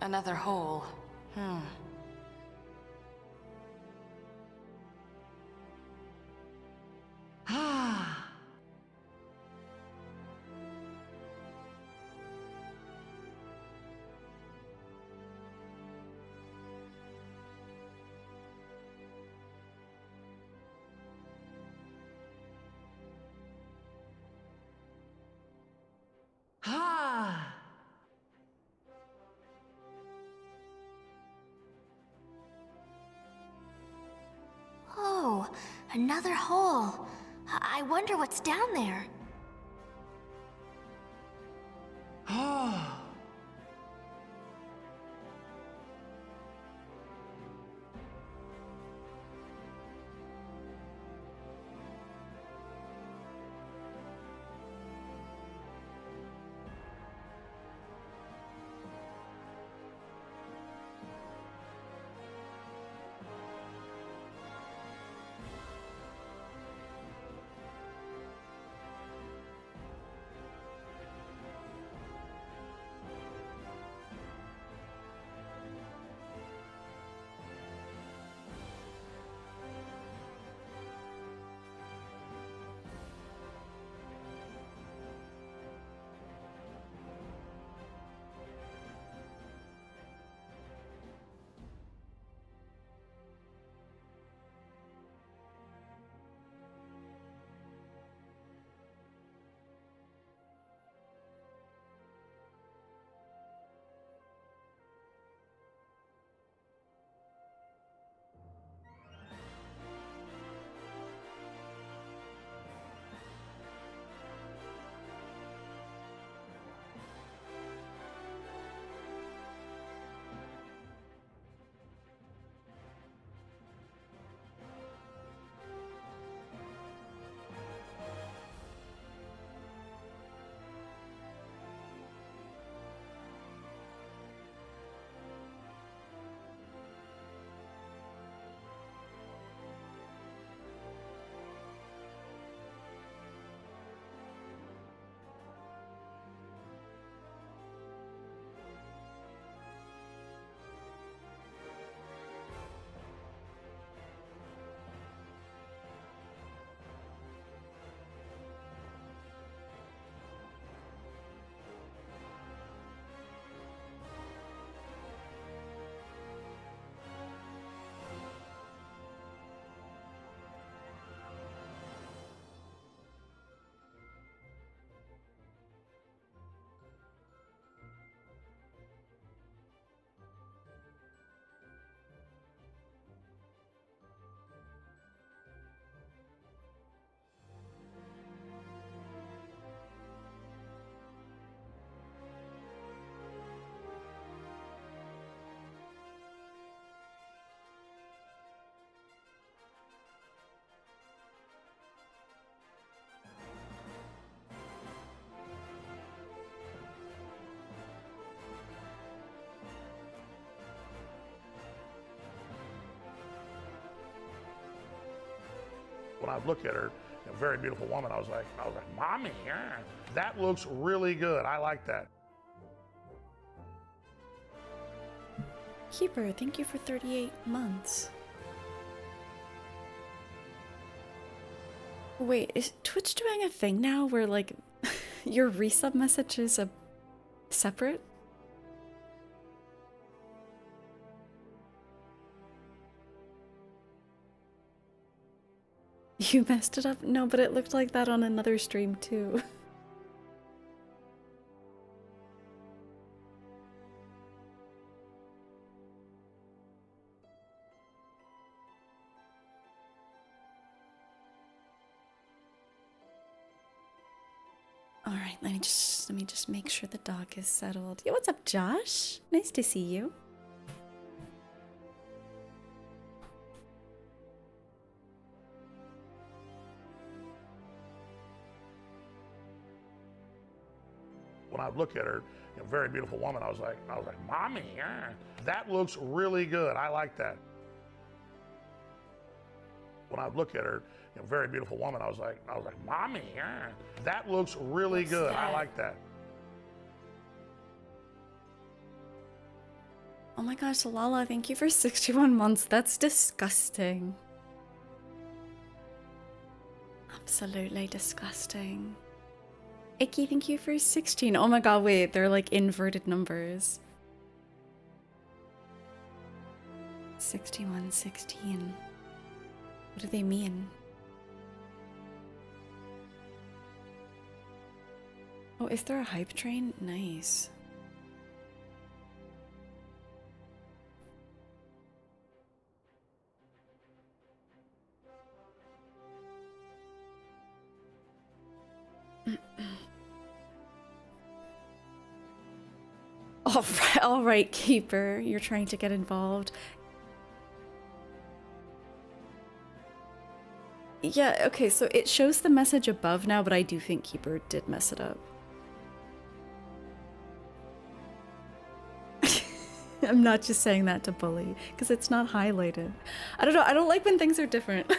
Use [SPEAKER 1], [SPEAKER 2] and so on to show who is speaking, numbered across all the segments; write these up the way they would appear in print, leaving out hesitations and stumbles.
[SPEAKER 1] Another hole.
[SPEAKER 2] Ah. Ah.
[SPEAKER 3] Oh, another hole. I wonder what's down there.
[SPEAKER 2] Ah.
[SPEAKER 4] When I look at her, a very beautiful woman, I was like, Mommy, yeah, that looks really good. I like that.
[SPEAKER 5] Keeper, thank you for 38 months. Wait, is Twitch doing a thing now where, like, your resub message is separate? You messed it up? No, but it looked like that on another stream too. All right, let me just make sure the dog is settled. Yo, what's up, Josh? Nice to see you.
[SPEAKER 4] When I look at her, a very beautiful woman, I was like, Mommy, yeah, that looks really good. I like that. When I look at her, a very beautiful woman, I was like, Mommy, yeah, that looks really good. I like that.
[SPEAKER 5] Oh my gosh, Lala, thank you for 61 months. That's disgusting. Absolutely disgusting. Icky, thank you for 16. Oh my god, wait, they're like inverted numbers. 61, 16. What do they mean? Oh, is there a hype train? Nice. All right, Keeper, you're trying to get involved. Yeah, okay, so it shows the message above now, but I do think Keeper did mess it up. I'm not just saying that to bully, because it's not highlighted. I don't know, I don't like when things are different.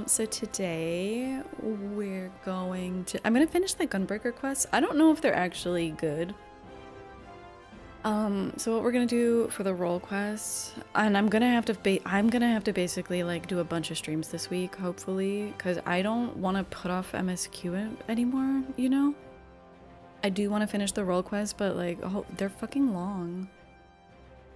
[SPEAKER 5] So today we're going to... I'm gonna finish the Gunbreaker quests. I don't know if they're actually good. So what we're gonna do for the role quests, and I'm gonna have to basically like do a bunch of streams this week, hopefully, because I don't want to put off MSQ anymore, you know? I do want to finish the role quests, but like, oh, they're fucking long.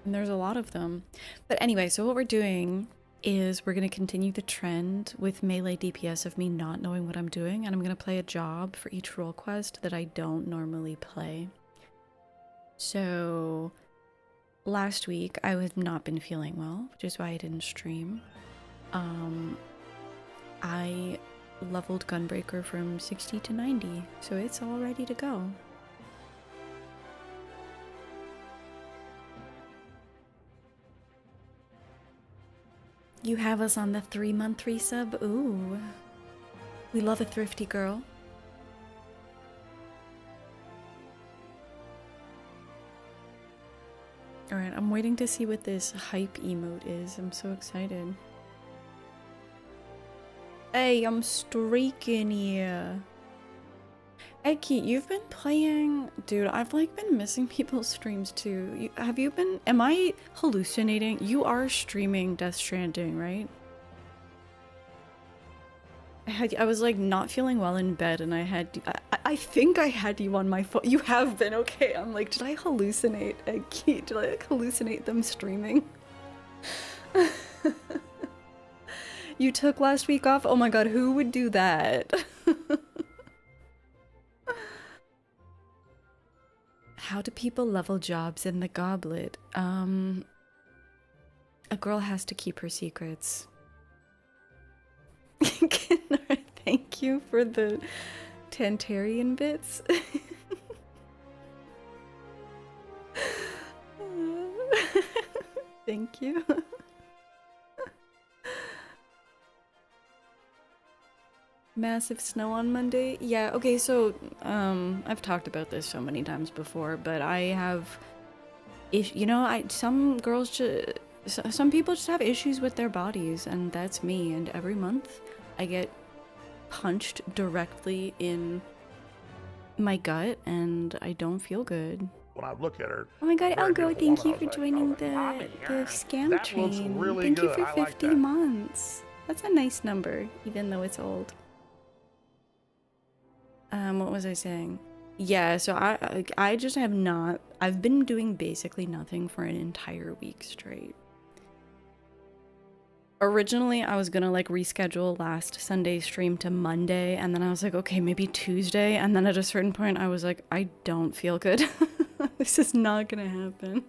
[SPEAKER 5] And there's a lot of them. But anyway, so what we're doing is we're going to continue the trend with melee DPS of me not knowing what I'm doing, and I'm going to play a job for each role quest that I don't normally play. So last week I had not been feeling well, which is why I didn't stream. I leveled Gunbreaker from 60 to 90, so it's all ready to go. You have us on the 3-month resub? Ooh. We love a thrifty girl. Alright, I'm waiting to see what this hype emote is. I'm so excited. Hey, I'm streaking here. Hey, Keith, you've been playing... Dude, I've like been missing people's streams too. Have you been... Am I hallucinating? You are streaming Death Stranding, right? I was like not feeling well in bed and I had... I think I had you on my phone. You have been, okay. I'm like, did I hallucinate? Keith, did I like hallucinate them streaming? You took last week off? Oh my god, who would do that? How do people level jobs in the goblet? A girl has to keep her secrets. Thank you for the Tantarian bits. Thank you. Massive snow on Monday? Yeah, okay, so, I've talked about this so many times before, but I have... You know, some girls just... Some people just have issues with their bodies, and that's me, and every month I get punched directly in my gut, and I don't feel good.
[SPEAKER 4] When I look at her...
[SPEAKER 5] Oh my god, Elgo, thank you for joining the scam train. Thank you for 50 months. That's a nice number, even though it's old. What was I saying? Yeah, so I just have not... I've been doing basically nothing for an entire week straight. Originally, I was gonna like reschedule last Sunday's stream to Monday, and then I was like, okay, maybe Tuesday, and then at a certain point I was like, I don't feel good. This is not gonna happen.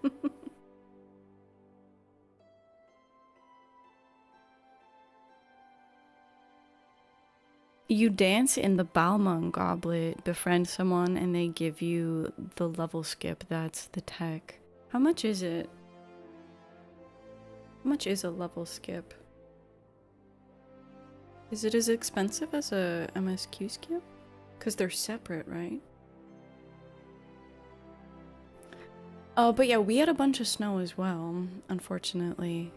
[SPEAKER 5] You dance in the Balmung goblet, befriend someone, and they give you the level skip. That's the tech. How much is it? How much is a level skip? Is it as expensive as a MSQ skip? Because they're separate, right? Oh, but yeah, we had a bunch of snow as well, unfortunately.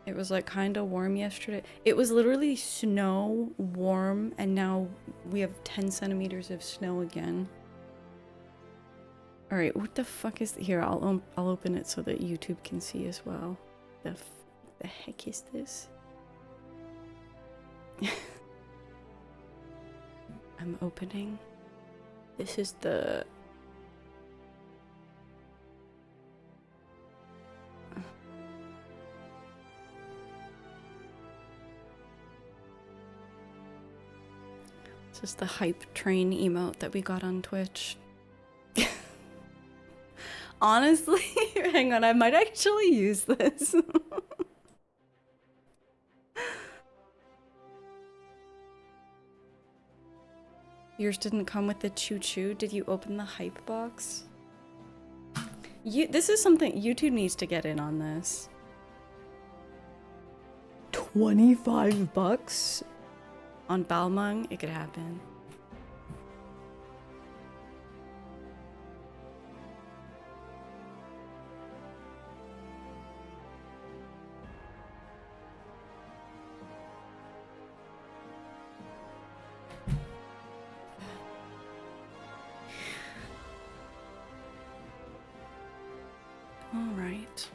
[SPEAKER 5] It was like kind of warm yesterday. It was literally snow, warm, and now we have 10 centimeters of snow again. All right, what the fuck is here? I'll open it so that YouTube can see as well. The heck is this? I'm opening. This is the... This is the hype train emote that we got on Twitch. Honestly, hang on, I might actually use this. Yours didn't come with the choo-choo. Did you open the hype box? This is something YouTube needs to get in on this. 25 bucks on Balmung? It could happen. Alright.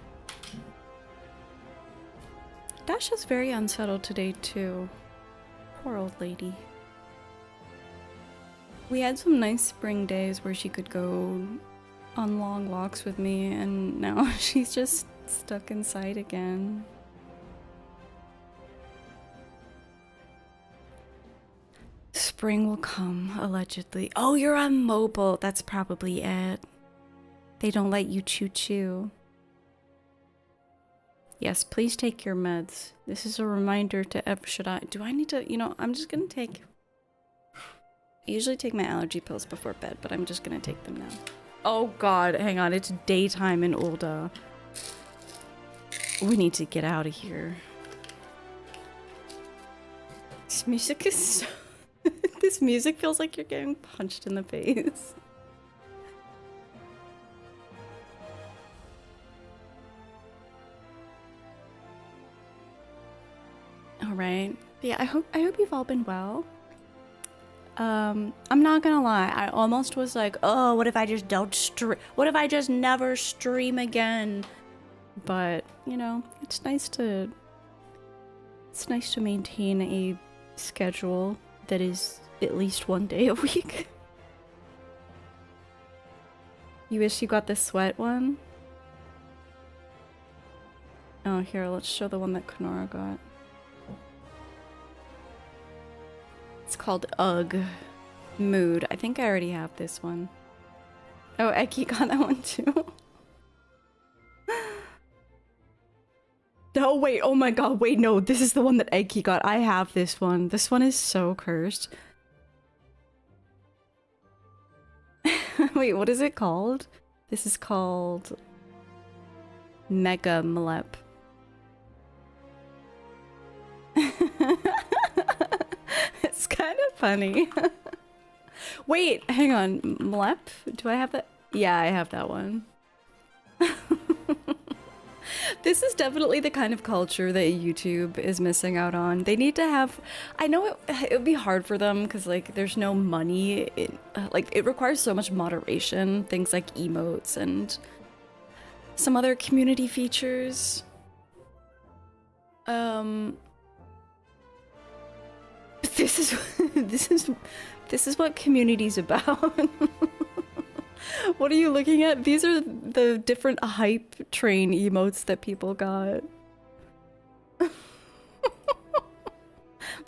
[SPEAKER 5] Dasha's very unsettled today, too. Poor old lady. We had some nice spring days where she could go on long walks with me, and now she's just stuck inside again. Spring will come, allegedly. Oh, you're on mobile. That's probably it. They don't let you choo-choo. Yes, please take your meds. This is a reminder to do I need to, I'm just gonna take... I usually take my allergy pills before bed, but I'm just gonna take them now. Oh god, hang on, it's daytime in Ulda. We need to get out of here. This music is so... This music feels like you're getting punched in the face. Alright. Yeah, I hope you've all been well. I'm not gonna lie, I almost was like, oh, what if I just don't stream? What if I just never stream again? But, it's nice to maintain a schedule that is at least one day a week. You wish you got the sweat one? Oh, here, let's show the one that Kenora got. It's called Ugh Mood. I think I already have this one. Oh, Eki got that one too. No, wait, oh my god, wait, no, this is the one that Eki got. I have this one. This one is so cursed. Wait, what is it called? This is called Mega Mlep. It's kind of funny. Wait, hang on. Mlep? Do I have that? Yeah, I have that one. This is definitely the kind of culture that YouTube is missing out on. They need to have... I know it would be hard for them because, like, there's no money. It requires so much moderation. Things like emotes and some other community features. This is what community's about. What are you looking at? These are the different hype train emotes that people got.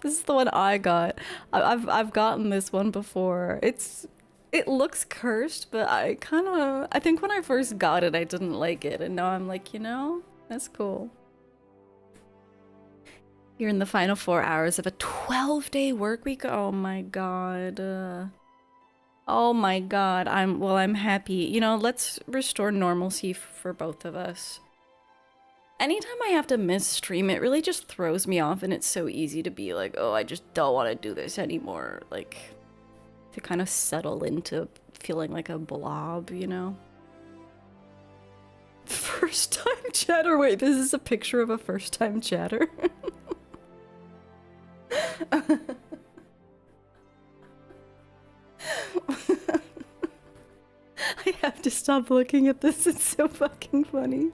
[SPEAKER 5] This is the one I got. I've gotten this one before. It looks cursed, but I think when I first got it I didn't like it, and now I'm like, that's cool. You're in the final 4 hours of a 12-day work week? Oh my god. Oh my god. I'm happy. Let's restore normalcy for both of us. Anytime I have to miss stream, it really just throws me off, and it's so easy to be like, oh, I just don't want to do this anymore. Like, to kind of settle into feeling like a blob, It's First time chatter. Wait, this is a picture of a first time chatter. I have to stop looking at this. It's so fucking funny.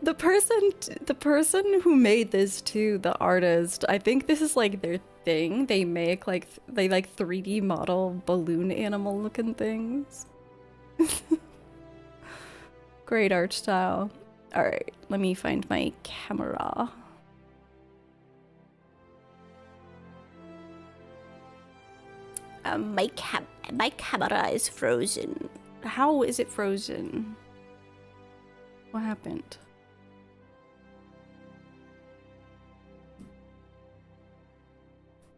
[SPEAKER 5] The person who made this too, the artist, I think this is like their thing. They make like they 3D model balloon animal looking things. Great art style. All right, let me find my camera. My camera is frozen. How is it frozen? What happened?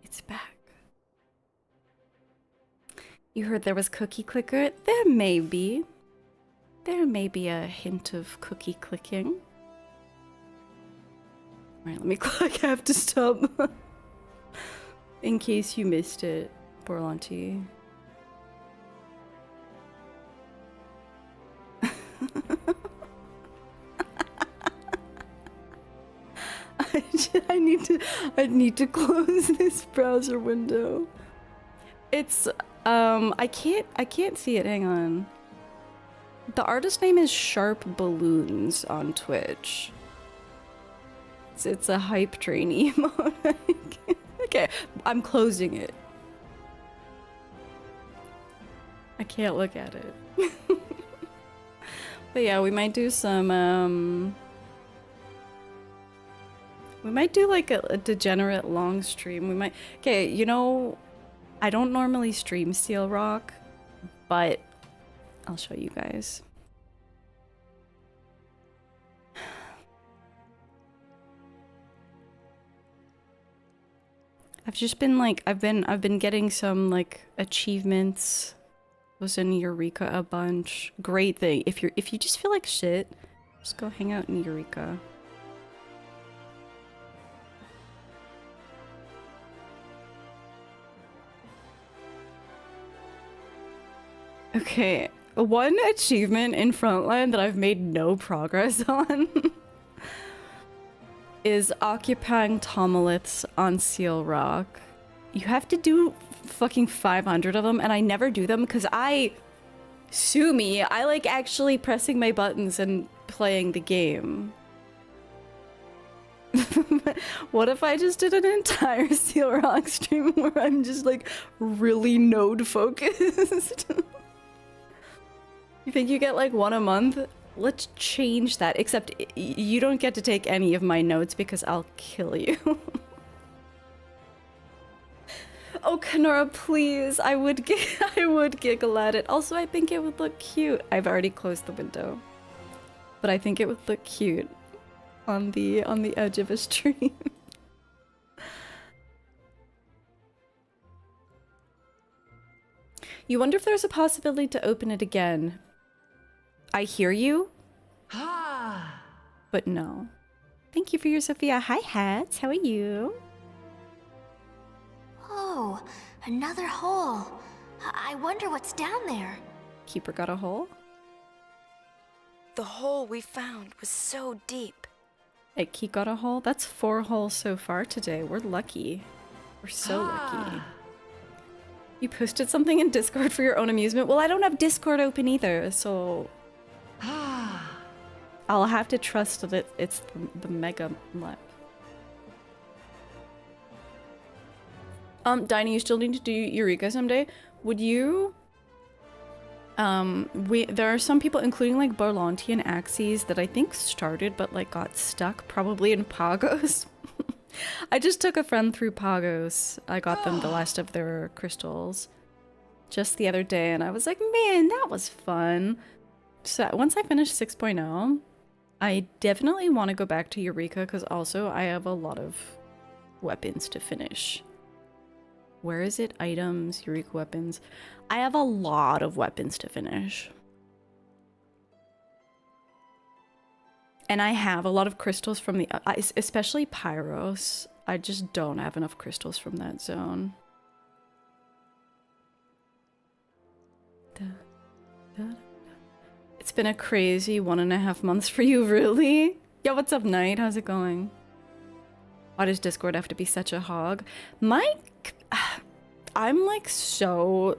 [SPEAKER 5] It's back. You heard there was cookie clicker? There may be. There may be a hint of cookie clicking. Alright, let me click. I have to stop. In case you missed it, Borlanti. I need to close this browser window. It's I can't see it. Hang on. The artist name is Sharp Balloons on Twitch. It's a hype train emote. Okay, I'm closing it. I can't look at it. But yeah, we might do some we might do like a degenerate long stream. We might. Okay, you know, I don't normally stream Steel Rock, but I'll show you guys. I've just been like I've been getting some like achievements. Was in Eureka a bunch. Great thing. If you just feel like shit, just go hang out in Eureka. Okay, one achievement in Frontline that I've made no progress on is occupying Tomoliths on Seal Rock. You have to do fucking 500 of them, and I never do them because sue me, I like actually pressing my buttons and playing the game. What if I just did an entire Seal Rock stream where I'm just like really node focused? You think you get like one a month? Let's change that, except you don't get to take any of my notes because I'll kill you. Oh, Kenora, please. I would giggle at it. Also, I think it would look cute. I've already closed the window. But I think it would look cute on the edge of a stream. You wonder if there's a possibility to open it again. I hear you. But no. Thank you for your Sophia. Hi, Hats. How are you?
[SPEAKER 3] Oh, another hole. I wonder what's down there.
[SPEAKER 5] Keeper got a hole?
[SPEAKER 1] The hole we found was so deep.
[SPEAKER 5] Keep got a hole? That's 4 holes so far today. We're lucky. We're so lucky. You posted something in Discord for your own amusement? Well, I don't have Discord open either, so... I'll have to trust that it's the mega lep. Dinah, you still need to do Eureka someday. Would you... there are some people, including like Barlanti and Axes, that I think started but like got stuck, probably in Pagos. I just took a friend through Pagos. I got them the last of their crystals just the other day, and I was like, man, that was fun. So once I finish 6.0, I definitely want to go back to Eureka, because also I have a lot of weapons to finish. Where is it? Items, Eureka weapons. I have a lot of weapons to finish. And I have a lot of crystals from the... especially Pyros. I just don't have enough crystals from that zone. It's been a crazy 1.5 months for you, really? Yo, what's up, Knight? How's it going? Why does Discord have to be such a hog? Mike, I'm like so...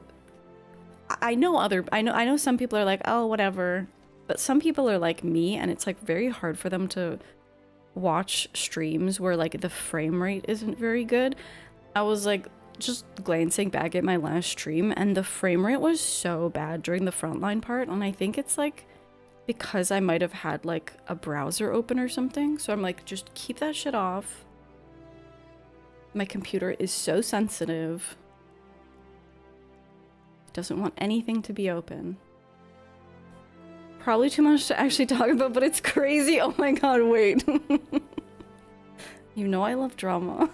[SPEAKER 5] I know some people are like, oh, whatever. But some people are like me, and it's like very hard for them to watch streams where like the frame rate isn't very good. I was like just glancing back at my last stream, and the frame rate was so bad during the Frontline part, and I think it's like because I might have had like a browser open or something. So I'm like, just keep that shit off. My computer is so sensitive. It doesn't want anything to be open. Probably too much to actually talk about, but it's crazy. Oh my god, wait. You know I love drama.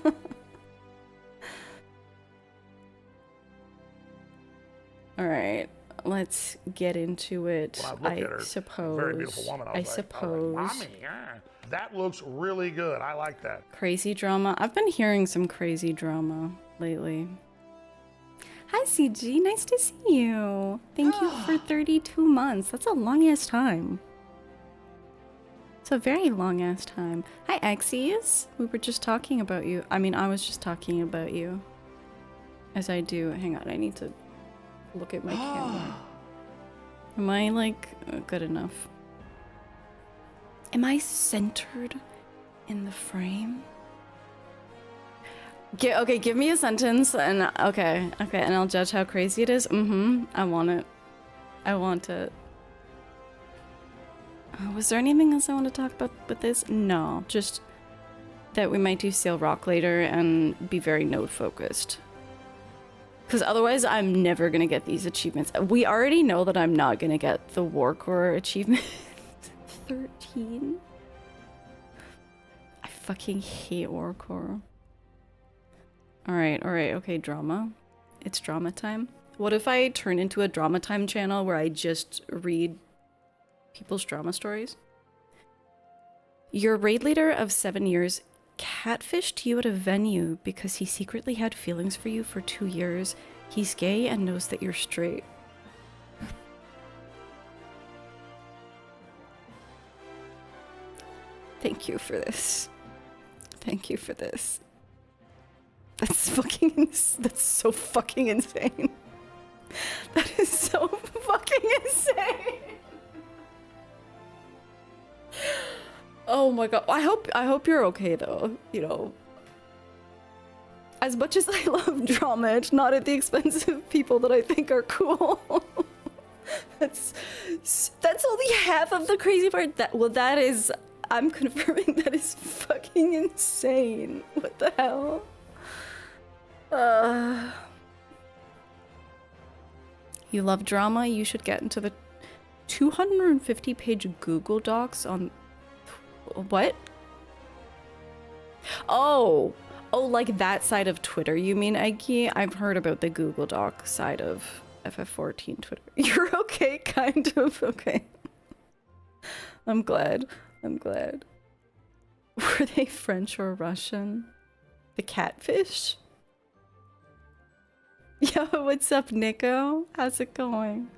[SPEAKER 5] Alright, let's get into it. I suppose.
[SPEAKER 4] Very beautiful woman. I suppose. Mommy, yeah. That looks really good. I like that.
[SPEAKER 5] Crazy drama. I've been hearing some crazy drama lately. Hi, CG. Nice to see you. Thank you for 32 months. That's a long-ass time. It's a very long-ass time. Hi, Axies. We were just talking about you. I mean, I was just talking about you. As I do. Hang on, I need to look at my camera. Am I, like, good enough? Am I centered in the frame? Okay, give me a sentence, and okay, and I'll judge how crazy it is. I want it. I want it. Was there anything else I want to talk about with this? No, just that we might do Sail Rock later and be very node focused. Because otherwise, I'm never gonna get these achievements. We already know that I'm not gonna get the Warcore achievement. 13. I fucking hate Warcore. Alright, okay, drama. It's drama time. What if I turn into a drama time channel where I just read people's drama stories? Your raid leader of 7 years catfished you at a venue because he secretly had feelings for you for 2 years. He's gay and knows that you're straight. Thank you for this. Thank you for this. That's so fucking insane. That is so fucking insane. Oh my god. I hope you're okay though, you know. As much as I love drama, it's not at the expense of people that I think are cool. That's only half of the crazy part. That is, I'm confirming that is fucking insane. What the hell? You love drama? You should get into the 250-page Google Docs on... What? Oh, like that side of Twitter, you mean, Eggy? I've heard about the Google Doc side of FF14 Twitter. You're okay, kind of. Okay. I'm glad. Were they French or Russian? The catfish? Yo, what's up, Nico? How's it going?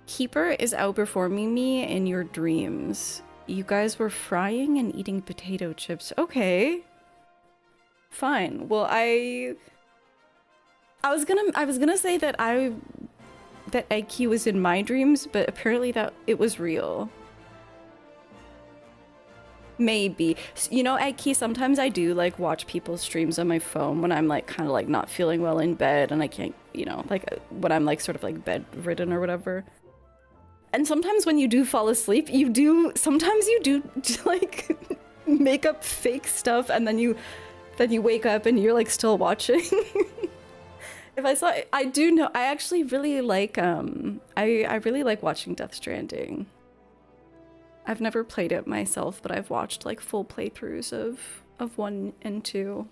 [SPEAKER 5] Keeper is outperforming me in your dreams. You guys were frying and eating potato chips. Okay. Fine. Well, I was gonna say that that IQ was in my dreams, but apparently that it was real. Maybe. You know, Eggy, sometimes I do like watch people's streams on my phone when I'm like kind of like not feeling well in bed and I can't, you know, like when I'm like sort of like bedridden or whatever. And sometimes when you do fall asleep, sometimes you do like make up fake stuff and then you wake up and you're like still watching. I do know, I actually really like, I really like watching Death Stranding. I've never played it myself, but I've watched like full playthroughs of 1 and 2.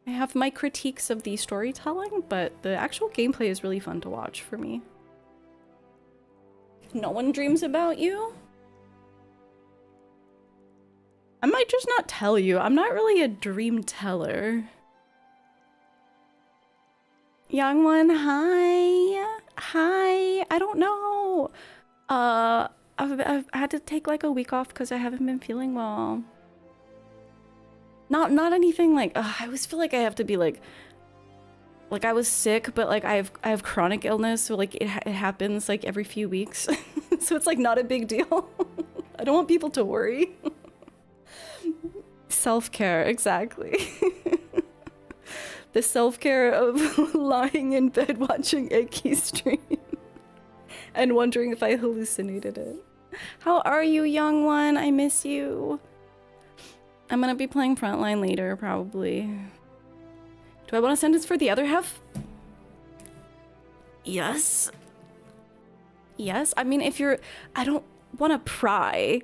[SPEAKER 5] I have my critiques of the storytelling, but the actual gameplay is really fun to watch for me. No one dreams about you? I might just not tell you. I'm not really a dream teller. Young one, hi. Hi, I don't know. I've had to take like a week off because I haven't been feeling well. Not anything like, I always feel like I have to be like I was sick, but like I have chronic illness, so like it happens like every few weeks. So it's like not a big deal. I don't want people to worry. Self-care, exactly. The self-care of lying in bed watching Eki stream and wondering if I hallucinated it. How are you, young one? I miss you. I'm gonna be playing Frontline later, probably. Do I want to send this for the other half? Yes. Yes? I mean, if you're... I don't want to pry,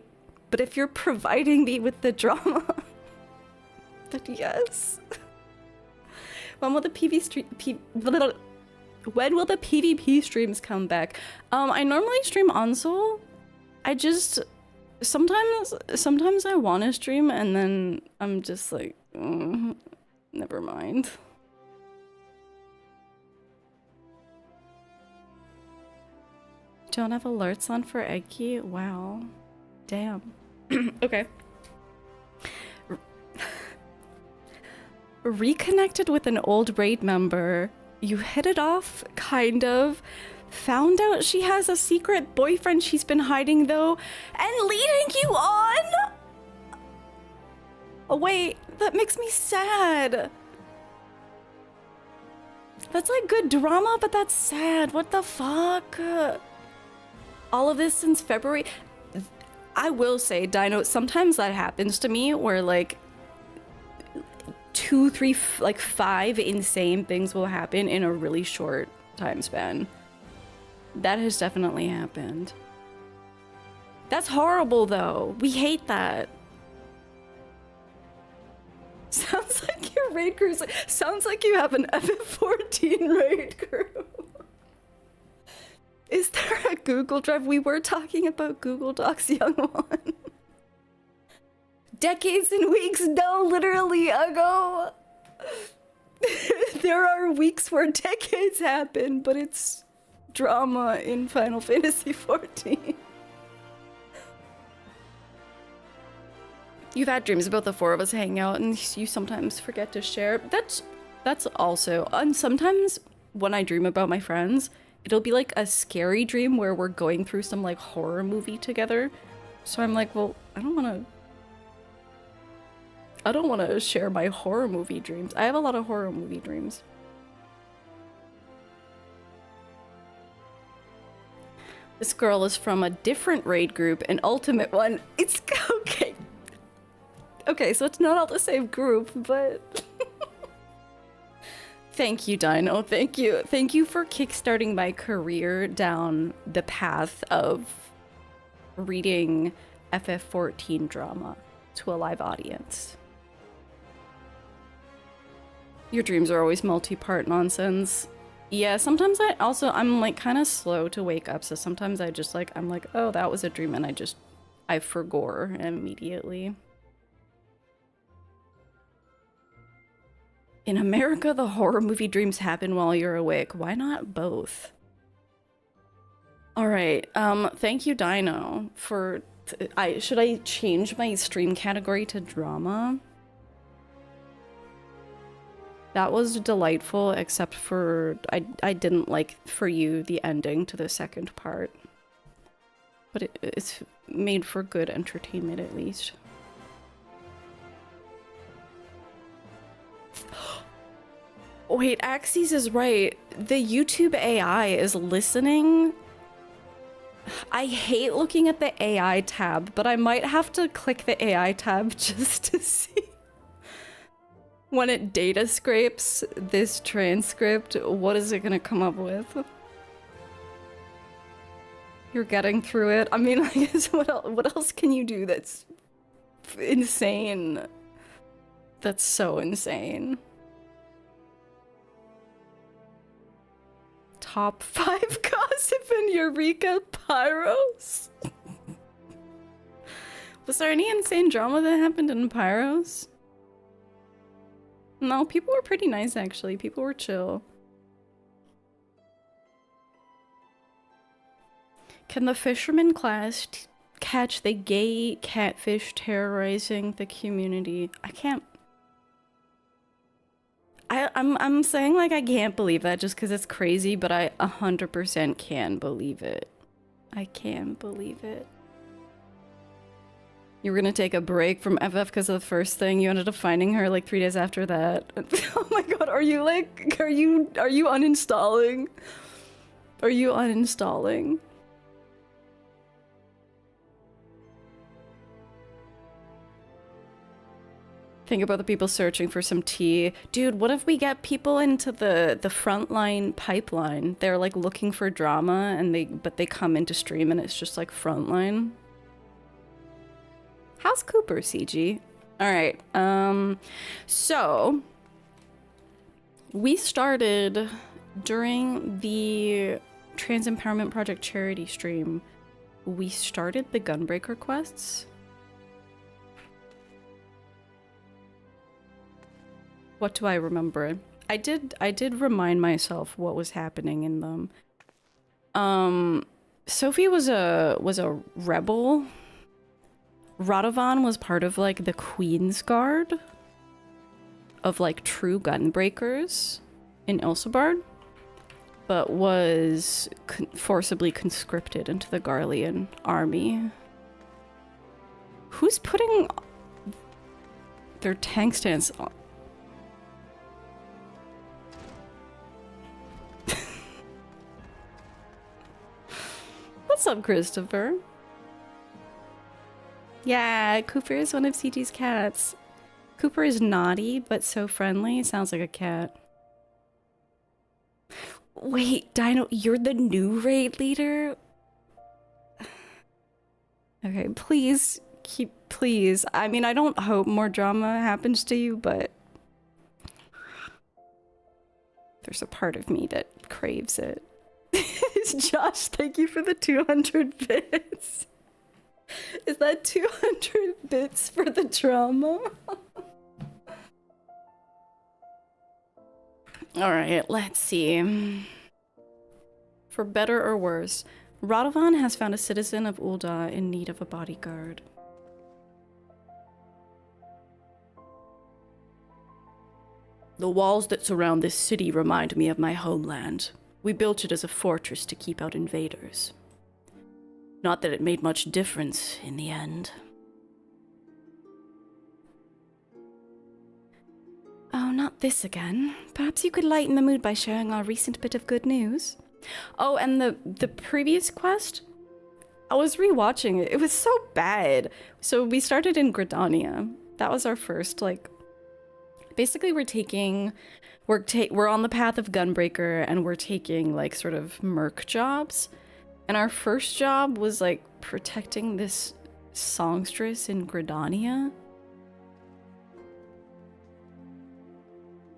[SPEAKER 5] but if you're providing me with the drama, then yes. When will the when will the PvP streams come back? I normally stream Onsol. I just... Sometimes I want to stream and then I'm just like, never mind. Don't have alerts on for Eggy? Wow. Damn. Okay. Reconnected with an old raid member. You hit it off, kind of. Found out she has a secret boyfriend she's been hiding though, and leading you on? Oh wait, that makes me sad. That's like good drama, but that's sad. What the fuck? All of this since February. I will say, Dino, sometimes that happens to me where like 2, 3, like 5 insane things will happen in a really short time span. That has definitely happened. That's horrible though. We hate that. Sounds like your raid crew. Sounds like you have an FF14 raid crew. Is there a Google Drive? We were talking about Google Docs, young one. Decades and weeks, no, literally ago. There are weeks where decades happen, but it's drama in Final Fantasy XIV. You've had dreams about the 4 of us hanging out and you sometimes forget to share. That's also, and sometimes when I dream about my friends, it'll be like a scary dream where we're going through some like horror movie together. So I'm like, well, I don't want to share my horror movie dreams. I have a lot of horror movie dreams. This girl is from a different raid group, an ultimate one. It's okay. Okay, so it's not all the same group, but thank you, Dino. Thank you. Thank you for kickstarting my career down the path of reading FF14 drama to a live audience. Your dreams are always multi-part nonsense. Yeah, sometimes I'm like kind of slow to wake up, so sometimes I just like, I'm like, oh, that was a dream, and I forgore immediately. In America, the horror movie dreams happen while you're awake. Why not both? All right, thank you, Dino, for... should I change my stream category to drama? That was delightful, except for... I didn't like, for you, the ending to the second part. But it's made for good entertainment, at least. Wait, Axes is right. The YouTube AI is listening. I hate looking at the AI tab, but I might have to click the AI tab just to see. When it data scrapes this transcript, what is it gonna come up with? You're getting through it. I mean, I guess what else can you do that's insane? That's so insane. Top 5 gossip in Eureka Pyros? Was there any insane drama that happened in Pyros? No, people were pretty nice actually. People were chill. Can the fisherman class catch the gay catfish terrorizing the community? I can't. I'm saying like I can't believe that just because it's crazy, but I 100% can believe it. I can believe it. You were gonna take a break from FF because of the first thing. You ended up finding her like 3 days after that. Oh my god, are you uninstalling? Are you uninstalling? Think about the people searching for some tea. Dude, what if we get people into the Frontline pipeline? They're like looking for drama and they come into stream and it's just like Frontline. How's Cooper, CG? Alright, so we started during the Trans Empowerment Project charity stream. We started the Gunbreaker quests. What do I remember? I did remind myself what was happening in them. Sophie was a rebel. Radovan was part of like the Queen's Guard of like true gunbreakers in Ilsebard, but was forcibly conscripted into the Garlean army. Who's putting their tank stance on? What's up, Christopher? Yeah, Cooper is one of CG's cats. Cooper is naughty, but so friendly. Sounds like a cat. Wait, Dino, you're the new raid leader? Okay, please, please. I mean, I don't hope more drama happens to you, but there's a part of me that craves it. Josh, thank you for the 200 bits. Is that 200 bits for the drama? Alright, let's see. For better or worse, Radovan has found a citizen of Ul'dah in need of a bodyguard. The walls that surround this city remind me of my homeland. We built it as a fortress to keep out invaders. Not that it made much difference in the end. Oh, not this again. Perhaps you could lighten the mood by sharing our recent bit of good news. Oh, and the previous quest? I was rewatching it. It was so bad. So we started in Gridania. That was our first, like... Basically, we're on the path of Gunbreaker, and we're taking, like, sort of merc jobs. And our first job was, like, protecting this songstress in Gridania.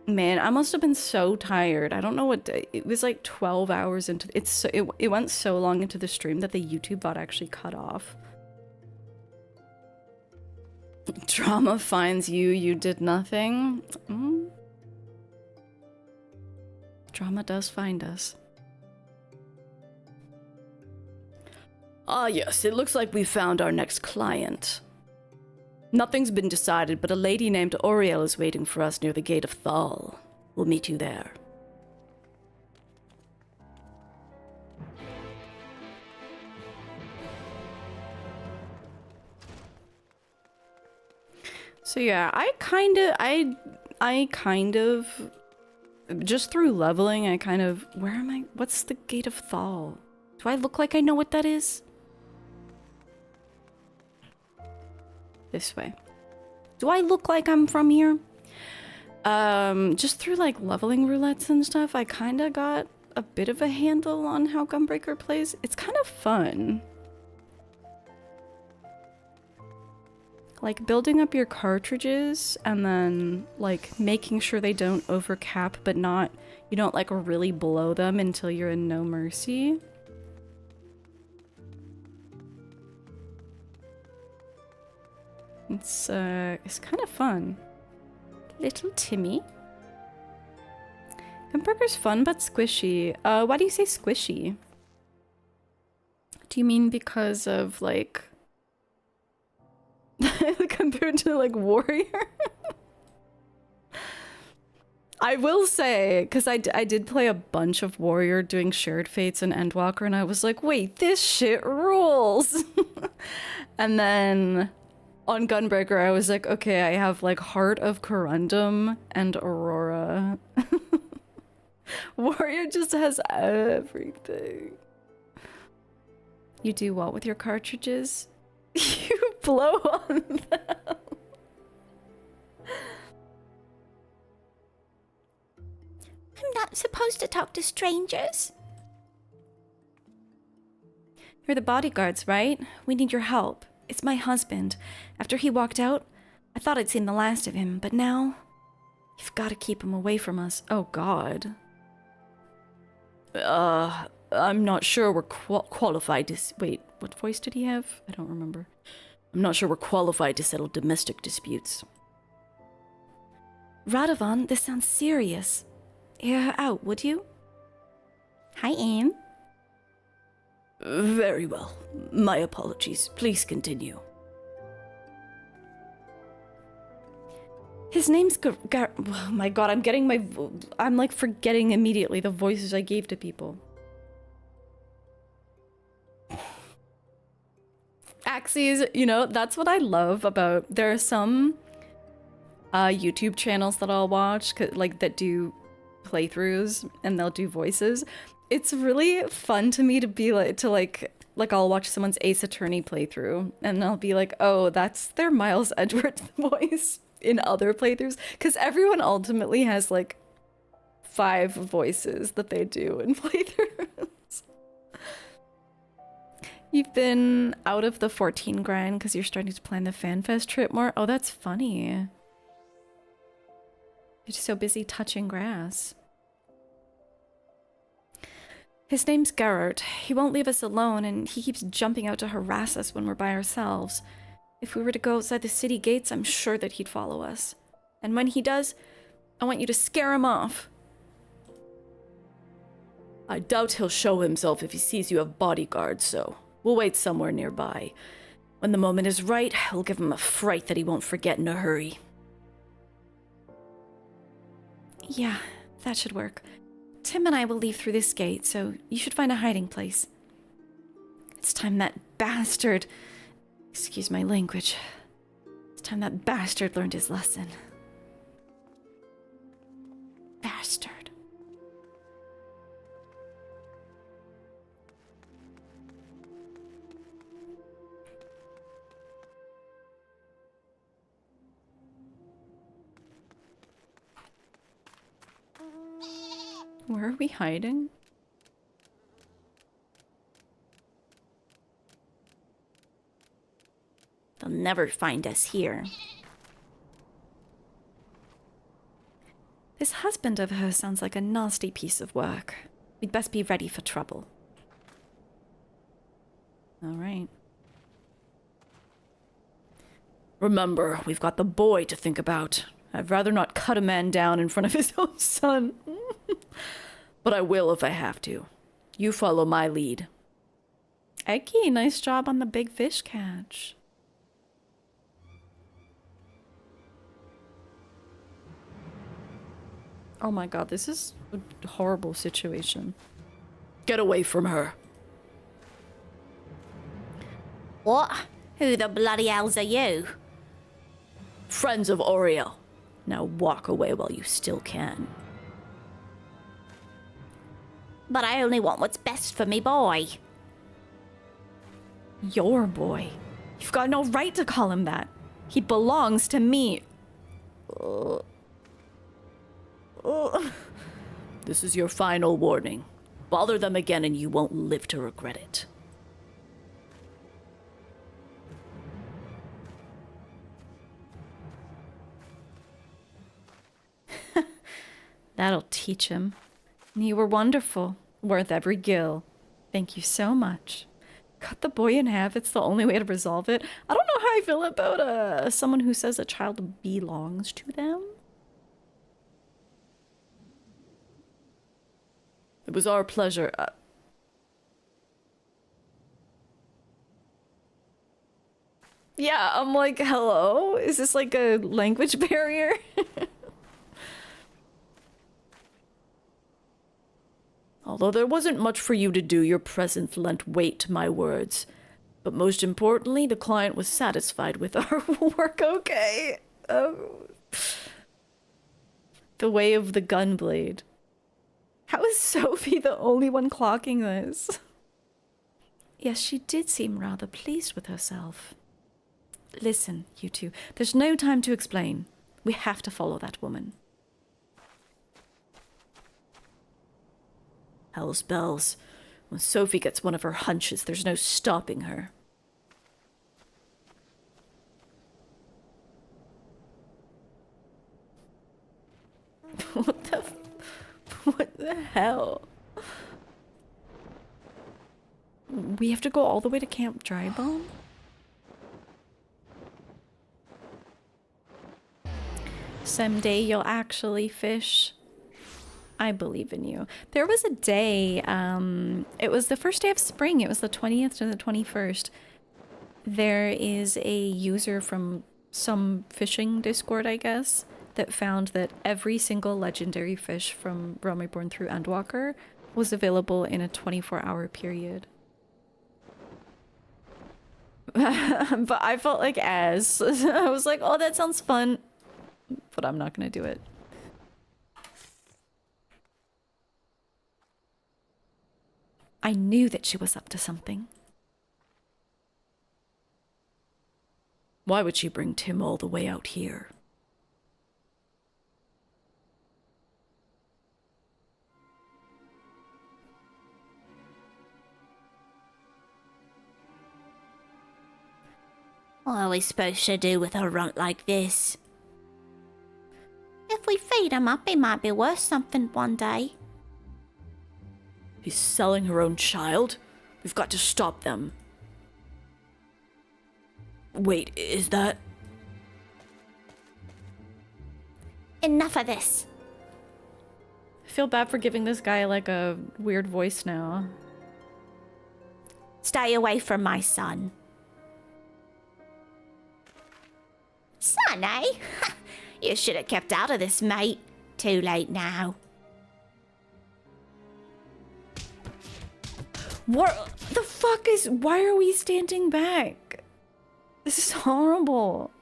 [SPEAKER 5] Man, I must have been so tired. I don't know what day. It was like 12 hours into it went so long into the stream that the YouTube bot actually cut off. Drama finds you, you did nothing. Drama does find us. Ah yes, it looks like we found our next client. Nothing's been decided, but a lady named Oriel is waiting for us near the Gate of Thal. We'll meet you there. So yeah, I kind of, just through leveling, where am I? What's the Gate of Thal? Do I look like I know what that is? This way. Do I look like I'm from here? Just through like leveling roulettes and stuff, I kind of got a bit of a handle on how Gunbreaker plays. It's kind of fun. Like building up your cartridges and then like making sure they don't overcap, but you don't like really blow them until you're in no mercy. It's kind of fun. Little Timmy. Gunbreaker's fun but squishy. Why do you say squishy? Do you mean because of, like... compared to, like, warrior? I will say, because I did play a bunch of warrior doing shared fates and Endwalker, and I was like, wait, this shit rules! And then on Gunbreaker, I was like, okay, I have, like, Heart of Corundum and Aurora. Warrior just has everything. You do what with your cartridges? You blow on them.
[SPEAKER 3] I'm not supposed to talk to strangers.
[SPEAKER 5] You're the bodyguards, right? We need your help. It's my husband. After he walked out, I thought I'd seen the last of him, but now... You've got to keep him away from us. Oh, God. I'm not sure we're qualified to... Wait, what voice did he have? I don't remember. I'm not sure we're qualified to settle domestic disputes. Radovan, this sounds serious. Hear her out, would you? Hi, Anne. Very well. My apologies. Please continue. His name's oh my god, I'm getting my... I'm like forgetting immediately the voices I gave to people. Axes, you know, that's what I love about... There are some YouTube channels that I'll watch, like, that do playthroughs, and they'll do voices. It's really fun to me to be like, I'll watch someone's Ace Attorney playthrough, and I'll be like, oh, that's their Miles Edgeworth voice in other playthroughs, because everyone ultimately has, like, 5 voices that they do in playthroughs. You've been out of the 14 grind because you're starting to plan the FanFest trip more? Oh, that's funny. You're just so busy touching grass. His name's Geralt. He won't leave us alone, and he keeps jumping out to harass us when we're by ourselves. If we were to go outside the city gates, I'm sure that he'd follow us. And when he does, I want you to scare him off. I doubt he'll show himself if he sees you have bodyguards, so we'll wait somewhere nearby. When the moment is right, we'll give him a fright that he won't forget in a hurry. Yeah, that should work. Tim and I will leave through this gate, so you should find a hiding place. It's time that bastard... Excuse my language. It's time that bastard learned his lesson. Bastard. Where are we hiding? They'll never find us here. This husband of hers sounds like a nasty piece of work. We'd best be ready for trouble. All right. Remember, we've got the boy to think about. I'd rather not cut a man down in front of his own son. But I will if I have to. You follow my lead. Eggy, nice job on the big fish catch. Oh my god, this is a horrible situation. Get away from her.
[SPEAKER 3] What? Who the bloody hells are you?
[SPEAKER 5] Friends of Oriel. Now walk away while you still can.
[SPEAKER 3] But I only want what's best for me boy.
[SPEAKER 5] Your boy. You've got no right to call him that. He belongs to me. This is your final warning. Bother them again and you won't live to regret it. That'll teach him. You were wonderful. Worth every gill. Thank you so much. Cut the boy in half. It's the only way to resolve it. I don't know how I feel about someone who says a child belongs to them. It was our pleasure. Yeah, I'm like, hello? Is this like a language barrier? Although there wasn't much for you to do, your presence lent weight to my words. But most importantly, the client was satisfied with our work. Okay. Oh. The way of the gunblade. How is Sophie the only one clocking this? Yes, she did seem rather pleased with herself. Listen, you two, there's no time to explain. We have to follow that woman. Hell's bells. When Sophie gets one of her hunches, there's no stopping her. What the hell? We have to go all the way to Camp Drybone? Someday you'll actually fish. I believe in you. There was a day, it was the first day of spring. It was the 20th to the 21st. There is a user from some fishing Discord, I guess, that found that every single legendary fish from Realm Reborn through Endwalker was available in a 24-hour period. But I felt like I was like, oh, that sounds fun, but I'm not gonna do it. I knew that she was up to something. Why would she bring Tim all the way out here?
[SPEAKER 3] What are we supposed to do with a runt like this? If we feed him up, he might be worth something one day.
[SPEAKER 5] She's selling her own child? We've got to stop them. Wait, is that...
[SPEAKER 3] Enough of this.
[SPEAKER 5] I feel bad for giving this guy like a weird voice now.
[SPEAKER 3] Stay away from my son. Son, eh? You should have kept out of this, mate. Too late now.
[SPEAKER 5] What the fuck is... Why are we standing back? This is horrible.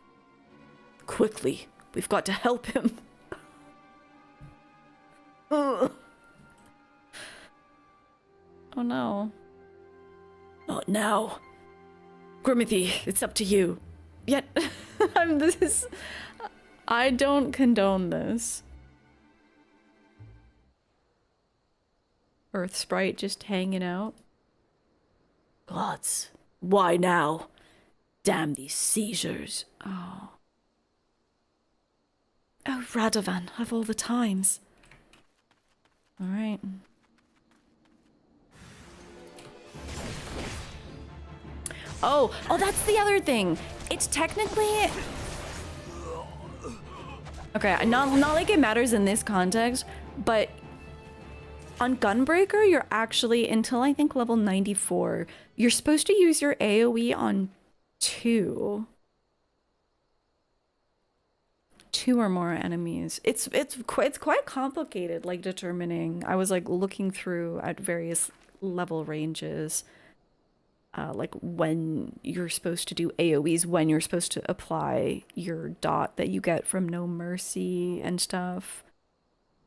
[SPEAKER 5] Quickly, we've got to help him. Ugh. Oh no. Not now. Grimothy, it's up to you. Yet, I don't condone this. Earth Sprite just hanging out. Gods, why now? Damn these seizures. Oh. Oh, Radovan, of all the times. Alright. Oh, that's the other thing. It's technically... Okay, not like it matters in this context, but on Gunbreaker, you're actually, until I think level 94, you're supposed to use your AoE on two or more enemies. It's quite complicated, like determining. I was like looking through at various level ranges, like when you're supposed to do AoEs, when you're supposed to apply your dot that you get from No Mercy and stuff.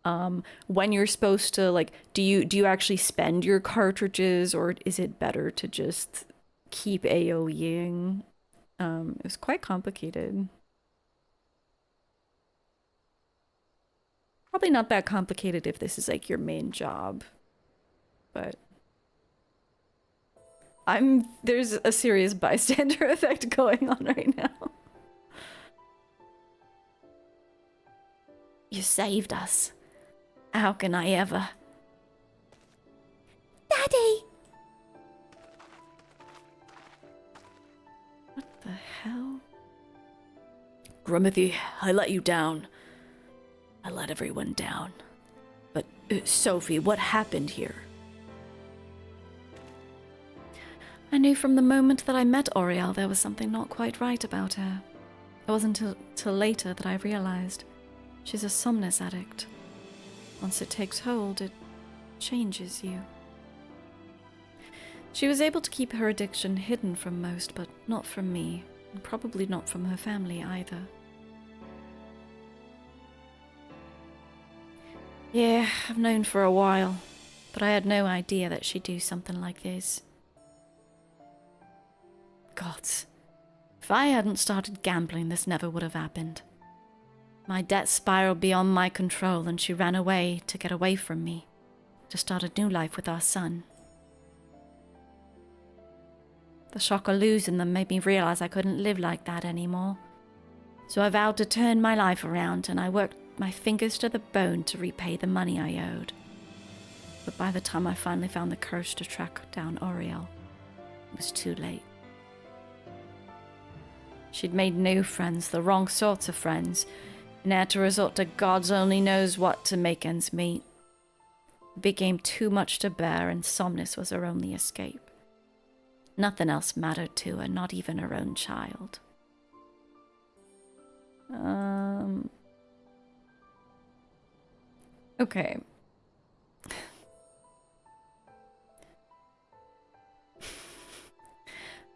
[SPEAKER 5] When you're supposed to, like, do you actually spend your cartridges, or is it better to just keep AoEing? It was quite complicated. Probably not that complicated if this is like your main job, but there's a serious bystander effect going on right now.
[SPEAKER 3] You saved us. How can I ever? Daddy!
[SPEAKER 5] What the hell? Grimothy, I let you down. I let everyone down. But, Sophie, what happened here? I knew from the moment that I met Oriel there was something not quite right about her. It wasn't till later that I realized she's a somnus addict. Once it takes hold, it changes you. She was able to keep her addiction hidden from most, but not from me, and probably not from her family either. Yeah, I've known for a while, but I had no idea that she'd do something like this. Gods, if I hadn't started gambling, this never would have happened. My debt spiraled beyond my control, and she ran away to get away from me, to start a new life with our son. The shock of losing them made me realize I couldn't live like that anymore. So I vowed to turn my life around, and I worked my fingers to the bone to repay the money I owed. But by the time I finally found the courage to track down Oriel, it was too late. She'd made new friends, the wrong sorts of friends, and had to resort to God's only knows what to make ends meet. It became too much to bear, and somnus was her only escape. Nothing else mattered to her, not even her own child. Okay.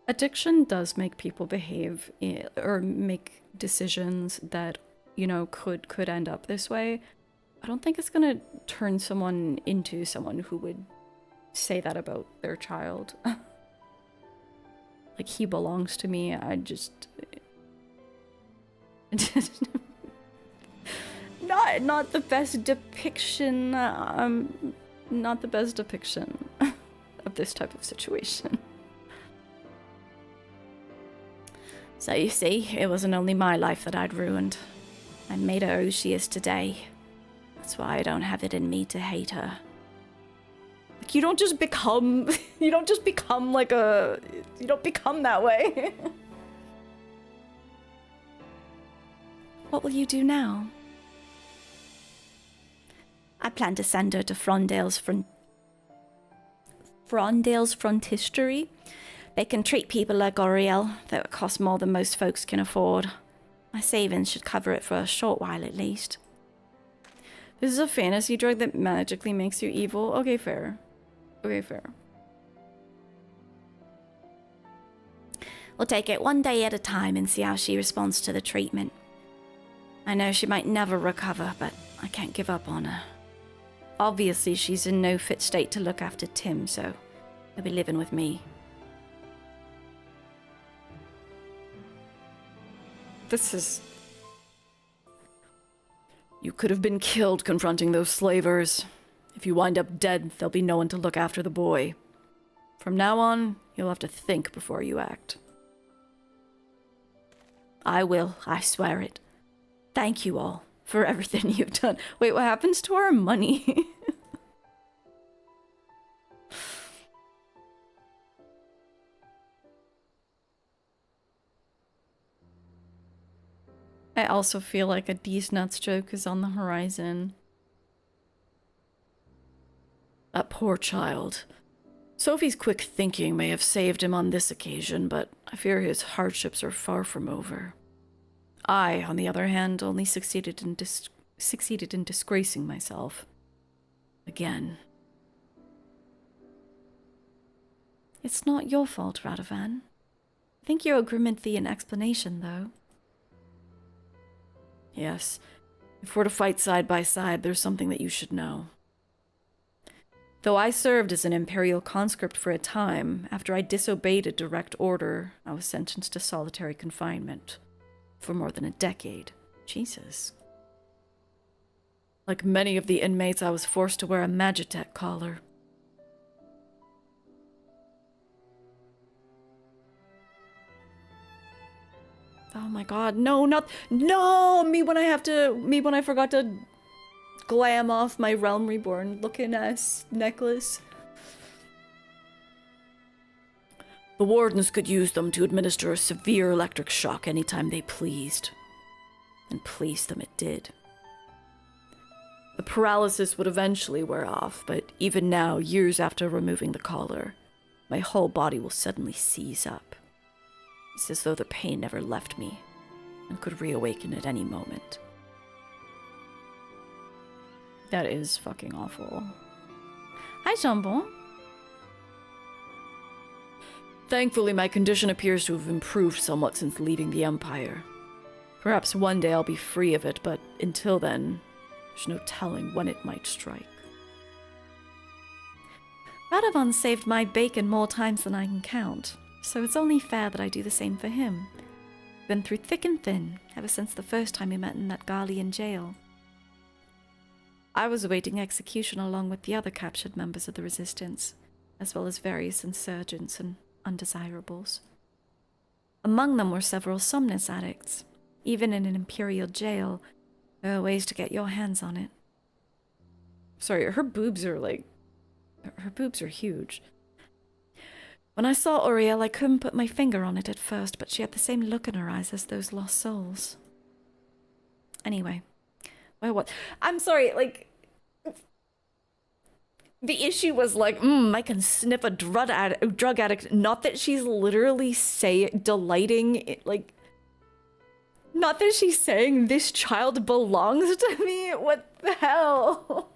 [SPEAKER 5] Addiction does make people behave or make decisions that, you know, could end up this way. I don't think it's gonna turn someone into someone who would say that about their child. Like, he belongs to me. I just not the best depiction. Not the best depiction of this type of situation. So you see, it wasn't only my life that I'd ruined. I made her who she is today. That's why I don't have it in me to hate her. Like, you don't just become like a... You don't become that way. What will you do now? I plan to send her to Frondale's Frontistery. They can treat people like Oriel, though it costs more than most folks can afford. My savings should cover it for a short while at least. This is a fantasy drug that magically makes you evil? Okay, fair. Okay, fair.
[SPEAKER 3] We'll take it one day at a time and see how she responds to the treatment. I know she might never recover, but I can't give up on her. Obviously, she's in no fit state to look after Tim, so he'll be living with me.
[SPEAKER 5] This is... You could have been killed confronting those slavers. If you wind up dead, there'll be no one to look after the boy. From now on, you'll have to think before you act.
[SPEAKER 3] I will, I swear it. Thank you all.
[SPEAKER 5] For everything you've done. Wait, what happens to our money? I also feel like a D's-nuts joke is on the horizon. That poor child. Sophie's quick thinking may have saved him on this occasion, but I fear his hardships are far from over. I, on the other hand, only succeeded in disgracing myself. Again. It's not your fault, Radovan. I think you owe Grimanthy an explanation, though. Yes. If we're to fight side by side, there's something that you should know. Though I served as an Imperial conscript for a time, after I disobeyed a direct order, I was sentenced to solitary confinement. For more than a decade. Jesus. Like many of the inmates, I was forced to wear a Magitech collar. Oh my god, no, me when I forgot to glam off my Realm Reborn looking ass necklace. The wardens could use them to administer a severe electric shock anytime they pleased. And please them it did. The paralysis would eventually wear off, but even now, years after removing the collar,
[SPEAKER 3] my whole body will suddenly seize up. It's as though the pain never left me and could reawaken at any moment.
[SPEAKER 5] That is fucking awful. Hi, Jambon.
[SPEAKER 3] Thankfully, my condition appears to have improved somewhat since leaving the Empire. Perhaps one day I'll be free of it, but until then, there's no telling when it might strike.
[SPEAKER 5] Radovan saved my bacon more times than I can count, so it's only fair that I do the same for him. Been through thick and thin, ever since the first time we met in that Garlean jail. I was awaiting execution along with the other captured members of the Resistance, as well as various insurgents and undesirables. Among them were several somnus addicts. Even in an Imperial jail, there are ways to get your hands on it. Sorry, her boobs are huge.
[SPEAKER 3] When I saw Uriel, I couldn't put my finger on it at first, but she had the same look in her eyes as those lost souls.
[SPEAKER 5] Anyway, what? I'm sorry, like, the issue was like, I can sniff a drug addict. Not that she's literally delighting, like, not that she's saying this child belongs to me. What the hell?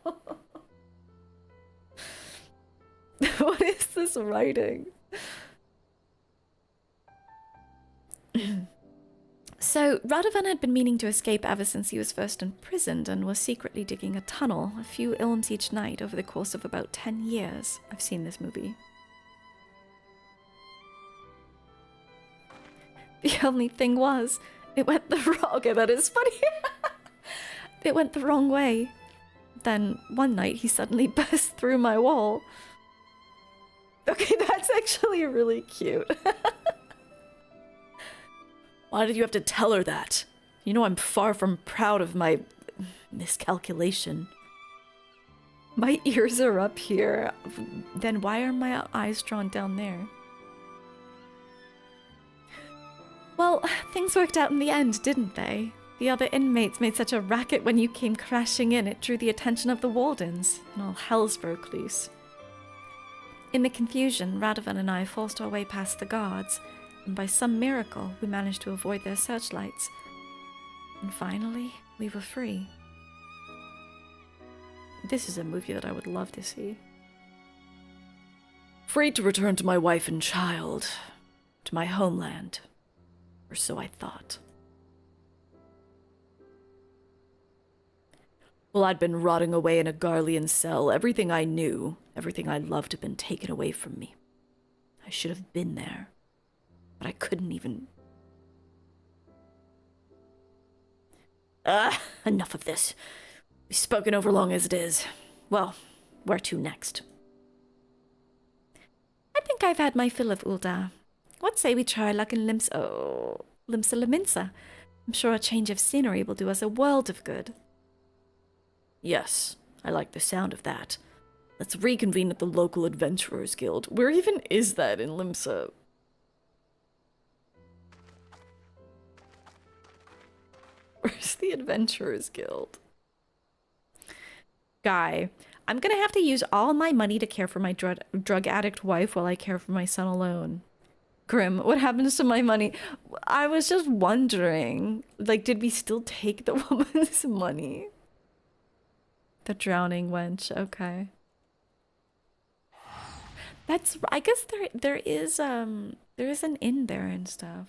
[SPEAKER 5] What is this writing?
[SPEAKER 3] So, Radovan had been meaning to escape ever since he was first imprisoned and was secretly digging a tunnel, a few ilms each night, over the course of about 10 years.
[SPEAKER 5] I've seen this movie.
[SPEAKER 3] The only thing was, it went the wrong... Okay, that is funny. It went the wrong way. Then, one night, he suddenly burst through my wall.
[SPEAKER 5] Okay, that's actually really cute.
[SPEAKER 3] Why did you have to tell her that? You know I'm far from proud of my miscalculation.
[SPEAKER 5] My ears are up here. Then why are my eyes drawn down there?
[SPEAKER 3] Well, things worked out in the end, didn't they? The other inmates made such a racket when you came crashing in, it drew the attention of the wardens, and all hells broke loose. In the confusion, Radovan and I forced our way past the guards, and by some miracle, we managed to avoid their searchlights. And finally, we were free.
[SPEAKER 5] This is a movie that I would love to see.
[SPEAKER 3] Free to return to my wife and child, to my homeland. Or so I thought. Well, I'd been rotting away in a Garlean cell. Everything I knew, everything I loved had been taken away from me. I should have been there, but I couldn't even... Enough of this. We've spoken over long as it is. Well, where to next?
[SPEAKER 5] I think I've had my fill of Ul'dah. What say we try luck in Limsa Lominsa? I'm sure a change of scenery will do us a world of good.
[SPEAKER 3] Yes, I like the sound of that. Let's reconvene at the local Adventurers Guild.
[SPEAKER 5] Where even is that in Limsa? Where's the Adventurers Guild? Guy, I'm gonna have to use all my money to care for my drug addict wife while I care for my son alone. Grim, what happens to my money? I was just wondering, like, did we still take the woman's money? The drowning wench, okay. That's, I guess there is an inn there and stuff.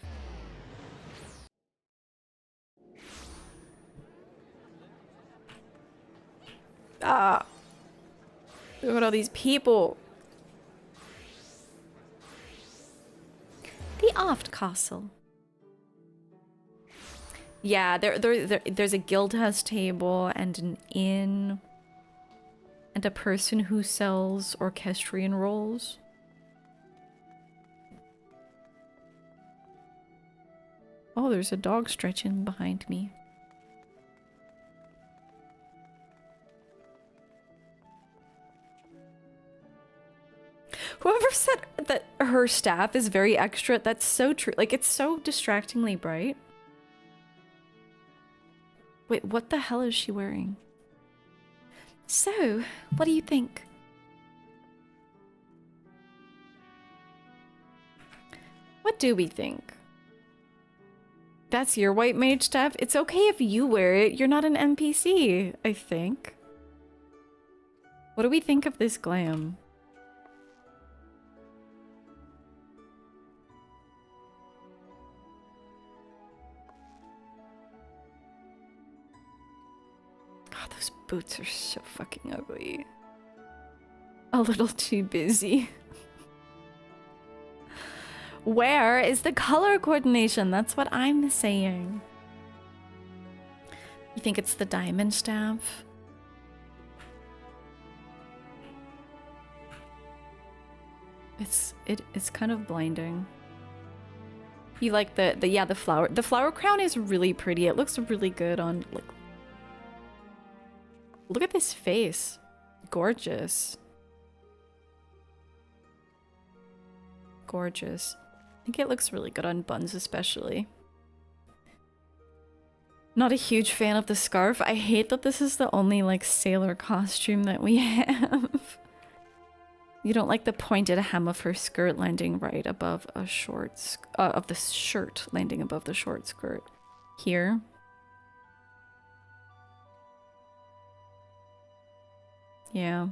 [SPEAKER 5] Ah. Look at all these people.
[SPEAKER 3] The Aft Castle.
[SPEAKER 5] Yeah, there's a guildhouse table and an inn. And a person who sells orchestrion rolls. Oh, there's a dog stretching behind me. Whoever said that her staff is very extra, that's so true. Like, it's so distractingly bright. Wait, what the hell is she wearing?
[SPEAKER 3] So, what do you think?
[SPEAKER 5] do we think? That's your white mage staff? It's okay if you wear it. You're not an NPC, I think. What do we think of this glam? God, those boots are so fucking ugly. A little too busy. Where is the color coordination? That's what I'm saying. You think it's the diamond staff? It's kind of blinding. You like the flower. The flower crown is really pretty. It looks really good on, like, look at this face. Gorgeous. Gorgeous. I think it looks really good on buns especially. Not a huge fan of the scarf. I hate that this is the only, like, sailor costume that we have. You don't like the pointed hem of her skirt landing right above a short of the shirt landing above the short skirt. Here. Yeah.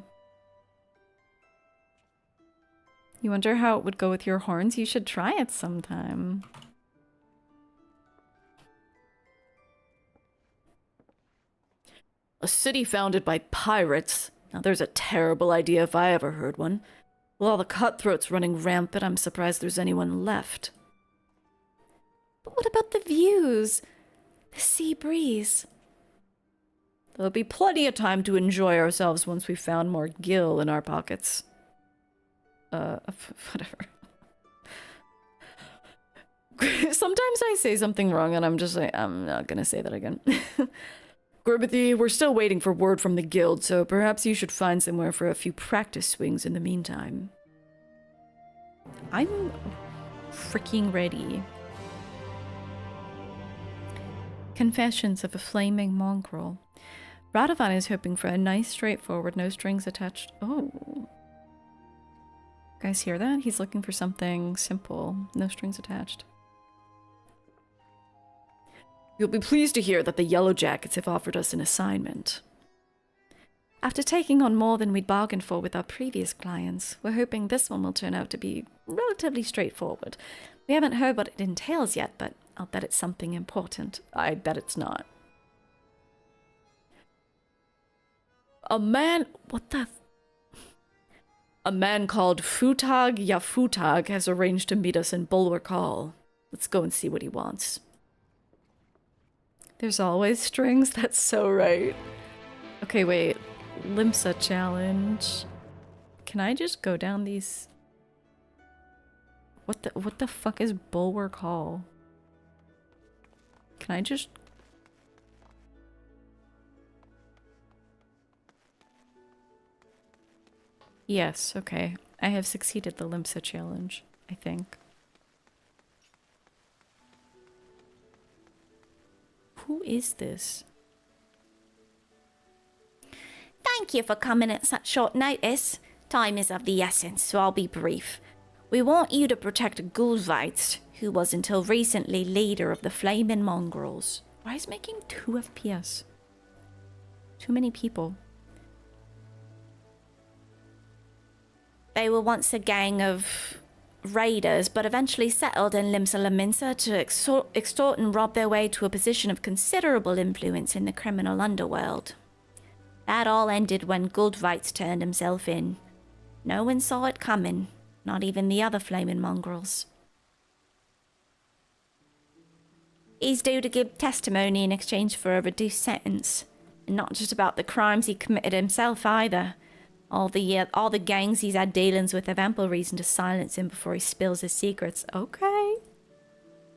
[SPEAKER 5] You wonder how it would go with your horns? You should try it sometime. A city founded by pirates. Now there's a terrible idea if I ever heard one. With all the cutthroats running rampant, I'm surprised there's anyone left. But what about the views? The sea breeze? There'll be plenty of time to enjoy ourselves once we've found more gil in our pockets. Whatever. Sometimes I say something wrong and I'm just like, I'm not gonna say that again. Gorbethy, we're still waiting for word from the guild, so perhaps you should find somewhere for a few practice swings in the meantime. I'm freaking ready. Confessions of a Flaming Mongrel. Radovan is hoping for a nice, straightforward, no strings attached. Oh. Guys hear that? He's looking for something simple, no strings attached. You'll be pleased to hear that the Yellow Jackets have offered us an assignment. After taking on more than we'd bargained for with our previous clients, we're hoping this one will turn out to be relatively straightforward. We haven't heard what it entails yet, but I'll bet it's something important. I bet it's not. A man... What the... A man called Futag Yafutag has arranged to meet us in Bulwark Hall. Let's go and see what he wants. There's always strings? That's so right. Okay, wait. Limsa challenge. Can I just go down these... What the fuck is Bulwark Hall? Can I just... Yes, okay. I have succeeded the Limsa challenge, I think. Who is this?
[SPEAKER 6] Thank you for coming at such short notice. Time is of the essence, so I'll be brief. We want you to protect Gulvite, who was until recently leader of the Flaming Mongrels.
[SPEAKER 5] Why is making 2 FPS? Too many people.
[SPEAKER 6] They were once a gang of raiders, but eventually settled in Limsa Laminsa to extort and rob their way to a position of considerable influence in the criminal underworld. That all ended when Guldvite turned himself in. No one saw it coming, not even the other Flaming Mongrels. He's due to give testimony in exchange for a reduced sentence, and not just about the crimes he committed himself either. All the gangs he's had dealings with have ample reason to silence him before he spills his secrets. Okay.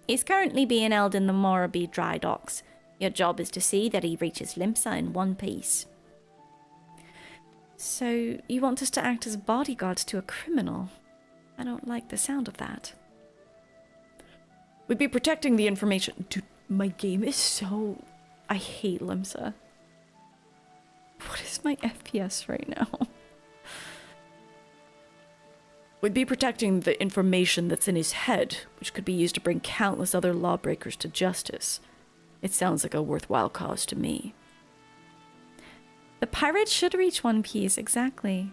[SPEAKER 6] He's currently being held in the Moraby dry docks. Your job is to see that he reaches Limsa in one piece.
[SPEAKER 5] So, you want us to act as bodyguards to a criminal? I don't like the sound of that. We'd be protecting the information. Dude, my game is so... I hate Limsa. What is my FPS right now? We'd be protecting the information that's in his head, which could be used to bring countless other lawbreakers to justice. It sounds like a worthwhile cause to me.
[SPEAKER 6] The pirates should reach One Piece, exactly.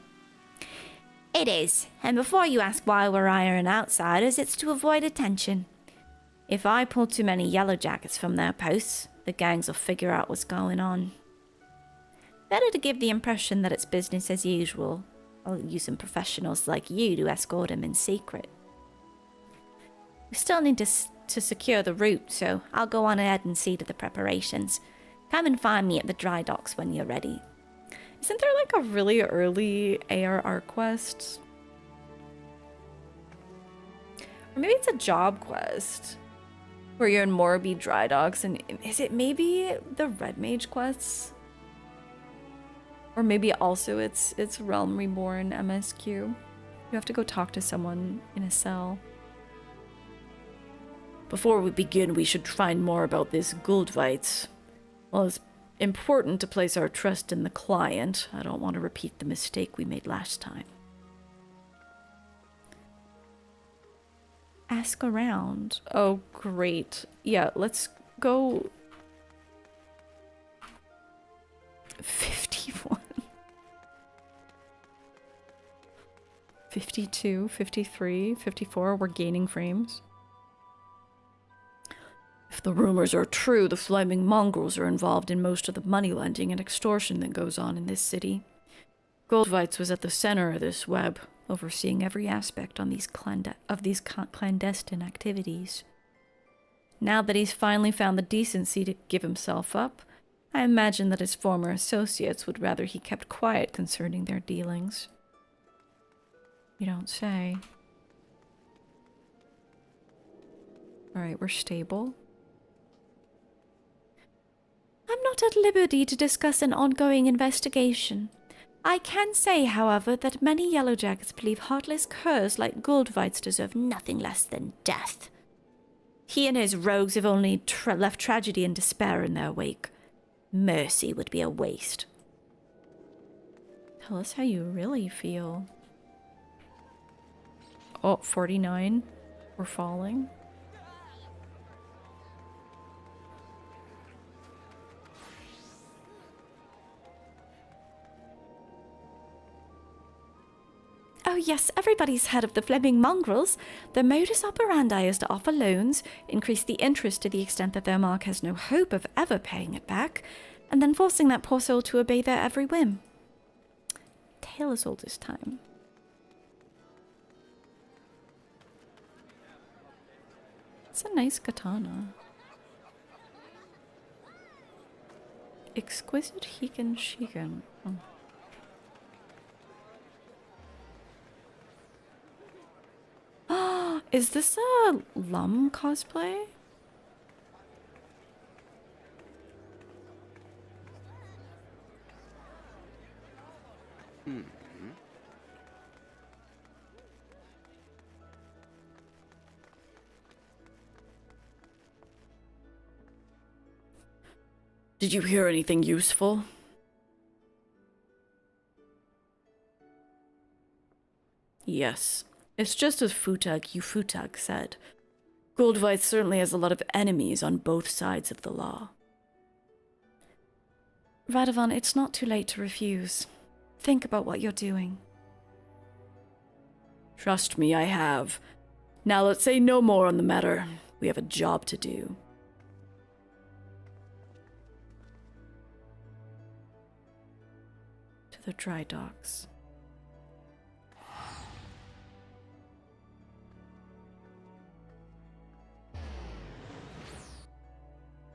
[SPEAKER 6] It is, and before you ask why we're hiring outsiders, it's to avoid attention. If I pull too many yellow jackets from their posts, the gangs will figure out what's going on. Better to give the impression that it's business as usual. I'll use some professionals like you to escort him in secret. We still need to secure the route, so I'll go on ahead and see to the preparations. Come and find me at the dry docks when you're ready.
[SPEAKER 5] Isn't there like a really early ARR quest? Or maybe it's a job quest where you're in Morbi dry docks, and is it maybe the Red Mage quests? Or maybe also it's Realm Reborn MSQ. You have to go talk to someone in a cell. Before we begin, we should find more about this Guldweitz. Well, it's important to place our trust in the client. I don't want to repeat the mistake we made last time.
[SPEAKER 6] Ask around.
[SPEAKER 5] Oh, great. Yeah, let's go. 51. 52, 53, 54. We're gaining frames. If the rumors are true, the Flaming Mongrels are involved in most of the moneylending and extortion that goes on in this city. Guldweitz was at the center of this web, overseeing every aspect on these clandestine activities. Now that he's finally found the decency to give himself up, I imagine that his former associates would rather he kept quiet concerning their dealings. You don't say. Alright, we're stable.
[SPEAKER 6] I'm not at liberty to discuss an ongoing investigation. I can say, however, that many Yellowjackets believe heartless curs like Guldweitz deserve nothing less than death. He and his rogues have only left tragedy and despair in their wake. Mercy would be a waste.
[SPEAKER 5] Tell us how you really feel. Oh, 49. We're falling.
[SPEAKER 6] Oh yes, everybody's heard of the Fleming Mongrels. Their modus operandi is to offer loans, increase the interest to the extent that their mark has no hope of ever paying it back, and then forcing that poor soul to obey their every whim. Tale as old as time.
[SPEAKER 5] It's a nice katana. Exquisite Hiken Shiken. Oh. Is this a Lum cosplay? Did you hear anything useful? Yes. It's just as Futag said. Guldweitz certainly has a lot of enemies on both sides of the law.
[SPEAKER 6] Radovan, it's not too late to refuse. Think about what you're doing.
[SPEAKER 5] Trust me, I have. Now let's say no more on the matter. We have a job to do. To the dry docks.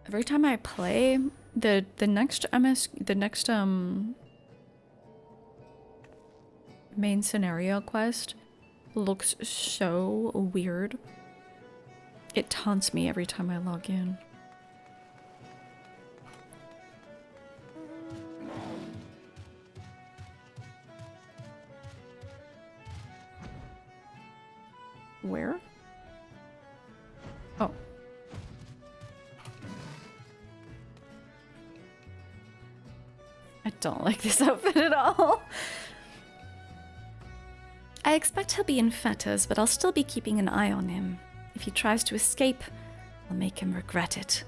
[SPEAKER 5] Every time I play, the next main scenario quest looks so weird. It taunts me every time I log in. Where? Oh. I don't like this outfit at all.
[SPEAKER 3] I expect he'll be in fetters, but I'll still be keeping an eye on him. If he tries to escape, I'll make him regret it.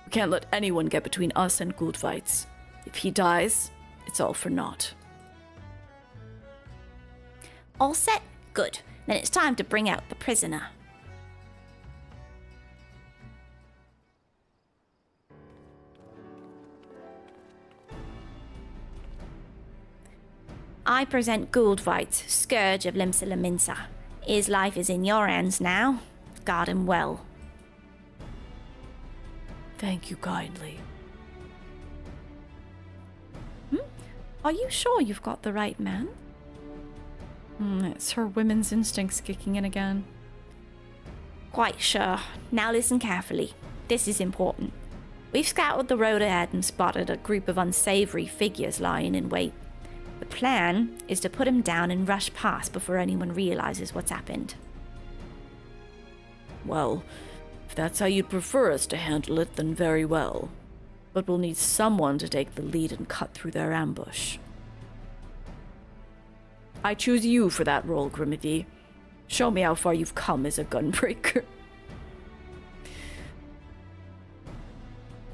[SPEAKER 3] We can't let anyone get between us and Guldveids. If he dies, it's all for naught.
[SPEAKER 6] All set? Good. Then it's time to bring out the prisoner. I present Guldveit, Scourge of Limsa Lominsa. His life is in your hands now. Guard him well.
[SPEAKER 3] Thank you kindly. Are you sure you've got the right man?
[SPEAKER 5] It's her women's instincts kicking in again.
[SPEAKER 6] Quite sure. Now listen carefully. This is important. We've scouted the road ahead and spotted a group of unsavory figures lying in wait. The plan is to put him down and rush past before anyone realizes what's happened.
[SPEAKER 3] Well, if that's how you'd prefer us to handle it, then very well. But we'll need someone to take the lead and cut through their ambush. I choose you for that role, Grimothy. Show me how far you've come as a gunbreaker.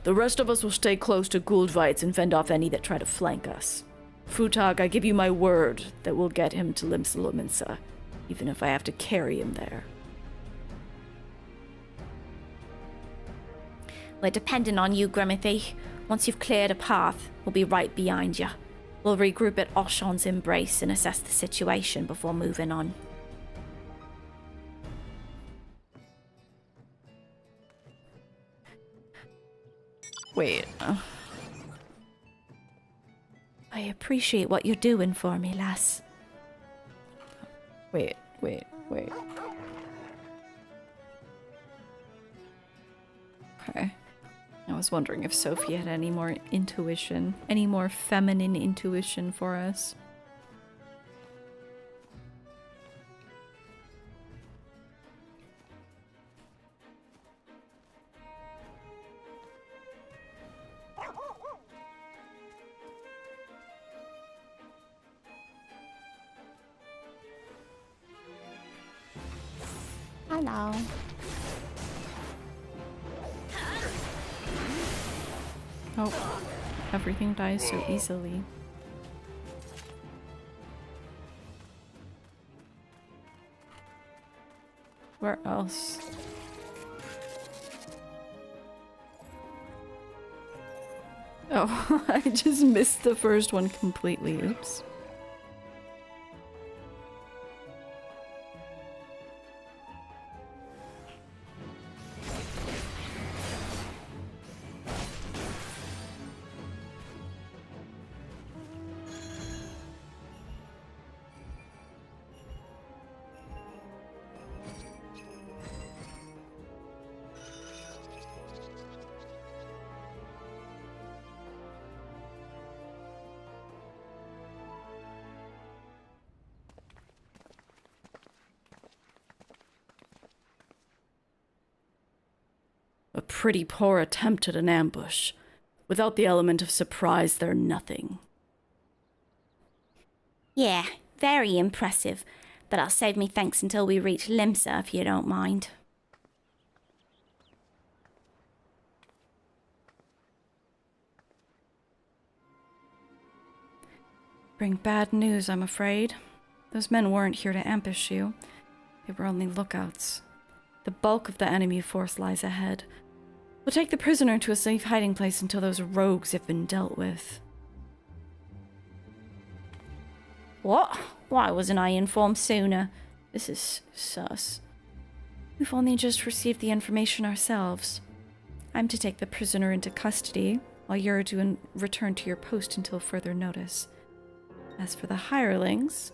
[SPEAKER 3] The rest of us will stay close to Guldveids and fend off any that try to flank us. Futag, I give you my word that we'll get him to Limsa Lominsa, even if I have to carry him there.
[SPEAKER 6] We're dependent on you, Grimothy. Once you've cleared a path, we'll be right behind you. We'll regroup at Oshon's Embrace and assess the situation before moving on.
[SPEAKER 5] Wait.
[SPEAKER 6] I appreciate what you're doing for me, lass.
[SPEAKER 5] Wait. Okay. I was wondering if Sophie had any more intuition, any more feminine intuition for us.
[SPEAKER 6] Hello.
[SPEAKER 5] Oh, everything dies so easily. Where else? Oh, I just missed the first one completely. Oops.
[SPEAKER 3] A pretty poor attempt at an ambush. Without the element of surprise, they're nothing.
[SPEAKER 6] Yeah, very impressive. But I'll save me thanks until we reach Limsa, if you don't mind.
[SPEAKER 5] Bring bad news, I'm afraid. Those men weren't here to ambush you. They were only lookouts. The bulk of the enemy force lies ahead. We'll take the prisoner to a safe hiding place until those rogues have been dealt with.
[SPEAKER 6] What? Why wasn't I informed sooner? This is sus.
[SPEAKER 5] We've only just received the information ourselves. I'm to take the prisoner into custody, while you're to return to your post until further notice. As for the hirelings,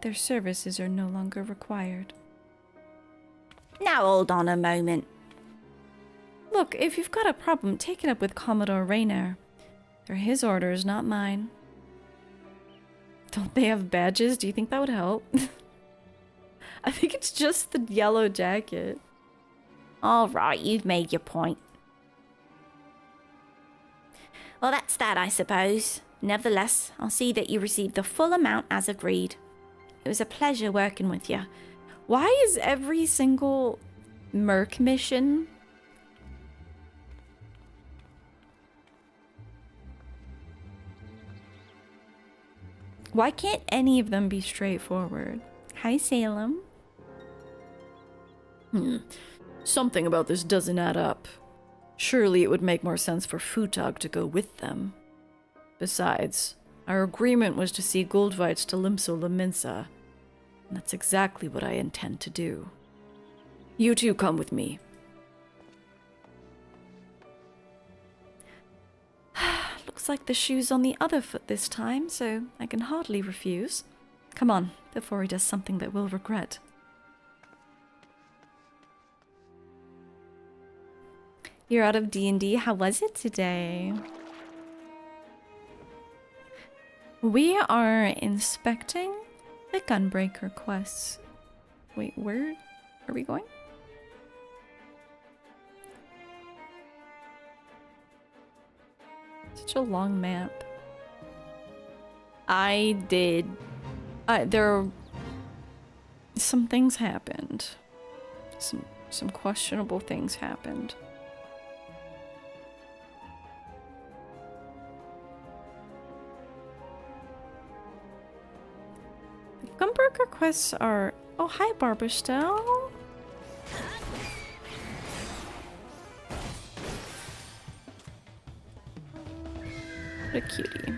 [SPEAKER 5] their services are no longer required.
[SPEAKER 6] Now hold on a moment.
[SPEAKER 5] Look, if you've got a problem, take it up with Commodore Raynor. They're his orders, not mine. Don't they have badges? Do you think that would help? I think it's just the yellow jacket.
[SPEAKER 6] All right, you've made your point. Well, that's that, I suppose. Nevertheless, I'll see that you receive the full amount as agreed. It was a pleasure working with you.
[SPEAKER 5] Why is every single merc mission... Why can't any of them be straightforward?
[SPEAKER 6] Hi, Salem.
[SPEAKER 5] Something about this doesn't add up. Surely it would make more sense for Futog to go with them. Besides, our agreement was to see Goldvites to Limso Laminsa, and that's exactly what I intend to do. You two come with me.
[SPEAKER 3] Looks like the shoe's on the other foot this time, so I can hardly refuse. Come on, before he does something that we'll regret.
[SPEAKER 5] You're out of D&D. How was it today? We are inspecting the Gunbreaker quests. Wait, where are we going? Such a long map. Some things happened. Some questionable things happened. Gunbreaker quests are... Oh, hi, Barbastel. What a cutie.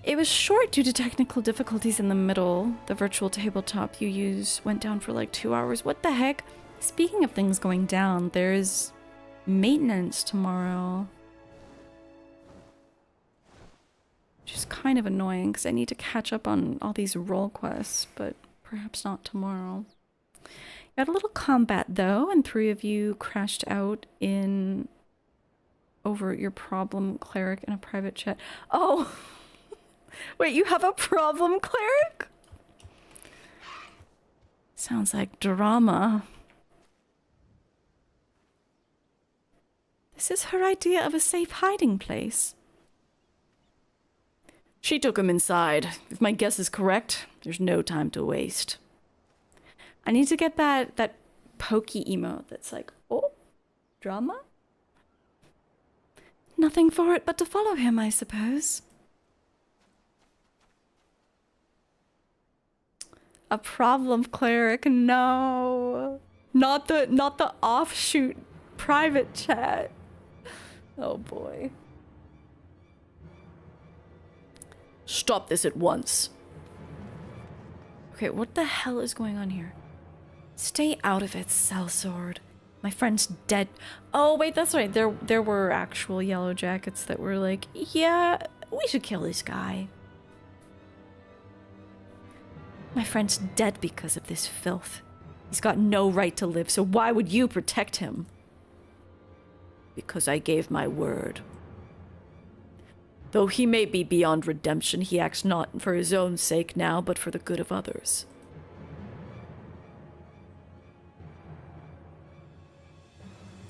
[SPEAKER 5] It was short due to technical difficulties in the middle. The virtual tabletop you use went down for like 2 hours. What the heck? Speaking of things going down, there's maintenance tomorrow. Which is kind of annoying because I need to catch up on all these role quests, but perhaps not tomorrow. You had a little combat though, and 3 of you crashed out in over your problem cleric in a private chat. Oh! Wait, you have a problem cleric? Sounds like drama. This is her idea of a safe hiding place. She took him inside. If my guess is correct, there's no time to waste. I need to get that pokey emote that's like, oh, drama? Nothing for it but to follow him, I suppose. A problem cleric, no. Not the offshoot private chat. Oh boy. Stop this at once. Okay, what the hell is going on here? Stay out of it, sellsword. My friend's dead. Oh, wait, that's right. There were actual yellow jackets that were like, yeah, we should kill this guy. My friend's dead because of this filth. He's got no right to live, so why would you protect him? Because I gave my word. Though he may be beyond redemption, he acts not for his own sake now, but for the good of others.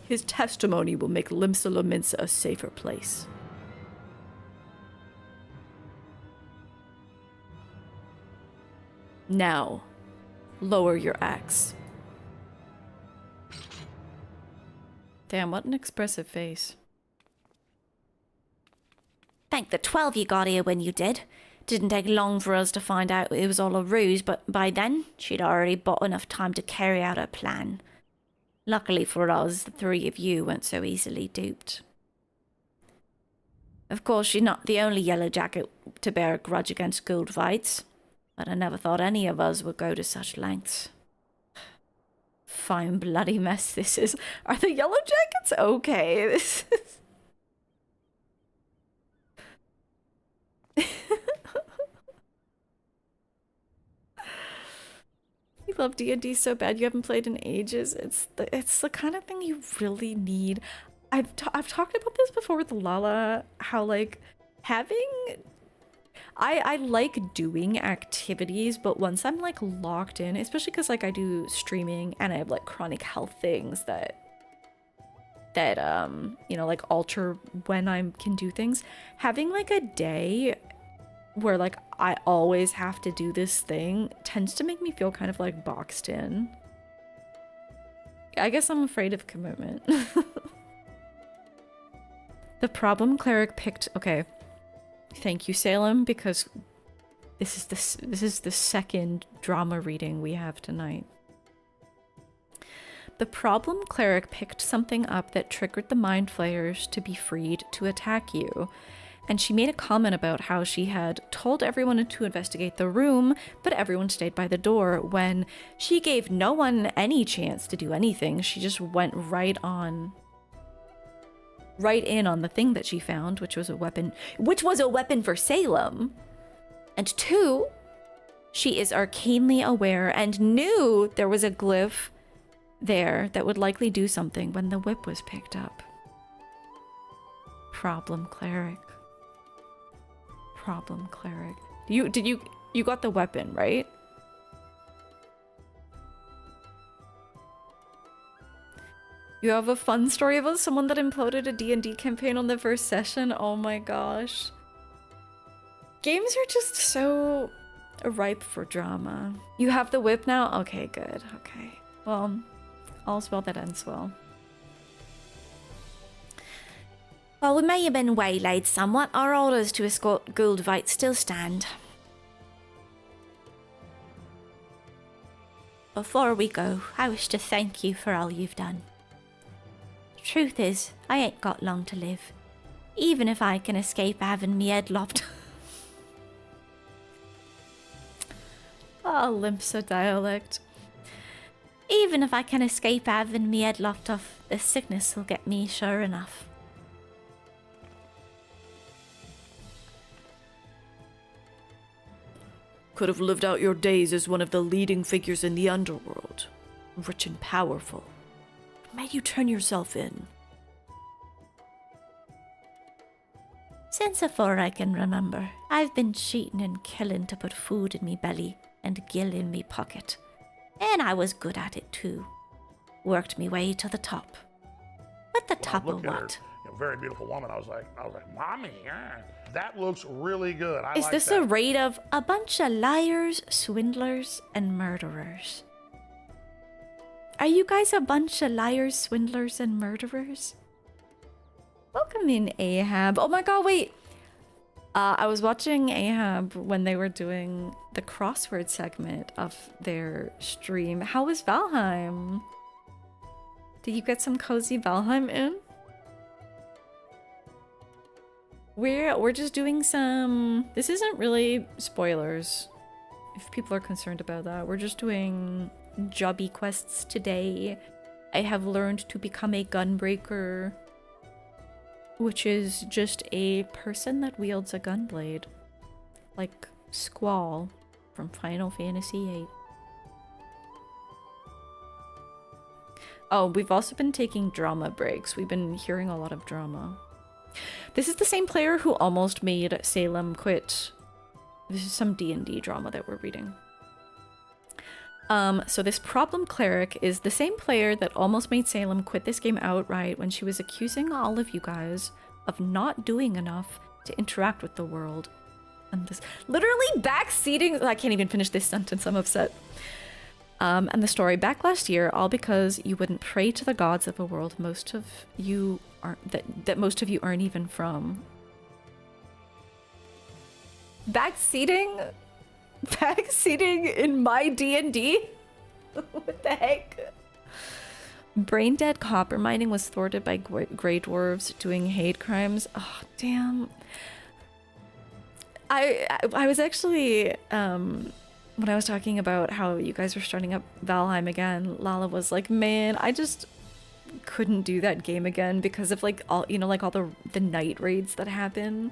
[SPEAKER 5] His testimony will make Limsa Lominsa a safer place. Now, lower your axe. Damn, what an expressive face.
[SPEAKER 6] Thank the 12 you got here when you did. Didn't take long for us to find out it was all a ruse, but by then, she'd already bought enough time to carry out her plan. Luckily for us, the 3 of you weren't so easily duped. Of course, she's not the only yellow jacket to bear a grudge against Goldvites, but I never thought any of us would go to such lengths. Fine bloody mess this is. Are the yellow jackets okay? This is... You love D&D so bad you haven't played in ages. It's the kind of thing you really need. I've talked about this before with Lala, how like having...
[SPEAKER 5] I like doing activities, but once I'm like locked in, especially because like I do streaming and I have like chronic health things that you know, like alter when I can do things, having like a day where like I always have to do this thing tends to make me feel kind of like boxed in. I guess I'm afraid of commitment. The problem cleric picked, okay. Thank you, Salem, because this is the second drama reading we have tonight. The problem cleric picked something up that triggered the mind flayers to be freed to attack you. And she made a comment about how she had told everyone to investigate the room, but everyone stayed by the door when she gave no one any chance to do anything. She just went right in on the thing that she found, which was a weapon for Salem. And 2, she is arcanely aware and knew there was a glyph there that would likely do something when the whip was picked up. Problem cleric. Problem cleric. You got the weapon, right? You have a fun story about someone that imploded a D&D campaign on the first session? Oh my gosh. Games are just so ripe for drama. You have the whip now? Okay, good. Okay. Well, all's well that ends well.
[SPEAKER 6] While we may have been waylaid somewhat, our orders to escort Gouldvite still stand. Before we go, I wish to thank you for all you've done. Truth is, I ain't got long to live. Even if I can escape having me head lopped.
[SPEAKER 5] Oh, Limpsa dialect.
[SPEAKER 6] Even if I can escape having me head lopped off, the sickness will get me sure enough.
[SPEAKER 7] Could have lived out your days as one of the leading figures in the underworld, rich and powerful. What made you turn yourself in?
[SPEAKER 6] Since afore I can remember, I've been cheating and killing to put food in me belly and gill in me pocket. And I was good at it too. Worked me way to the top. But the top of what?
[SPEAKER 4] Very beautiful woman. I was like, Mommy, that looks really good.
[SPEAKER 6] Is this a raid of a bunch of liars, swindlers, and murderers? Are you guys a bunch of liars, swindlers, and murderers?
[SPEAKER 5] Welcome in, Ahab. Oh my god, wait. I was watching Ahab when they were doing the crossword segment of their stream. How was Valheim? Did you get some cozy Valheim in? We're just doing some... This isn't really spoilers, if people are concerned about that. We're just doing jobby quests today. I have learned to become a Gunbreaker, which is just a person that wields a gunblade. Like Squall from Final Fantasy VIII. Oh, we've also been taking drama breaks. We've been hearing a lot of drama. This is the same player who almost made Salem quit. This is some D&D drama that we're reading. So this problem cleric is the same player that almost made Salem quit this game outright when she was accusing all of you guys of not doing enough to interact with the world. And this literally backseating. I can't even finish this sentence. I'm upset. And the story back last year, all because you wouldn't pray to the gods of a world most of you aren't that most of you aren't even from. Backseating in my D&D? What the heck? Brain dead copper mining was thwarted by grey dwarves doing hate crimes. Oh, damn. I was actually when I was talking about how you guys were starting up Valheim again, Lala was like, man, I just couldn't do that game again because of like all, you know, like all the night raids that happen.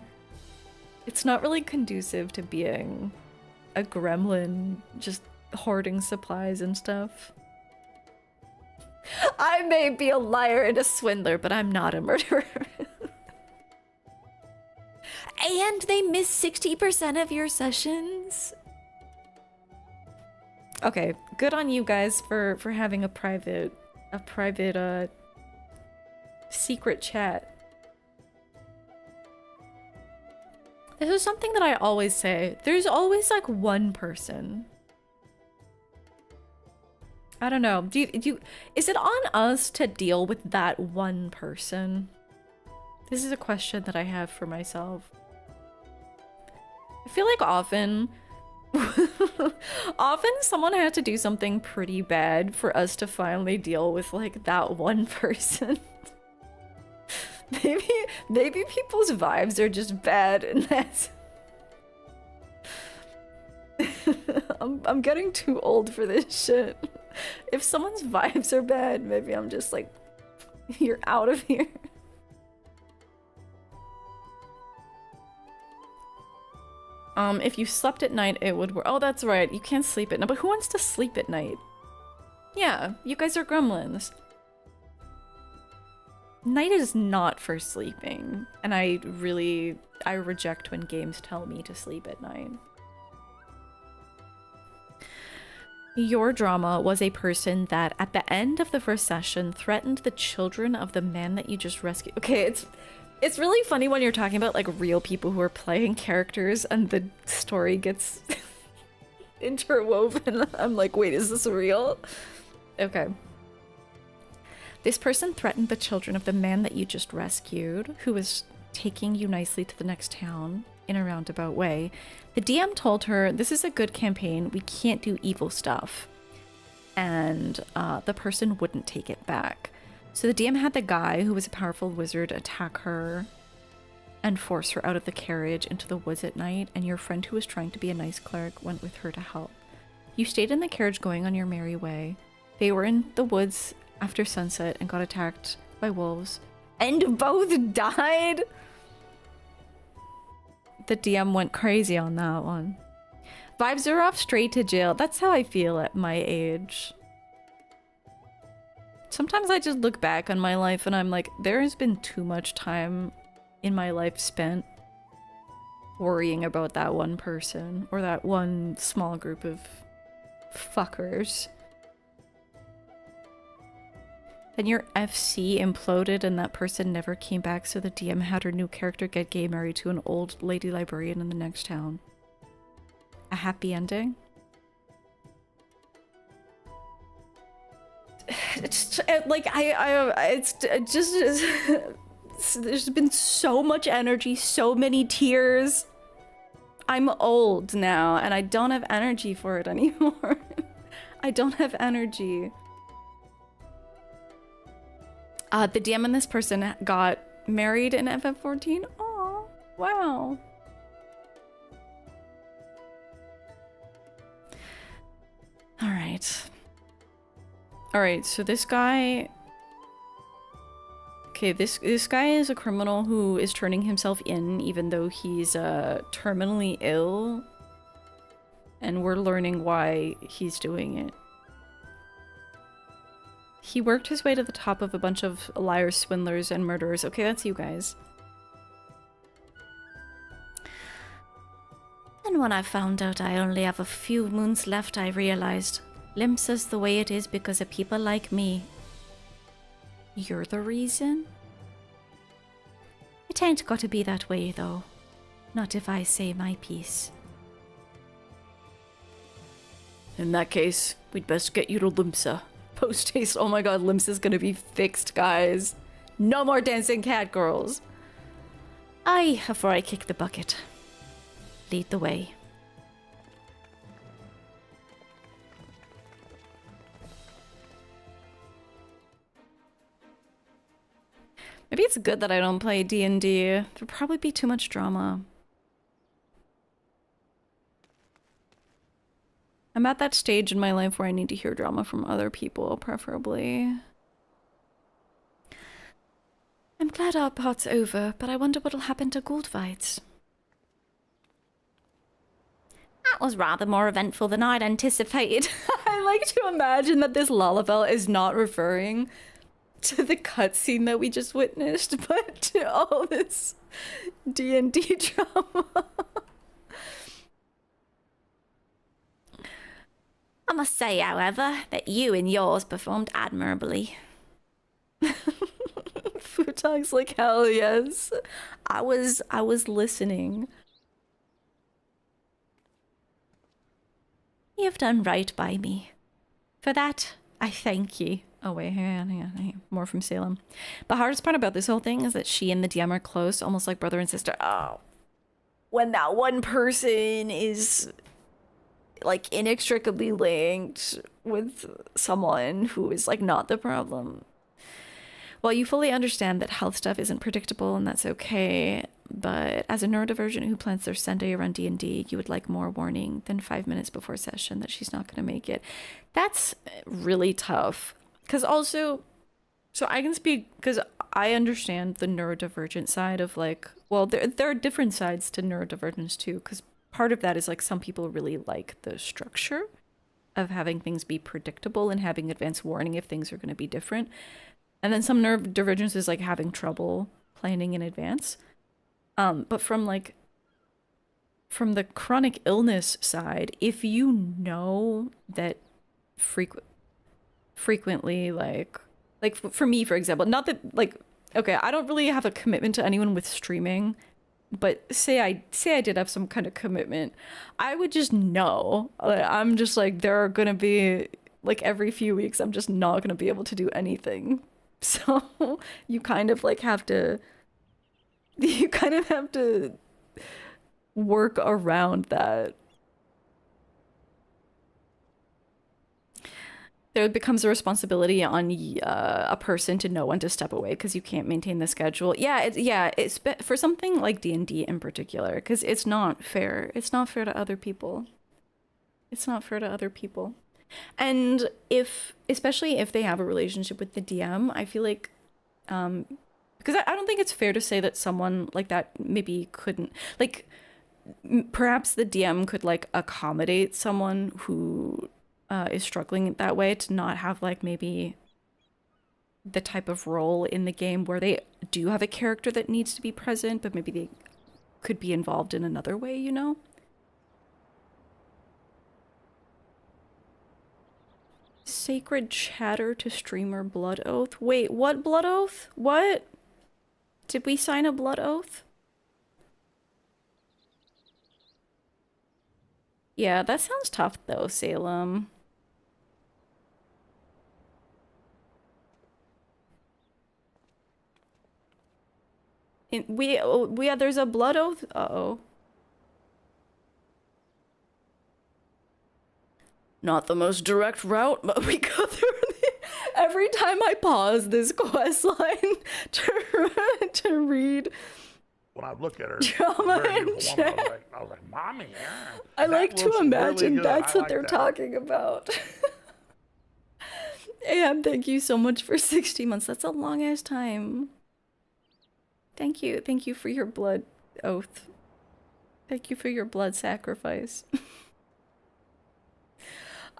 [SPEAKER 5] It's not really conducive to being a gremlin just hoarding supplies and stuff. I may be a liar and a swindler, but I'm not a murderer.
[SPEAKER 6] And they miss 60% of your sessions.
[SPEAKER 5] Okay, good on you guys for having a private secret chat. This is something that I always say. There's always like one person. I don't know. Is it on us to deal with that one person? This is a question that I have for myself. I feel like often someone had to do something pretty bad for us to finally deal with like that one person. Maybe people's vibes are just bad and that's I'm getting too old for this shit. If someone's vibes are bad, maybe I'm just like, you're out of here. If you slept at night, it would work. Oh, that's right. You can't sleep at night. But who wants to sleep at night? Yeah, you guys are gremlins. Night is not for sleeping. And I reject when games tell me to sleep at night. Your drama was a person that, at the end of the first session, threatened the children of the man that you just rescued. Okay, it's really funny when you're talking about like real people who are playing characters and the story gets interwoven. I'm like, wait, is this real? Okay. This person threatened the children of the man that you just rescued, who was taking you nicely to the next town in a roundabout way. The DM told her, this is a good campaign, we can't do evil stuff. And the person wouldn't take it back. So the DM had the guy, who was a powerful wizard, attack her and force her out of the carriage into the woods at night, and your friend who was trying to be a nice cleric went with her to help. You stayed in the carriage going on your merry way. They were in the woods after sunset and got attacked by wolves. And both died? The DM went crazy on that one. Vibes are off straight to jail. That's how I feel at my age. Sometimes I just look back on my life and I'm like, there has been too much time in my life spent worrying about that one person or that one small group of fuckers. Then your FC imploded and that person never came back, so the DM had her new character get gay married to an old lady librarian in the next town. A happy ending? It's like there's been so much energy, so many tears. I'm old now and I don't have energy for it anymore. I don't have energy. The DM and this person got married in FF14. Oh, wow. Alright, so this guy... Okay, this guy is a criminal who is turning himself in even though he's terminally ill. And we're learning why he's doing it. He worked his way to the top of a bunch of liars, swindlers, and murderers. Okay, that's you guys.
[SPEAKER 6] And when I found out I only have a few moons left, I realized Limsa's the way it is because of people like me.
[SPEAKER 5] You're the reason?
[SPEAKER 6] It ain't got to be that way, though. Not if I say my piece.
[SPEAKER 7] In that case, we'd best get you to Limsa.
[SPEAKER 5] Post-haste, oh my god, Limsa's gonna be fixed, guys. No more dancing cat girls.
[SPEAKER 6] Aye, before I kick the bucket. Lead the way.
[SPEAKER 5] Maybe it's good that I don't play D&D. There'd probably be too much drama. I'm at that stage in my life where I need to hear drama from other people, preferably. I'm glad our part's over, but I wonder what'll happen to Goldfights.
[SPEAKER 6] That was rather more eventful than I'd anticipated.
[SPEAKER 5] I like to imagine that this Lalafell is not referring to the cutscene that we just witnessed, but to all this D&D drama.
[SPEAKER 6] I must say, however, that you and yours performed admirably.
[SPEAKER 5] Futong's like, hell yes. I was listening.
[SPEAKER 6] You have done right by me. For that, I thank ye.
[SPEAKER 5] Oh wait, hang on. More from Salem. The hardest part about this whole thing is that she and the DM are close, almost like brother and sister. Oh. When that one person is like inextricably linked with someone who is like not the problem. Well, you fully understand that health stuff isn't predictable and that's okay, but as a neurodivergent who plans their Sunday around D&D, you would like more warning than 5 minutes before session that she's not going to make it. That's really tough. Because also, so I can speak, because I understand the neurodivergent side of like, well, there are different sides to neurodivergence too, because part of that is like some people really like the structure of having things be predictable and having advance warning if things are going to be different. And then some neurodivergence is like having trouble planning in advance. But from the chronic illness side, if you know that frequently, like for me, for example, not that like, okay, I don't really have a commitment to anyone with streaming, but say I did have some kind of commitment, I would just know. I'm just like, there are gonna be like every few weeks, I'm just not gonna be able to do anything. So you kind of have to work around that. There becomes a responsibility on a person to know when to step away because you can't maintain the schedule. It's for something like D&D in particular, because it's not fair. It's not fair to other people. And especially if they have a relationship with the DM, I feel like, because I don't think it's fair to say that someone like that maybe couldn't, like, perhaps the DM could like accommodate someone who is struggling that way to not have like maybe the type of role in the game where they do have a character that needs to be present, but maybe they could be involved in another way, you know? Sacred chatter to streamer blood oath. Wait, what blood oath? What? Did we sign a blood oath? Yeah, that sounds tough though, Salem. There's a blood oath. Uh-oh. Not the most direct route, but we go through every time I pause this quest line to read.
[SPEAKER 4] When I look at her,
[SPEAKER 5] Drama
[SPEAKER 4] very
[SPEAKER 5] and
[SPEAKER 4] beautiful woman, I was like, Mommy, yeah.
[SPEAKER 5] I like
[SPEAKER 4] That
[SPEAKER 5] to
[SPEAKER 4] looks
[SPEAKER 5] imagine
[SPEAKER 4] really good.
[SPEAKER 5] that's
[SPEAKER 4] I
[SPEAKER 5] what
[SPEAKER 4] like
[SPEAKER 5] they're
[SPEAKER 4] that.
[SPEAKER 5] talking about. And thank you so much for 60 months. That's a long ass time. Thank you. Thank you for your blood oath. Thank you for your blood sacrifice.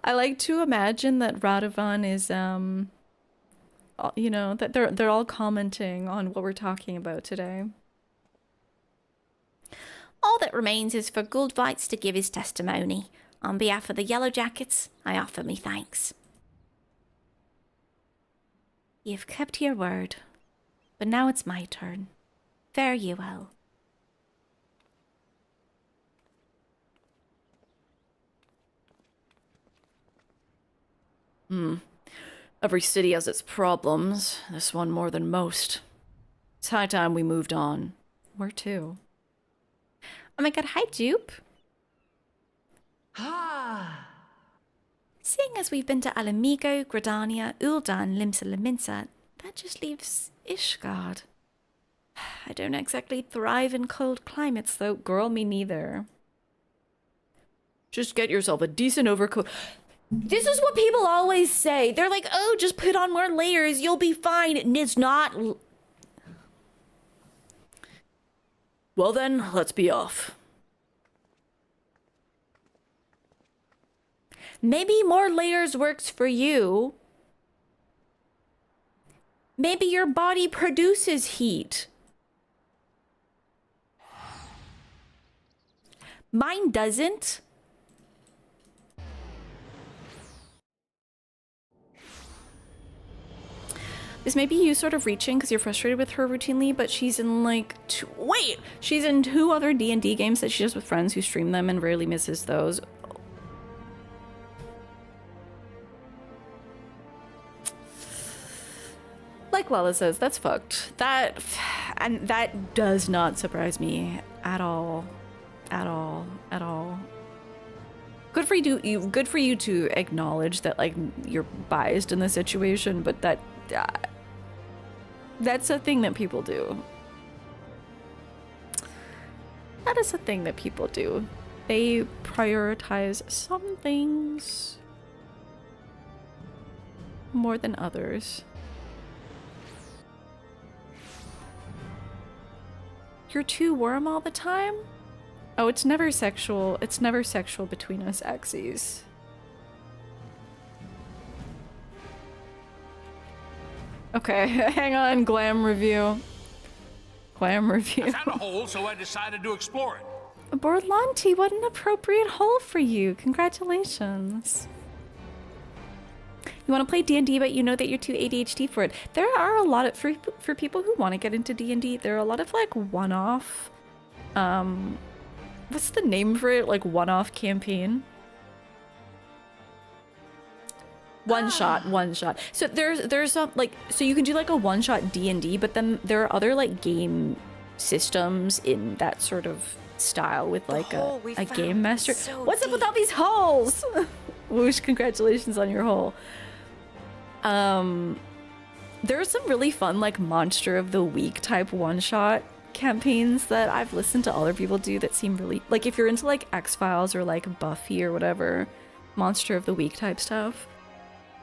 [SPEAKER 5] I like to imagine that Radovan is, you know, that they're all commenting on what we're talking about today.
[SPEAKER 6] All that remains is for Goldvites to give his testimony. On behalf of the Yellow Jackets, I offer me thanks. You've kept your word, but now it's my turn. Fare you well.
[SPEAKER 7] Every city has its problems, this one more than most. It's high time we moved on.
[SPEAKER 5] Where to?
[SPEAKER 6] Oh my god, hi Jupe.
[SPEAKER 2] Ah.
[SPEAKER 6] Seeing as we've been to Alamigo, Gradania, Ul'dan, Limsa Laminsa, that just leaves Ishgard. I don't exactly thrive in cold climates though.
[SPEAKER 5] Girl, me neither.
[SPEAKER 7] Just get yourself a decent overcoat.
[SPEAKER 6] This is what people always say. They're like, oh, just put on more layers, you'll be fine. And it's not.
[SPEAKER 7] Well then, let's be off.
[SPEAKER 6] Maybe more layers works for you. Maybe your body produces heat. Mine doesn't.
[SPEAKER 5] This may be you sort of reaching because you're frustrated with her routinely, but she's in like she's in 2 other D&D games that she does with friends who stream them and rarely misses those. Like Lala says, that's fucked. That does not surprise me at all. At all. At all. Good for you to acknowledge that like you're biased in the situation, but that's a thing that people do. That is a thing that people do. They prioritize some things more than others. You're too warm all the time? Oh, it's never sexual. It's never sexual between us X's. Okay, hang on, glam review. Glam review.
[SPEAKER 8] I found a hole, so I decided to explore it.
[SPEAKER 5] Borlanti, what an appropriate hole for you. Congratulations. You want to play D&D, but you know that you're too ADHD for it. There are a lot of, for people who want to get into D&D, there are a lot of like one-off, what's the name for it? Like one-off campaign? One shot. So there's some like, so you can do like a one-shot D&D, but then there are other like game systems in that sort of style with like a game master. What's up with all these holes? Whoosh, congratulations on your hole. There's some really fun like Monster of the Week type one-shot campaigns that I've listened to other people do that seem really, like if you're into like X-Files or like Buffy or whatever, Monster of the Week type stuff,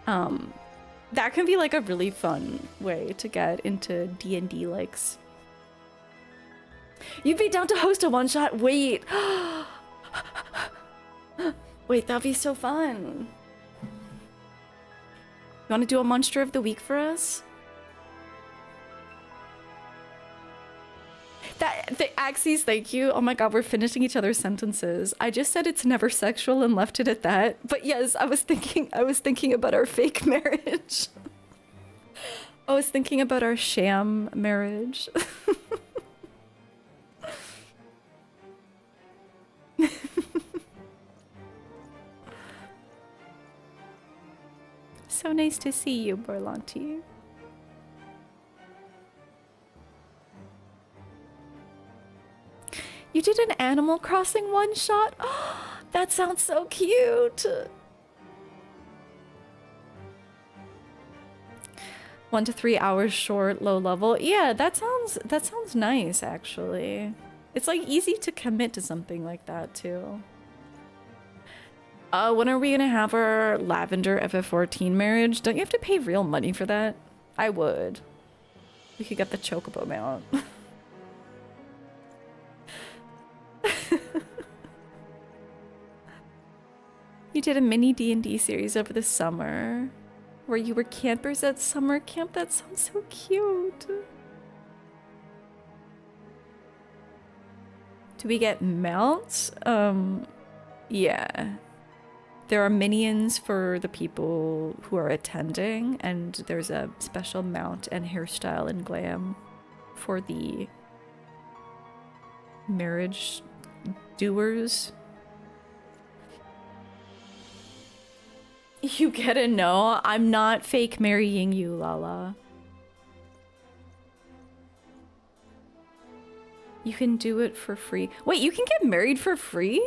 [SPEAKER 5] that can be like a really fun way to get into D&D likes. You'd be down to host a one-shot? Wait. Wait, that'd be so fun. You want to do a Monster of the Week for us? The Axes, thank you. Oh my god, we're finishing each other's sentences. I just said it's never sexual and left it at that. But yes, I was thinking about our fake marriage. I was thinking about our sham marriage. So nice to see you, Borlanti. You did an Animal Crossing one-shot? Oh, that sounds so cute. 1 to 3 hours short, low level. Yeah, that sounds nice actually. It's like easy to commit to something like that too. When are we gonna have our Lavender FF14 marriage? Don't you have to pay real money for that? I would. We could get the Chocobo mount. You did a mini D&D series over the summer where you were campers at summer camp. That sounds so cute. Do we get mounts? Yeah. There are minions for the people who are attending, and there's a special mount and hairstyle and glam for the marriage doers. You get a no. I'm not fake marrying you, Lala. You can do it for free. Wait, you can get married for free?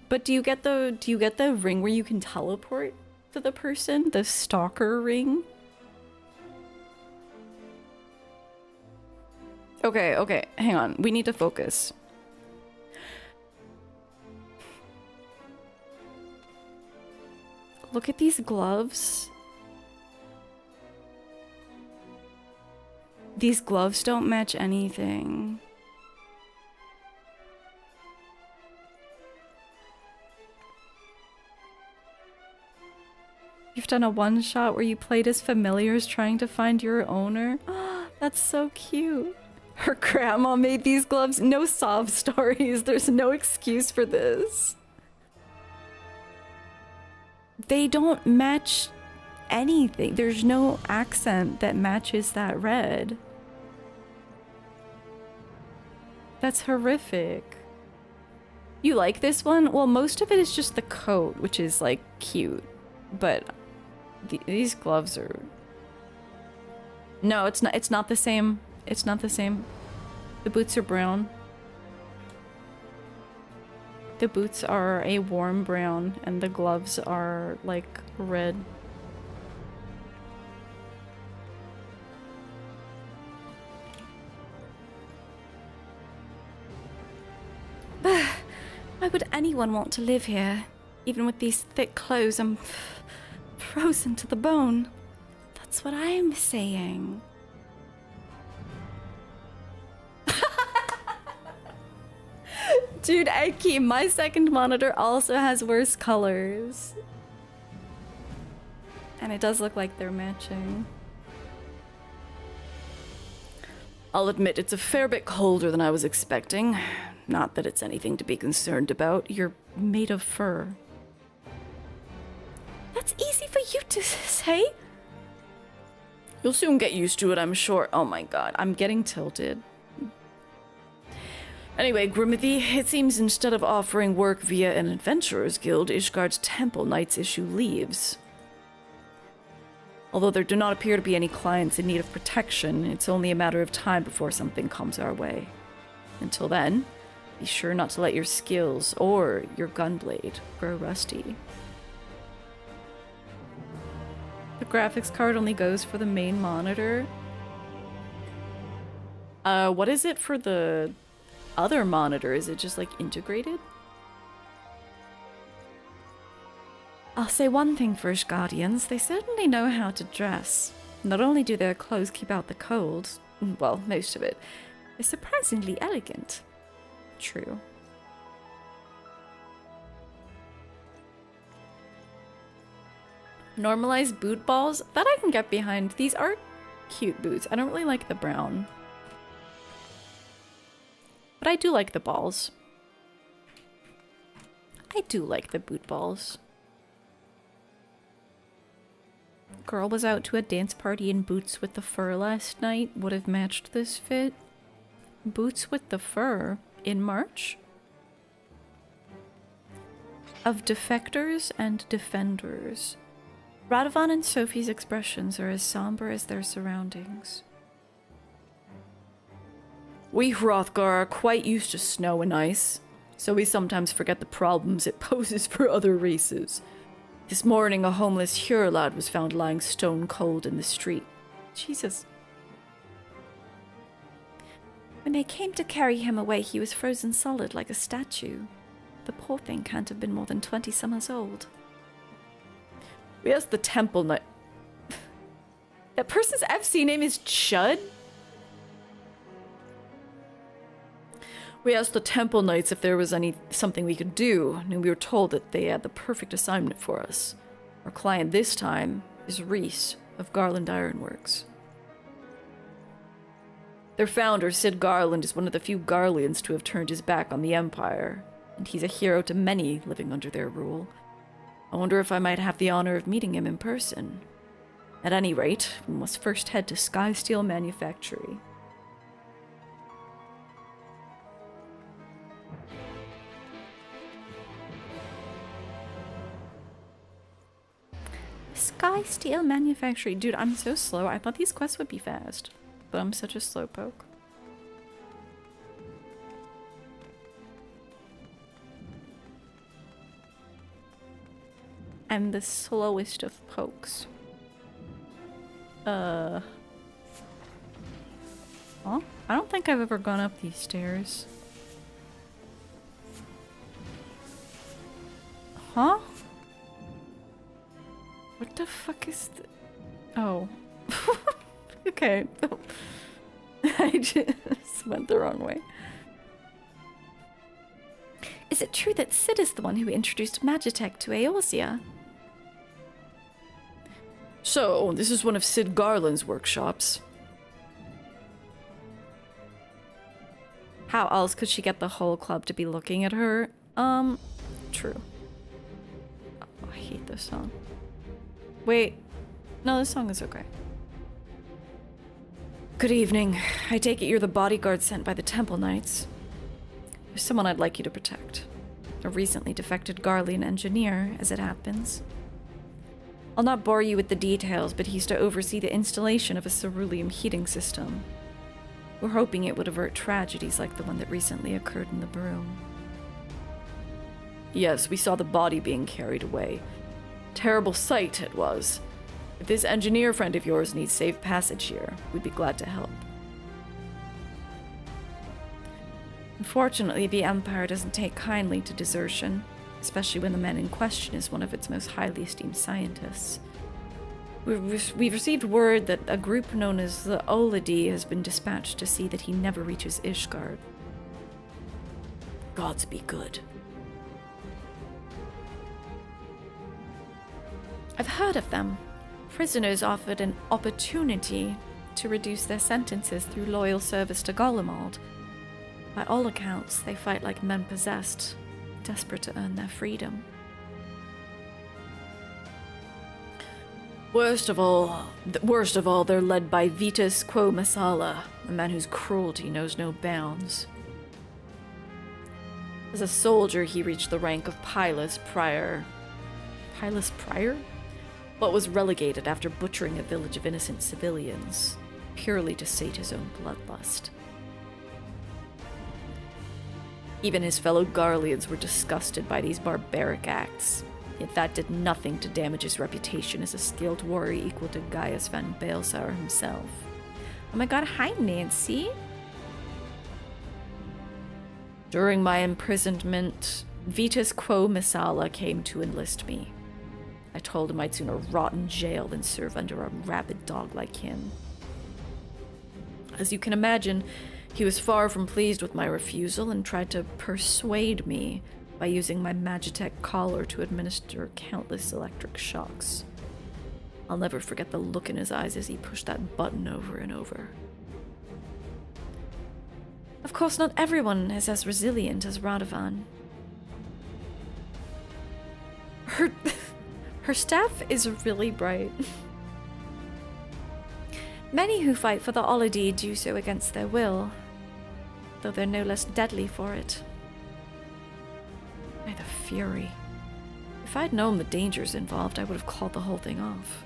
[SPEAKER 5] But do you get the ring where you can teleport to the person? The stalker ring? Okay, hang on. We need to focus. Look at these gloves. These gloves don't match anything. You've done a one-shot where you played as familiars trying to find your owner? That's so cute. Her grandma made these gloves. No sob stories. There's no excuse for this. They don't match anything. There's no accent that matches that red. That's horrific. You like this one? Well, most of it is just the coat, which is like cute. But these gloves are... No, it's not the same. It's not the same. The boots are brown. The boots are a warm brown, and the gloves are like red. Why would anyone want to live here? Even with these thick clothes, I'm frozen to the bone. That's what I'm saying. Dude, Eki, my second monitor also has worse colors. And it does look like they're matching.
[SPEAKER 7] I'll admit it's a fair bit colder than I was expecting. Not that it's anything to be concerned about. You're made of fur.
[SPEAKER 5] That's easy for you to say.
[SPEAKER 7] You'll soon get used to it, I'm sure.
[SPEAKER 5] Oh my god, I'm getting tilted.
[SPEAKER 7] Anyway, Grimothy, it seems instead of offering work via an adventurer's guild, Ishgard's Temple Knights issue leaves. Although there do not appear to be any clients in need of protection, it's only a matter of time before something comes our way. Until then, be sure not to let your skills or your gunblade grow rusty.
[SPEAKER 5] The graphics card only goes for the main monitor.
[SPEAKER 7] What is it for the other monitor? Is it just like integrated?
[SPEAKER 5] I'll say one thing for Ishgardians, they certainly know how to dress. Not only do their clothes keep out the cold, well, most of it, they're surprisingly elegant. True. Normalized boot balls? That I can get behind. These are cute boots. I don't really like the brown. But I do like the balls. I do like the boot balls. Girl was out to a dance party in boots with the fur last night. Would have matched this fit. Boots with the fur in March? Of Defectors and Defenders. Radovan and Sophie's expressions are as somber as their surroundings.
[SPEAKER 7] We Hrothgar are quite used to snow and ice, so we sometimes forget the problems it poses for other races. This morning, a homeless Huron lad was found lying stone cold in the street.
[SPEAKER 5] Jesus.
[SPEAKER 6] When they came to carry him away, he was frozen solid like a statue. The poor thing can't have been more than 20 summers old.
[SPEAKER 7] We asked the Temple Knight.
[SPEAKER 5] That person's FC name is Chud?
[SPEAKER 7] We asked the Temple Knights if there was something we could do, and we were told that they had the perfect assignment for us. Our client this time is Reese of Garland Ironworks. Their founder, Sid Garland, is one of the few Garleans to have turned his back on the Empire, and he's a hero to many living under their rule. I wonder if I might have the honor of meeting him in person. At any rate, we must first head to Sky Steel Manufactory.
[SPEAKER 5] Sky Steel Manufactory. Dude, I'm so slow. I thought these quests would be fast, but I'm such a slowpoke. I'm the slowest of pokes. Huh? I don't think I've ever gone up these stairs. Huh? What the fuck is oh. Okay. I just went the wrong way.
[SPEAKER 6] Is it true that Sid is the one who introduced Magitech to Eorzea?
[SPEAKER 7] So, this is one of Sid Garland's workshops.
[SPEAKER 3] How else could she get the whole club to be looking at her? True. Oh, I hate this song. Wait. No, this song is okay. Good evening. I take it you're the bodyguard sent by the Temple Knights. There's someone I'd like you to protect. A recently defected Garlean engineer, as it happens. I'll not bore you with the details, but he's to oversee the installation of a ceruleum heating system. We're hoping it would avert tragedies like the one that recently occurred in the Broom.
[SPEAKER 7] Yes, we saw the body being carried away. Terrible sight it was. If this engineer friend of yours needs safe passage here, we'd be glad to help.
[SPEAKER 3] Unfortunately, the Empire doesn't take kindly to desertion, especially when the man in question is one of its most highly esteemed scientists. We've received word that a group known as the Oladi has been dispatched to see that he never reaches Ishgard.
[SPEAKER 7] Gods be good.
[SPEAKER 3] I've heard of them. Prisoners offered an opportunity to reduce their sentences through loyal service to Golemald. By all accounts, they fight like men possessed, desperate to earn their freedom.
[SPEAKER 7] Worst of all, they're led by Vitus Quo Masala, a man whose cruelty knows no bounds. As a soldier, he reached the rank of Pilus Prior, but was relegated after butchering a village of innocent civilians, purely to sate his own bloodlust. Even his fellow Garleans were disgusted by these barbaric acts, yet that did nothing to damage his reputation as a skilled warrior equal to Gaius van Baelsar himself.
[SPEAKER 3] Oh my god, hi Nancy!
[SPEAKER 7] During my imprisonment, Vitus Quo Masala came to enlist me. I told him I'd sooner rot in jail than serve under a rabid dog like him. As you can imagine, he was far from pleased with my refusal and tried to persuade me by using my Magitech collar to administer countless electric shocks. I'll never forget the look in his eyes as he pushed that button over and over.
[SPEAKER 3] Of course, not everyone is as resilient as Radovan. Her staff is really bright. Many who fight for the Oladi do so against their will, though they're no less deadly for it.
[SPEAKER 7] By the Fury. If I'd known the dangers involved, I would have called the whole thing off.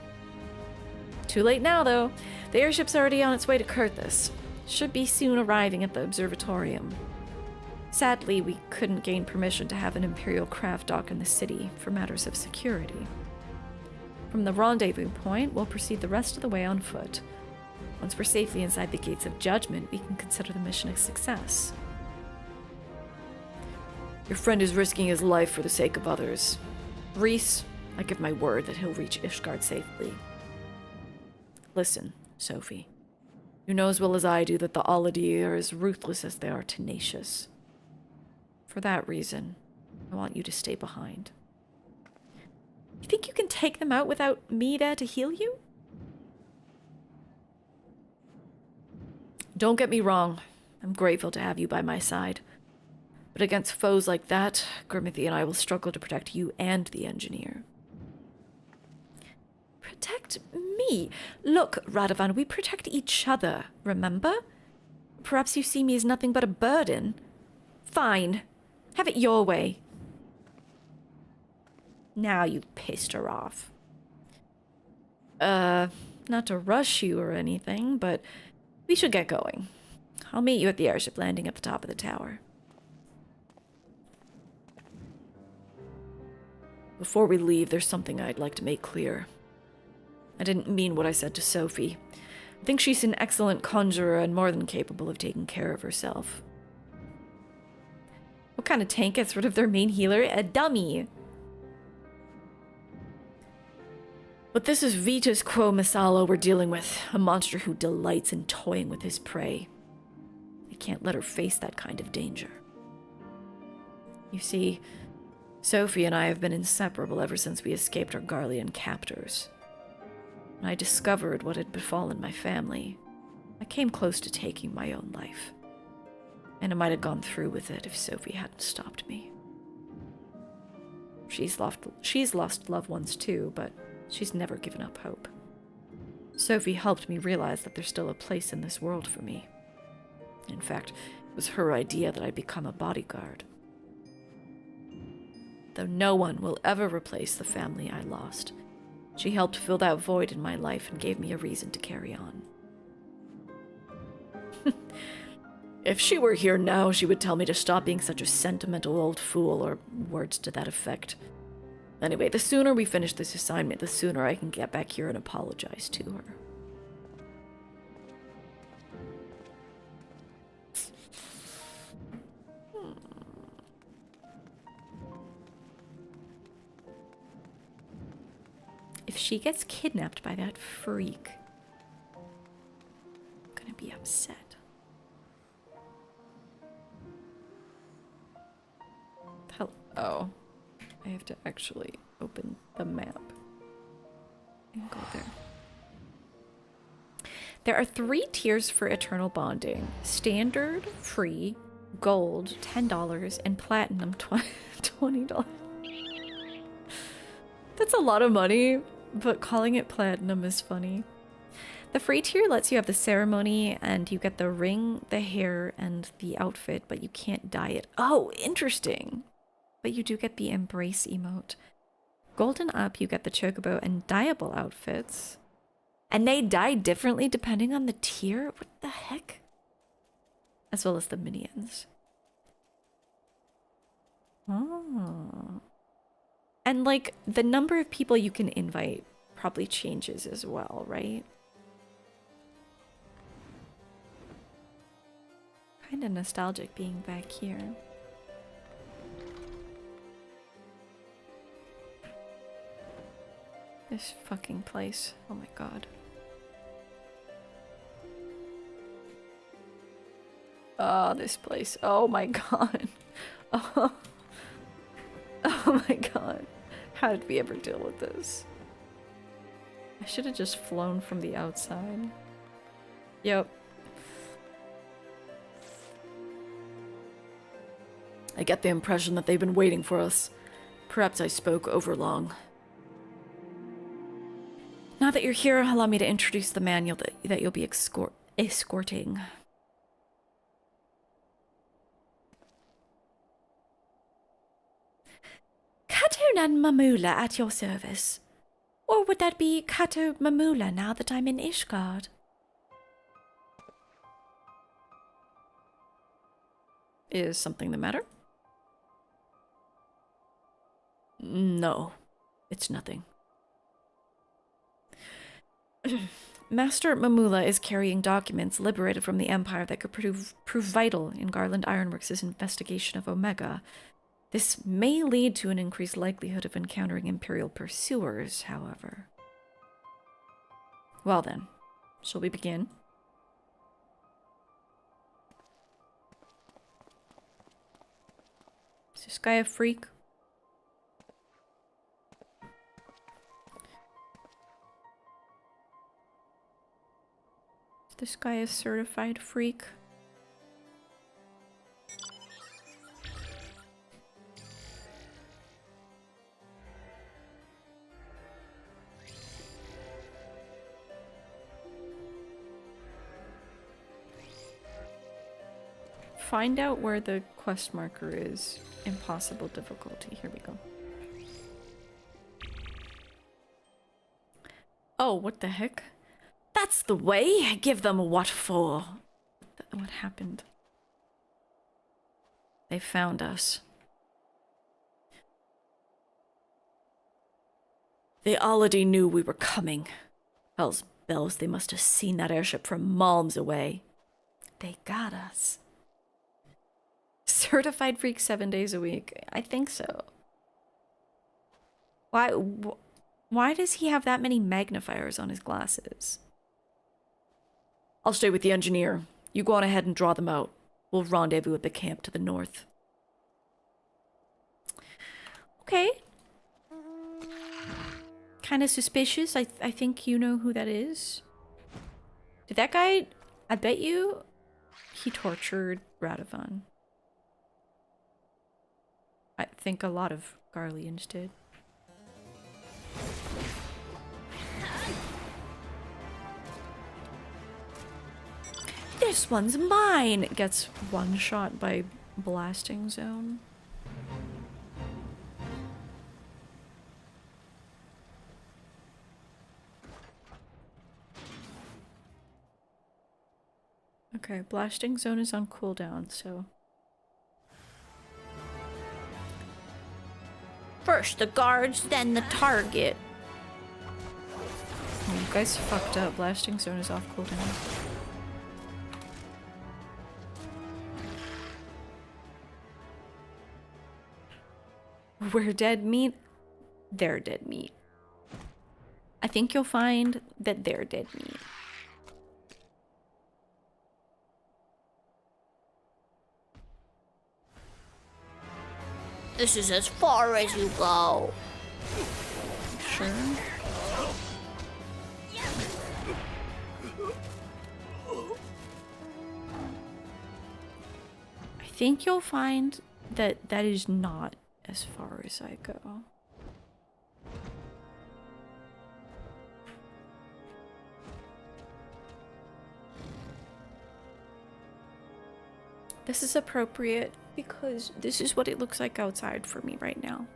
[SPEAKER 3] Too late now, though. The airship's already on its way to Kurthus. Should be soon arriving at the observatorium. Sadly, we couldn't gain permission to have an Imperial craft dock in the city for matters of security. From the rendezvous point, we'll proceed the rest of the way on foot. Once we're safely inside the Gates of Judgment, we can consider the mission a success.
[SPEAKER 7] Your friend is risking his life for the sake of others. Reese, I give my word that he'll reach Ishgard safely. Listen, Sophie. You know as well as I do that the Oladi are as ruthless as they are tenacious. For that reason, I want you to stay behind.
[SPEAKER 3] You think you can take them out without me there to heal you?
[SPEAKER 7] Don't get me wrong. I'm grateful to have you by my side. But against foes like that, Grimothy and I will struggle to protect you and the engineer.
[SPEAKER 3] Protect me? Look, Radovan, we protect each other, remember? Perhaps you see me as nothing but a burden. Fine. Have it your way. Now you've pissed her off.
[SPEAKER 7] Not to rush you or anything, but we should get going. I'll meet you at the airship landing at the top of the tower. Before we leave, there's something I'd like to make clear. I didn't mean what I said to Sophie. I think she's an excellent conjurer and more than capable of taking care of herself.
[SPEAKER 3] What kind of tank gets rid of their main healer? A dummy!
[SPEAKER 7] But this is Vitus Quo Masala we're dealing with, a monster who delights in toying with his prey. I can't let her face that kind of danger. You see, Sophie and I have been inseparable ever since we escaped our Garlean captors. when I discovered what had befallen my family, I came close to taking my own life. And I might have gone through with it if Sophie hadn't stopped me. She's lost loved ones too, but she's never given up hope. Sophie helped me realize that there's still a place in this world for me. In fact, it was her idea that I become a bodyguard. Though no one will ever replace the family I lost, she helped fill that void in my life and gave me a reason to carry on. If she were here now, she would tell me to stop being such a sentimental old fool, or words to that effect. Anyway, the sooner we finish this assignment, the sooner I can get back here and apologize to her. If she gets kidnapped by that freak, I'm gonna be upset. Oh, I have to actually open the map and go there. There are 3 tiers for eternal bonding: standard, free, gold, $10, and platinum, $20. That's a lot of money, but calling it platinum is funny. The free tier lets you have the ceremony, and you get the ring, the hair, and the outfit, but you can't dye it. Oh, interesting. But you do get the embrace emote. Golden up, you get the chocobo and dyeable outfits. And they dye differently depending on the tier? What the heck? As well as the minions. Oh. And like, the number of people you can invite probably changes as well, right? Kinda nostalgic being back here. This fucking place. Oh my god. Oh, this place. Oh my god. Oh. Oh my god. How did we ever deal with this? I should have just flown from the outside. Yep. I get the impression that they've been waiting for us. Perhaps I spoke overlong. Now that you're here, allow me to introduce the man that you'll be escorting. Kato and Mamula at your service. Or would that be Kato Mamula now that I'm in Ishgard? Is something the matter? No, it's nothing. Master Mamula is carrying documents liberated from the Empire that could prove vital in Garland Ironworks' investigation of Omega. This may lead to an increased likelihood of encountering Imperial pursuers, however. Well then, shall we begin? Is this guy a freak? Is this guy a certified freak? Find out where the quest marker is. Impossible difficulty. Here we go. Oh, what the heck? That's the way. Give them what for. What happened? They found us. They already knew we were coming. Hell's bells, they must have seen that airship from miles away. They got us. Certified freak 7 days a week. I think so. Why does he have that many magnifiers on his glasses? I'll stay with the engineer. You go on ahead and draw them out. We'll rendezvous at the camp to the north. Okay.
[SPEAKER 3] kind of suspicious. I think you know who that is. Did that guy... I bet you he tortured Radovan. I think a lot of Garleans did. This one's mine! Gets one shot by blasting zone. Okay, blasting zone is on cooldown, so...
[SPEAKER 6] First the guards, then the target.
[SPEAKER 3] Oh, you guys fucked up. Blasting zone is off cooldown. We're dead meat. They're dead meat. I think you'll find that they're dead meat.
[SPEAKER 6] This is as far as you go.
[SPEAKER 3] Sure. I think you'll find that that is not as far as I go. This is appropriate because this is what it looks like outside for me right now.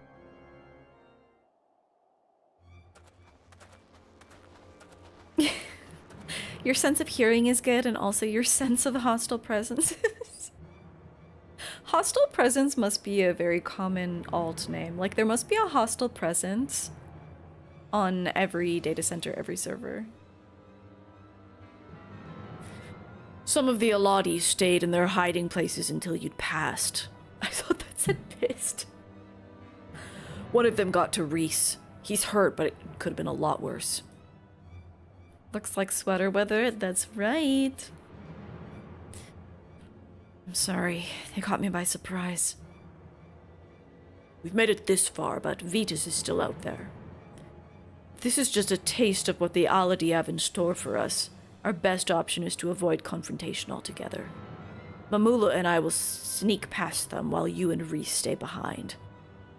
[SPEAKER 3] Your sense of hearing is good, and also your sense of hostile presence. Hostile presence must be a very common alt name. Like, there must be a hostile presence on every data center, every server. Some of the Aladi stayed in their hiding places until you'd passed. I thought that said pissed. One of them got to Reese. He's hurt, but it could have been a lot worse. Looks like sweater weather, that's right. I'm sorry, they caught me by surprise. We've made it this far, but Vitus is still out there. This is just a taste of what the Aladi have in store for us. Our best option is to avoid confrontation altogether. Mamula and I will sneak past them while you and Reese stay behind.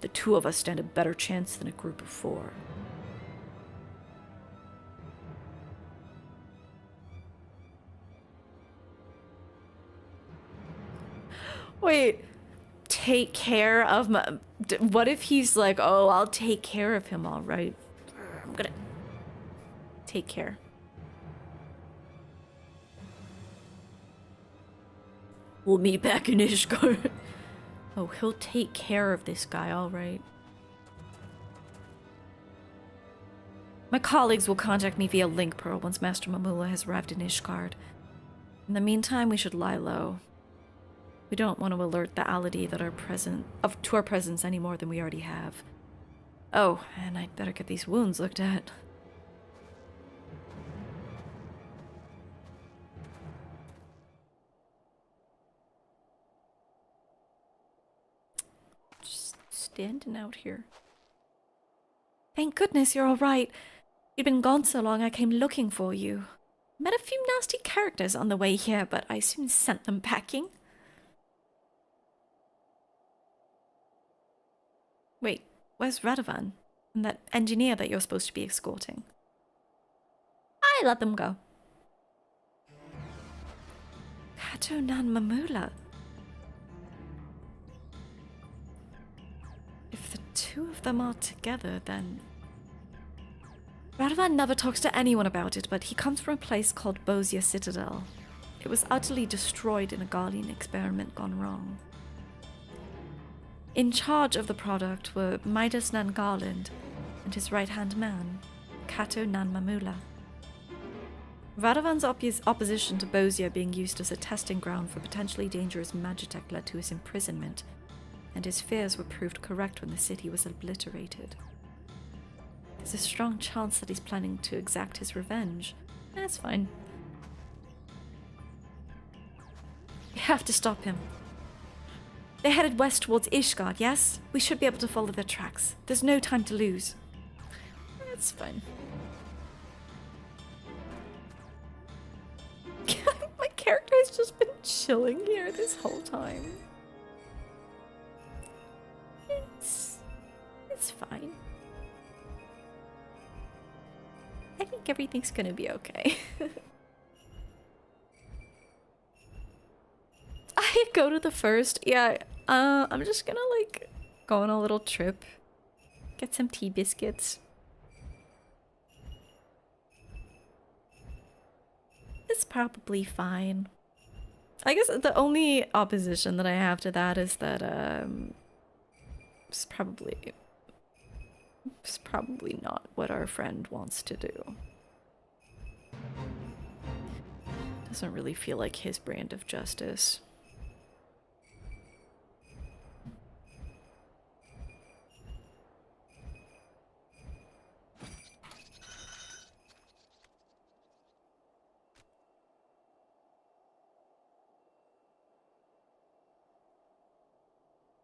[SPEAKER 3] The two of us stand a better chance than a group of 4. Wait, take care of my... What if he's like, oh, I'll take care of him, all right? I'm gonna... Take care. We'll meet back in Ishgard. Oh, he'll take care of this guy, all right. My colleagues will contact me via link Peril once Master Mamula has arrived in Ishgard. In the meantime, we should lie low. We don't want to alert the Aladi that are to our presence any more than we already have. Oh, and I'd better get these wounds looked at. Just standing out here. Thank goodness you're all right. You'd been gone so long I came looking for you. Met a few nasty characters on the way here, but I soon sent them packing. Wait, where's Radovan? And that engineer that you're supposed to be escorting? I let them go. Kato Nan Mamula. If the two of them are together, then... Radovan never talks to anyone about it, but he comes from a place called Bosia Citadel. It was utterly destroyed in a Guardian experiment gone wrong. In charge of the product were Midas Nan Garland and his right-hand man, Kato Nan Mamula. Radovan's opposition to Bosia being used as a testing ground for potentially dangerous magitech led to his imprisonment, and his fears were proved correct when the city was obliterated. There's a strong chance that he's planning to exact his revenge. That's fine. We have to stop him. They're headed west towards Ishgard, yes? We should be able to follow their tracks. There's no time to lose.
[SPEAKER 7] It's fine. My character has just been chilling here this whole time. It's fine. I think everything's gonna be okay. I go to the first. Yeah, I'm just gonna like go on a little trip. Get some tea biscuits. It's probably fine. I guess the only opposition that I have to that is that it's probably not what our friend wants to do. Doesn't really feel like his brand of justice.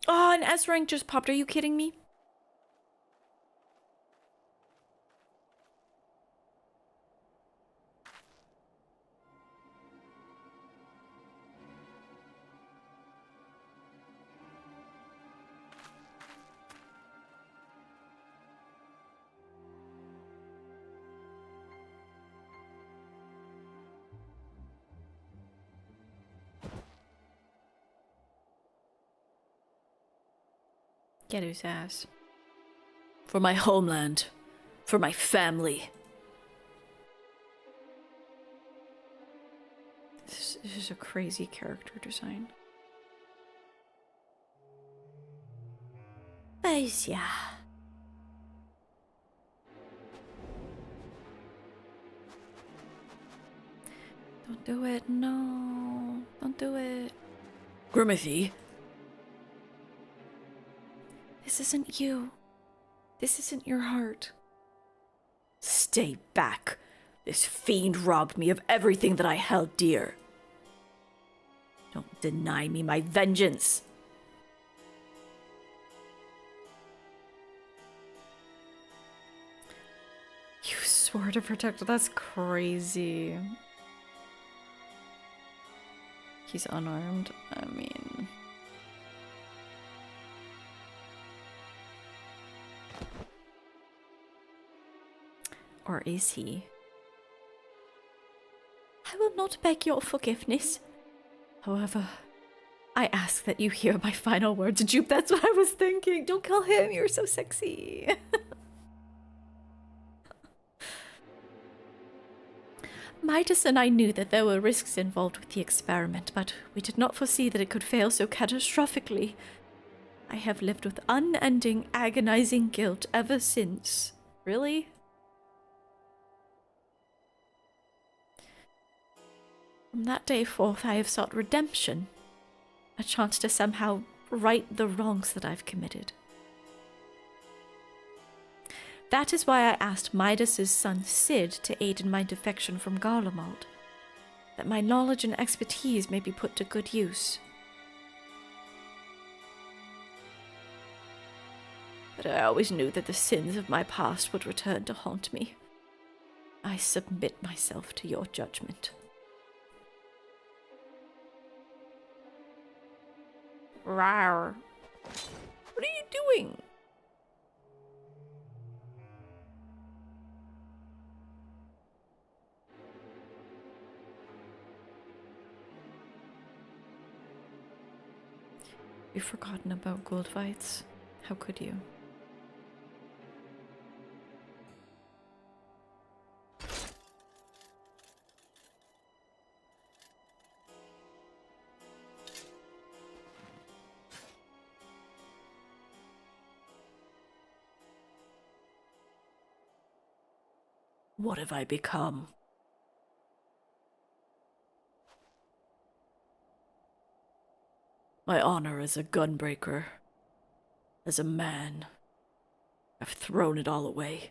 [SPEAKER 7] Oh, an S rank just popped. Are you kidding me? Get his ass. For my homeland. For my family. This is a crazy character design. Bosia. Don't do it, no. Don't do it. Grimithy. This isn't you. This isn't your heart. Stay back. This fiend robbed me of everything that I held dear. Don't deny me my vengeance. You swore to protect her. That's crazy. He's unarmed. I mean... Or is he? I will not beg your forgiveness. However, I ask that you hear my final words. Jupe, that's what I was thinking. Don't kill him, you're so sexy. Midas and I knew that there were risks involved with the experiment, but we did not foresee that it could fail so catastrophically. I have lived with unending, agonizing guilt ever since. Really? From that day forth, I have sought redemption. A chance to somehow right the wrongs that I've committed. That is why I asked Midas's son Sid to aid in my defection from Garlemald, that my knowledge and expertise may be put to good use. But I always knew that the sins of my past would return to haunt me. I submit myself to your judgment. Rawr. What are you doing? You've forgotten about gold fights? How could you? What have I become? My honor as a gunbreaker, as a man, I've thrown it all away.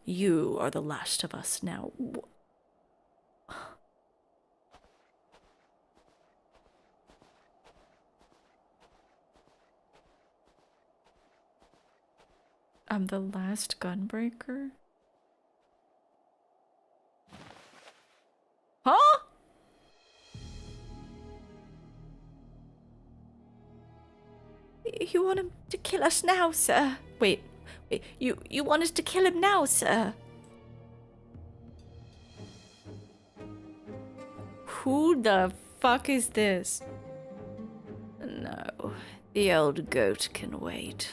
[SPEAKER 7] You are the last of us now.
[SPEAKER 5] I'm the last Gunbreaker?
[SPEAKER 6] Huh? You want him to kill us now, sir? Wait, you want us to kill him now, sir?
[SPEAKER 5] Who the fuck is this?
[SPEAKER 3] No, the old goat can wait.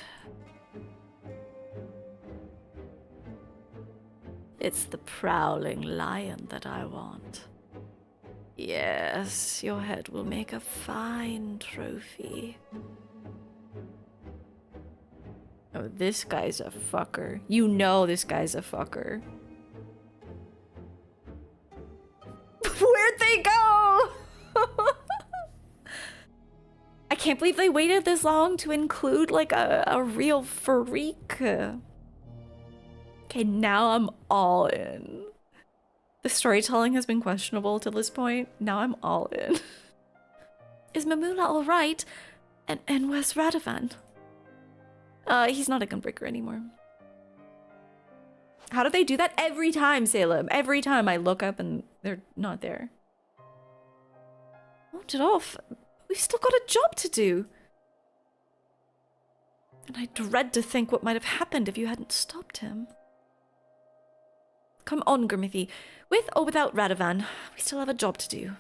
[SPEAKER 3] It's the prowling lion that I want. Yes, your head will make a fine trophy.
[SPEAKER 5] Oh, this guy's a fucker. You know this guy's a fucker.
[SPEAKER 6] Where'd they go? I can't believe they waited this long to include like a real freak. Okay, now I'm all in. The storytelling has been questionable to this point. Now I'm all in. Is Mamula alright? And where's Radovan? He's not a Gunbreaker anymore. How do they do that every time, Salem? Every time I look up and they're not there. Hold it off. We've still got a job to do. And I dread to think what might have happened if you hadn't stopped him. Come on, Grimmithy. With or without Radovan, we still have a job to do.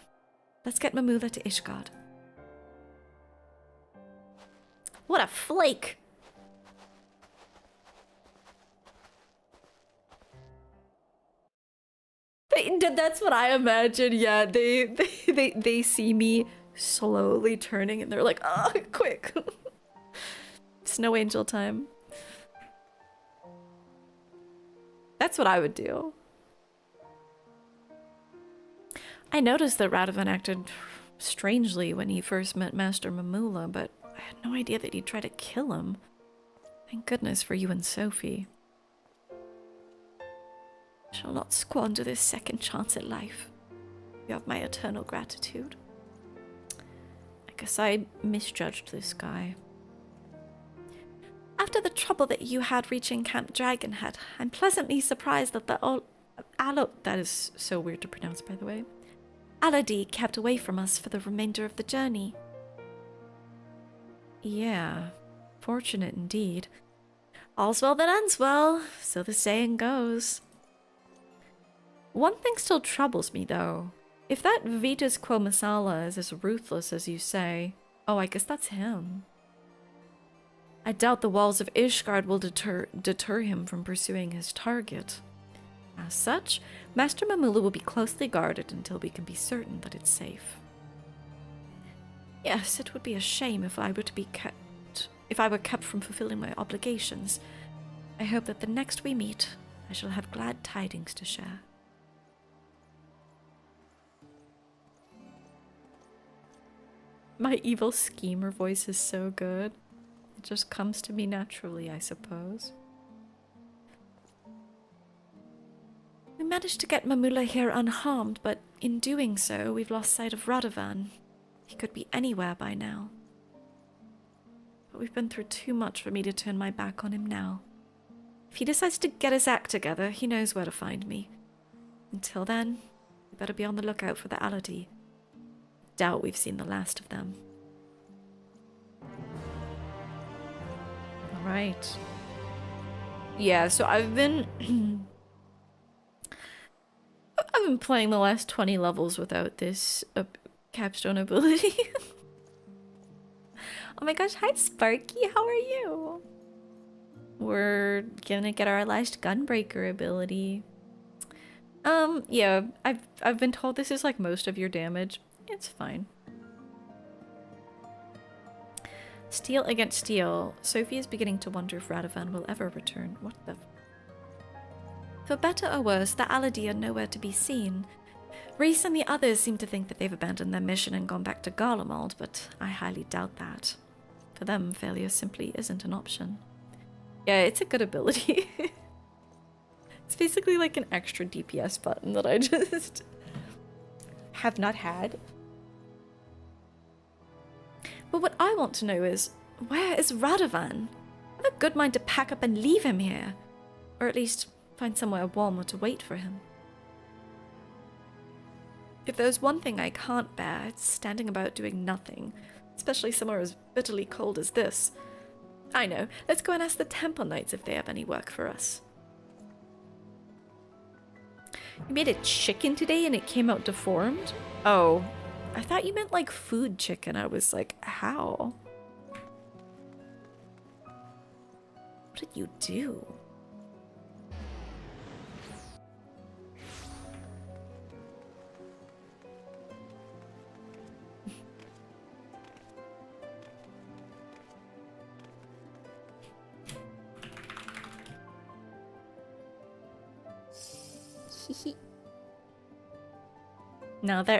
[SPEAKER 6] Let's get Mamula to Ishgard. What a flake! That's what I imagine. Yeah, they see me slowly turning and they're like, "Oh, quick!" Snow Angel time. That's what I would do. I noticed that Radovan acted strangely when he first met Master Mamula, but I had no idea that he'd try to kill him. Thank goodness for you and Sophie. I shall not squander this second chance at life. You have my eternal gratitude. I guess I misjudged this guy. After the trouble that you had reaching Camp Dragonhead, I'm pleasantly surprised that the that is so weird to pronounce, by the way. Aladi kept away from us for the remainder of the journey.
[SPEAKER 5] Yeah, fortunate indeed.
[SPEAKER 6] All's well that ends well, so the saying goes.
[SPEAKER 5] One thing still troubles me, though. If that Vitas Quo Masala is as ruthless as you say... Oh, I guess that's him. I doubt the walls of Ishgard will deter him from pursuing his target. As such, Master Mamula will be closely guarded until we can be certain that it's safe.
[SPEAKER 6] Yes, it would be a shame if I were kept from fulfilling my obligations. I hope that the next we meet, I shall have glad tidings to share.
[SPEAKER 5] My evil schemer voice is so good. It just comes to me naturally, I suppose.
[SPEAKER 6] We managed to get Mamula here unharmed, but in doing so, we've lost sight of Radovan. He could be anywhere by now. But we've been through too much for me to turn my back on him now. If he decides to get his act together, he knows where to find me. Until then, we better be on the lookout for the Aladi. Doubt we've seen the last of them.
[SPEAKER 5] Alright. Yeah, so I've been playing the last 20 levels without this capstone ability.
[SPEAKER 6] Oh my gosh, hi Sparky, how are you?
[SPEAKER 5] We're gonna get our last Gunbreaker ability. Yeah, I've been told this is like most of your damage. It's fine.
[SPEAKER 6] Steel against steel. Sophie is beginning to wonder if Radovan will ever return. What the... For better or worse, the Aladi are nowhere to be seen. Reese and the others seem to think that they've abandoned their mission and gone back to Garlemald, but I highly doubt that. For them, failure simply isn't an option.
[SPEAKER 5] Yeah, it's a good ability. It's basically like an extra DPS button that I just have not had.
[SPEAKER 6] But what I want to know is, where is Radovan? I have a good mind to pack up and leave him here. Or at least find somewhere warmer to wait for him. If there's one thing I can't bear, it's standing about doing nothing. Especially somewhere as bitterly cold as this. I know, let's go and ask the Temple Knights if they have any work for us. You made a chicken today and it came out deformed? Oh, I thought you meant like food chicken. I was like, how? What did you do?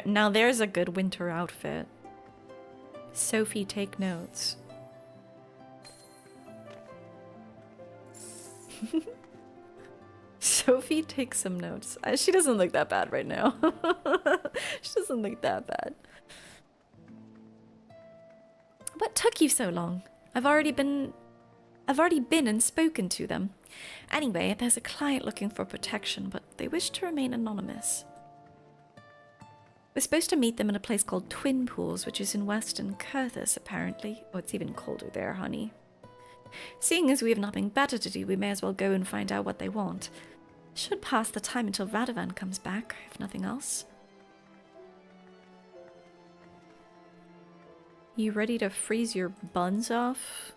[SPEAKER 6] Now there's a good winter outfit. Sophie, take notes. Sophie, take some notes. She doesn't look that bad right now. She doesn't look that bad. What took you so long? I've already been and spoken to them. Anyway, there's a client looking for protection, but they wish to remain anonymous. We're supposed to meet them in a place called Twin Pools, which is in Western Kurthus, apparently. Oh, it's even colder there, honey. Seeing as we have nothing better to do, we may as well go and find out what they want. Should pass the time until Radovan comes back, if nothing else. You ready to freeze your buns off?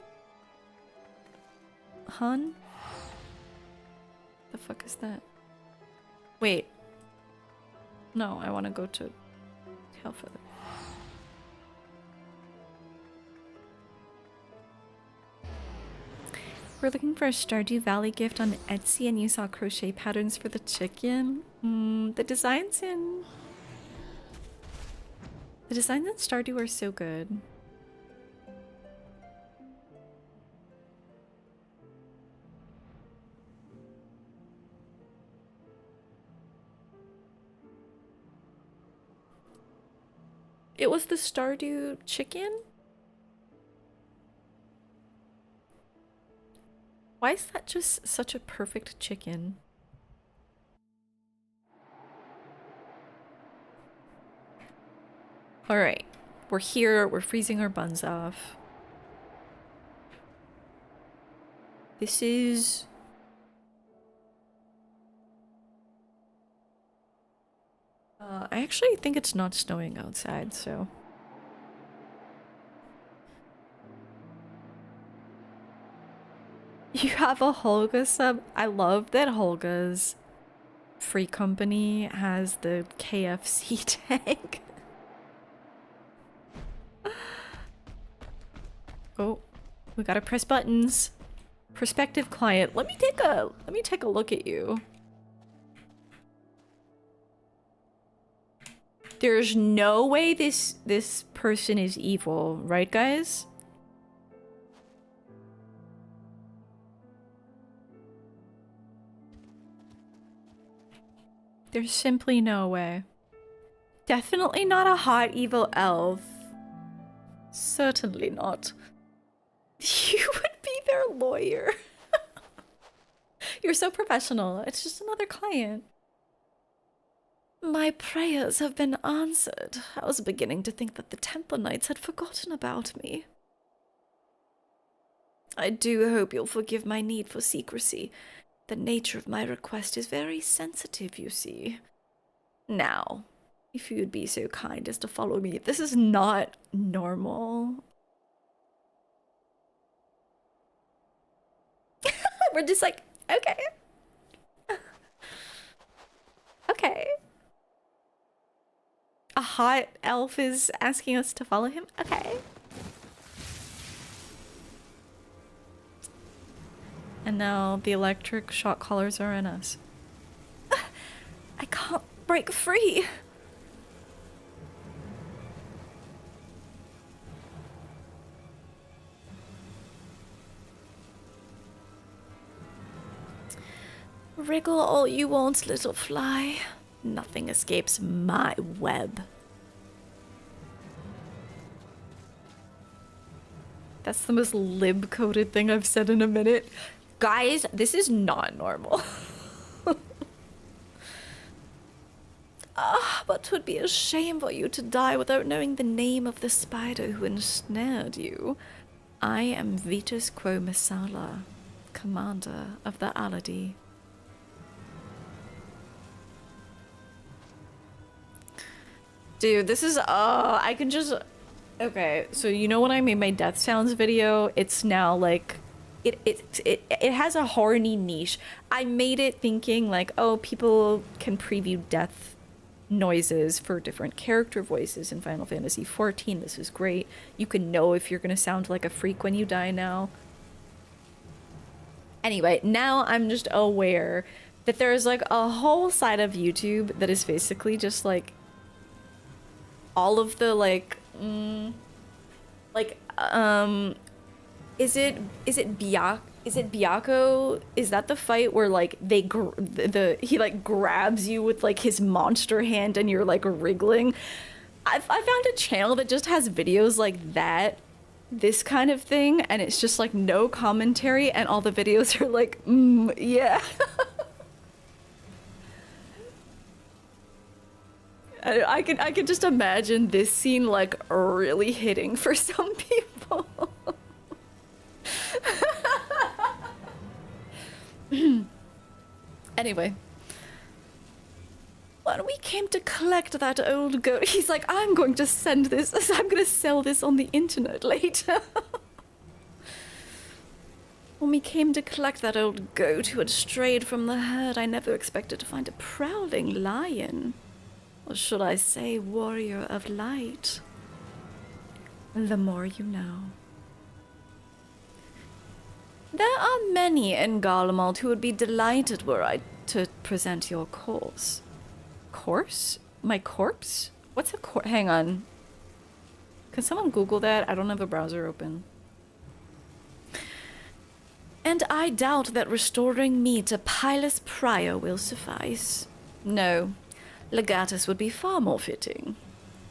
[SPEAKER 6] Hun? The fuck is that? Wait. No, I want to go to Hellfeather. We're looking for a Stardew Valley gift on Etsy and you saw crochet patterns for the chicken. The designs in Stardew are so good. It was the Stardew chicken? Why is that just such a perfect chicken? Alright, we're here, we're freezing our buns off. This is... I actually think it's not snowing outside, so... You have a Holga sub? I love that Holga's free company has the KFC tag. Oh, we gotta press buttons. Prospective client. Let me take a look at you. There's no way this person is evil, right guys? There's simply no way. Definitely not a hot evil elf. Certainly not. You would be their lawyer. You're so professional. It's just another client. My prayers have been answered. I was beginning to think that the Temple Knights had forgotten about me. I do hope you'll forgive my need for secrecy. The nature of my request is very sensitive, you see. Now, if you'd be so kind as to follow me, this is not normal. We're just like, okay. Okay. A hot elf is asking us to follow him? Okay. And now the electric shock collars are in us. I can't break free. Wriggle all you want, little fly. Nothing escapes my web.
[SPEAKER 5] That's the most lib-coded thing I've said in a minute. Guys, this is not normal.
[SPEAKER 7] But 'twould be a shame for you to die without knowing the name of the spider who ensnared you. I am Vitus Quo Messala, commander of the Aladi.
[SPEAKER 5] Dude, this is, I can just, okay, so you know when I made my death sounds video, it's now like, it has a horny niche. I made it thinking like, oh, people can preview death noises for different character voices in Final Fantasy XIV. This is great. You can know if you're gonna sound like a freak when you die now. Anyway, now I'm just aware that there's like a whole side of YouTube that is basically just like all of the like is it Byakko? Is that the fight where like he like grabs you with like his monster hand and you're like wriggling? I found a channel that just has videos like that, this kind of thing, and it's just like no commentary and all the videos are like yeah. I can just imagine this scene like really hitting for some people. Anyway, when we came to collect that old goat, he's like, I'm going to send this, I'm going to sell this on the internet later. When we came to collect that old goat who had strayed from the herd, I never expected to find a prowling lion. Or should I say, warrior of light? The more you know. There are many in Garlemald who would be delighted were I to present your course. Course? My corpse? What's a corpse? Hang on. Can someone Google that? I don't have a browser open. And I doubt that restoring me to Pilus Prior will suffice. No, Legatus would be far more fitting.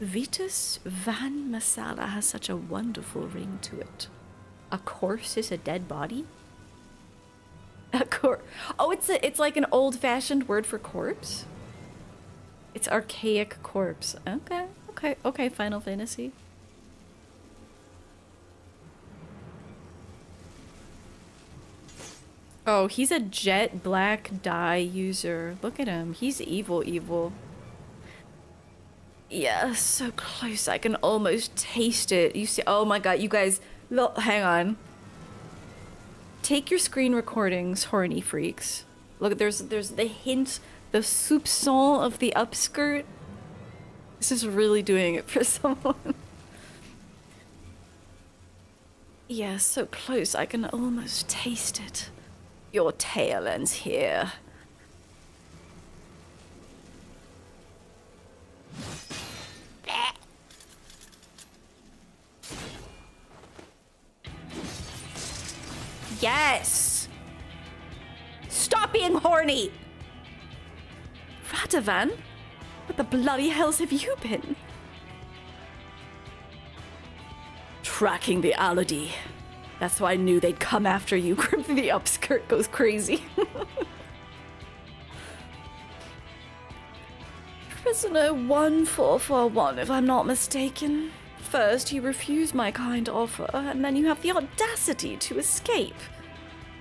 [SPEAKER 5] Vitus Van Massala has such a wonderful ring to it. A corpse is a dead body? Oh, it's like an old-fashioned word for corpse? It's archaic corpse. Okay, Final Fantasy. Oh, he's a jet black dye user. Look at him. He's evil. Yeah, so close. I can almost taste it. You see? Oh my god, you guys. Look, hang on. Take your screen recordings, horny freaks. Look, there's the hint, the soupçon of the upskirt. This is really doing it for someone. Yeah, so close. I can almost taste it. Your tail ends here. Yes! Stop being horny! Radovan? What the bloody hells have you been? Tracking the Aladi. That's why I knew they'd come after you. The upskirt goes crazy. Prisoner 1441, if I'm not mistaken. First, you refuse my kind offer, and then you have the audacity to escape.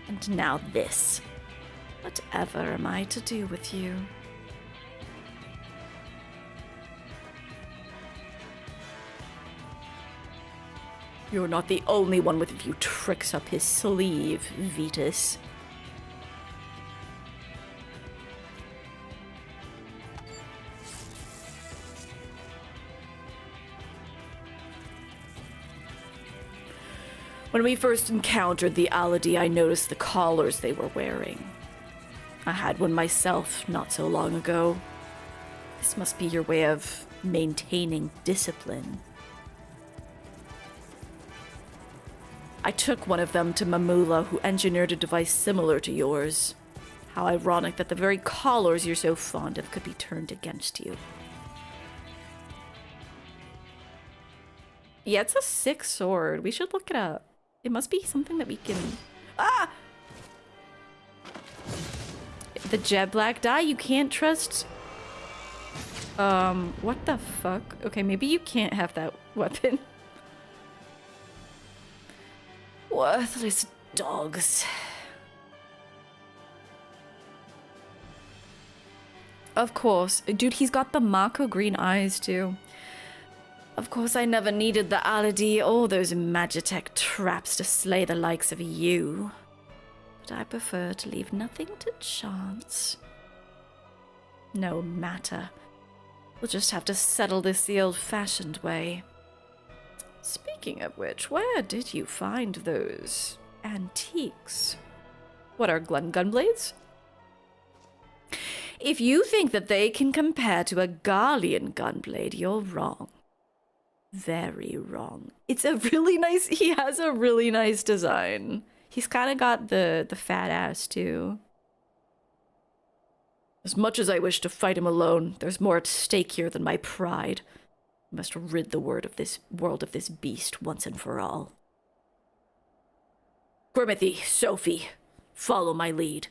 [SPEAKER 5] And now this. Whatever am I to do with you? You're not the only one with a few tricks up his sleeve, Vitus. When we first encountered the Aladi, I noticed the collars they were wearing. I had one myself not so long ago. This must be your way of maintaining discipline. I took one of them to Mamula, who engineered a device similar to yours. How ironic that the very collars you're so fond of could be turned against you. Yeah, it's a sick sword. We should look it up.
[SPEAKER 3] It must be something that we can... Ah! The jet black die, you can't trust... what the fuck? Okay, maybe you can't have that weapon. Worthless dogs. Of course. Dude, he's got the Mako green eyes, too. Of course, I never needed the Aladi or those Magitech traps to slay the likes of you. But I prefer to leave nothing to chance. No matter. We'll just have to settle this the old-fashioned way. Speaking of which, where did you find those antiques? What are gunblades? If you think that they can compare to a Garlean gunblade, you're wrong. Very wrong. It's a really nice... He has a really nice design. He's kind of got the fat ass, too. As much as I wish to fight him alone, there's more at stake here than my pride. I must rid the world of this beast once and for all. Grimothy, Sophie, follow my lead.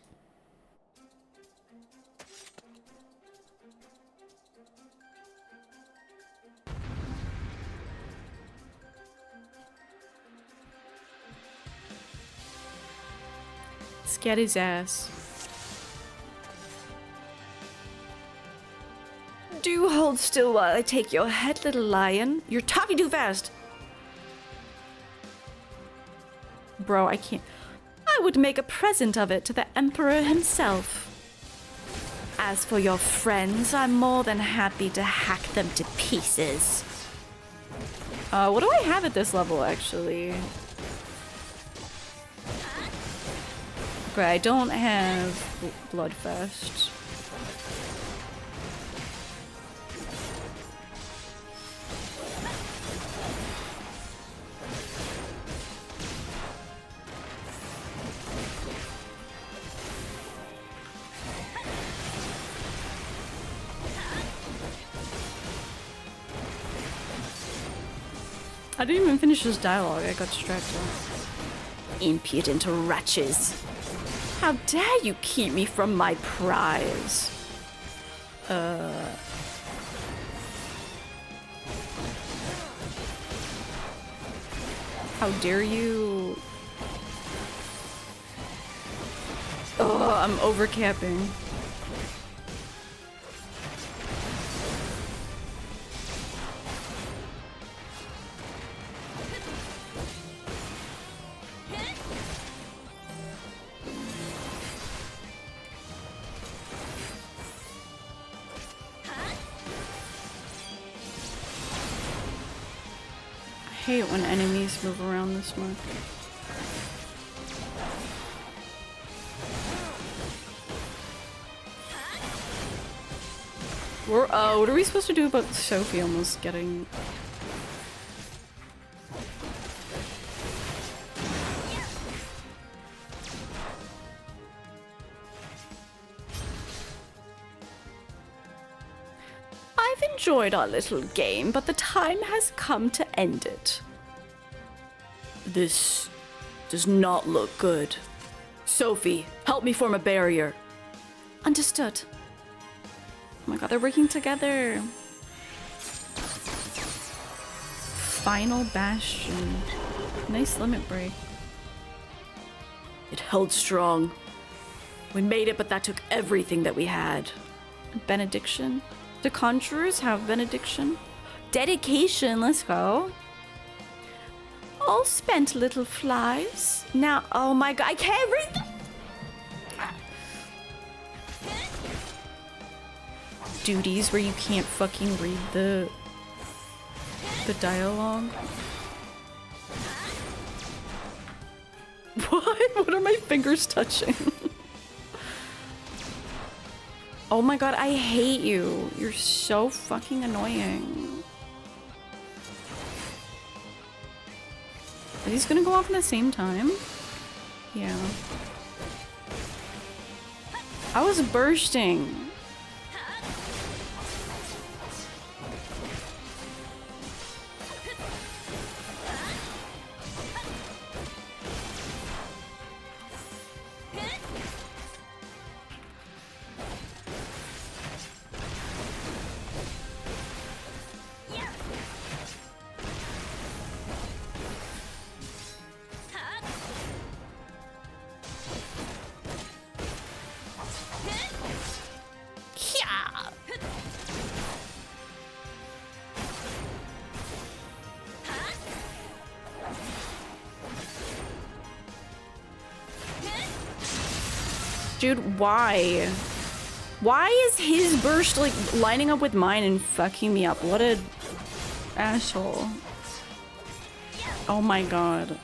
[SPEAKER 3] Let's get his ass. Do hold still while I take your head, little lion. You're talking too fast. Bro, I can't. I would make a present of it to the Emperor himself. As for your friends, I'm more than happy to hack them to pieces. What do I have at this level, actually? Okay, I don't have Bloodfest. I didn't even finish this dialogue, I got distracted. Impudent wretches. How dare you keep me from my prize? How dare you? Oh, I'm overcapping. I hate when enemies move around this much. What are we supposed to do about Sophie almost getting... I've enjoyed our little game, but the time has come to end it. This does not look good. Sophie, help me form a barrier. Understood. Oh my god, they're working together. Final bastion. Nice limit break. It held strong. We made it, but that took everything that we had. Benediction? Do conjurers have benediction? Dedication, let's go. All spent, little flies. Now, oh my god, I can't read them! Duties where you can't fucking read the dialogue. What? What are my fingers touching? Oh my god, I hate you. You're so fucking annoying. Are these gonna go off at the same time? Yeah. I was bursting.
[SPEAKER 5] dude? Why? Why is his burst, like, lining up with mine and fucking me up? What a asshole. Oh my god.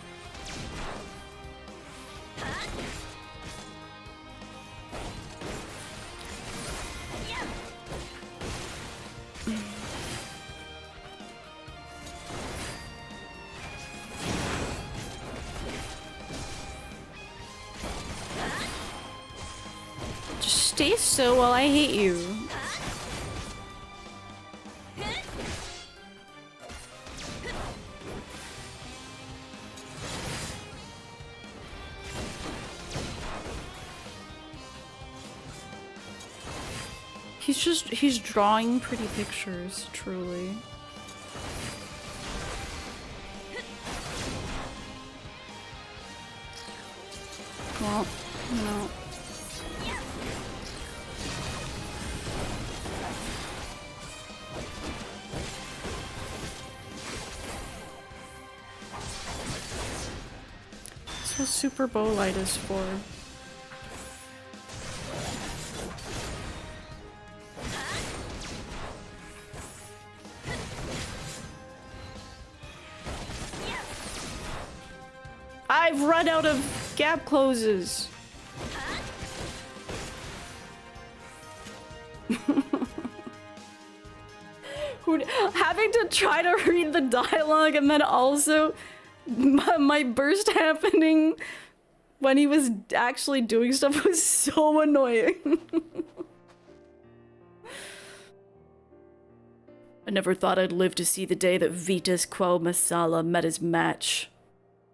[SPEAKER 5] Just stay still while I hit you. He's drawing pretty pictures, truly. Well, no. That's what Super Bowl light is for. I've run out of gap closes. Having to try to read the dialogue and then also my burst happening when he was actually doing stuff was so annoying. I never thought I'd live to see the day that Vitas Quo Masala met his match.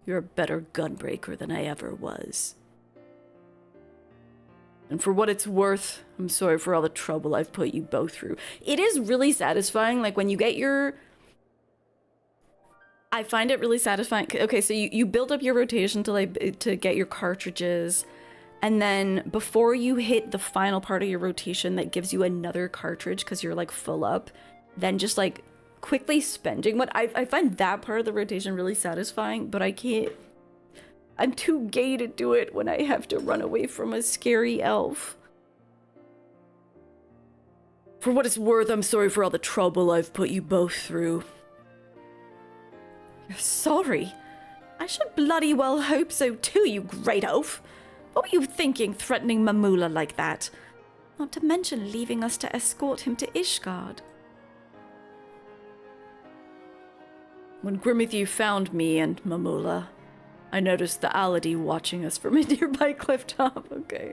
[SPEAKER 5] You're a better gunbreaker than I ever was. And for what it's worth, I'm sorry for all the trouble I've put you both through. It is really satisfying, like when you get your... I find it really satisfying. Okay, so you build up your rotation to get your cartridges, and then before you hit the final part of your rotation that gives you another cartridge because you're like full up, then just like quickly spending what I find that part of the rotation really satisfying, but I can't. I'm too gay to do it when I have to run away from a scary elf. For what it's worth, I'm sorry for all the trouble I've put you both through. You're sorry? I should bloody well hope so too, you great elf. What were you thinking, threatening Mamula like that? Not to mention leaving us to escort him to Ishgard. When Grimmithu found me and Mamula, I noticed the Aladi watching us from a nearby cliff top. Okay.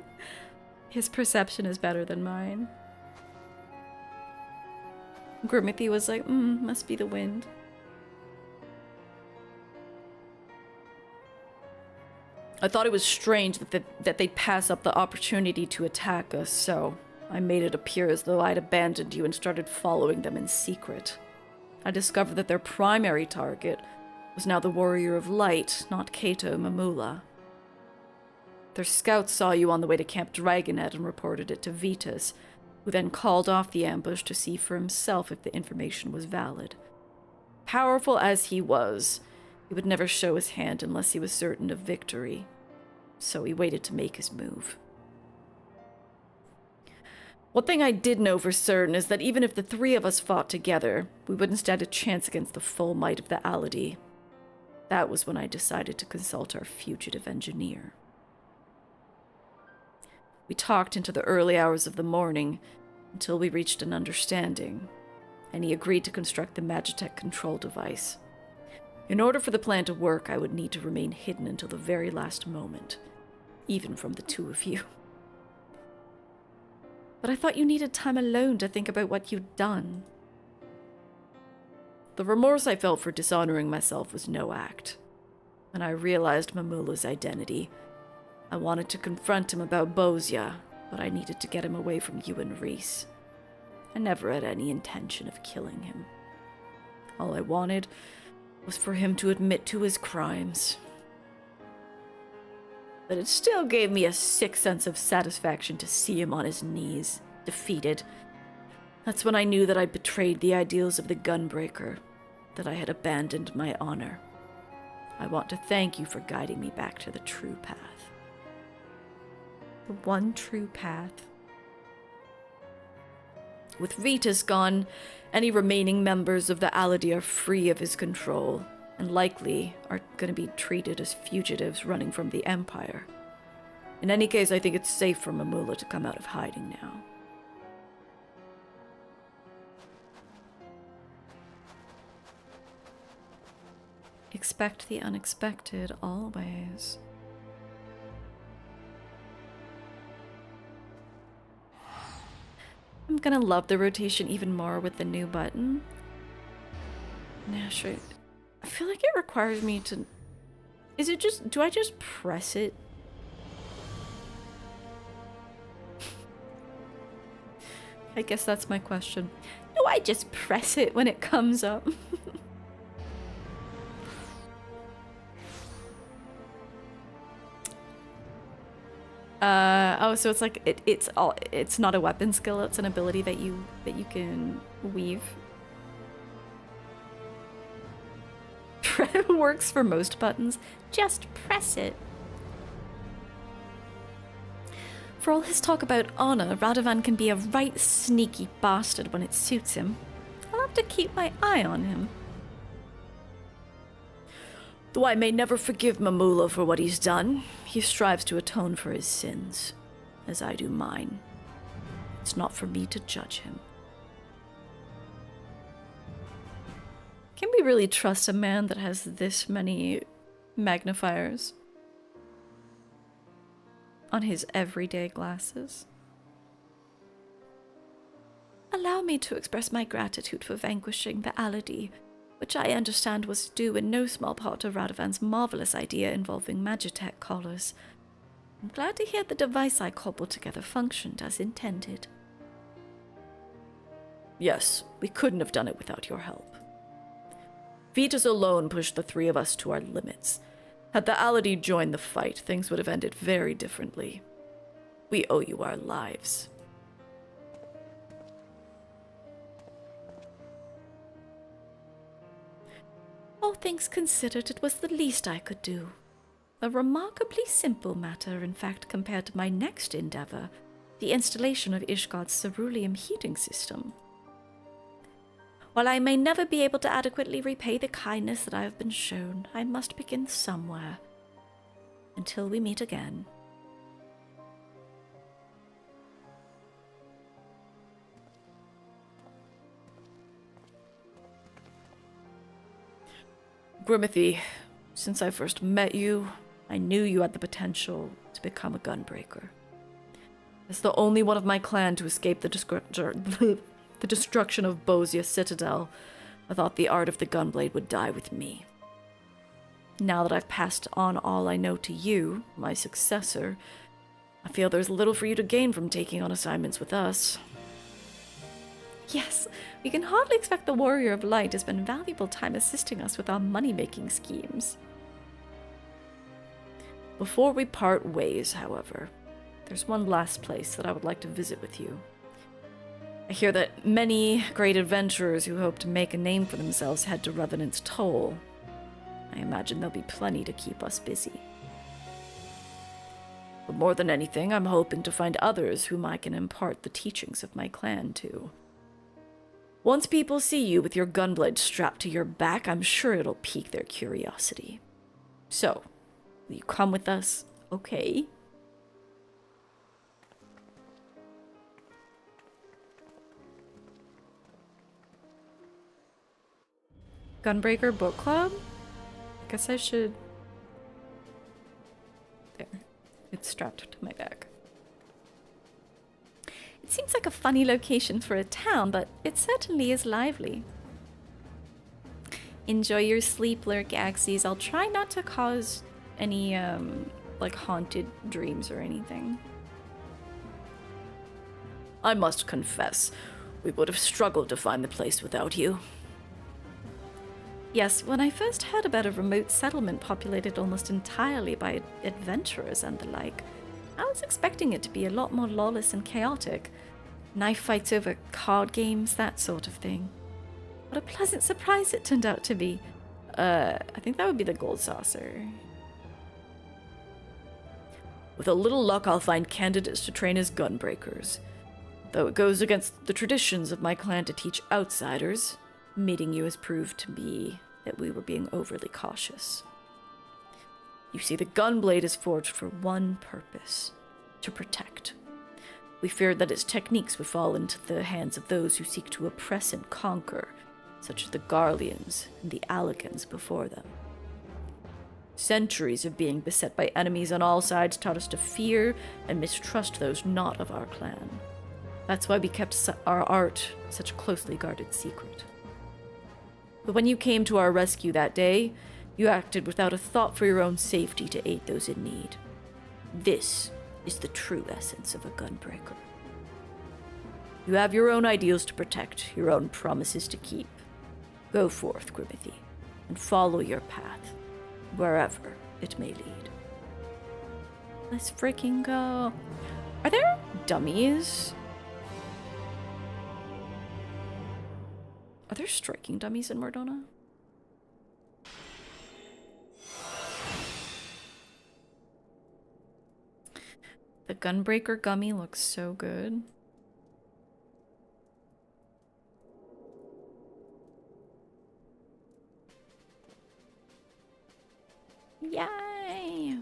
[SPEAKER 5] His perception is better than mine. Grimmithu was like, must be the wind. I thought it was strange that they'd pass up the opportunity to attack us, so I made it appear as though I'd abandoned you and started following them in secret. I discovered that their primary target was now the Warrior of Light, not Kato Mamula. Their scouts saw you on the way to Camp Dragonhead and reported it to Vitas, who then called off the ambush to see for himself if the information was valid. Powerful as he was, he would never show his hand unless he was certain of victory, so he waited to make his move. One thing I did know for certain is that even if the three of us fought together, we wouldn't stand a chance against the full might of the Aladi. That was when I decided to consult our fugitive engineer. We talked into the early hours of the morning until we reached an understanding, and he agreed to construct the Magitech control device. In order for the plan to work, I would need to remain hidden until the very last moment, even from the two of you. But I thought you needed time alone to think about what you'd done. The remorse I felt for dishonoring myself was no act. When I realized Mamula's identity, I wanted to confront him about Bozia, but I needed to get him away from you and Reese. I never had any intention of killing him. All I wanted was for him to admit to his crimes. But it still gave me a sick sense of satisfaction to see him on his knees, defeated. That's when I knew that I'd betrayed the ideals of the Gunbreaker, that I had abandoned my honor. I want to thank you for guiding me back to the true path.
[SPEAKER 7] The one true path. With Ritas gone, any remaining members of the Aladi are free of his control, and likely are going to be treated as fugitives running from the Empire. In any case, I think it's safe for Mamula to come out of hiding now.
[SPEAKER 5] Expect the unexpected, always. I'm gonna love the rotation even more with the new button. Now, sure. I feel like it requires me to... Is it just... Do I just press it? I guess that's my question.
[SPEAKER 6] Do I just press it when it comes up?
[SPEAKER 5] Oh, so it's like it's not a weapon skill, it's an ability that you can weave. Works for most buttons.
[SPEAKER 6] Just press it.
[SPEAKER 5] For all his talk about honor, Radovan can be a right sneaky bastard when it suits him. I'll have to keep my eye on him.
[SPEAKER 7] Though I may never forgive Mamula for what he's done, he strives to atone for his sins, as I do mine. It's not for me to judge him.
[SPEAKER 5] Can we really trust a man that has this many magnifiers on his everyday glasses?
[SPEAKER 6] Allow me to express my gratitude for vanquishing the Aladi, which I understand was due in no small part to Radovan's marvelous idea involving Magitech collars. I'm glad to hear the device I cobbled together functioned as intended.
[SPEAKER 7] Yes, we couldn't have done it without your help. Vitas alone pushed the three of us to our limits. Had the Aladi joined the fight, things would have ended very differently. We owe you our lives.
[SPEAKER 6] All things considered, it was the least I could do. A remarkably simple matter, in fact, compared to my next endeavor, the installation of Ishgard's ceruleum heating system. While I may never be able to adequately repay the kindness that I have been shown, I must begin somewhere. Until we meet again.
[SPEAKER 7] Grimothy, since I first met you, I knew you had the potential to become a Gunbreaker. As the only one of my clan to escape the destruction of Bosia Citadel, I thought the art of the Gunblade would die with me. Now that I've passed on all I know to you, my successor, I feel there's little for you to gain from taking on assignments with us.
[SPEAKER 6] Yes, we can hardly expect the Warrior of Light to spend valuable time assisting us with our money-making schemes.
[SPEAKER 7] Before we part ways, however, there's one last place that I would like to visit with you. I hear that many great adventurers who hope to make a name for themselves head to Revenant's Toll. I imagine there'll be plenty to keep us busy. But more than anything, I'm hoping to find others whom I can impart the teachings of my clan to. Once people see you with your gunblade strapped to your back, I'm sure it'll pique their curiosity. So, will you come with us, okay?
[SPEAKER 5] Gunbreaker Book Club? I guess I should... There. It's strapped to my back.
[SPEAKER 6] It seems like a funny location for a town, but it certainly is lively. Enjoy your sleep, Lurk Axies. I'll try not to cause any, like, haunted dreams or anything.
[SPEAKER 7] I must confess, we would have struggled to find the place without you.
[SPEAKER 6] Yes, when I first heard about a remote settlement populated almost entirely by adventurers and the like, I was expecting it to be a lot more lawless and chaotic. Knife fights over card games, that sort of thing. What a pleasant surprise it turned out to be.
[SPEAKER 5] I think that would be the gold saucer.
[SPEAKER 7] With a little luck, I'll find candidates to train as gunbreakers. Though it goes against the traditions of my clan to teach outsiders, meeting you has proved to me that we were being overly cautious. You see, the gunblade is forged for one purpose: to protect. We feared that its techniques would fall into the hands of those who seek to oppress and conquer, such as the Garleans and the Allegans before them. Centuries of being beset by enemies on all sides taught us to fear and mistrust those not of our clan. That's why we kept our art such a closely guarded secret. But when you came to our rescue that day, you acted without a thought for your own safety to aid those in need. This is the true essence of a gunbreaker. You have your own ideals to protect, your own promises to keep. Go forth, Grimothy, and follow your path, wherever it may lead.
[SPEAKER 3] Let's freaking go. Are there dummies?
[SPEAKER 7] Are there striking dummies in Mordona?
[SPEAKER 3] The Gunbreaker gummy looks so good. Yay!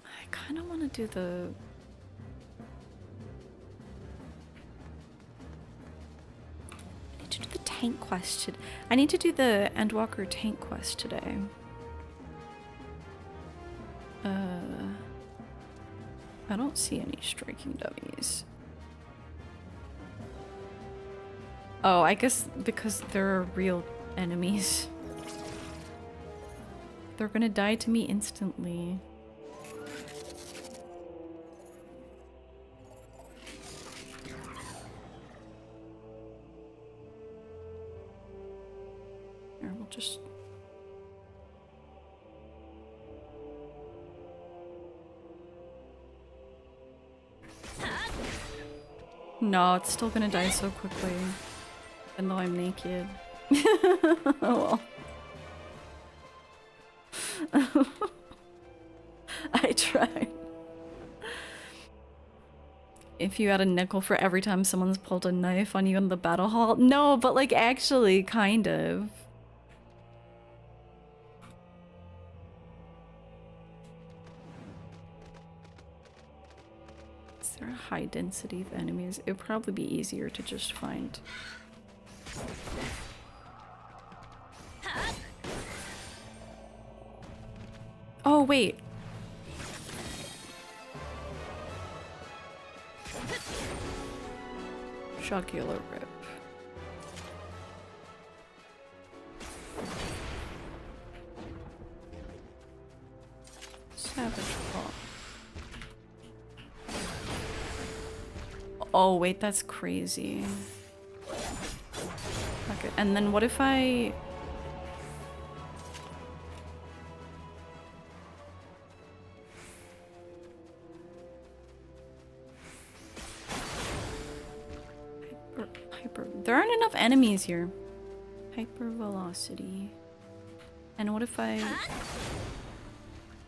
[SPEAKER 3] I kind of want to do the... I need to do the tank quest. I need to do the Endwalker tank quest today. I don't see any striking dummies. Oh, I guess because there are real enemies. They're gonna die to me instantly. Here, we'll just... No, it's still gonna die so quickly. Even though I'm naked. Oh well. I tried. If you had a nickel for every time someone's pulled a knife on you in the battle hall. No, but like actually, kind of. Is there a high density of enemies? It would probably be easier to just find. Oh, wait. Jugular rip. Savage claw. Oh, wait, that's crazy. Okay, and then what if I... There aren't enough enemies here. Hyper velocity. And what if I...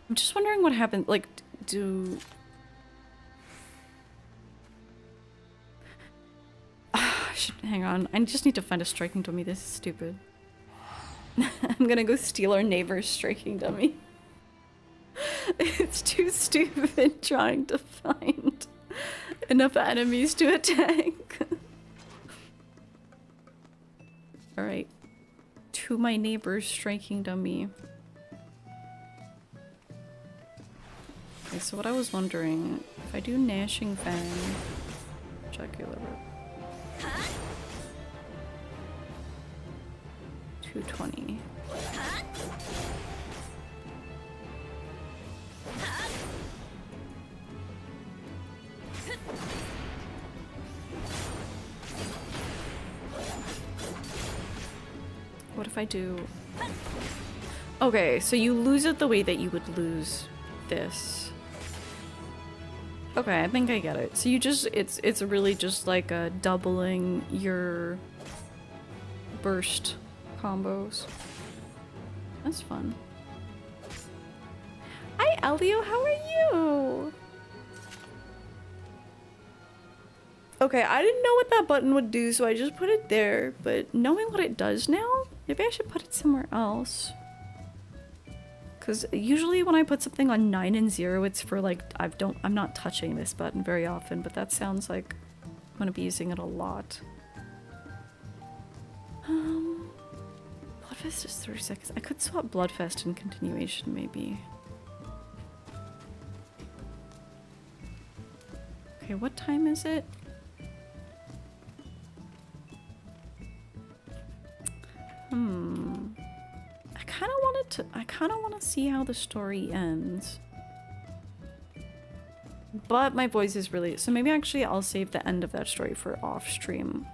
[SPEAKER 3] I'm just wondering what happened. Like, do... Hang on. I just need to find a striking dummy. This is stupid. I'm gonna go steal our neighbor's striking dummy. It's too stupid trying to find enough enemies to attack. Alright. To my neighbor's striking dummy. Okay, so what I was wondering, if I do Gnashing Fang, Jugular Rip. 220. What if I do... Okay, so you lose it the way that you would lose this. Okay, I think I get it. So you just... It's really just like a doubling your burst combos. That's fun.
[SPEAKER 5] Elio, how are you? Okay, I didn't know what that button would do, so I just put it there, but knowing what it does now, maybe I should put it somewhere else. Because usually when I put something on 9 and 0, it's for like, I'm not touching this button very often, but that sounds like I'm gonna be using it a lot. Bloodfest is 30 seconds. I could swap Bloodfest and continuation, maybe. Okay, what time is it? I kind of want to see how the story ends. But my voice is really... So maybe actually I'll save the end of that story for off stream.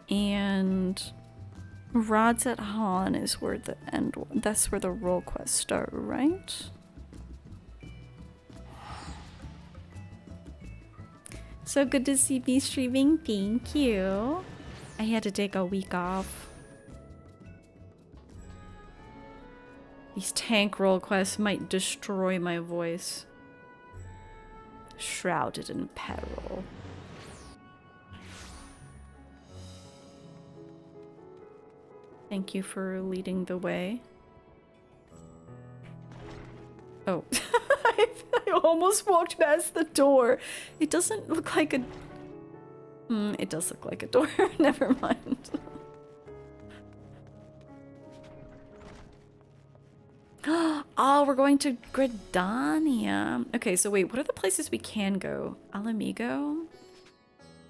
[SPEAKER 5] And Rods at Han is where the end... That's where the role quests start, right? So good to see me streaming. Thank you. I had to take a week off. These tank role quests might destroy my voice. Shrouded in Peril. Thank you for leading the way. Oh. I almost walked past the door. It doesn't look like a... it does look like a door. Never mind. Oh, we're going to Gridania. Okay, so wait, what are the places we can go? Alamigo?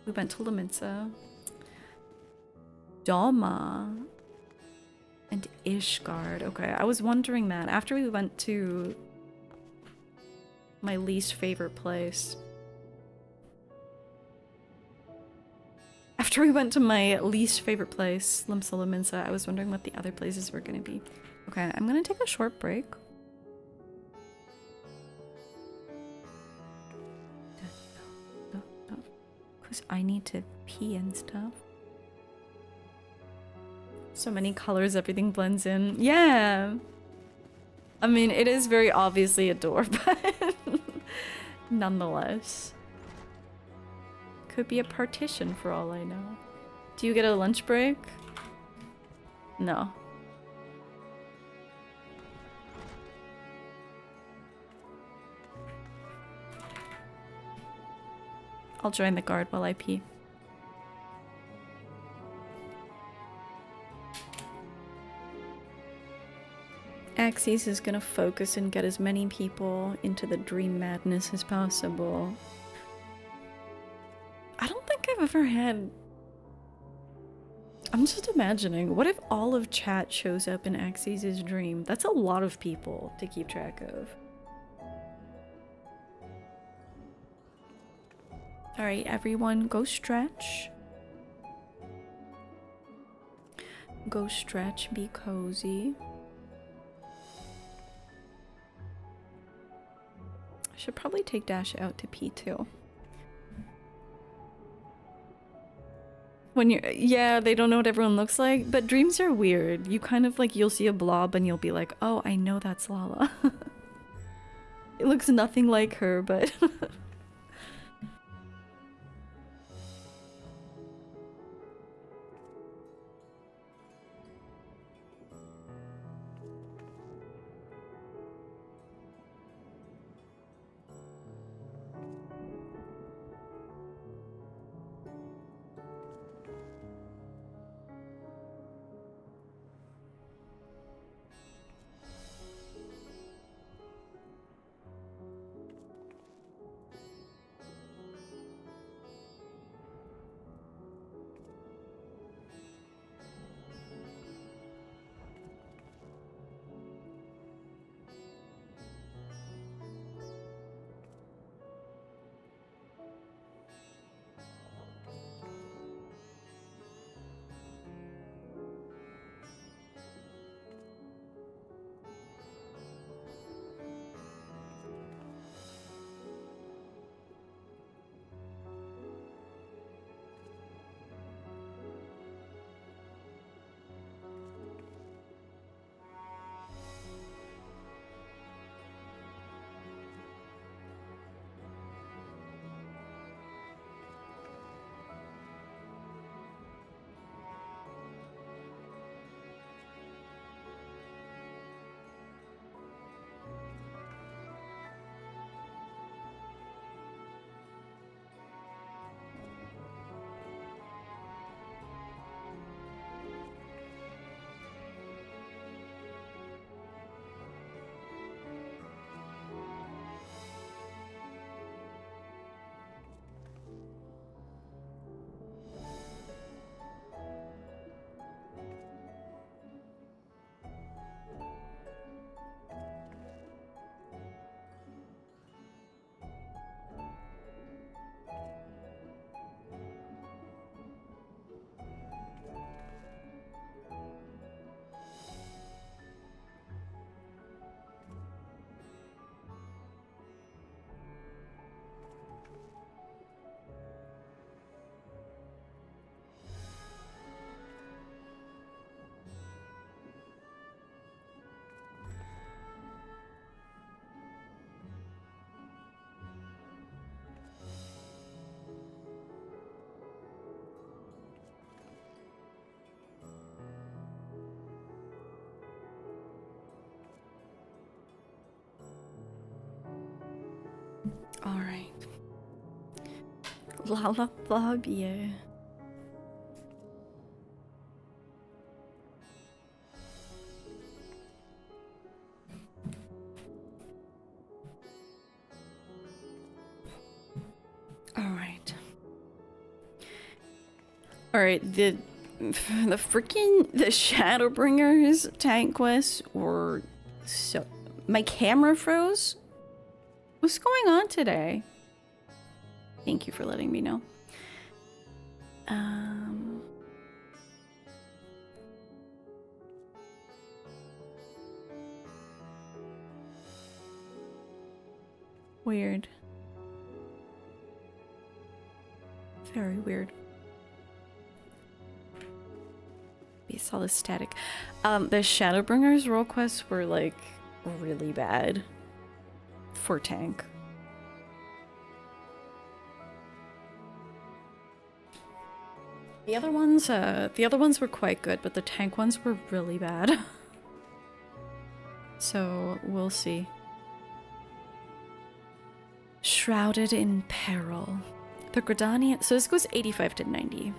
[SPEAKER 5] We went to Laminsa. Doma. And Ishgard. Okay, I was wondering that. After we went to my least favorite place. After we went to my least favorite place, Limsa Laminsa, I was wondering what the other places were going to be. Okay, I'm gonna take a short break. Because I need to pee and stuff. So many colors, everything blends in. Yeah! I mean, it is very obviously a door, but nonetheless. Could be a partition for all I know. Do you get a lunch break? No. I'll join the guard while I pee. Axis is gonna focus and get as many people into the dream madness as possible. I don't think I've ever had... I'm just imagining, what if all of chat shows up in Axis' dream? That's a lot of people to keep track of. Alright, everyone, go stretch. Go stretch, be cozy. I should probably take Dash out to pee too. When you're, yeah, they don't know what everyone looks like, but dreams are weird. You kind of like, you'll see a blob and you'll be like, oh, I know that's Lala. It looks nothing like her, but... Alright. Lalafobia. Alright. Alright, the Shadowbringers tank quests were so... My camera froze? What's going on today? Thank you for letting me know. Weird. Very weird. We saw the static. The Shadowbringers role quests were like really bad for tank. The other ones were quite good, but the tank ones were really bad. So we'll see. Shrouded in Peril. The Gridanian. So this goes 85 to 90.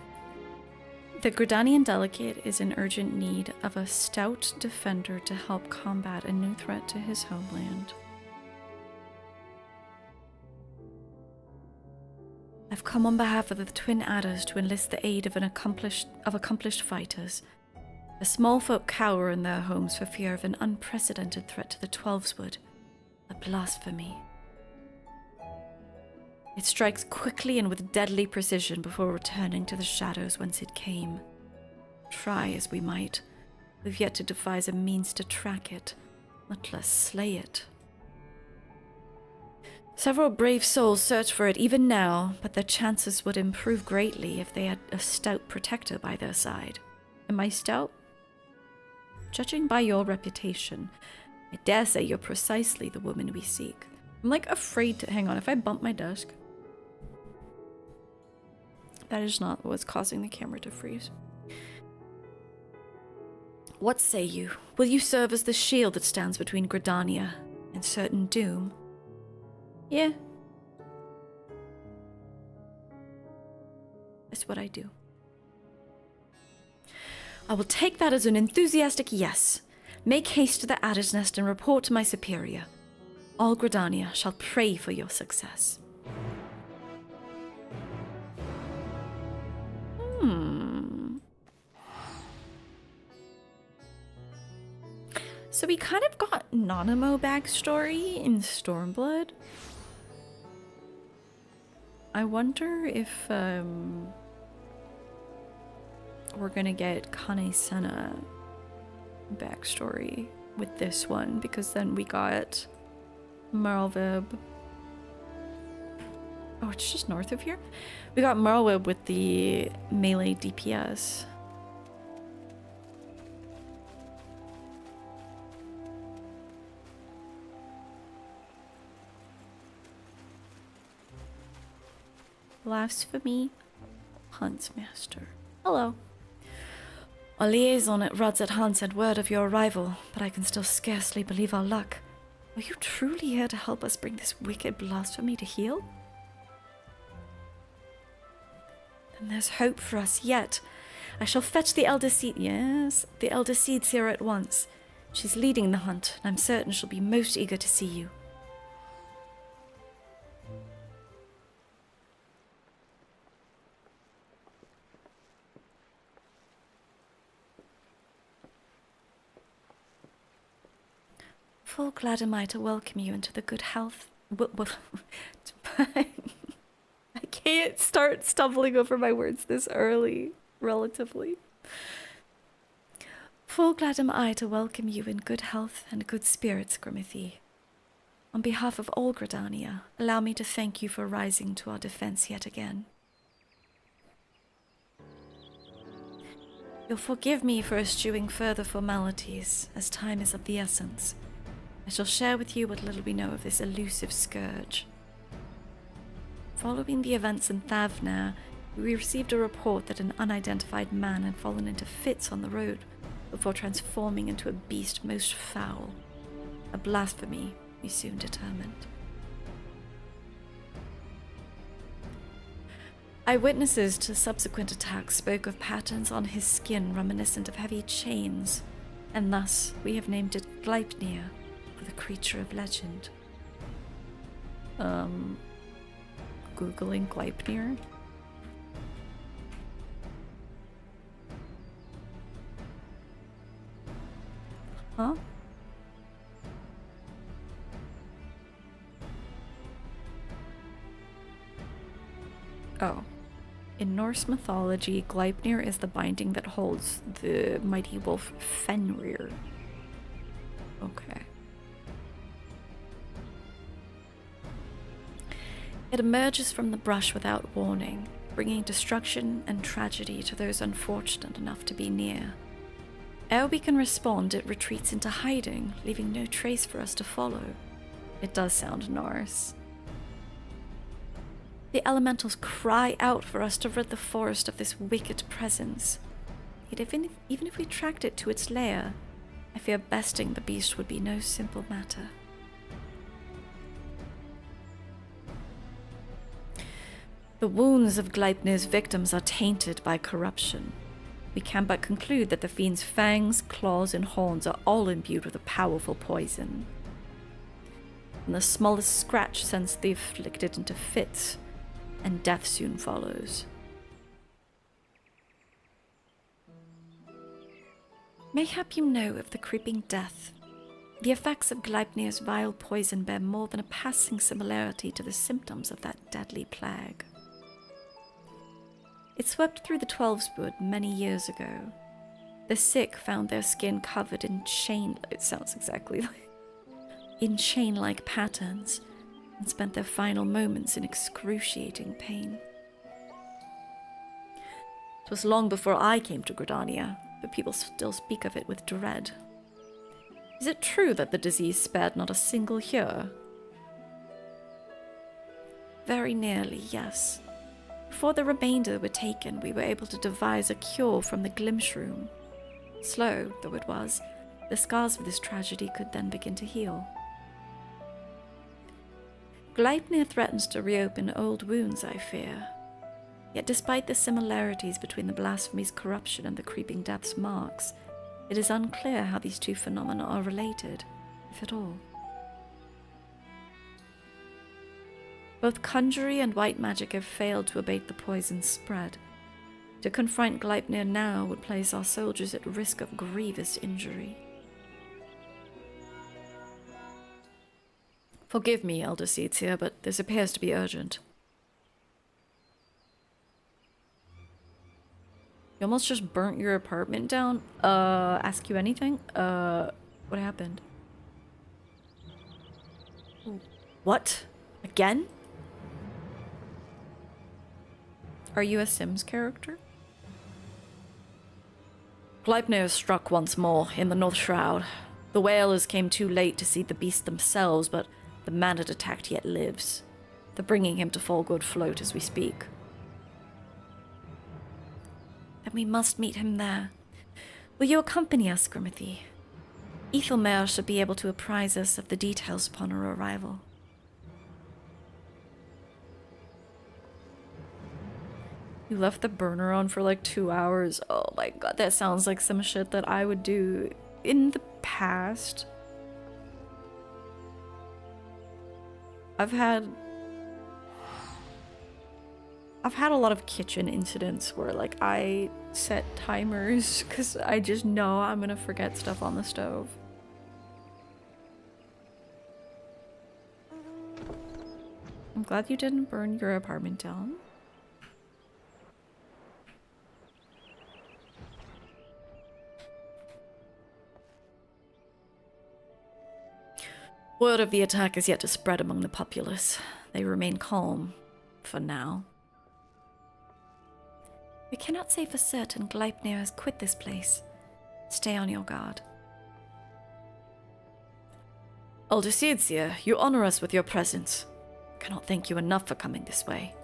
[SPEAKER 5] The Gridanian delegate is in urgent need of a stout defender to help combat a new threat to his homeland. I've come on behalf of the Twin Adders to enlist the aid of accomplished fighters. The small folk cower in their homes for fear of an unprecedented threat to the Twelveswood. A blasphemy. It strikes quickly and with deadly precision before returning to the shadows whence it came. Try as we might, we've yet to devise a means to track it, much less slay it. Several brave souls search for it even now, but their chances would improve greatly if they had a stout protector by their side. Am I stout? Judging by your reputation, I dare say you're precisely the woman we seek. I'm like afraid to... Hang on, if I bump my desk... That is not what's causing the camera to freeze. What say you? Will you serve as the shield that stands between Gridania and certain doom? Yeah. That's what I do. I will take that as an enthusiastic yes. Make haste to the Adder's Nest and report to my superior. All Gridania shall pray for your success. So we kind of got Nanamo backstory in Stormblood. I wonder if we're gonna get Kane Senna backstory with this one, because then we got Marlvib. Oh, it's just north of here? We got Marlwib with the melee DPS. Blasphemy Huntsmaster. Hello. Our liaison at Rudd's Hunt sent word of your arrival, but I can still scarcely believe our luck. Are you truly here to help us bring this wicked blasphemy to heel? Then there's hope for us yet. I shall fetch the Elder Seed. Yes, the Elder Seedseer at once. She's leading the hunt, and I'm certain she'll be most eager to see you. Full glad am I to welcome you into the good health. I can't start stumbling over my words this early, relatively. Full glad am I to welcome you in good health and good spirits, Grimothy. On behalf of all Gridania, allow me to thank you for rising to our defense yet again. You'll forgive me for eschewing further formalities, as time is of the essence. I shall share with you what little we know of this elusive scourge. Following the events in Thavner, we received a report that an unidentified man had fallen into fits on the road before transforming into a beast most foul. A blasphemy, we soon determined.
[SPEAKER 3] Eyewitnesses to subsequent attacks spoke of patterns on his skin reminiscent of heavy chains, and thus we have named it Gleipnir, for the creature of legend.
[SPEAKER 7] Googling Gleipnir.
[SPEAKER 3] Huh? Oh. In Norse mythology, Gleipnir is the binding that holds the mighty wolf Fenrir. Okay. It emerges from the brush without warning, bringing destruction and tragedy to those unfortunate enough to be near. Ere we can respond, it retreats into hiding, leaving no trace for us to follow. It does sound Norse. The elementals cry out for us to rid the forest of this wicked presence. Yet even if we tracked it to its lair, I fear besting the beast would be no simple matter. The wounds of Gleipnir's victims are tainted by corruption. We can but conclude that the fiend's fangs, claws, and horns are all imbued with a powerful poison. And the smallest scratch sends the afflicted into fits, and death soon follows. Mayhap you know of the creeping death. The effects of Gleipnir's vile poison bear more than a passing similarity to the symptoms of that deadly plague. It swept through the Twelveswood many years ago. The sick found their skin covered in chain-like patterns, and spent their final moments in excruciating pain. It was long before I came to Gridania, but people still speak of it with dread. Is it true that the disease spared not a single here? Very nearly, yes. Before the remainder were taken, we were able to devise a cure from the Glimshroom. Slow though it was, the scars of this tragedy could then begin to heal. Gleipnir threatens to reopen old wounds, I fear. Yet despite the similarities between the blasphemy's corruption and the creeping death's marks, it is unclear how these two phenomena are related, if at all. Both conjury and white magic have failed to abate the poison's spread. To confront Gleipnir now would place our soldiers at risk of grievous injury.
[SPEAKER 7] Forgive me, Elder Seeds but this appears to be urgent. You almost just burnt your apartment down? Ask you anything? What happened? What? Again?
[SPEAKER 3] Are you a Sims character?
[SPEAKER 7] Gleipnir is struck once more in the North Shroud. The whalers came too late to see the beast themselves, but the man it attacked yet lives. They're bringing him to Fallgood Float as we speak.
[SPEAKER 3] Then we must meet him there. Will you accompany us, Grimothy? Ethelmer should be able to apprise us of the details upon our arrival.
[SPEAKER 7] You left the burner on for like 2 hours. Oh my god, that sounds like some shit that I would do in the past. I've had a lot of kitchen incidents where like I set timers because I just know I'm gonna forget stuff on the stove. I'm glad you didn't burn your apartment down. Word of the attack is yet to spread among the populace. They remain calm, for now.
[SPEAKER 3] We cannot say for certain Gleipnir has quit this place. Stay on your guard.
[SPEAKER 7] Elder Seedseer, you honor us with your presence. I cannot thank you enough for coming this way.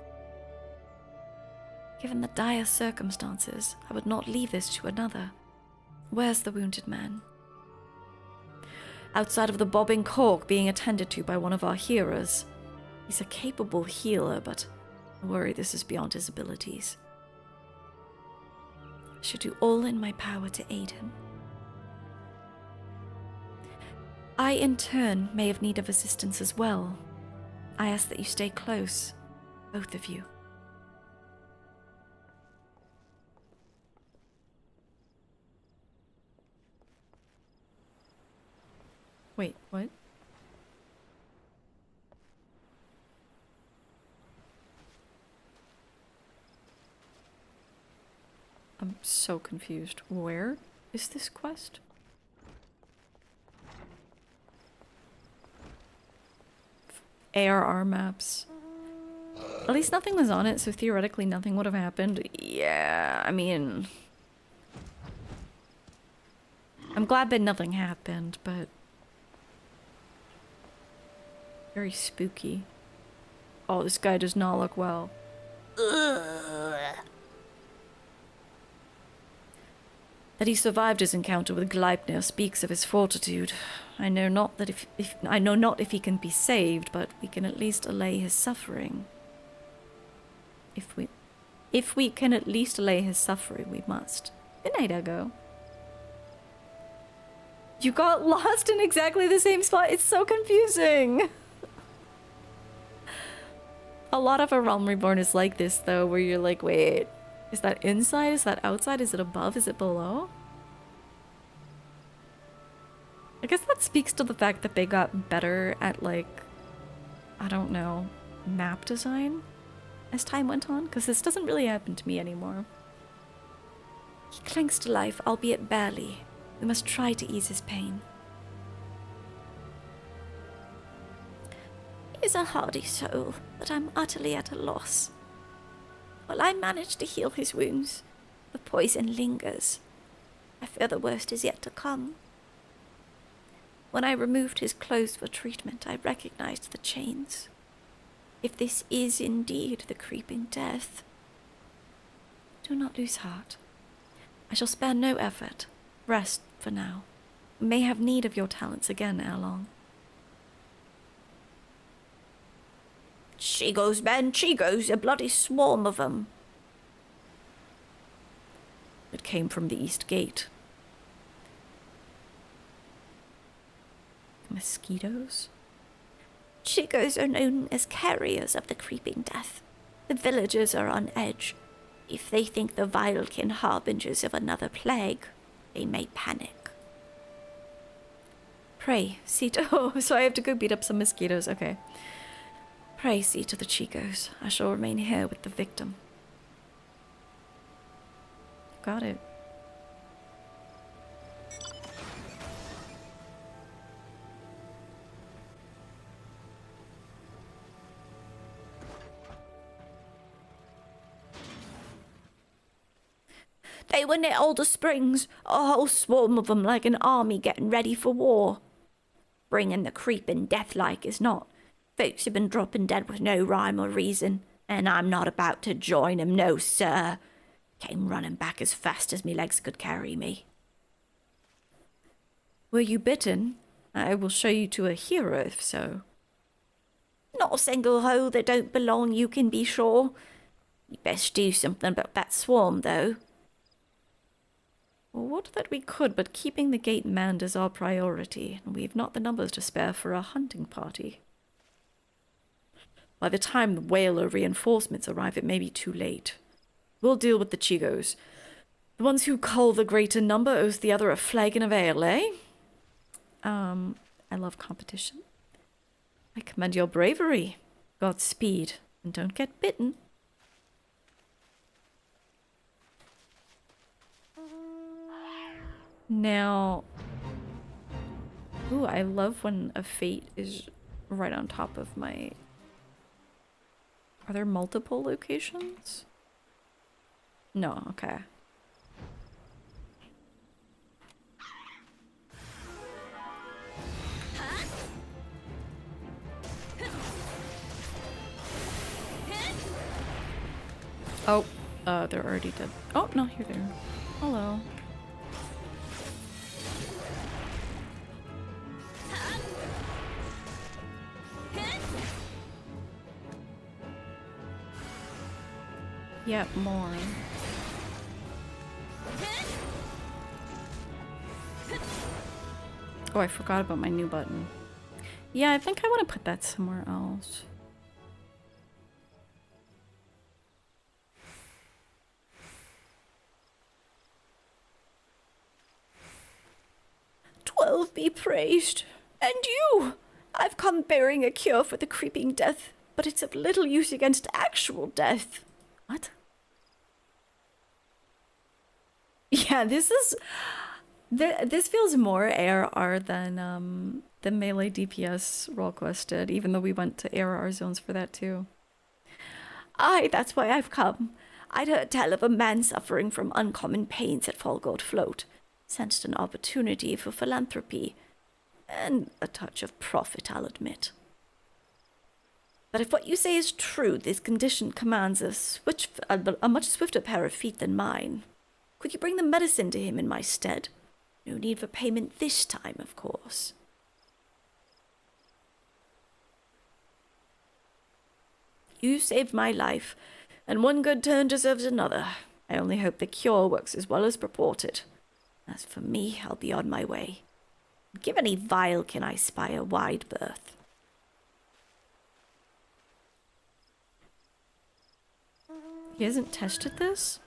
[SPEAKER 3] Given the dire circumstances, I would not leave this to another. Where's the wounded man?
[SPEAKER 7] Outside of the bobbing cork being attended to by one of our healers. He's a capable healer, but
[SPEAKER 3] I worry this is beyond his abilities. I should do all in my power to aid him. I, in turn, may have need of assistance as well. I ask that you stay close, both of you.
[SPEAKER 5] Wait, what? I'm so confused. Where is this quest? ARR maps. At least nothing was on it, so theoretically nothing would have happened. Yeah, I mean... I'm glad that nothing happened, but... very spooky. Oh, this guy does not look well. That he survived his encounter with Gleipnir speaks of his fortitude. I know not that if he can be saved, but we can at least allay his suffering. If we can at least allay his suffering, we must. Good night, Ego. You got lost in exactly the same spot. It's so confusing. A lot of A Realm Reborn is like this, though, where you're like, wait, is that inside? Is that outside? Is it above? Is it below? I guess that speaks to the fact that they got better at, like, I don't know, map design as time went on, because this doesn't really happen to me anymore. He clings to life, albeit barely. We must try to ease his pain. He is a hardy soul, but I'm utterly at a loss. While I manage to heal his wounds, the poison lingers. I fear the worst is yet to come. When I removed his clothes for treatment, I recognized the chains. If this is indeed the creeping death, do not lose heart. I shall spare no effort. Rest for now. We may have need of your talents again ere long. She goes, man, she goes, a bloody swarm of them. It came from the east gate. Mosquitoes? Chigos are known as carriers of the creeping death. The villagers are on edge. If they think the Vilekin harbingers of another plague, they may panic. Pray, see to... Oh, so I have to go beat up some mosquitoes, okay. Pray see to the Chigos. I shall remain here with the victim. Got it. They were near Alder Springs, a whole swarm of them like an army getting ready for war. Bringing the creeping death like is not. Folks have been dropping dead with no rhyme or reason, and I'm not about to join 'em, no sir. Came running back as fast as me legs could carry me. Were you bitten? I will show you to a hero if so. Not a single hole that don't belong, you can be sure. You best do something about that swarm, though. Well, would that we could, but keeping the gate manned is our priority, and we've not the numbers to spare for a hunting party. By the time the whaler reinforcements arrive, it may be too late. We'll deal with the Chigos. The ones who cull the greater number owes the other a flagon of ale, eh? I love competition. I commend your bravery. Godspeed, and don't get bitten. Now... Ooh, I love when a fate is right on top of my... Are there multiple locations? No, okay. Oh, they're already dead. Oh, no, here they are. Hello. Yep, more. Oh, I forgot about my new button. Yeah, I think I want to put that somewhere else.
[SPEAKER 6] "12 be praised. And you! I've come bearing a cure for the creeping death, but it's of little use against actual death."
[SPEAKER 5] What? Yeah, this is... This feels more ARR than the melee DPS role quest did, even though we went to ARR zones for that too.
[SPEAKER 6] "Aye, that's why I've come. I'd heard tell of a man suffering from uncommon pains at Fallgold Float. Sensed an opportunity for philanthropy. And a touch of profit, I'll admit. But if what you say is true, this condition commands a much swifter pair of feet than mine. Could you bring the medicine to him in my stead? No need for payment this time, of course." "You saved my life, and one good turn deserves another. I only hope the cure works as well as purported. As for me, I'll be on my way. Give any vial can I spy a wide berth."
[SPEAKER 5] He hasn't tested this?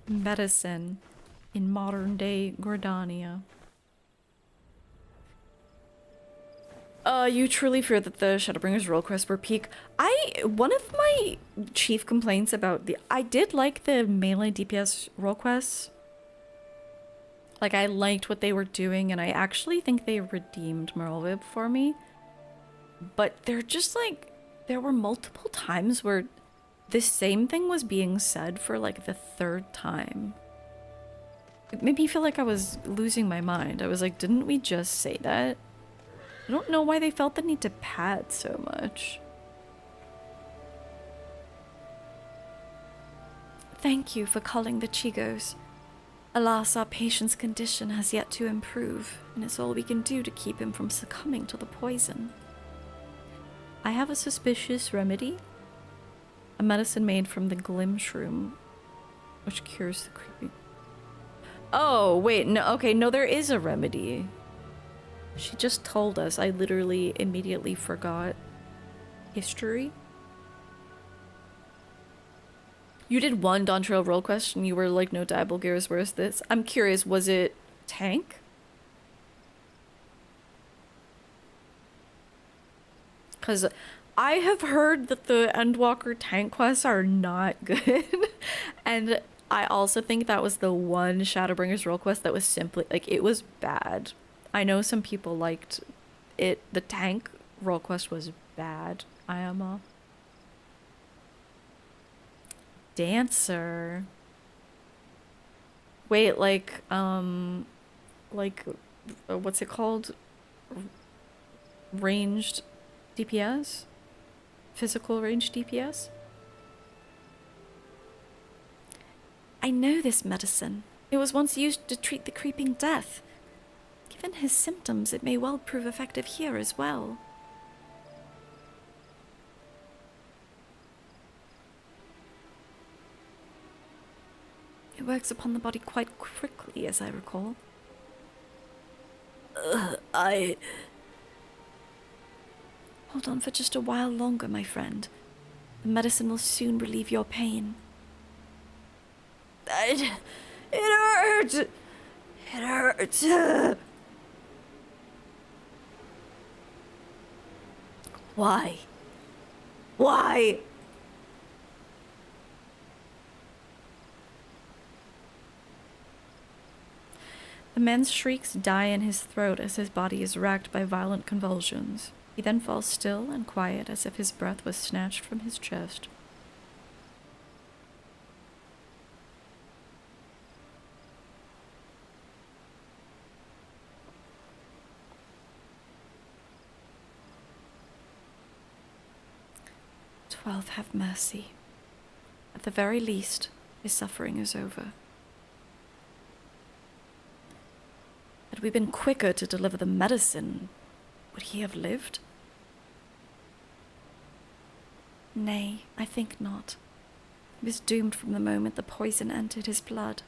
[SPEAKER 5] Medicine in modern day Gordania. You truly fear that the Shadowbringers role quests were peak. One of my chief complaints about I did like the melee DPS role quests. Like, I liked what they were doing, and I actually think they redeemed Merlwib for me. But they're just like, there were multiple times where this same thing was being said for like the third time. It made me feel like I was losing my mind. I was like, didn't we just say that? I don't know why they felt the need to pad so much.
[SPEAKER 6] "Thank you for calling the Chigos. Alas, our patient's condition has yet to improve, and it's all we can do to keep him from succumbing to the poison."
[SPEAKER 5] I have a suspicious remedy. A medicine made from the Glim Shroom, which cures the creepy... Oh, wait, no, okay, no, there is a remedy. She just told us. I literally immediately forgot. History? You did one Dawntrail role quest and you were like, no Diablo gear is worth this. I'm curious, was it tank? Because I have heard that the Endwalker tank quests are not good. And I also think that was the one Shadowbringers role quest that was simply, like, it was bad. I know some people liked it. The tank role quest was bad. I am a dancer. Wait, like, what's it called? Ranged DPS? Physical ranged DPS?
[SPEAKER 6] "I know this medicine. It was once used to treat the creeping death. Given his symptoms, it may well prove effective here as well." "It works upon the body quite quickly, as I recall." "Hold on for just a while longer, my friend. The medicine will soon relieve your pain." It hurts! It hurts! Why? Why?
[SPEAKER 5] The man's shrieks die in his throat as his body is racked by violent convulsions. He then falls still and quiet as if his breath was snatched from his chest.
[SPEAKER 6] "12, have mercy. At the very least, his suffering is over." Had we been quicker to deliver the medicine, would he have lived?
[SPEAKER 3] Nay, I think not. He was doomed from the moment the poison entered his blood,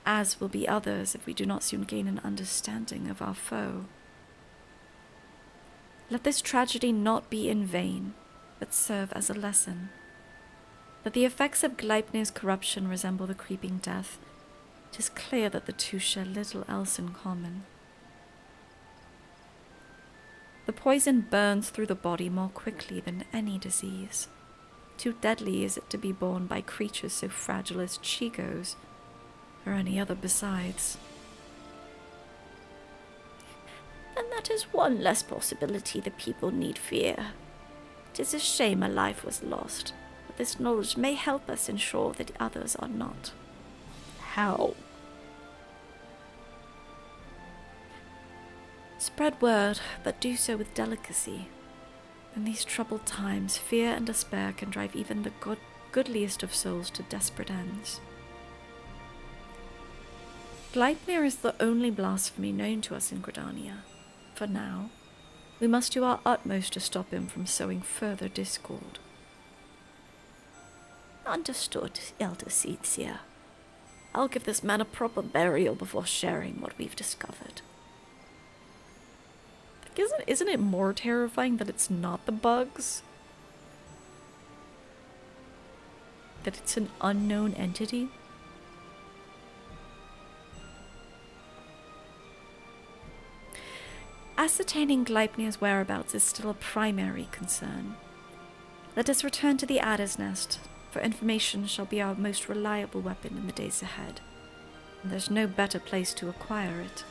[SPEAKER 3] as will be others if we do not soon gain an understanding of our foe. Let this tragedy not be in vain, but serve as a lesson. That the effects of Gleipnir's corruption resemble the creeping death, it is clear that the two share little else in common. The poison burns through the body more quickly than any disease. Too deadly is it to be borne by creatures so fragile as Chigos, or any other besides.
[SPEAKER 6] And that is one less possibility the people need fear. It is a shame a life was lost, but this knowledge may help us ensure that others are not.
[SPEAKER 7] How?
[SPEAKER 3] Spread word, but do so with delicacy. In these troubled times, fear and despair can drive even the goodliest of souls to desperate ends. Gleipnir is the only blasphemy known to us in Gridania. For now, we must do our utmost to stop him from sowing further discord.
[SPEAKER 6] Understood, Elder Seedseer.
[SPEAKER 3] I'll give this man a proper burial before sharing what we've discovered.
[SPEAKER 7] Isn't it more terrifying that it's not the bugs? That it's an unknown entity?
[SPEAKER 3] Ascertaining Gleipnir's whereabouts is still a primary concern. Let us return to the Adder's Nest, for information shall be our most reliable weapon in the days ahead, and there's no better place to acquire it.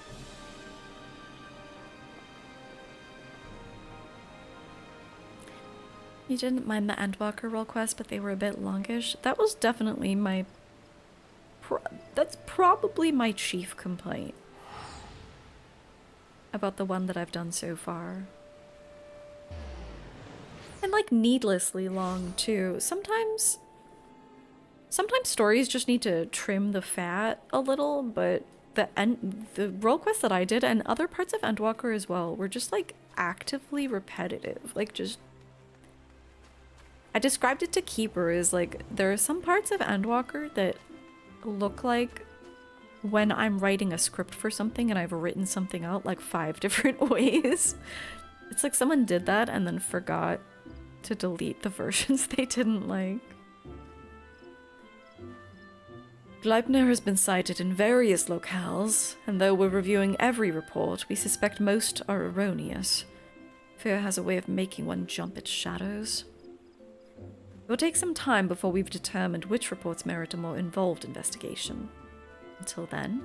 [SPEAKER 3] You didn't mind the Endwalker roll quest, but they were a bit longish. That was definitely my... that's probably my chief complaint about the one that I've done so far. And like needlessly long too. Sometimes stories just need to trim the fat a little, but the role quest that I did and other parts of Endwalker as well were just like actively repetitive. Like just... I described it to Keeper as like, there are some parts of Endwalker that look like when I'm writing a script for something and I've written something out like 5 different ways. It's like someone did that and then forgot to delete the versions they didn't like. Gleipnir has been sighted in various locales, and though we're reviewing every report, we suspect most are erroneous. Fear has a way of making one jump at shadows. It will take some time before we've determined which reports merit a more involved investigation. Until then,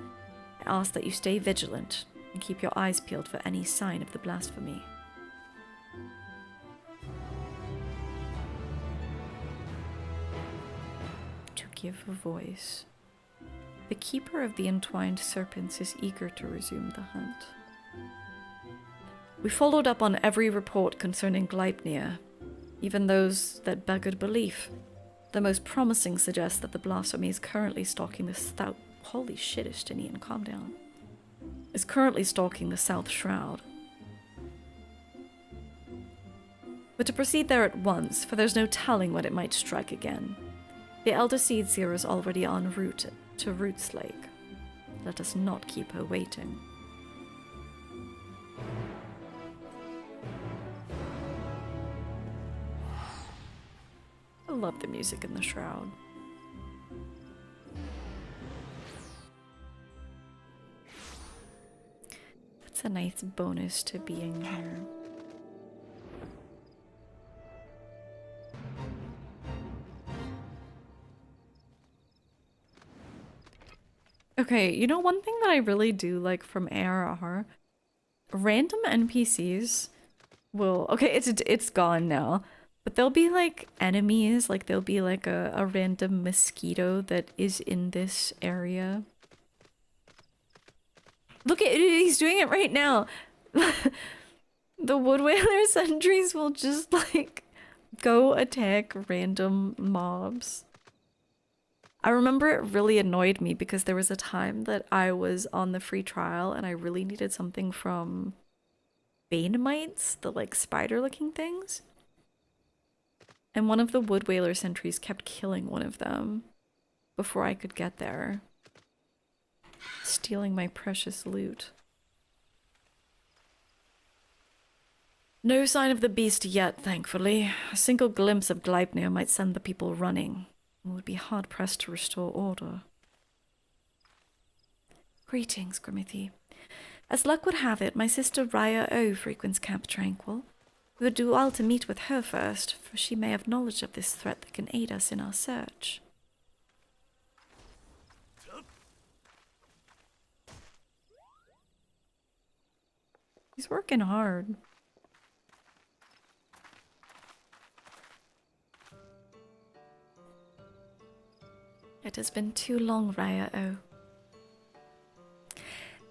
[SPEAKER 3] I ask that you stay vigilant and keep your eyes peeled for any sign of the blasphemy. To give a voice. The Keeper of the Entwined Serpents is eager to resume the hunt. We followed up on every report concerning Gleipnir, even those that beggared belief. The most promising suggests that the blasphemy is currently stalking the south... Holy shit, Estinian, calm down. Is currently stalking the South Shroud. But to proceed there at once, for there's no telling when it might strike again. The Elder Seedseer is already en route to Roots Lake. Let us not keep her waiting. I love the music in the Shroud. That's a nice bonus to being here. Okay, you know one thing that I really do like from ARR? Random NPCs will... Okay, it's gone now. But there'll be like enemies, like there'll be like a random mosquito that is in this area. Look at it, he's doing it right now. The Woodwhaler sentries will just like go attack random mobs. I remember it really annoyed me because there was a time that I was on the free trial and I really needed something from Bane mites, the like spider looking things.
[SPEAKER 5] And one of the Wood Whaler sentries kept killing one of them before I could get there, stealing my precious loot. No sign of the beast yet, thankfully. A single glimpse of Gleipnir might send the people running, and would be hard-pressed to restore order. Greetings, Grimmithy. As luck would have it, my sister Raya O frequents Camp Tranquil. We would do well to meet with her first, for she may have knowledge of this threat that can aid us in our search. He's working hard. It has been too long, Raya O.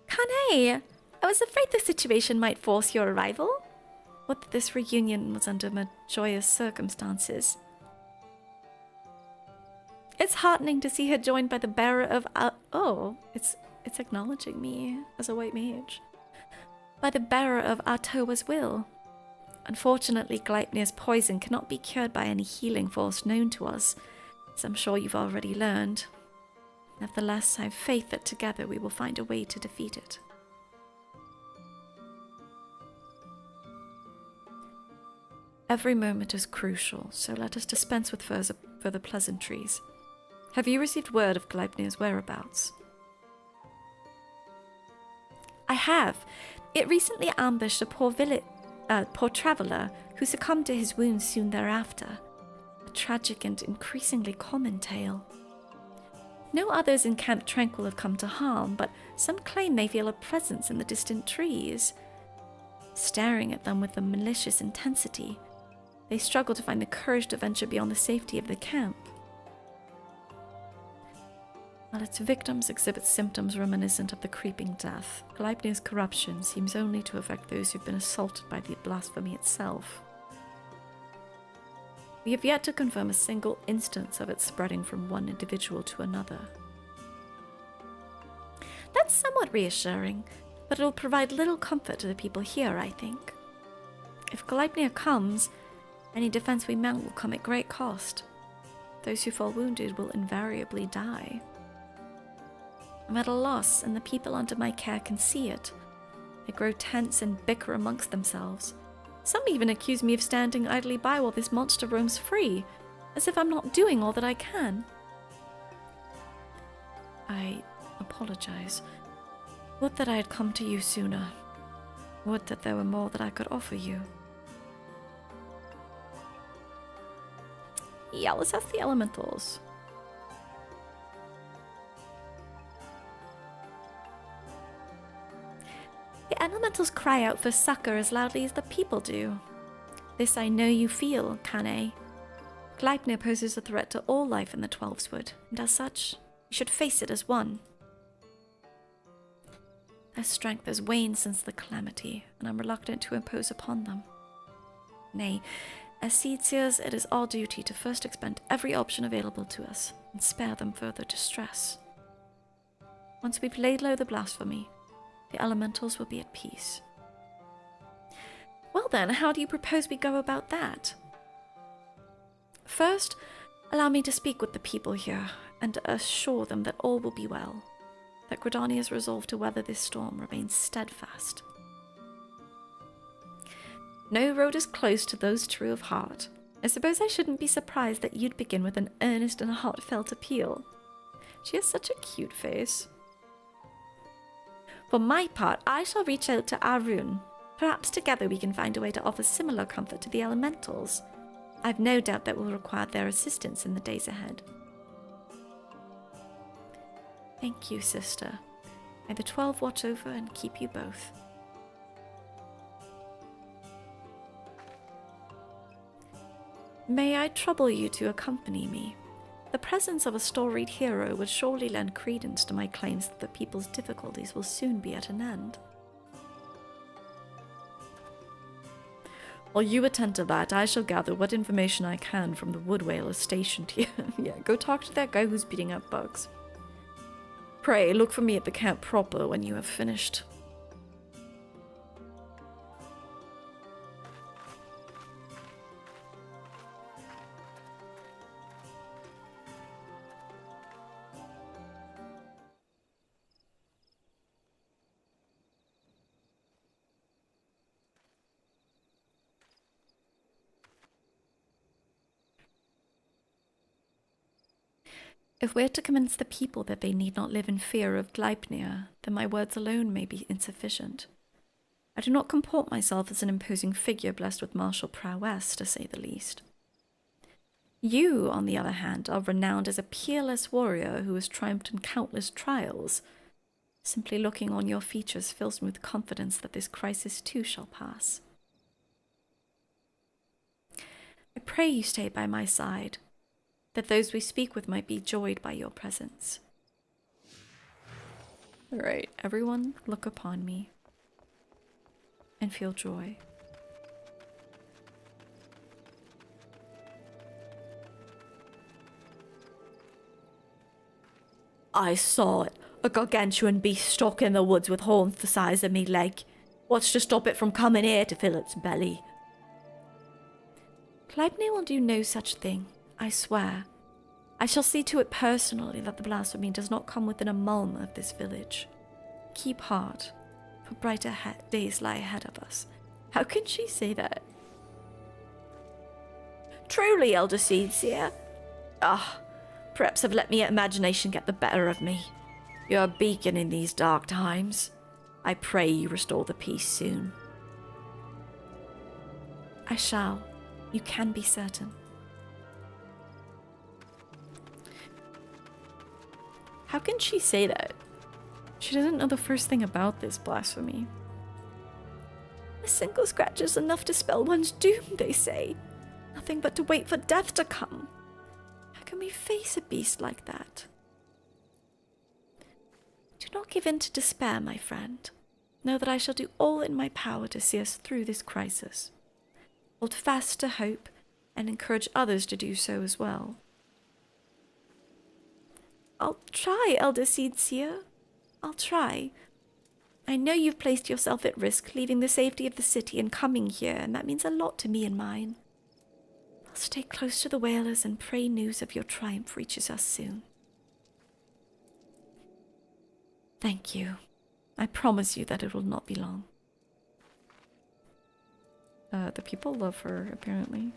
[SPEAKER 6] Kane, I was afraid the situation might force your arrival. Would that this reunion was under more joyous circumstances. It's heartening to see her joined by the bearer of it's acknowledging me as a white mage. By the bearer of Artoa's will. Unfortunately, Gleipnir's poison cannot be cured by any healing force known to us, as I'm sure you've already learned. Nevertheless, I have faith that together we will find a way to defeat it.
[SPEAKER 5] Every moment is crucial, so let us dispense with further pleasantries. Have you received word of Gleipnir's whereabouts?
[SPEAKER 6] I have. It recently ambushed a poor traveller who succumbed to his wounds soon thereafter. A tragic and increasingly common tale. No others in Camp Tranquil have come to harm, but some claim they feel a presence in the distant trees. Staring at them with a malicious intensity, they struggle to find the courage to venture beyond the safety of the camp. While its victims exhibit symptoms reminiscent of the creeping death, Gleipnir's corruption seems only to affect those who've been assaulted by the blasphemy itself. We have yet to confirm a single instance of it spreading from one individual to another. That's somewhat reassuring, but it will provide little comfort to the people here, I think. If Gleipnir comes, any defense we mount will come at great cost. Those who fall wounded will invariably die. I'm at a loss, and the people under my care can see it. They grow tense and bicker amongst themselves. Some even accuse me of standing idly by while this monster roams free, as if I'm not doing all that I can.
[SPEAKER 5] I apologize. Would that I had come to you sooner. Would that there were more that I could offer you.
[SPEAKER 6] Yeah, let's ask the elementals. The elementals cry out for succor as loudly as the people do. This I know you feel, Kane. Gleipnir poses a threat to all life in the Twelveswood, and as such, we should face it as one. Their strength has waned since the calamity, and I'm reluctant to impose upon them. Nay, as Seedseers, it is our duty to first expend every option available to us, and spare them further distress. Once we've laid low the blasphemy, the elementals will be at peace. Well then, how do you propose we go about that? First, allow me to speak with the people here, and assure them that all will be well, that Gridania's resolve to weather this storm remains steadfast. No road is closed to those true of heart. I suppose I shouldn't be surprised that you'd begin with an earnest and heartfelt appeal. She has such a cute face. For my part, I shall reach out to Arun. Perhaps together we can find a way to offer similar comfort to the elementals. I've no doubt that we'll require their assistance in the days ahead. Thank you, sister. May the 12 watch over and keep you both. May I trouble you to accompany me? The presence of a storied hero would surely lend credence to my claims that the people's difficulties will soon be at an end. While you attend to that, I shall gather what information I can from the wood whalers stationed here. Yeah, go talk to that guy who's beating up bugs. Pray, look for me at the camp proper when you have finished.
[SPEAKER 3] If we're to convince the people that they need not live in fear of Gleipnir, then my words alone may be insufficient. I do not comport myself as an imposing figure blessed with martial prowess, to say the least. You, on the other hand, are renowned as a peerless warrior who has triumphed in countless trials. Simply looking on your features fills me with confidence that this crisis too shall pass. I pray you stay by my side, that those we speak with might be joyed by your presence. All right, everyone, look upon me and feel joy.
[SPEAKER 6] I saw it. A gargantuan beast stalk in the woods with horns the size of me leg. What's to stop it from coming here to fill its belly?
[SPEAKER 3] Gleipnir will do no such thing, I swear. I shall see to it personally that the blasphemy does not come within a mulm of this village. Keep heart, for brighter days lie ahead of us. How can she say that?
[SPEAKER 6] Truly, Elder Seedseer. Perhaps I've let my imagination get the better of me. You're a beacon in these dark times. I pray you restore the peace soon.
[SPEAKER 3] I shall. You can be certain.
[SPEAKER 5] How can she say that? She doesn't know the first thing about this blasphemy.
[SPEAKER 6] A single scratch is enough to spell one's doom, they say. Nothing but to wait for death to come.
[SPEAKER 3] How can we face a beast like that? Do not give in to despair, my friend. Know that I shall do all in my power to see us through this crisis. Hold fast to hope and encourage others to do so as well.
[SPEAKER 6] I'll try, Elder Seedseer. I'll try. I know you've placed yourself at risk, leaving the safety of the city and coming here, and that means a lot to me and mine.
[SPEAKER 3] I'll stay close to the Whalers and pray news of your triumph reaches us soon. Thank you. I promise you that it will not be long.
[SPEAKER 5] The people love her, apparently.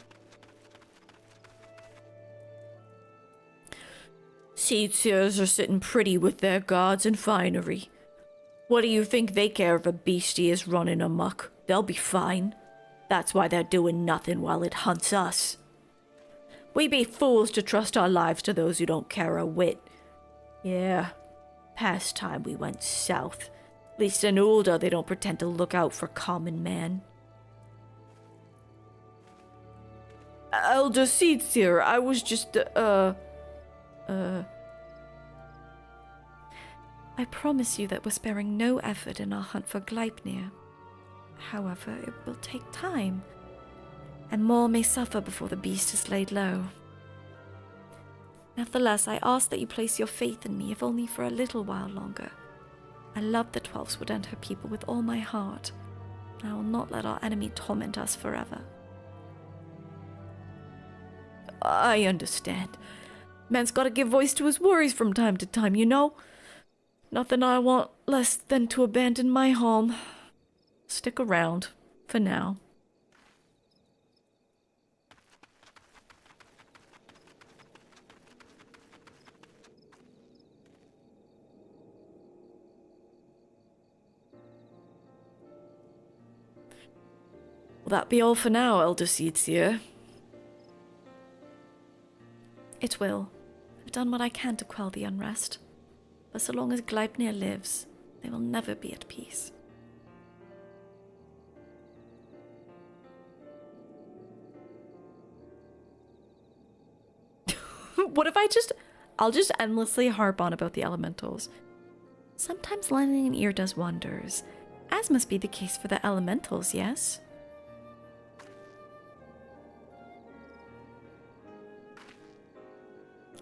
[SPEAKER 6] Seedseers are sitting pretty with their guards and finery. What do you think they care if a beastie is running amok? They'll be fine. That's why they're doing nothing while it hunts us. We be fools to trust our lives to those who don't care a whit. Yeah, past time we went south. At least in Ulda they don't pretend to look out for common man. Elder Seedseer, I was just,
[SPEAKER 3] I promise you that we're sparing no effort in our hunt for Gleipnir. However, it will take time, and more may suffer before the beast is laid low. Nevertheless, I ask that you place your faith in me, if only for a little while longer. I love the Twelfthwood and her people with all my heart, and I will not let our enemy torment us forever.
[SPEAKER 6] I understand. Man's gotta give voice to his worries from time to time, you know? Nothing I want less than to abandon my home. Stick around, for now. Will that be all for now, Elder Seedseer?
[SPEAKER 3] It will. I've done what I can to quell the unrest. But so long as Gleipnir lives, they will never be at peace.
[SPEAKER 5] What if I'll just endlessly harp on about the elementals.
[SPEAKER 3] Sometimes lending an ear does wonders, as must be the case for the elementals, yes?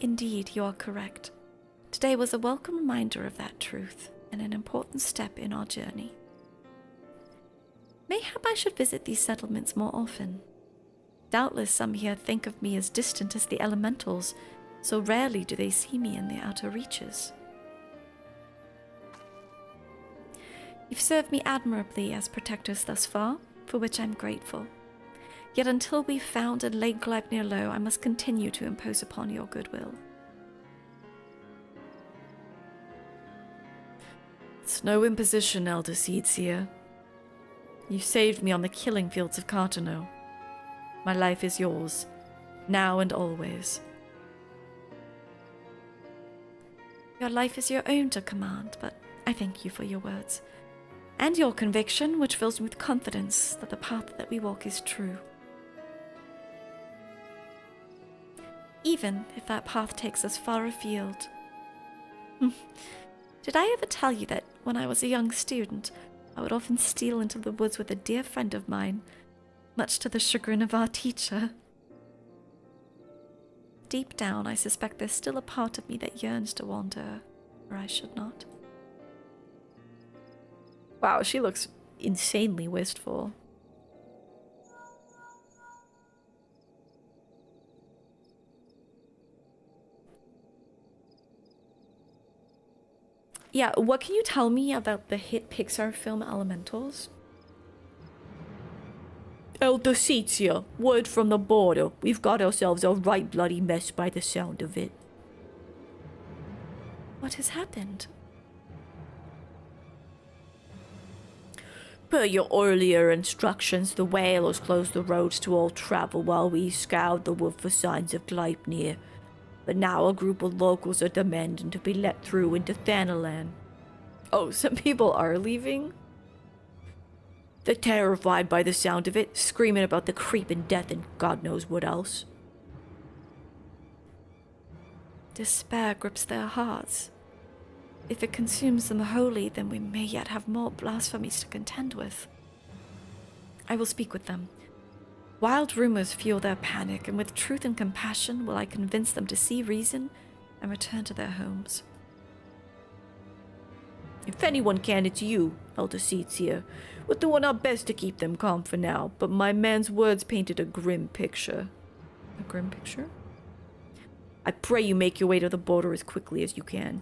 [SPEAKER 3] Indeed, you are correct. Today was a welcome reminder of that truth, and an important step in our journey. Mayhap I should visit these settlements more often. Doubtless some here think of me as distant as the elementals, so rarely do they see me in the outer reaches. You've served me admirably as protectors thus far, for which I'm grateful. Yet until we've found and laid Gleipnir low, I must continue to impose upon your goodwill.
[SPEAKER 7] It's no imposition, Elder Seedseer. You saved me on the killing fields of Cartano. My life is yours, now and always.
[SPEAKER 6] Your life is your own to command, but I thank you for your words. And your conviction, which fills me with confidence that the path that we walk is true. Even if that path takes us far afield. Did I ever tell you that when I was a young student, I would often steal into the woods with a dear friend of mine, much to the chagrin of our teacher? Deep down, I suspect there's still a part of me that yearns to wander where I should not.
[SPEAKER 7] Wow, she looks insanely wistful.
[SPEAKER 6] Yeah, what can you tell me about the hit Pixar film Elementals?
[SPEAKER 7] Elder Seedseer, word from the border. We've got ourselves a right bloody mess by the sound of it.
[SPEAKER 6] What has happened?
[SPEAKER 7] Per your earlier instructions, the whalers closed the roads to all travel while we scoured the wood for signs of Gleipnir. But now a group of locals are demanding to be let through into Thanalan.
[SPEAKER 6] Oh, some people are leaving?
[SPEAKER 7] They're terrified by the sound of it, screaming about the creeping death and God knows what else.
[SPEAKER 6] Despair grips their hearts. If it consumes them wholly, then we may yet have more blasphemies to contend with. I will speak with them. Wild rumors fuel their panic, and with truth and compassion will I convince them to see reason and return to their homes.
[SPEAKER 7] If anyone can, it's you, Elder Seedseer. We're doing our best to keep them calm for now, but my man's words painted a grim picture.
[SPEAKER 6] A grim picture?
[SPEAKER 7] I pray you make your way to the border as quickly as you can.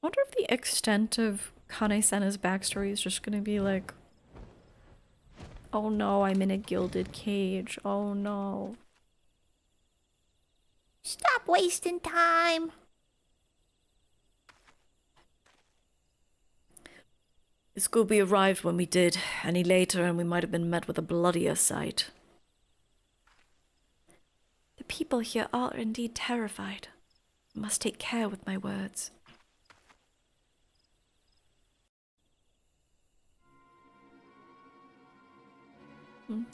[SPEAKER 5] I wonder if the extent of Kane-sana's backstory is just gonna be like, oh no, I'm in a gilded cage, oh no.
[SPEAKER 6] Stop wasting time!
[SPEAKER 7] Scooby arrived when we did. Any later and we might have been met with a bloodier sight.
[SPEAKER 6] The people here are indeed terrified. I must take care with my words.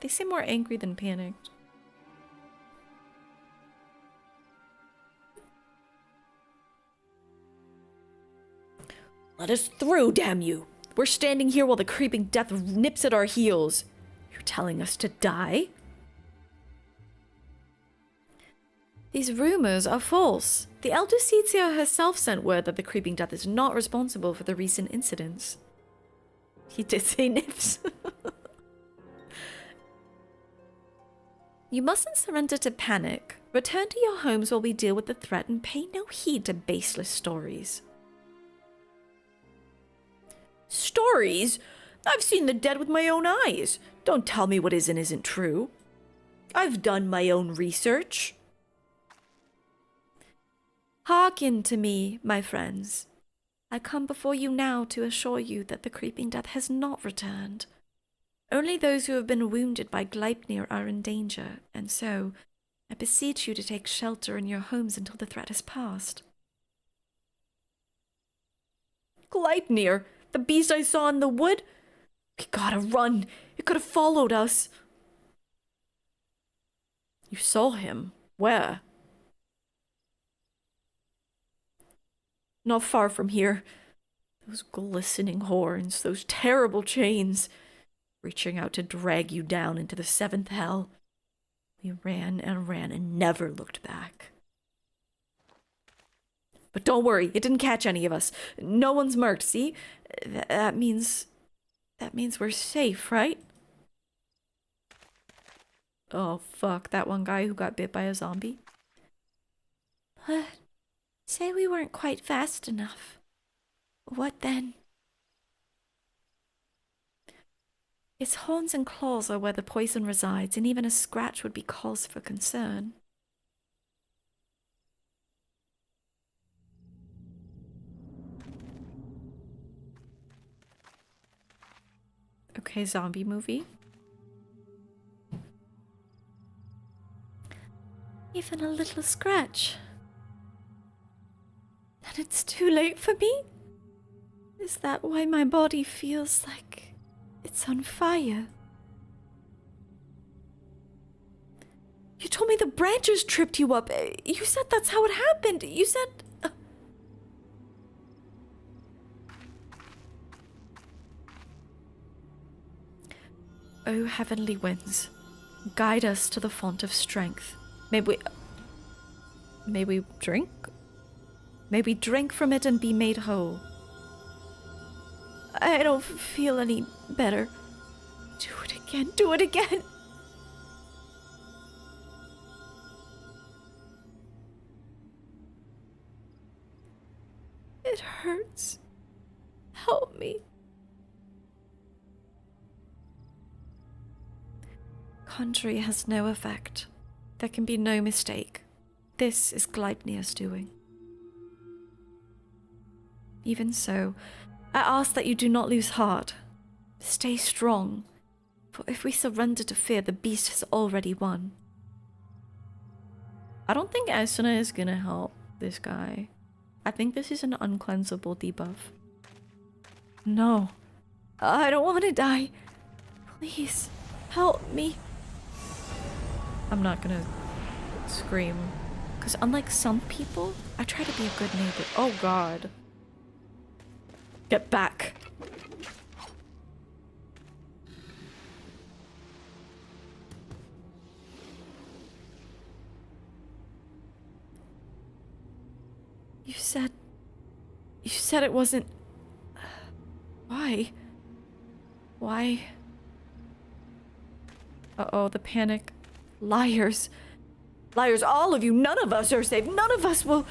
[SPEAKER 5] They seem more angry than panicked.
[SPEAKER 7] Let us through, damn you! We're standing here while the creeping death nips at our heels. You're telling us to die?
[SPEAKER 5] These rumors are false. The Elder Seedseer herself sent word that the creeping death is not responsible for the recent incidents.
[SPEAKER 7] He did say nips.
[SPEAKER 6] You mustn't surrender to panic. Return to your homes while we deal with the threat and pay no heed to baseless stories.
[SPEAKER 7] Stories? I've seen the dead with my own eyes. Don't tell me what is and isn't true. I've done my own research.
[SPEAKER 6] Hearken to me, my friends. I come before you now to assure you that the creeping death has not returned. Only those who have been wounded by Gleipnir are in danger, and so I beseech you to take shelter in your homes until the threat has passed.
[SPEAKER 7] Gleipnir? The beast I saw in the wood? We gotta run. It could have followed us. You saw him? Where? Not far from here. Those glistening horns, those terrible chains, reaching out to drag you down into the seventh hell. We ran and never looked back. But don't worry, it didn't catch any of us. No one's marked, see? That means we're safe, right? Oh, fuck. That one guy who got bit by a zombie?
[SPEAKER 6] But say we weren't quite fast enough. What then?
[SPEAKER 7] Its horns and claws are where the poison resides, and even a scratch would be cause for concern. Okay, zombie movie.
[SPEAKER 6] Even a little scratch. Then it's too late for me? Is that why my body feels like it's on fire?
[SPEAKER 7] You told me the branches tripped you up. You said that's how it happened. You said... Oh, heavenly winds, guide us to the font of strength. May we drink? May we drink from it and be made whole.
[SPEAKER 6] I don't feel any better. Do it again, do it again. It hurts. Help me.
[SPEAKER 7] Conjury has no effect. There can be no mistake. This is Gleipnir's doing. Even so, I ask that you do not lose heart. Stay strong, for if we surrender to fear, the beast has already won. I don't think Asuna is gonna help this guy. I think this is an uncleansable debuff. No.
[SPEAKER 6] I don't want to die. Please, help me.
[SPEAKER 7] I'm not gonna scream. Because unlike some people, I try to be a good neighbor. Oh god. Get back. You said it wasn't... Why? Why? Uh-oh, the panic. Liars. Liars, all of you. None of us are safe. None of us will...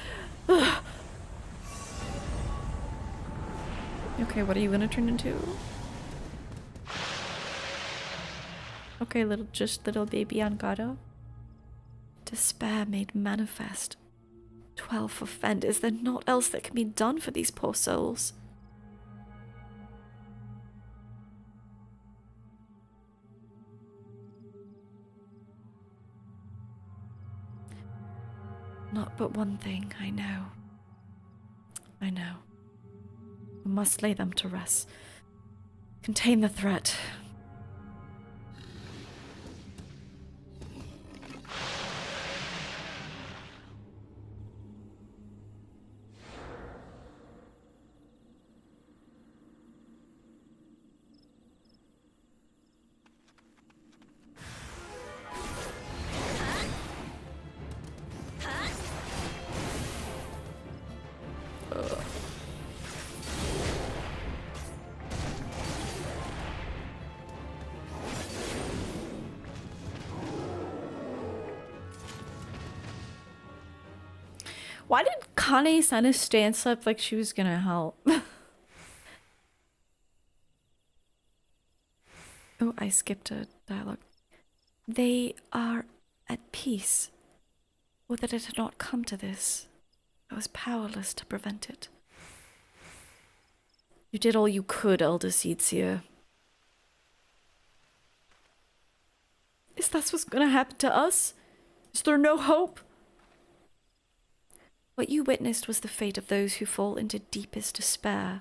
[SPEAKER 7] Ugh. Okay, what are you gonna turn into? Okay, little baby Angada. Despair made manifest. 12 offend. Is there naught else that can be done for these poor souls? Not but one thing, I know. I know. We must lay them to rest. Contain the threat. Why did Kane-sana stance up like she was gonna help? Oh, I skipped a dialogue. They are at peace. Would that it had not come to this. I was powerless to prevent it. You did all you could, Elder Seedseer. Is that what's gonna happen to us? Is there no hope? What you witnessed was the fate of those who fall into deepest despair.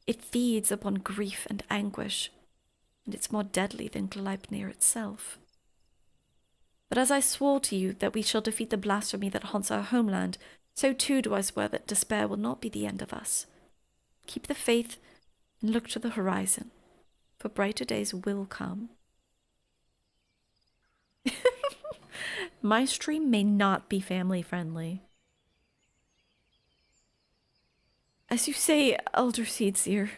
[SPEAKER 7] It feeds upon grief and anguish, and it's more deadly than Gleipnir itself. But as I swore to you that we shall defeat the blasphemy that haunts our homeland, so too do I swear that despair will not be the end of us. Keep the faith and look to the horizon, for brighter days will come. My stream may not be family friendly. As you say, Elder Seedseer.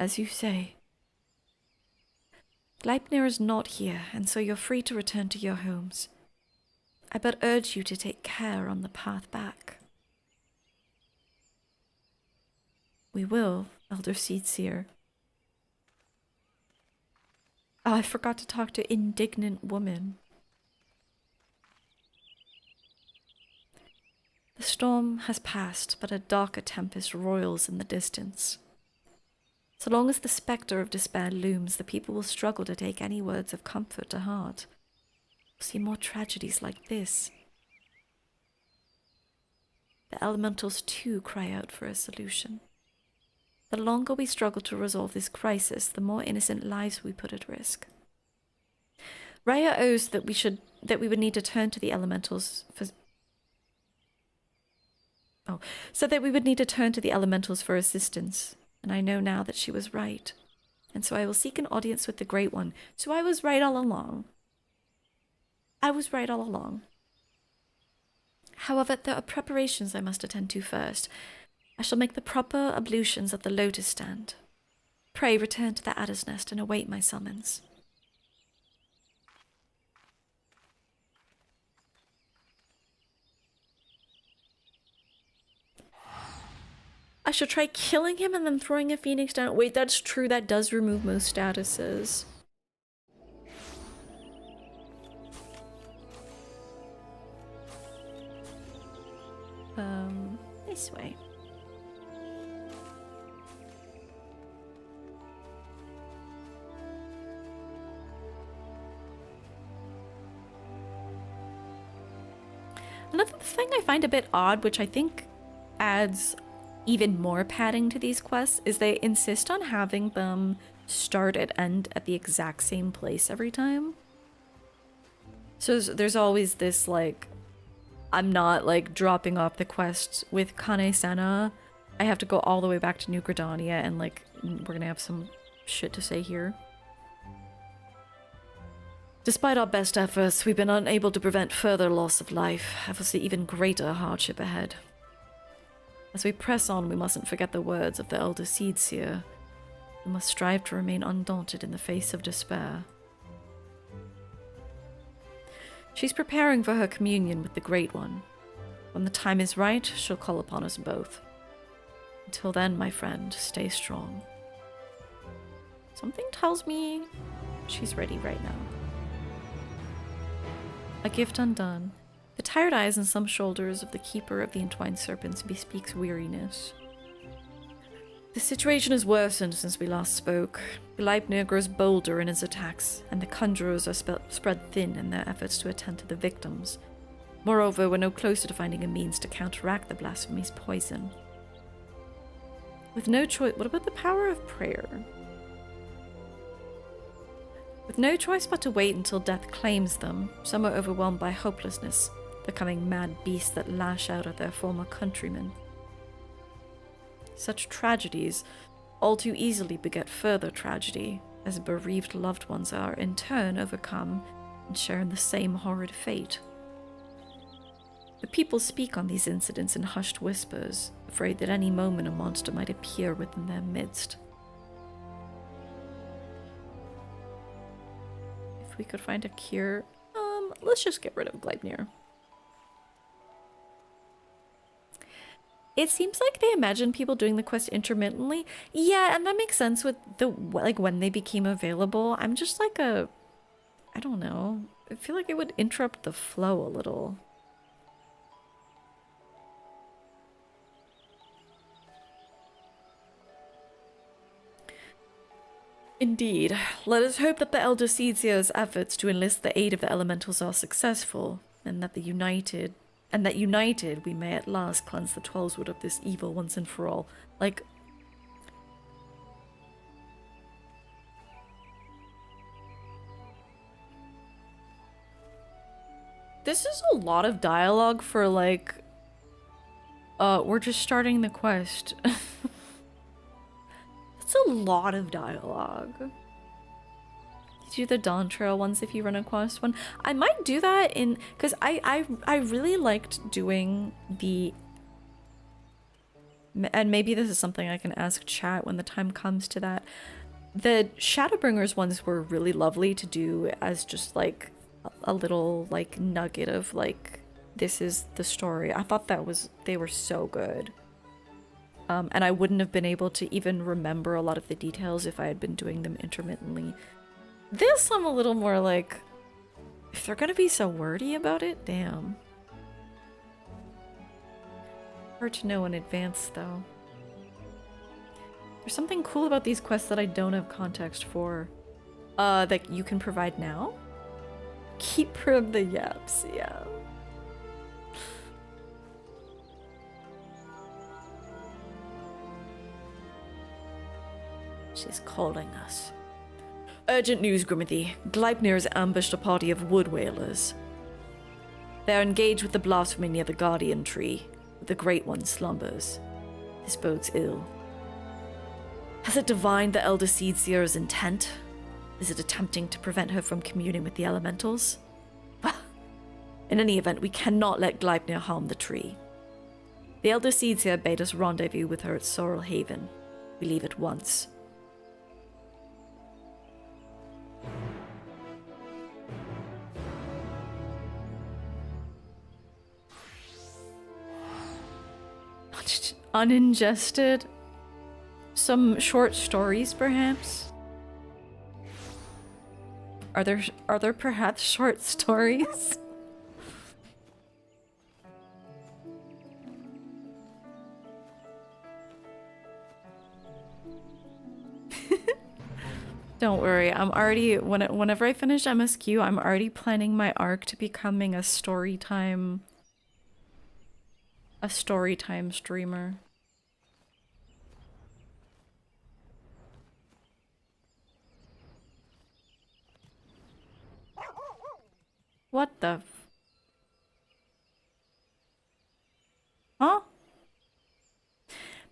[SPEAKER 7] As you say.
[SPEAKER 3] Gleipnir is not here, and so you're free to return to your homes. I but urge you to take care on the path back. We will, Elder Seedseer. Oh, I forgot to talk to indignant woman. The storm has passed, but a darker tempest roils in the distance. So long as the spectre of despair looms, the people will struggle to take any words of comfort to heart. We'll see more tragedies like this. The elementals too cry out for a solution. The longer we struggle to resolve this crisis, the more innocent lives we put at risk. Raya owes that we would need to turn to the elementals for assistance, and I know now that she was right, and so I will seek an audience with the Great One. So I was right all along. However, there are preparations I must attend to first. I shall make the proper ablutions at the lotus stand. Pray return to the adder's nest and await my summons. I should try killing him and then throwing a phoenix down. Wait, that's true. That does remove most statuses. This way. Another thing I find a bit odd, which I think adds even more padding to these quests, is they insist on having them start and end at the exact same place every time. So there's always this, like, I'm not, like, dropping off the quest with Kane Senna. I have to go all the way back to New Gridania, and, like, we're gonna have some shit to say here. Despite our best efforts, we've been unable to prevent further loss of life. I foresee even greater hardship ahead. As we press on, we mustn't forget the words of the Elder Seedseer. We must strive to remain undaunted in the face of despair. She's preparing for her communion with the Great One. When the time is right, she'll call upon us both. Until then, my friend, stay strong. Something tells me she's ready right now. A gift undone. The tired eyes and some shoulders of the keeper of the entwined serpents bespeaks weariness. The situation has worsened since we last spoke. Gleipnir grows bolder in his attacks, and the conjurers are spread thin in their efforts to attend to the victims. Moreover, we're no closer to finding a means to counteract the blasphemy's poison. With no choice, what about the power of prayer? With no choice but to wait until death claims them, some are overwhelmed by hopelessness, becoming mad beasts that lash out at their former countrymen. Such tragedies all too easily beget further tragedy, as bereaved loved ones are in turn overcome and share in the same horrid fate. The people speak on these incidents in hushed whispers, afraid that any moment a monster might appear within their midst. If we could find a cure, let's just get rid of Gleipnir. It seems like they imagine people doing the quest intermittently. Yeah, and that makes sense with the, like, when they became available. I'm just like I don't know. I feel like it would interrupt the flow a little. Indeed. Let us hope that the Elder Seedseer's efforts to enlist the aid of the elementals are successful, and that united we may at last cleanse the Twelveswood of this evil once and for all. Like, this is a lot of dialogue for, like, we're just starting the quest. That's a lot of dialogue. You do the Dawn Trail ones if you run a quest one. I might do that in, because I really liked doing the, and maybe this is something I can ask chat when the time comes to that,
[SPEAKER 7] The Shadowbringers ones were really lovely to do as just like a little like nugget of like, this is the story. I thought they were so good. And I wouldn't have been able to even remember a lot of the details if I had been doing them intermittently. This I'm a little more like, if they're gonna be so wordy about it, damn. Hard to know in advance though. There's something cool about these quests that I don't have context for. That you can provide now? Keeper of the Yaps, yeah. She's calling us. Urgent news, Grimothy. Gleipnir has ambushed a party of wood whalers. They are engaged with the blasphemy near the Guardian Tree, where the Great One slumbers. This bodes ill. Has it divined the Elder Seedseer's intent? Is it attempting to prevent her from communing with the elementals? In any event, we cannot let Gleipnir harm the tree. The Elder Seedseer bade us rendezvous with her at Sorrel Haven. We leave at once. Uningested? Some short stories, perhaps? Are there perhaps short stories? Don't worry, I'm already whenever I finish MSQ, I'm already planning my arc to becoming a storytime streamer. What the Huh?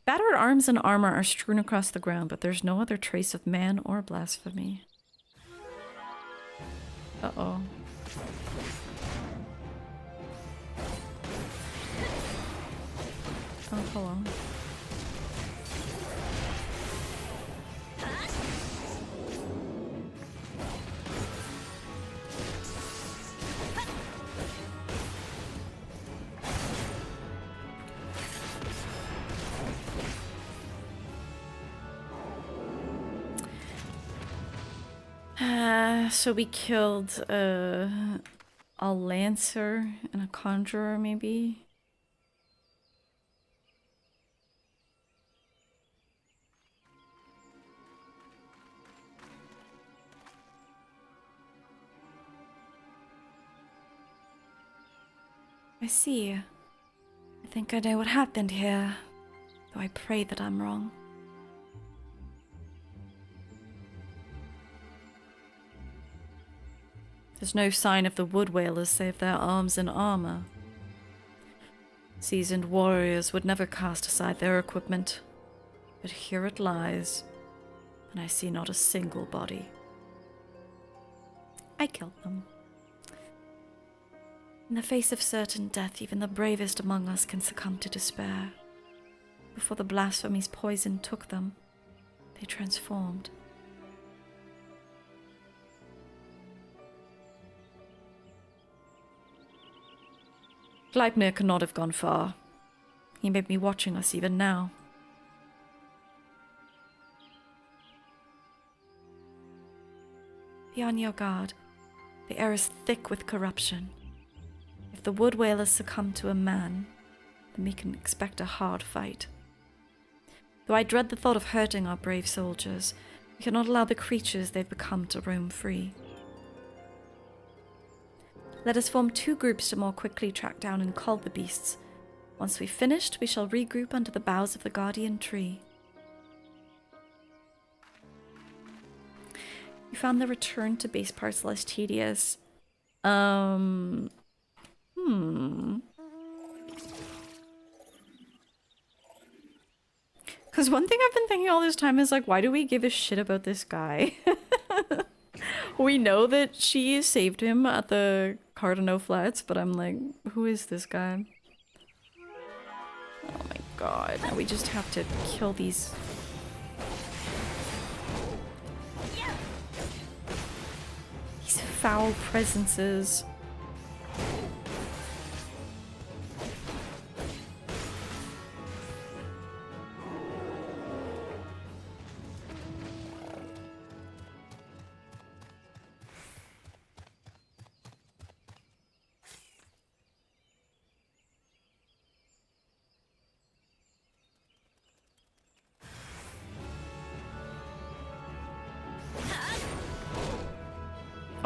[SPEAKER 7] Battered arms and armor are strewn across the ground, but there's no other trace of man or blasphemy. Uh-oh. Oh, hello. So we killed a Lancer and a Conjurer, maybe? I see. I think I know what happened here, though I pray that I'm wrong. There's no sign of the wood whalers save their arms and armor. Seasoned warriors would never cast aside their equipment, but here it lies, and I see not a single body. I killed them. In the face of certain death, even the bravest among us can succumb to despair. Before the blasphemy's poison took them, they transformed. Gleipnir cannot have gone far. He may be watching us even now. Be on your guard. The air is thick with corruption. If the wood whalers succumb to a man, then we can expect a hard fight. Though I dread the thought of hurting our brave soldiers, we cannot allow the creatures they've become to roam free. Let us form two groups to more quickly track down and cull the beasts. Once we've finished, we shall regroup under the boughs of the Guardian Tree. You found the return to base parts less tedious. Because one thing I've been thinking all this time is like, why do we give a shit about this guy? We know that she saved him at the Cardano Flats, but I'm like, who is this guy? Oh my god, now we just have to kill these.
[SPEAKER 3] These foul presences.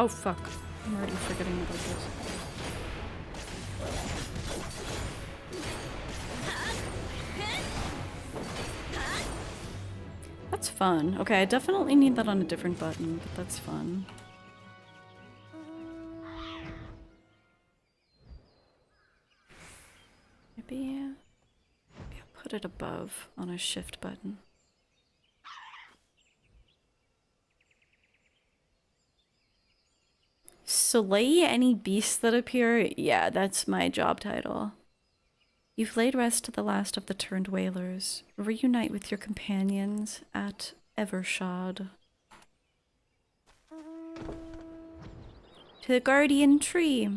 [SPEAKER 3] Oh fuck, I'm already forgetting about this. That's fun. Okay, I definitely need that on a different button, but that's fun. Maybe I'll put it above on a shift button. Slay any beasts that appear? Yeah, that's my job title. You've laid rest to the last of the turned whalers. Reunite with your companions at Evershod. To the guardian tree.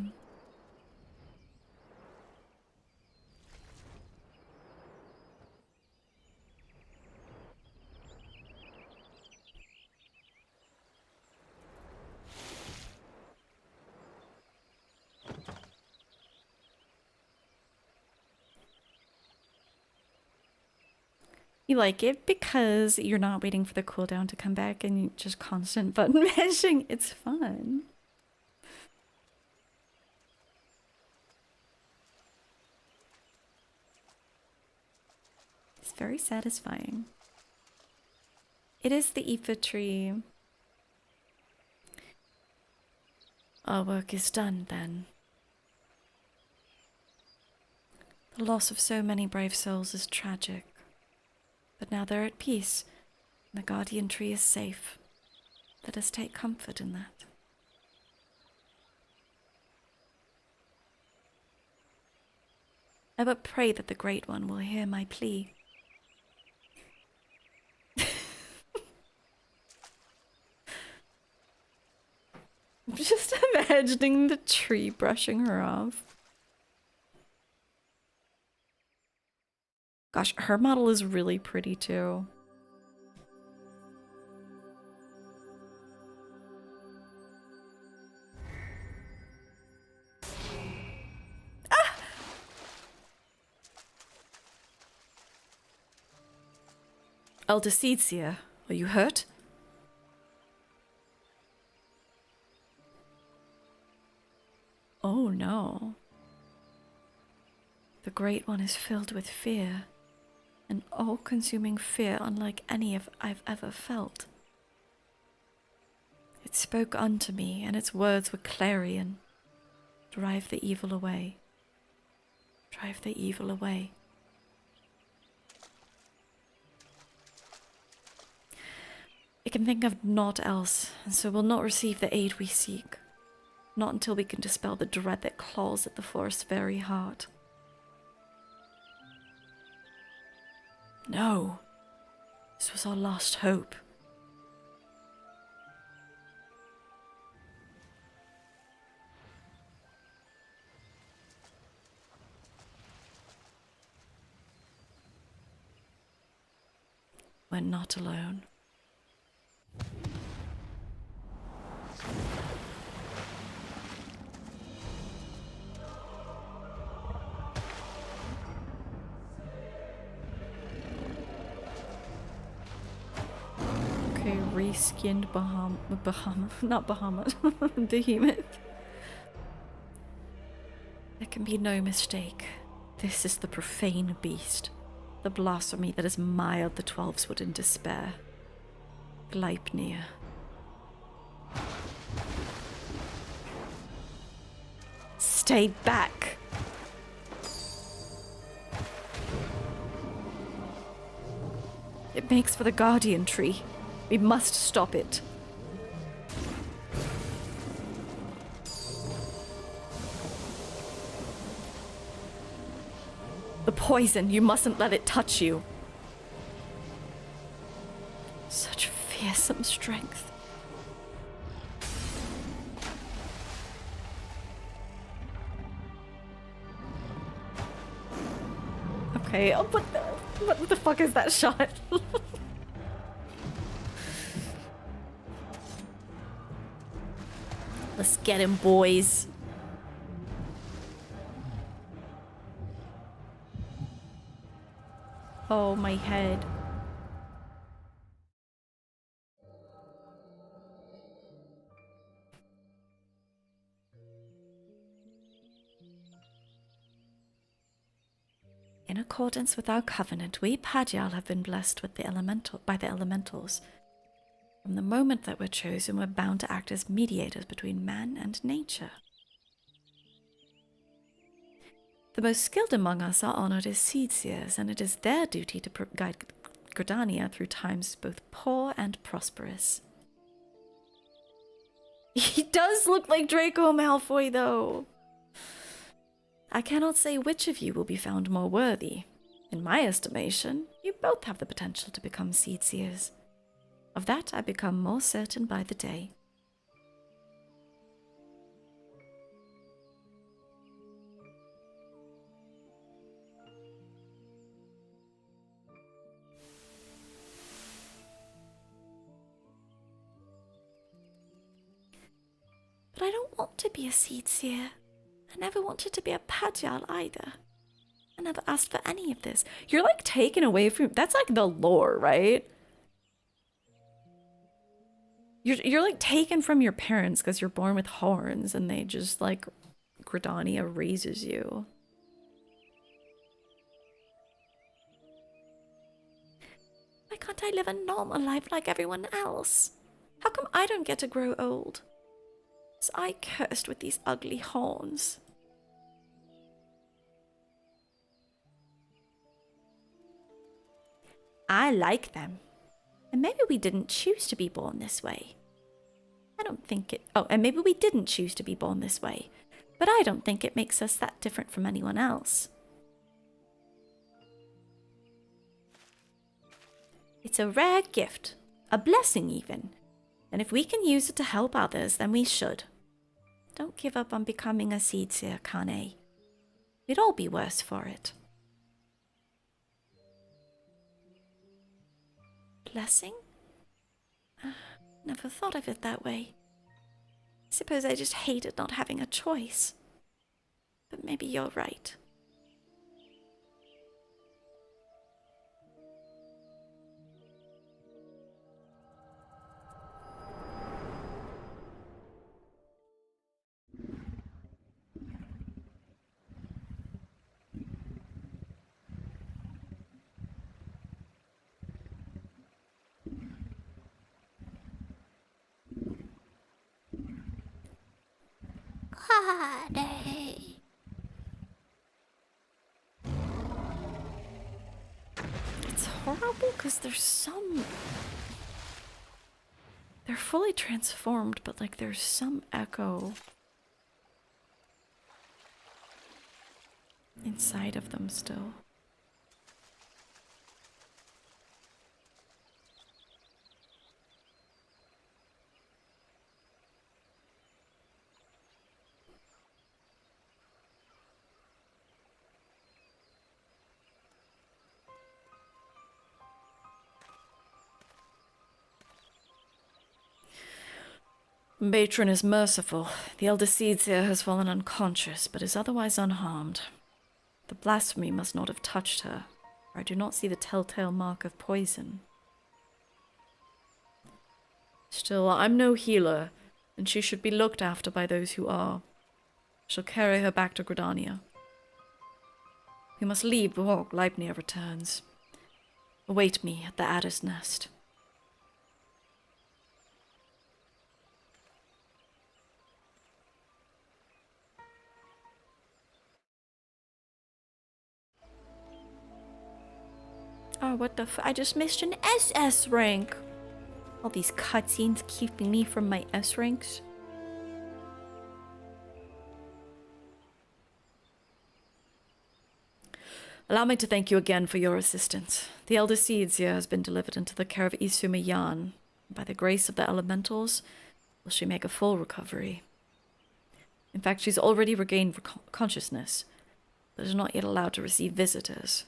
[SPEAKER 3] You like it because you're not waiting for the cooldown to come back and you just constant button mashing. It's fun. It's very satisfying. It is the Aoife tree. Our work is done then. The loss of so many brave souls is tragic. But now they're at peace, and the guardian tree is safe. Let us take comfort in that. I but pray that the Great One will hear my plea. I'm just imagining the tree brushing her off. Gosh, her model is really pretty too. Ah! Eldeseedsia, are you hurt? Oh no. The Great One is filled with fear. An all-consuming fear unlike any I've ever felt. It spoke unto me, and its words were clarion. Drive the evil away. Drive the evil away. It can think of naught else, and so will not receive the aid we seek. Not until we can dispel the dread that claws at the forest's very heart. No, this was our last hope. We're not alone. Okay, reskinned not Bahamut, Behemoth. There can be no mistake. This is the profane beast. The blasphemy that has mired the Twelveswood in despair. Gleipnir. Stay back! It makes for the Guardian Tree. We must stop it. The poison, you mustn't let it touch you. Such fearsome strength.
[SPEAKER 5] Okay, oh, what the fuck is that shot?
[SPEAKER 6] Let's get him, boys. Oh, my head. In accordance with our covenant, we Padyal have been blessed with the by the elementals. From the moment that we're chosen, we're bound to act as mediators between man and nature. The most skilled among us are honored as seed seers, and it is their duty to guide Gridania through times both poor and prosperous. He does look like Draco Malfoy, though. I cannot say which of you will be found more worthy. In my estimation, you both have the potential to become seed seers. Of that, I become more certain by the day. But I don't want to be a seed seer. I never wanted to be a Padyal either. I never asked for any of this.
[SPEAKER 5] You're like taken away from... That's like the lore, right? You're like taken from your parents because you're born with horns and they just like... Gridania raises you.
[SPEAKER 6] Why can't I live a normal life like everyone else? How come I don't get to grow old? Was I cursed with these ugly horns? I like them. And maybe we didn't choose to be born this way. I don't think it... Oh, and maybe we didn't choose to be born this way. But I don't think it makes us that different from anyone else. It's a rare gift. A blessing, even. And if we can use it to help others, then we should. Don't give up on becoming a seed seer, Kane. We'd all be worse for it. Blessing? Never thought of it that way. Suppose I just hated not having a choice. But maybe you're right. It's horrible because there's some... They're fully transformed, but like there's some echo inside of them still.
[SPEAKER 5] Matron is merciful. The elder seedseer has fallen unconscious, but is otherwise unharmed. The blasphemy must not have touched her, for I do not see the telltale mark of poison. Still, I'm no healer, and she should be looked after by those who are. I shall carry her back to Gridania. We must leave before Gleipnir returns. Await me at the Adder's Nest.
[SPEAKER 6] Oh, what the I just missed an SS rank. All these cutscenes keeping me from my S ranks.
[SPEAKER 5] Allow me to thank you again for your assistance. The elder seedseer has been delivered into the care of Isuma Yan. By the grace of the elementals, will she make a full recovery. In fact, she's already regained consciousness, but is not yet allowed to receive visitors.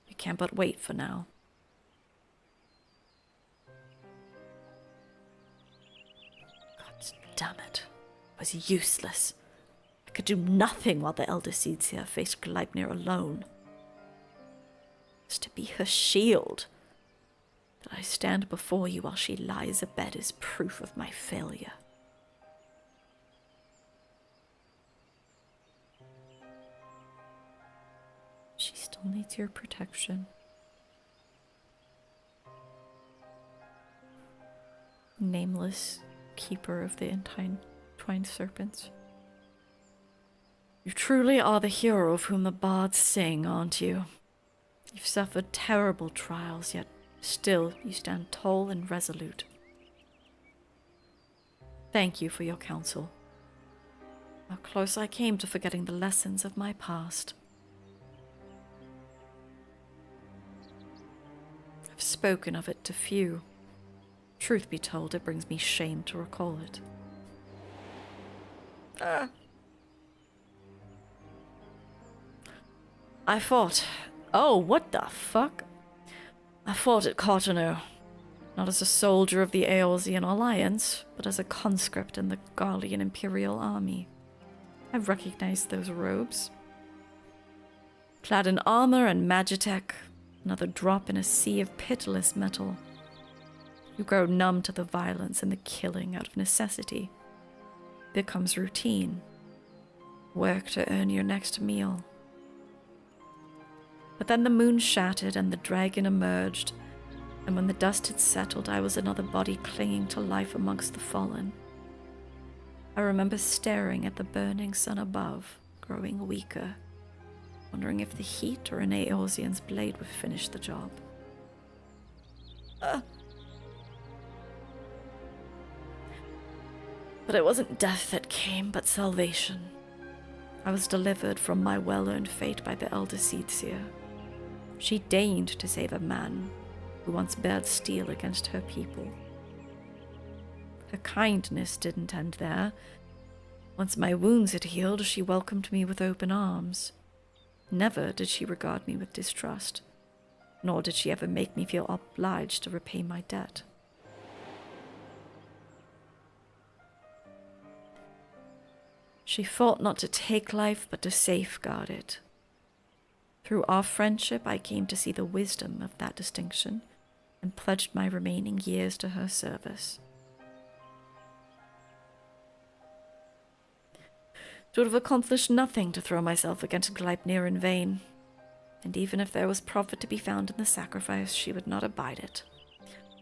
[SPEAKER 7] We can't but wait for now. God damn it. It was useless. I could do nothing while the Elder Seeds here faced Gleipnir alone. It was to be her shield. That I stand before you while she lies abed is proof of my failure. She still needs your protection. Nameless keeper of the entwined serpents. You truly are the hero of whom the bards sing, aren't you? You've suffered terrible trials, yet still you stand tall and resolute. Thank you for your counsel. How close I came to forgetting the lessons of my past. I've spoken of it to few. Truth be told, it brings me shame to recall it. I fought. Oh, what the fuck? I fought at Cotonou. Not as a soldier of the Eorzean Alliance, but as a conscript in the Garlean Imperial Army. I recognized those robes. Clad in armor and magitech, another drop in a sea of pitiless metal. You grow numb to the violence and the killing out of necessity. Becomes routine. Work to earn your next meal. But then the moon shattered and the dragon emerged, and when the dust had settled, I was another body clinging to life amongst the fallen. I remember staring at the burning sun above, growing weaker, wondering if the heat or an Eorzean's blade would finish the job. But it wasn't death that came, but salvation. I was delivered from my well-earned fate by the Elder Seedseer. She deigned to save a man who once bared steel against her people. Her kindness didn't end there. Once my wounds had healed, she welcomed me with open arms. Never did she regard me with distrust, nor did she ever make me feel obliged to repay my debt. She fought not to take life, but to safeguard it. Through our friendship, I came to see the wisdom of that distinction and pledged my remaining years to her service. It would have accomplished nothing to throw myself against Gleipnir in vain, and even if there was profit to be found in the sacrifice, she would not abide it.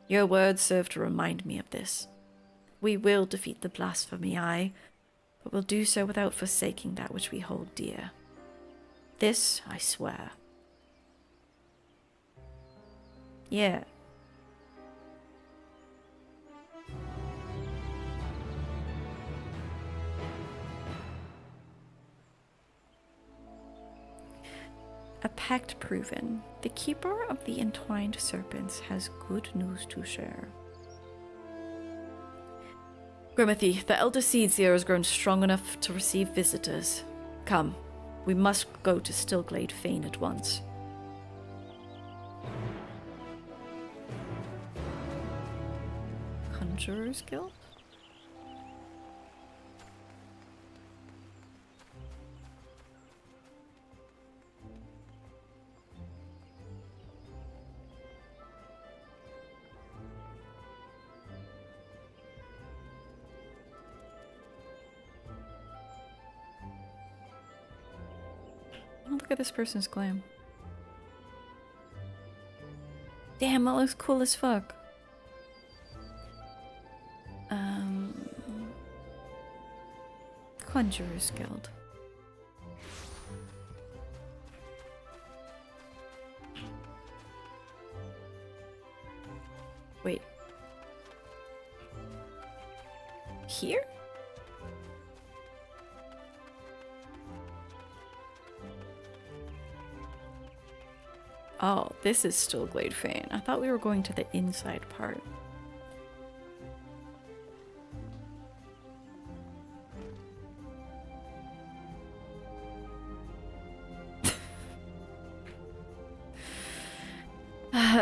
[SPEAKER 7] Your words serve to remind me of this. We will defeat the blasphemy, aye, but we'll do so without forsaking that which we hold dear. This I swear. Yeah. A pact proven. The keeper of the entwined serpents has good news to share. Grimothy, the Elder Seedseer has grown strong enough to receive visitors. Come, we must go to Stillglade Fane at once. Conjurer's Guild? Oh, look at this person's glam. Damn, that looks cool as fuck. Conjurer's Guild. Wait. Here? Oh, this is Stillglade Fane. I thought we were going to the inside part.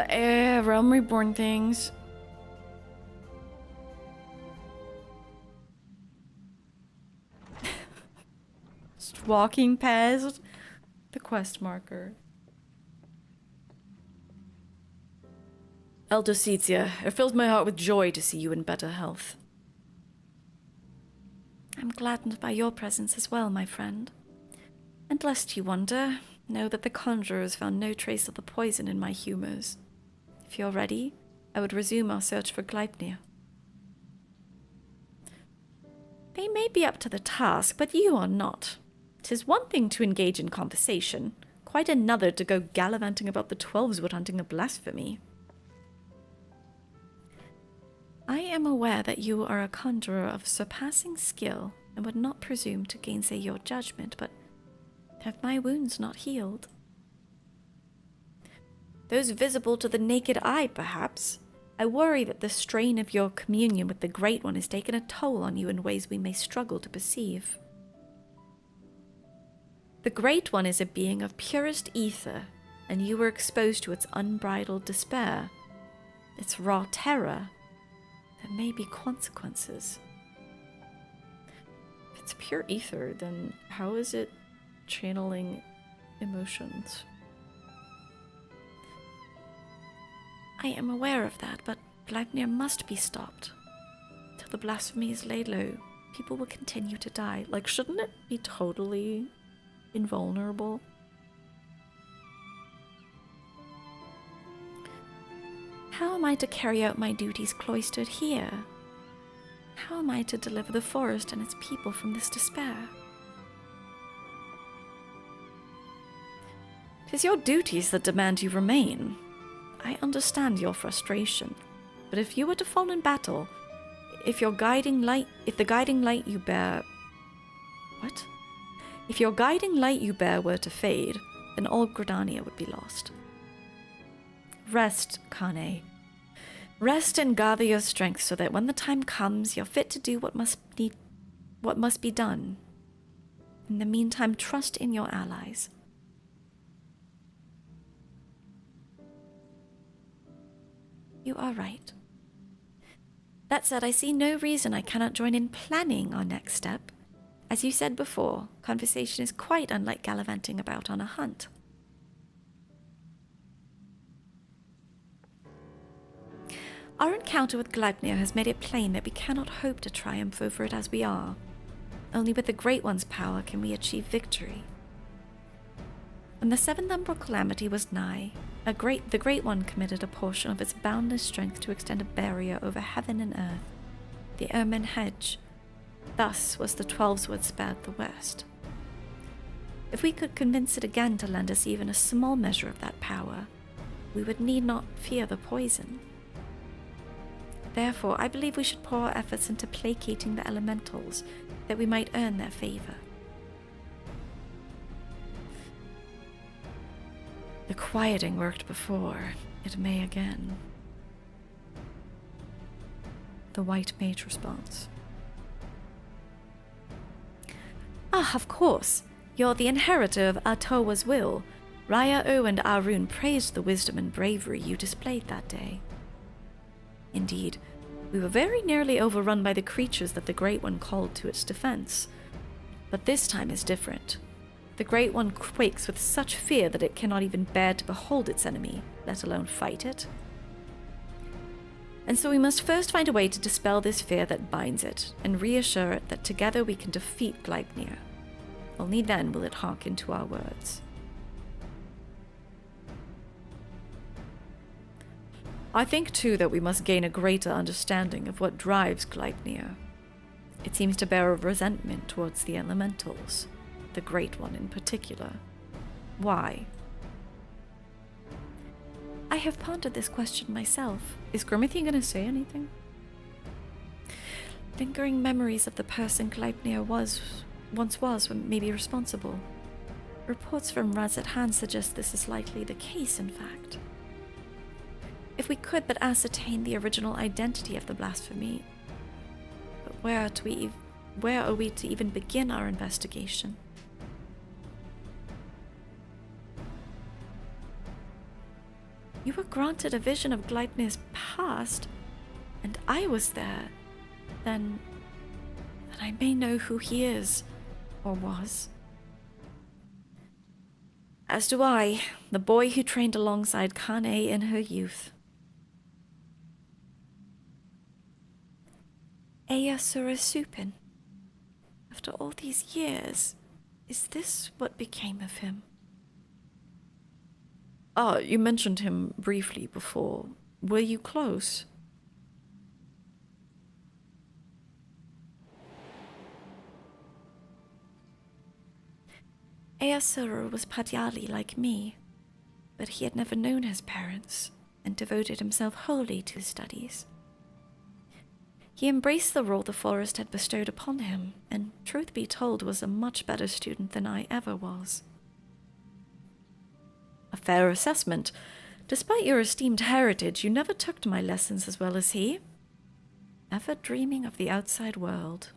[SPEAKER 5] Realm Reborn things. Just walking past the quest marker.
[SPEAKER 7] Elder Cetia, it fills my heart with joy to see you in better health.
[SPEAKER 3] I'm gladdened by your presence as well, my friend. And lest you wonder, know that the conjurers found no trace of the poison in my humors. If you're ready, I would resume our search for Gleipnir. They may be up to the task, but you are not. 'Tis one thing to engage in conversation, quite another to go gallivanting about the Twelveswood hunting a blasphemy. I am aware that you are a conjurer of surpassing skill and would not presume to gainsay your judgment, but have my wounds not healed? Those visible to the naked eye, perhaps. I worry that the strain of your communion with the Great One has taken a toll on you in ways we may struggle to perceive. The Great One is a being of purest ether, and you were exposed to its unbridled despair, its raw terror. There may be consequences.
[SPEAKER 5] If it's pure ether, then how is it channeling emotions?
[SPEAKER 3] I am aware of that, but Gleipnir must be stopped. Till the blasphemy is laid low, people will continue to die.
[SPEAKER 5] Like, shouldn't it be totally invulnerable?
[SPEAKER 3] How am I to carry out my duties cloistered here? How am I to deliver the forest and its people from this despair?
[SPEAKER 5] 'Tis your duties that demand you remain. I understand your frustration, but if you were to fall in battle, if the guiding light you bear... What? If your guiding light you bear were to fade, then all Gridania would be lost. Rest, Kane. Rest and gather your strength so that when the time comes, you're fit to do what must be done. In the meantime, trust in your allies.
[SPEAKER 3] You are right. That said, I see no reason I cannot join in planning our next step. As you said before, conversation is quite unlike gallivanting about on a hunt. Our encounter with Gleipnir has made it plain that we cannot hope to triumph over it as we are. Only with the Great One's power can we achieve victory. When the Seventh Umbral Calamity was nigh, the Great One committed a portion of its boundless strength to extend a barrier over heaven and earth, the Ermine Hedge. Thus was the Twelveswood spared the West. If we could convince it again to lend us even a small measure of that power, we would need not fear the poison. Therefore, I believe we should pour our efforts into placating the elementals, that we might earn their favor.
[SPEAKER 5] The quieting worked before. It may again. The White Mage response.
[SPEAKER 3] Ah, of course. You're the inheritor of Atowa's will. Raya-O and Arun praised the wisdom and bravery you displayed that day. Indeed, we were very nearly overrun by the creatures that the Great One called to its defense. But this time is different. The Great One quakes with such fear that it cannot even bear to behold its enemy, let alone fight it. And so we must first find a way to dispel this fear that binds it, and reassure it that together we can defeat Gleipnir. Only then will it hearken to our words.
[SPEAKER 5] I think, too, that we must gain a greater understanding of what drives Gleipnir. It seems to bear a resentment towards the elementals, the Great One in particular. Why?
[SPEAKER 3] I have pondered this question myself.
[SPEAKER 5] Is Grimothy going to say anything?
[SPEAKER 3] Lingering memories of the person Gleipnir once was may be responsible. Reports from Razat Han suggest this is likely the case, in fact. If we could but ascertain the original identity of the blasphemy, but where are we to even begin our investigation? you were granted a vision of Gleipnir's past, and I was there, then I may know who he is, or was. As do I, the boy who trained alongside Kane in her youth. Ea Surasupin. After all these years, is this what became of him?
[SPEAKER 7] Ah, you mentioned him briefly before. Were you close?
[SPEAKER 3] Easura was Padyali like me, but he had never known his parents and devoted himself wholly to his studies. He embraced the role the forest had bestowed upon him, and, truth be told, was a much better student than I ever was.
[SPEAKER 7] A fair assessment. Despite your esteemed heritage, you never took to my lessons as well as he.
[SPEAKER 3] Ever dreaming of the outside world.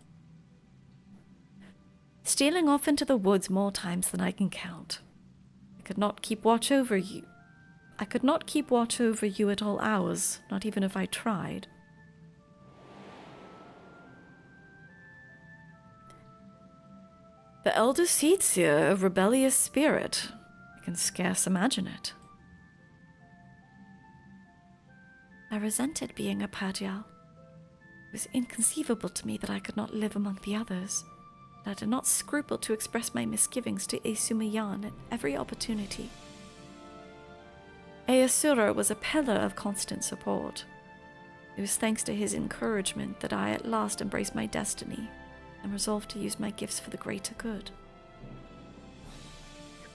[SPEAKER 3] Stealing off into the woods more times than I can count. I could not keep watch over you. I could not keep watch over you at all hours, not even if I tried.
[SPEAKER 7] The elder Seedseer, a rebellious spirit. I can scarce imagine it.
[SPEAKER 3] I resented being a Padyal. It was inconceivable to me that I could not live among the others. I did not scruple to express my misgivings to Esumayan at every opportunity. Easura was a pillar of constant support. It was thanks to his encouragement that I at last embraced my destiny and resolved to use my gifts for the greater good.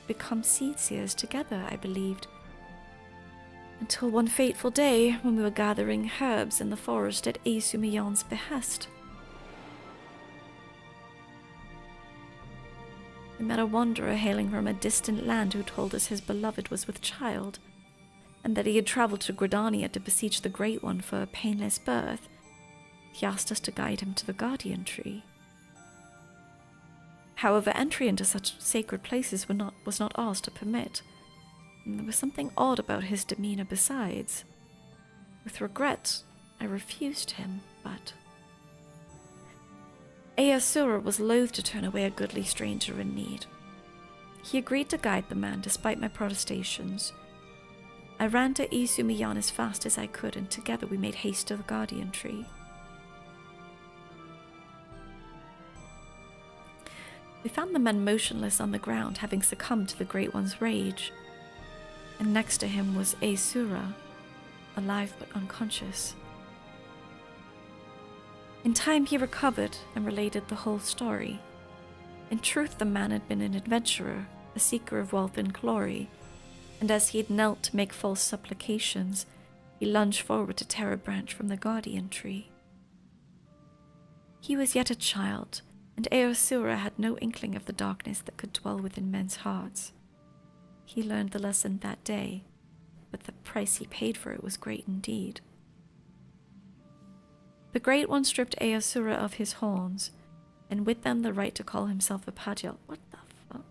[SPEAKER 3] Become seedseers together, I believed, until one fateful day when we were gathering herbs in the forest at Esumayan's behest. We met a wanderer hailing from a distant land who told us his beloved was with child, and that he had traveled to Gridania to beseech the Great One for a painless birth. He asked us to guide him to the Guardian Tree. However, entry into such sacred places was not ours to permit, and there was something odd about his demeanor besides. With regret, I refused him, but Easura was loath to turn away a goodly stranger in need. He agreed to guide the man despite my protestations. I ran to Esumayan as fast as I could, and together we made haste to the Guardian Tree. We found the man motionless on the ground, having succumbed to the Great One's rage. And next to him was Asura, alive but unconscious. In time he recovered and related the whole story. In truth, the man had been an adventurer, a seeker of wealth and glory, and as he had knelt to make false supplications, he lunged forward to tear a branch from the Guardian Tree. He was yet a child, and Eosura had no inkling of the darkness that could dwell within men's hearts. He learned the lesson that day, but the price he paid for it was great indeed. The Great One stripped Eosura of his horns, and with them the right to call himself a Padyal. What the fuck?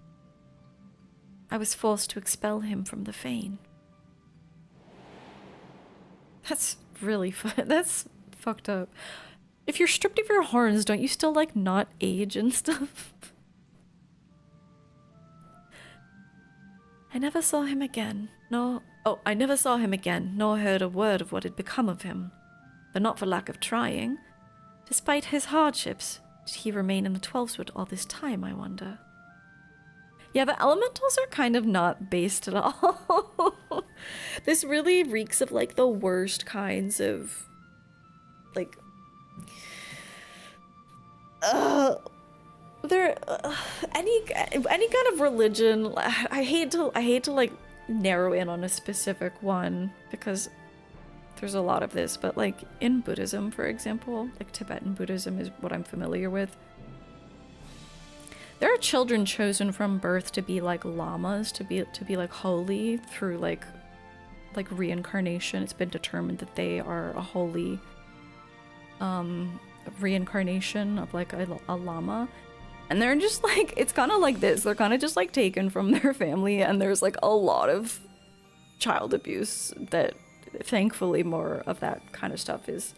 [SPEAKER 3] I was forced to expel him from the Fane.
[SPEAKER 5] That's really that's fucked up. If you're stripped of your horns, don't you still, like, not age and stuff?
[SPEAKER 3] I never saw him again, nor heard a word of what had become of him. But not for lack of trying. Despite his hardships, did he remain in the 12th all this time, I wonder?
[SPEAKER 5] Yeah, the elementals are kind of not based at all. This really reeks of, like, the worst kinds of, like, any kind of religion. I hate to like narrow in on a specific one because there's a lot of this, but like in Buddhism, for example, like Tibetan Buddhism is what I'm familiar with. There are children chosen from birth to be like lamas, to be like holy through like reincarnation. It's been determined that they are a holy reincarnation of like a lama. And they're just like, it's kind of like this. They're kind of just like taken from their family, and there's like a lot of child abuse that thankfully more of that kind of stuff is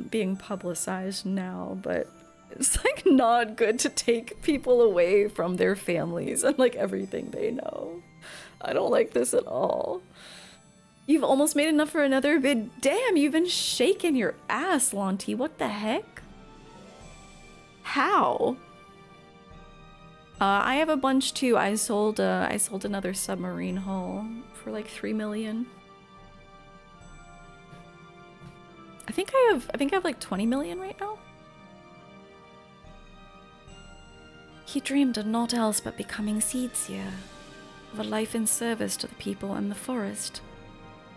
[SPEAKER 5] being publicized now, but it's like not good to take people away from their families and like everything they know. I don't like this at all. You've almost made enough for another bid. Damn, you've been shaking your ass, Lanti. What the heck? How? I have a bunch too. I sold another submarine hull for like 3 million. I think I have like 20 million right now. He dreamed of naught else but becoming Seedseer, of a life in service to the people and the forest.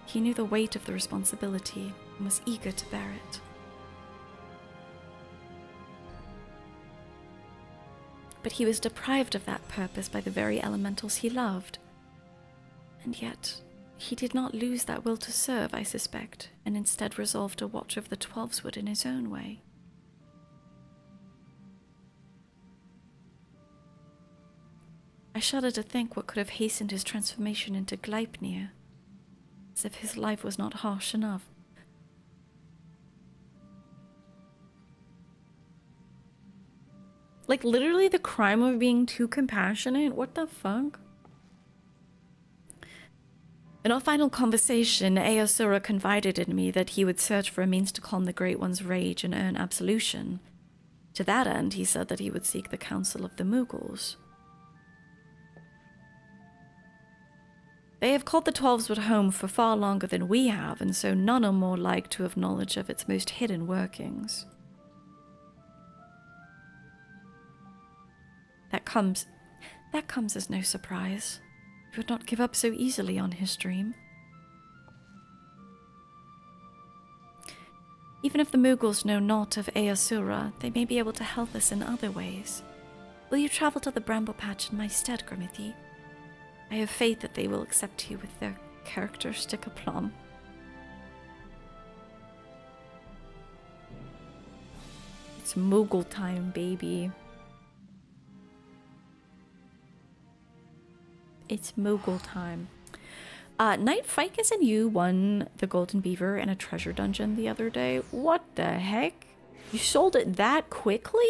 [SPEAKER 5] He knew the weight of the responsibility and was eager to bear it. But he was deprived of that purpose by the very elementals he loved. And yet, he did not lose that will to serve, I suspect, and instead resolved to watch over the Twelveswood in his own way. I shudder to think what could have hastened his transformation into Gleipnir, as if his life was not harsh enough. Like, literally the crime of being too compassionate? What the fuck? In our final conversation, Eosura confided in me that he would search for a means to calm the Great One's rage and earn absolution. To that end, he said that he would seek the counsel of the Mughals. They have called the Twelveswood home for far longer than we have, and so none are more like to have knowledge of its most hidden workings. That comes as no surprise. He would not give up so easily on his dream. Even if the Mughals know naught of Eosura, they may be able to help us in other ways. Will you travel to the Bramble Patch in my stead, Grimmithy? I have faith that they will accept you with their characteristic aplomb. It's Moogle time, baby. It's Moogle time. Knight Ficus and you won the Golden Beaver in a treasure dungeon the other day. What the heck? You sold it that quickly?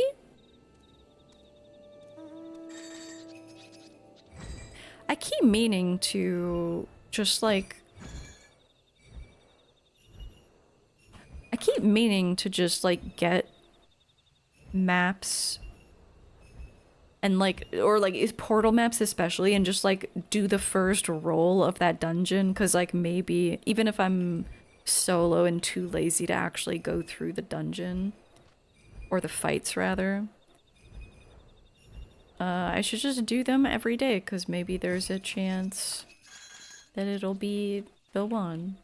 [SPEAKER 5] I keep meaning to just like... get maps and like, or like is portal maps especially, and just like do the first roll of that dungeon, because like maybe even if I'm solo and too lazy to actually go through the dungeon or the fights rather, I should just do them every day, because maybe there's a chance that it'll be the one.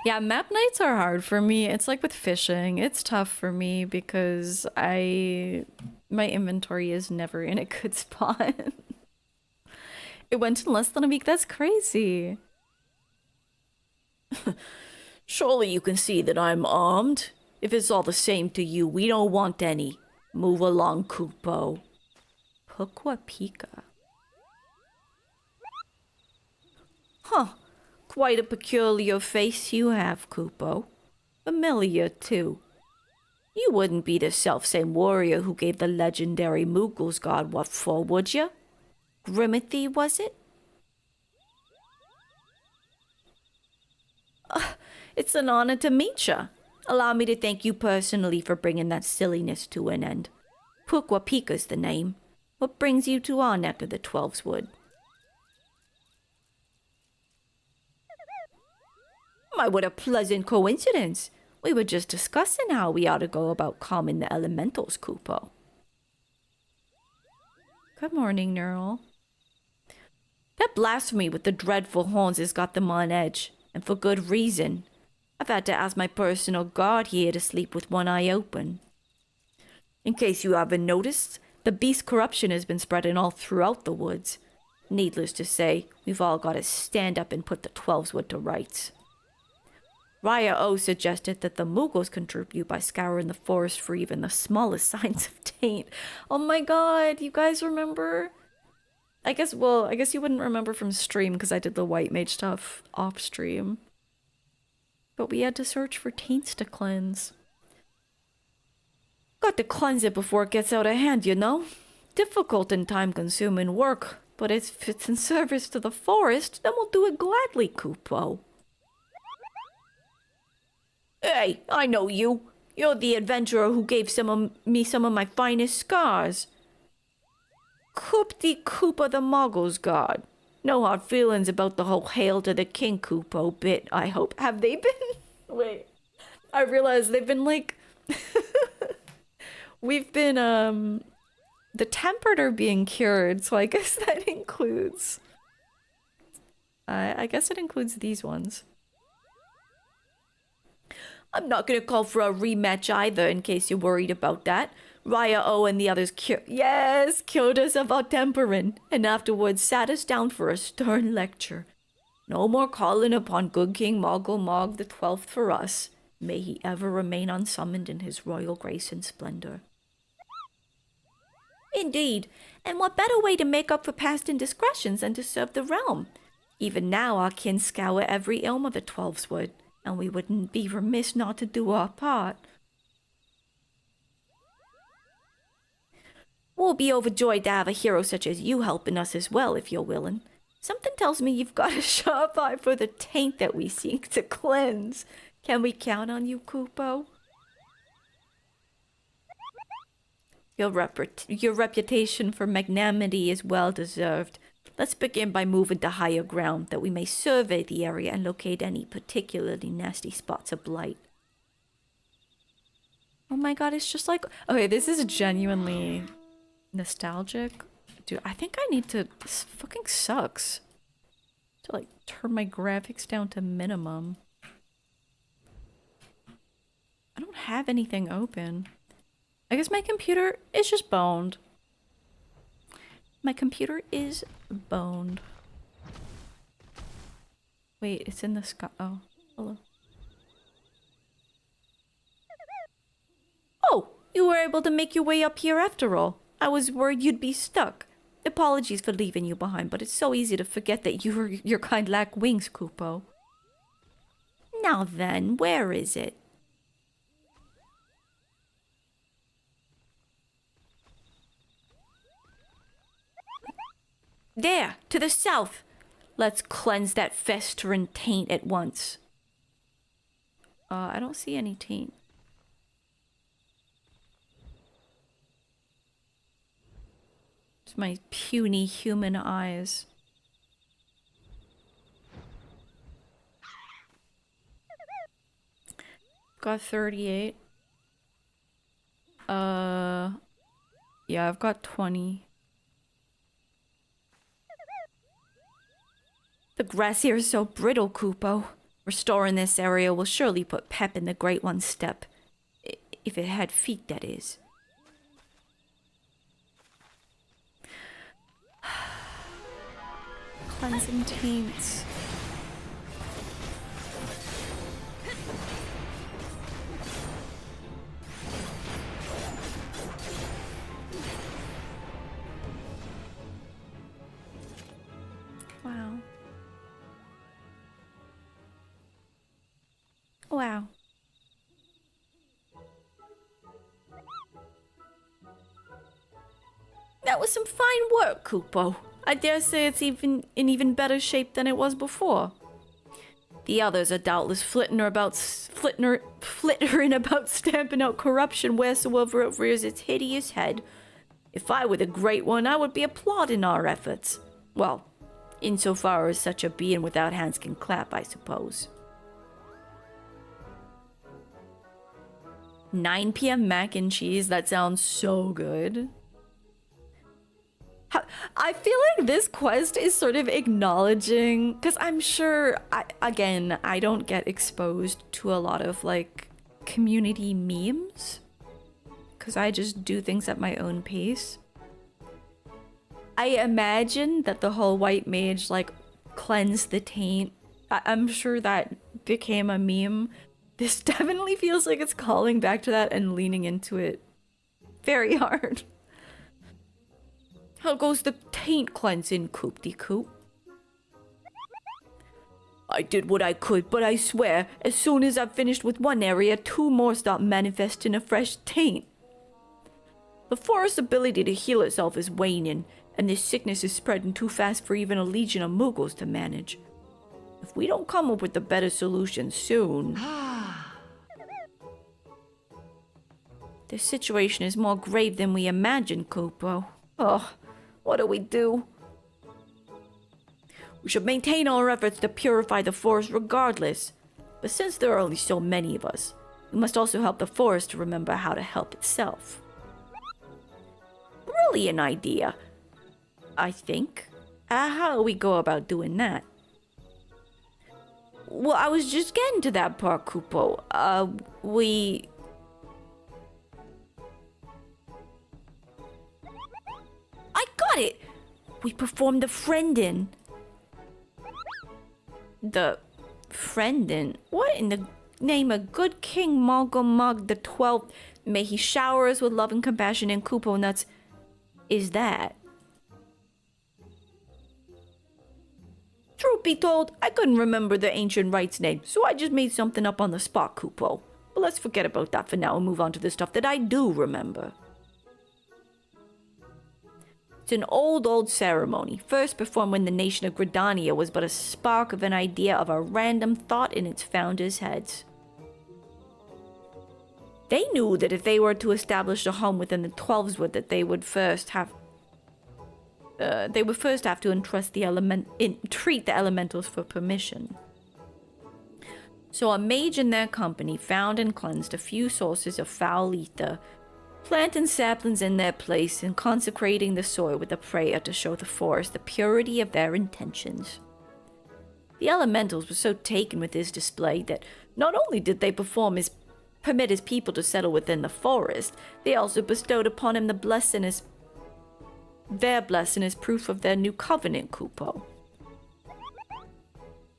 [SPEAKER 5] Yeah, map nights are hard for me. It's like with fishing. It's tough for me because my inventory is never in a good spot. It went in less than a week. That's crazy.
[SPEAKER 6] Surely you can see that I'm armed. If it's all the same to you, we don't want any. Move along, Kupo.
[SPEAKER 3] Pukwa Pika.
[SPEAKER 6] Huh. Quite a peculiar face you have, Kupo. Familiar, too. You wouldn't be the self-same warrior who gave the legendary Mughals god what for, would you? Grimmithy, was it? It's an honor to meet ya. Allow me to thank you personally for bringing that silliness to an end. Pukwa Pika's the name. What brings you to our neck of the Twelveswood? My, what a pleasant coincidence. We were just discussing how we ought to go about calming the elementals, Kupo.
[SPEAKER 3] Good morning, Neural.
[SPEAKER 6] That blasphemy with the dreadful horns has got them on edge, and for good reason. I've had to ask my personal guard here to sleep with one eye open. In case you haven't noticed, the beast corruption has been spreading all throughout the woods. Needless to say, we've all got to stand up and put the Twelveswood to rights. Raya O suggested that the Mughals contribute by scouring the forest for even the smallest signs of taint.
[SPEAKER 3] Oh my god, you guys remember?
[SPEAKER 7] I guess you wouldn't remember from stream because I did the white mage stuff off stream. But we had to search for taints to cleanse. Got to cleanse it before it gets out of hand, you know? Difficult and time-consuming work, but if it's in service to the forest, then we'll do it gladly, Kupo. Hey, I know you. You're the adventurer who gave me some of my finest scars. Kupti Koopa the Moggle's God. No hard feelings about the whole Hail to the King Kupo bit, I hope. Have they been? Wait. I realized they've been like... We've been, the tempered are being cured, so I guess that includes... I guess it includes these ones. I'm not gonna call for a rematch either, in case you're worried about that. Raya O and the others killed us of our tempering, and afterwards sat us down for a stern lecture. No more calling upon good King Moggle Mog the 12th for us. May he ever remain unsummoned in his royal grace and splendor. Indeed, and what better way to make up for past indiscretions than to serve the realm? Even now our kin scour every elm of the 12's wood, and we wouldn't be remiss not to do our part. We'll be overjoyed to have a hero such as you helping us as well, if you're willing. Something tells me you've got a sharp eye for the taint that we seek to cleanse. Can we count on you, Kupo? Your reputation for magnanimity is well deserved. Let's begin by moving to higher ground, that we may survey the area and locate any particularly nasty spots of blight.
[SPEAKER 5] Oh my god, it's just like... Okay, this is genuinely nostalgic. Dude, I think I need to... This fucking sucks. To like turn my graphics down to minimum. I don't have anything open. I guess my computer is just boned. My computer is boned. Wait, it's in the sky. Oh, hello.
[SPEAKER 6] Oh, you were able to make your way up here after all. I was worried you'd be stuck. Apologies for leaving you behind, but it's so easy to forget that your kind lack wings, Kupo. Now then, where is it? There, to the south. Let's cleanse that festering taint at once.
[SPEAKER 5] I don't see any taint. It's my puny human eyes. Got 38. Yeah, I've got 20.
[SPEAKER 6] The grass here is so brittle, Kupo. Restoring this area will surely put pep in the Great One's step. If it had feet, that is.
[SPEAKER 5] Cleansing taints. Wow.
[SPEAKER 6] Wow. That was some fine work, Kupo. I dare say it's in even better shape than it was before. The others are doubtless flittering about stamping out corruption wheresoever it rears its hideous head. If I were the Great One, I would be applauding our efforts. Well, insofar as such a being without hands can clap, I suppose.
[SPEAKER 5] 9 p.m. mac and cheese. That sounds so good. I feel like this quest is sort of acknowledging, because I'm sure, I don't get exposed to a lot of like community memes, because I just do things at my own pace. I imagine that the whole white mage like cleanse the taint, I'm sure that became a meme. This definitely feels like it's calling back to that and leaning into it very hard.
[SPEAKER 7] How goes the taint cleansing, Coop-de-Coop? I did what I could, but I swear, as soon as I've finished with one area, 2 more start manifesting a fresh taint. The forest's ability to heal itself is waning, and this sickness is spreading too fast for even a legion of Muggles to manage. If we don't come up with a better solution soon... This situation is more grave than we imagined, Kupo. Oh, what do we do? We should maintain our efforts to purify the forest regardless. But since there are only so many of us, we must also help the forest to remember how to help itself. Brilliant idea, I think. How do we go about doing that? Well, I was just getting to that part, Kupo. I got it! We performed the Friendin. The Friendin? What in the name of good King Mogomog the 12th, may he shower us with love and compassion and Kupo nuts, is that? Truth be told, I couldn't remember the ancient rites name, so I just made something up on the spot, Kupo. But let's forget about that for now and move on to the stuff that I do remember. It's an old ceremony, first performed when the nation of Gridania was but a spark of an idea of a random thought in its founders' heads. They knew that if they were to establish a home within the Twelveswood, that they would first have to entrust treat the elementals for permission. So a mage and their company found and cleansed a few sources of foul ether, planting saplings in their place and consecrating the soil with a prayer to show the forest the purity of their intentions. The elementals were so taken with his display that not only did they permit his people to settle within the forest, they also bestowed upon him their blessing as proof of their new covenant, Kupo.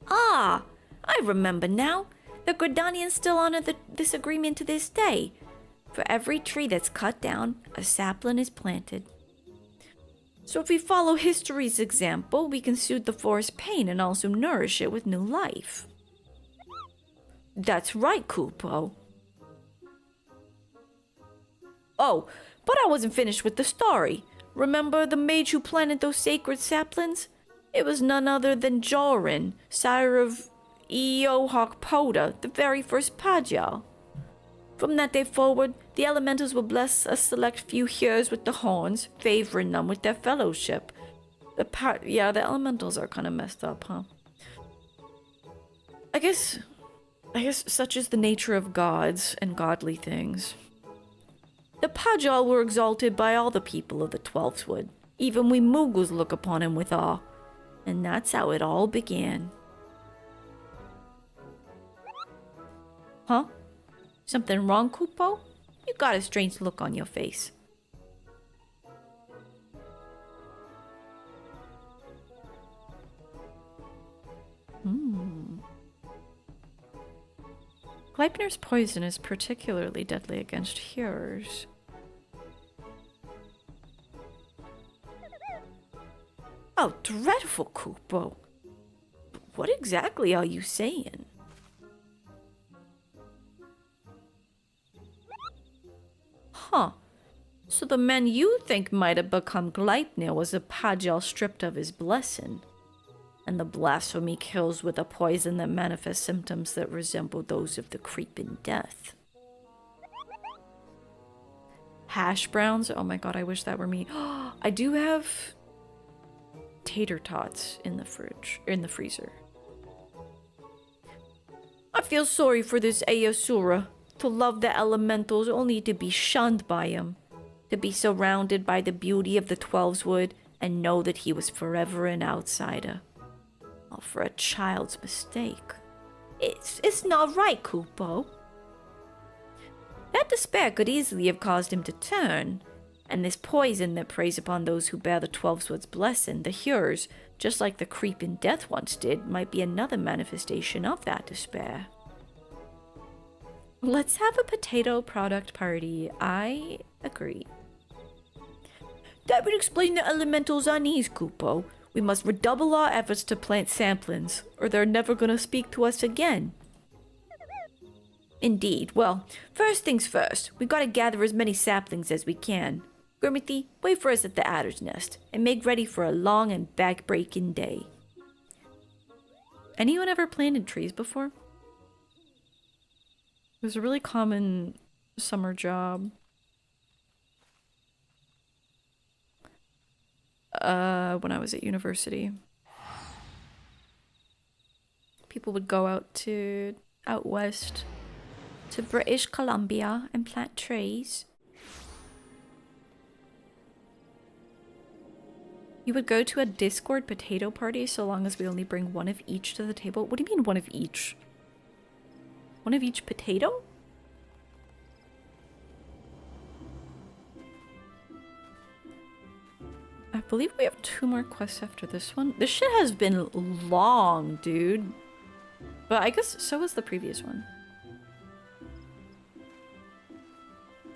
[SPEAKER 7] Ah, I remember now. The Gridanians still honor this agreement to this day. For every tree that's cut down, a sapling is planted. So if we follow history's example, we can soothe the forest's pain and also nourish it with new life. That's right, Kupo. Oh, but I wasn't finished with the story. Remember the mage who planted those sacred saplings? It was none other than Jorin, sire of Eohawk Poda, the very first Pajal. From that day forward, the elementals will bless a select few heroes with the horns, favoring them with their fellowship. The elementals are kind of messed up, huh? I guess such is the nature of gods and godly things. The Pajal were exalted by all the people of the Twelveswood. Even we Muggles look upon him with awe. And that's how it all began. Huh? Something wrong, Kupo? You got a strange look on your face.
[SPEAKER 5] Gleipnir's poison is particularly deadly against hearers.
[SPEAKER 7] Oh, dreadful, Kupo. What exactly are you saying? Huh. So the man you think might have become Gleipnir was a Pajal stripped of his blessing. And the blasphemy kills with a poison that manifests symptoms that resemble those of the creeping death.
[SPEAKER 5] Hash browns? Oh my god, I wish that were me. I do have tater tots in the freezer.
[SPEAKER 7] I feel sorry for this Aosura. To love the elementals only to be shunned by him. To be surrounded by the beauty of the Twelveswood and know that he was forever an outsider. All for a child's mistake. It's not right, Kupo. That despair could easily have caused him to turn. And this poison that preys upon those who bear the Twelveswood's blessing, the Hearers, just like the creeping death once did, might be another manifestation of that despair.
[SPEAKER 5] Let's have a potato product party. I agree.
[SPEAKER 6] That would explain the elemental's unease, Kupo. We must redouble our efforts to plant saplings, or they're never gonna speak to us again. Indeed. Well, first things first. We gotta gather as many saplings as we can. Grimothy, wait for us at the Adder's Nest, and make ready for a long and back-breaking day.
[SPEAKER 5] Anyone ever planted trees before? It was a really common summer job. When I was at university. People would go out west
[SPEAKER 6] To British Columbia and plant trees.
[SPEAKER 5] You would go to a Discord potato party so long as we only bring one of each to the table. What do you mean one of each? One of each potato? I believe we have 2 more quests after this one. This shit has been long, dude. But I guess so was the previous one.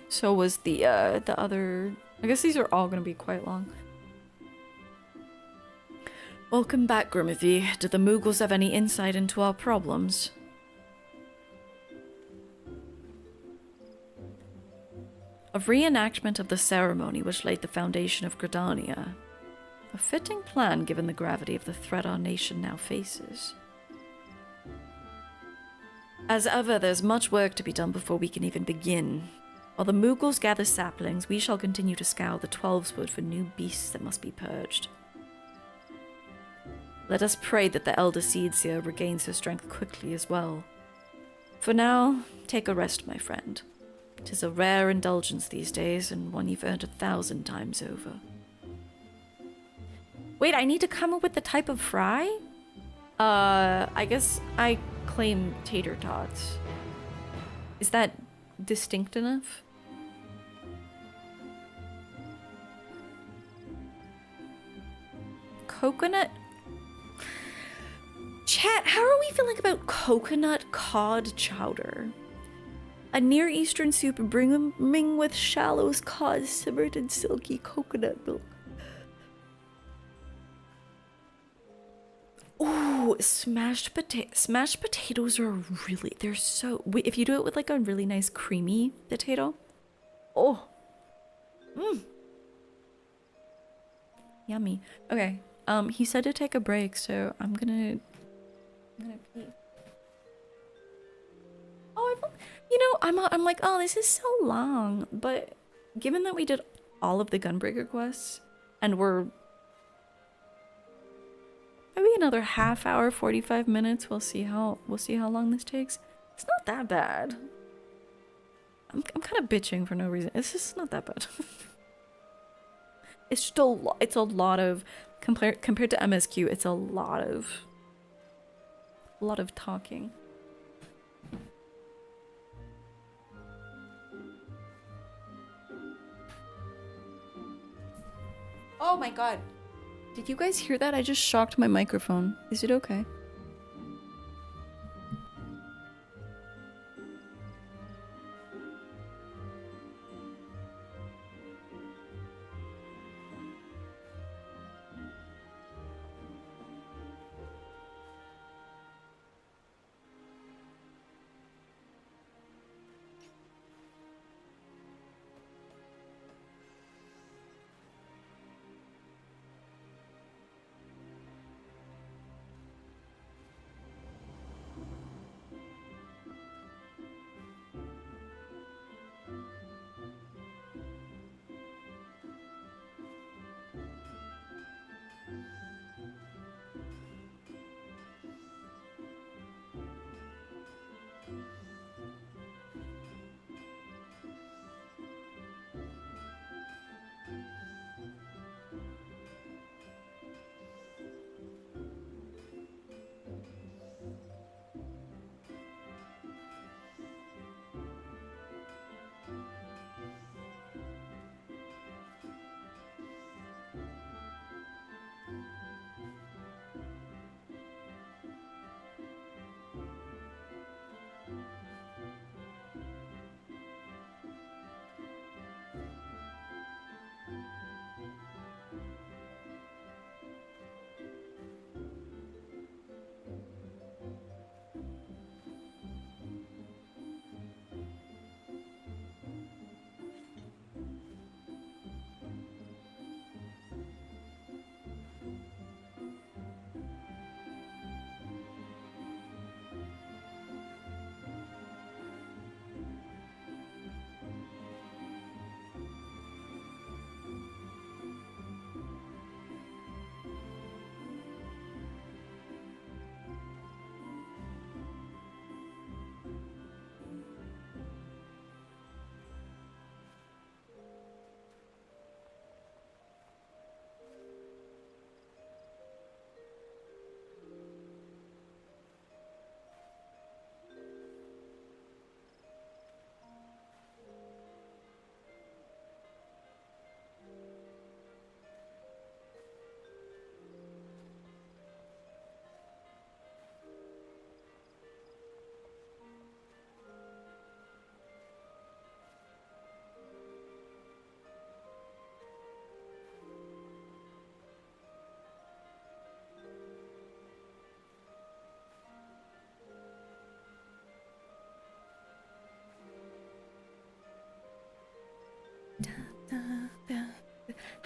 [SPEAKER 5] So was the other... I guess these are all gonna be quite long. Welcome back, Grimothy. Did the Moogles have any insight into our problems? A reenactment of the ceremony which laid the foundation of Gridania. A fitting plan given the gravity of the threat our nation now faces. As ever, there's much work to be done before we can even begin. While the Moogles gather saplings, we shall continue to scour the Twelveswood for new beasts that must be purged. Let us pray that the Elder Seedseer regains her strength quickly as well. For now, take a rest, my friend. 'Tis a rare indulgence these days, and one you've earned 1,000 times over.
[SPEAKER 6] Wait, I need to come up with the type of fry?
[SPEAKER 5] I guess I claim tater tots. Is that distinct enough?
[SPEAKER 6] Coconut? Chat, how are we feeling about coconut cod chowder? A Near Eastern soup brimming with shallows, cod simmered in silky coconut milk. Ooh, smashed potatoes are really, they're so, if you do it with like a really nice creamy potato. Oh. Yummy. Okay, he said to take a break, so I'm gonna pee. Oh, I'm like, oh, this is so long. But given that we did all of the Gunbreaker quests, and we're maybe another half hour, 45 minutes, we'll see how long this takes. It's not that bad. I'm kind of bitching for no reason. It's just not that bad. It's still it's a lot of compared to MSQ. It's a lot of talking. Oh my god. Did you guys hear that? I just shocked my microphone. Is it okay?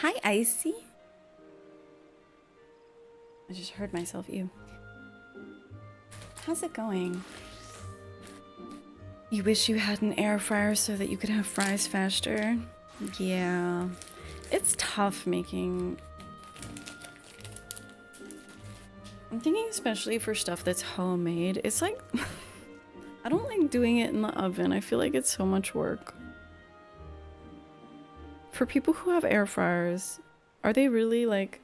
[SPEAKER 5] Hi, Icy. I just heard myself, you. How's it going? You wish you had an air fryer so that you could have fries faster? Yeah. It's tough making... I'm thinking especially for stuff that's homemade. It's like... I don't like doing it in the oven. I feel like it's so much work. For people who have air fryers, are they really like...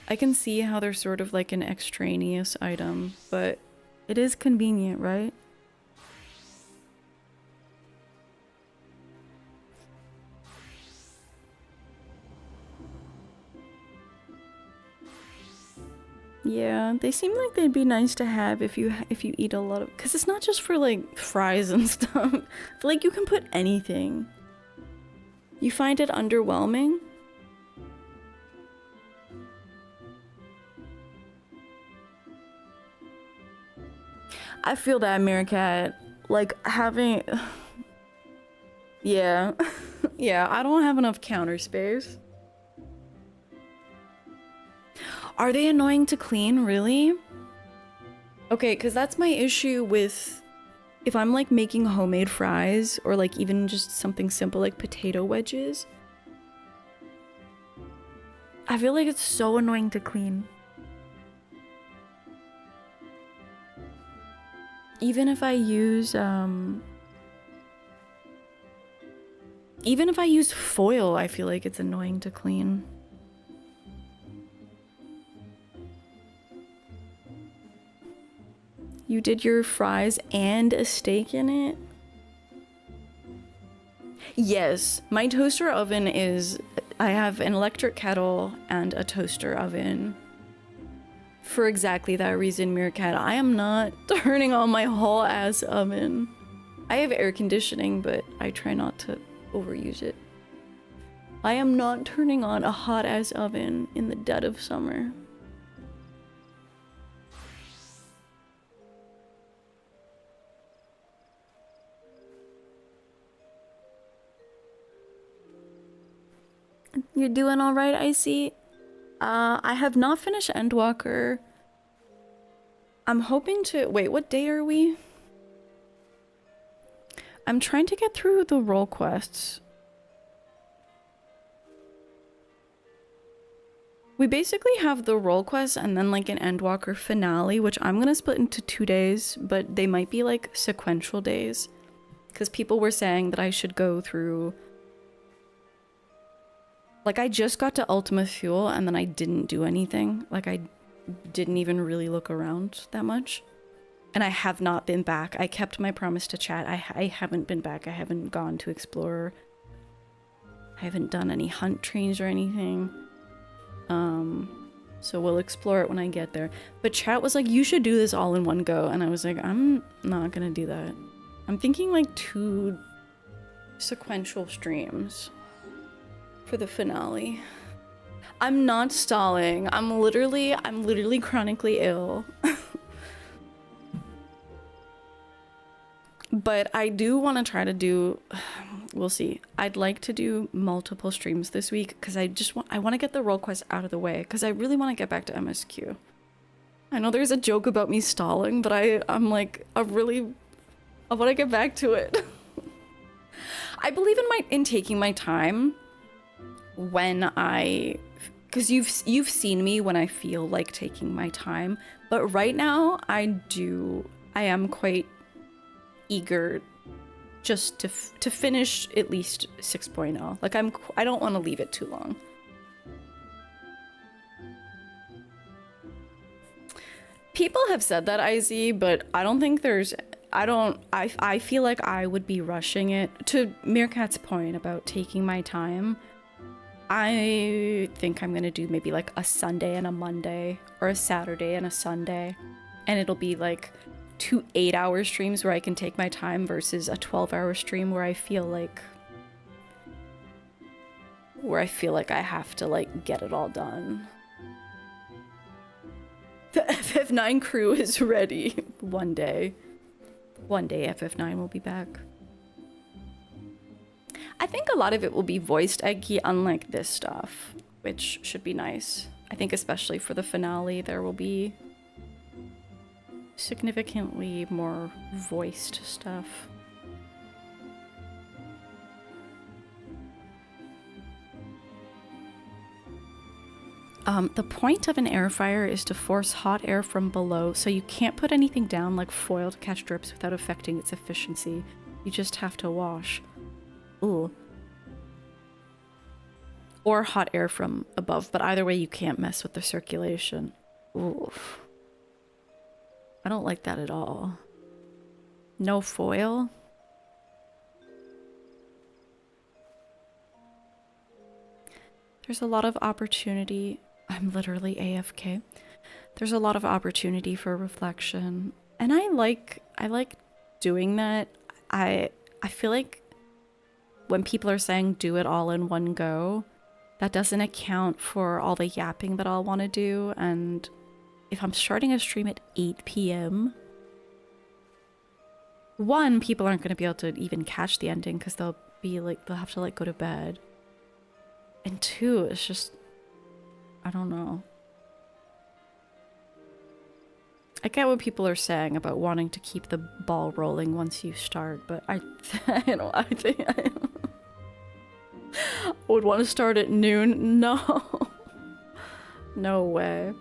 [SPEAKER 5] I can see how they're sort of like an extraneous item, but it is convenient, right? Yeah, they seem like they'd be nice to have if you eat a lot of, because it's not just for like fries and stuff. Like you can put anything. You find it underwhelming? I feel that, Meerkat. Like having, yeah, yeah. I don't have enough counter space. Are they annoying to clean, really? Okay, because that's my issue with if I'm like making homemade fries or like even just something simple like potato wedges. I feel like it's so annoying to clean. Even if I use foil, I feel like it's annoying to clean. You did your fries and a steak in it? Yes, my toaster oven is... I have an electric kettle and a toaster oven. For exactly that reason, Meerkat. I am not turning on my whole ass oven. I have air conditioning, but I try not to overuse it. I am not turning on a hot ass oven in the dead of summer. You're doing all right, Icy? I have not finished Endwalker. I'm hoping to... Wait, what day are we? I'm trying to get through the role quests. We basically have the role quests and then like an Endwalker finale, which I'm gonna split into 2 days, but they might be like sequential days. Because people were saying that I should go through... Like, I just got to Ultima Fuel and then I didn't do anything. Like, I didn't even really look around that much. And I have not been back. I kept my promise to chat. I haven't been back. I haven't gone to explore. I haven't done any hunt trains or anything. So we'll explore it when I get there. But chat was like, you should do this all in one go. And I was like, I'm not gonna do that. I'm thinking like 2 sequential streams for the finale. I'm not stalling. I'm literally chronically ill. But I do want to try to do, we'll see. I'd like to do multiple streams this week because I want to get the role quest out of the way because I really want to get back to MSQ. I know there's a joke about me stalling, but I'm like, I want to get back to it. I believe in taking my time when because you've seen me when I feel like taking my time, but right now I am quite eager just to finish at least 6.0. Like I don't want to leave it too long. People have said that, Izzy, but I don't think I feel like I would be rushing it. To Meerkat's point about taking my time, I think I'm gonna do maybe like a Sunday and a Monday, or a Saturday and a Sunday, and it'll be like 2 8-hour streams where I can take my time versus a 12-hour stream where I feel like I have to like get it all done. The FF9 crew is ready. One day FF9 will be back. I think a lot of it will be voiced Eggy, unlike this stuff, which should be nice. I think especially for the finale, there will be significantly more voiced stuff. The point of an air fryer is to force hot air from below, so you can't put anything down like foil to catch drips without affecting its efficiency. You just have to wash. Ooh. Or hot air from above, but either way you can't mess with the circulation. Ooh. I don't like that at all. No foil? There's a lot of opportunity. I'm literally AFK. There's a lot of opportunity for reflection. And I like doing that. I feel like when people are saying do it all in one go, that doesn't account for all the yapping that I'll want to do. And if I'm starting a stream at 8 p.m., one, people aren't going to be able to even catch the ending because they'll have to like go to bed. And two, it's just, I don't know. I get what people are saying about wanting to keep the ball rolling once you start, but I think I would want to start at noon. No. No way.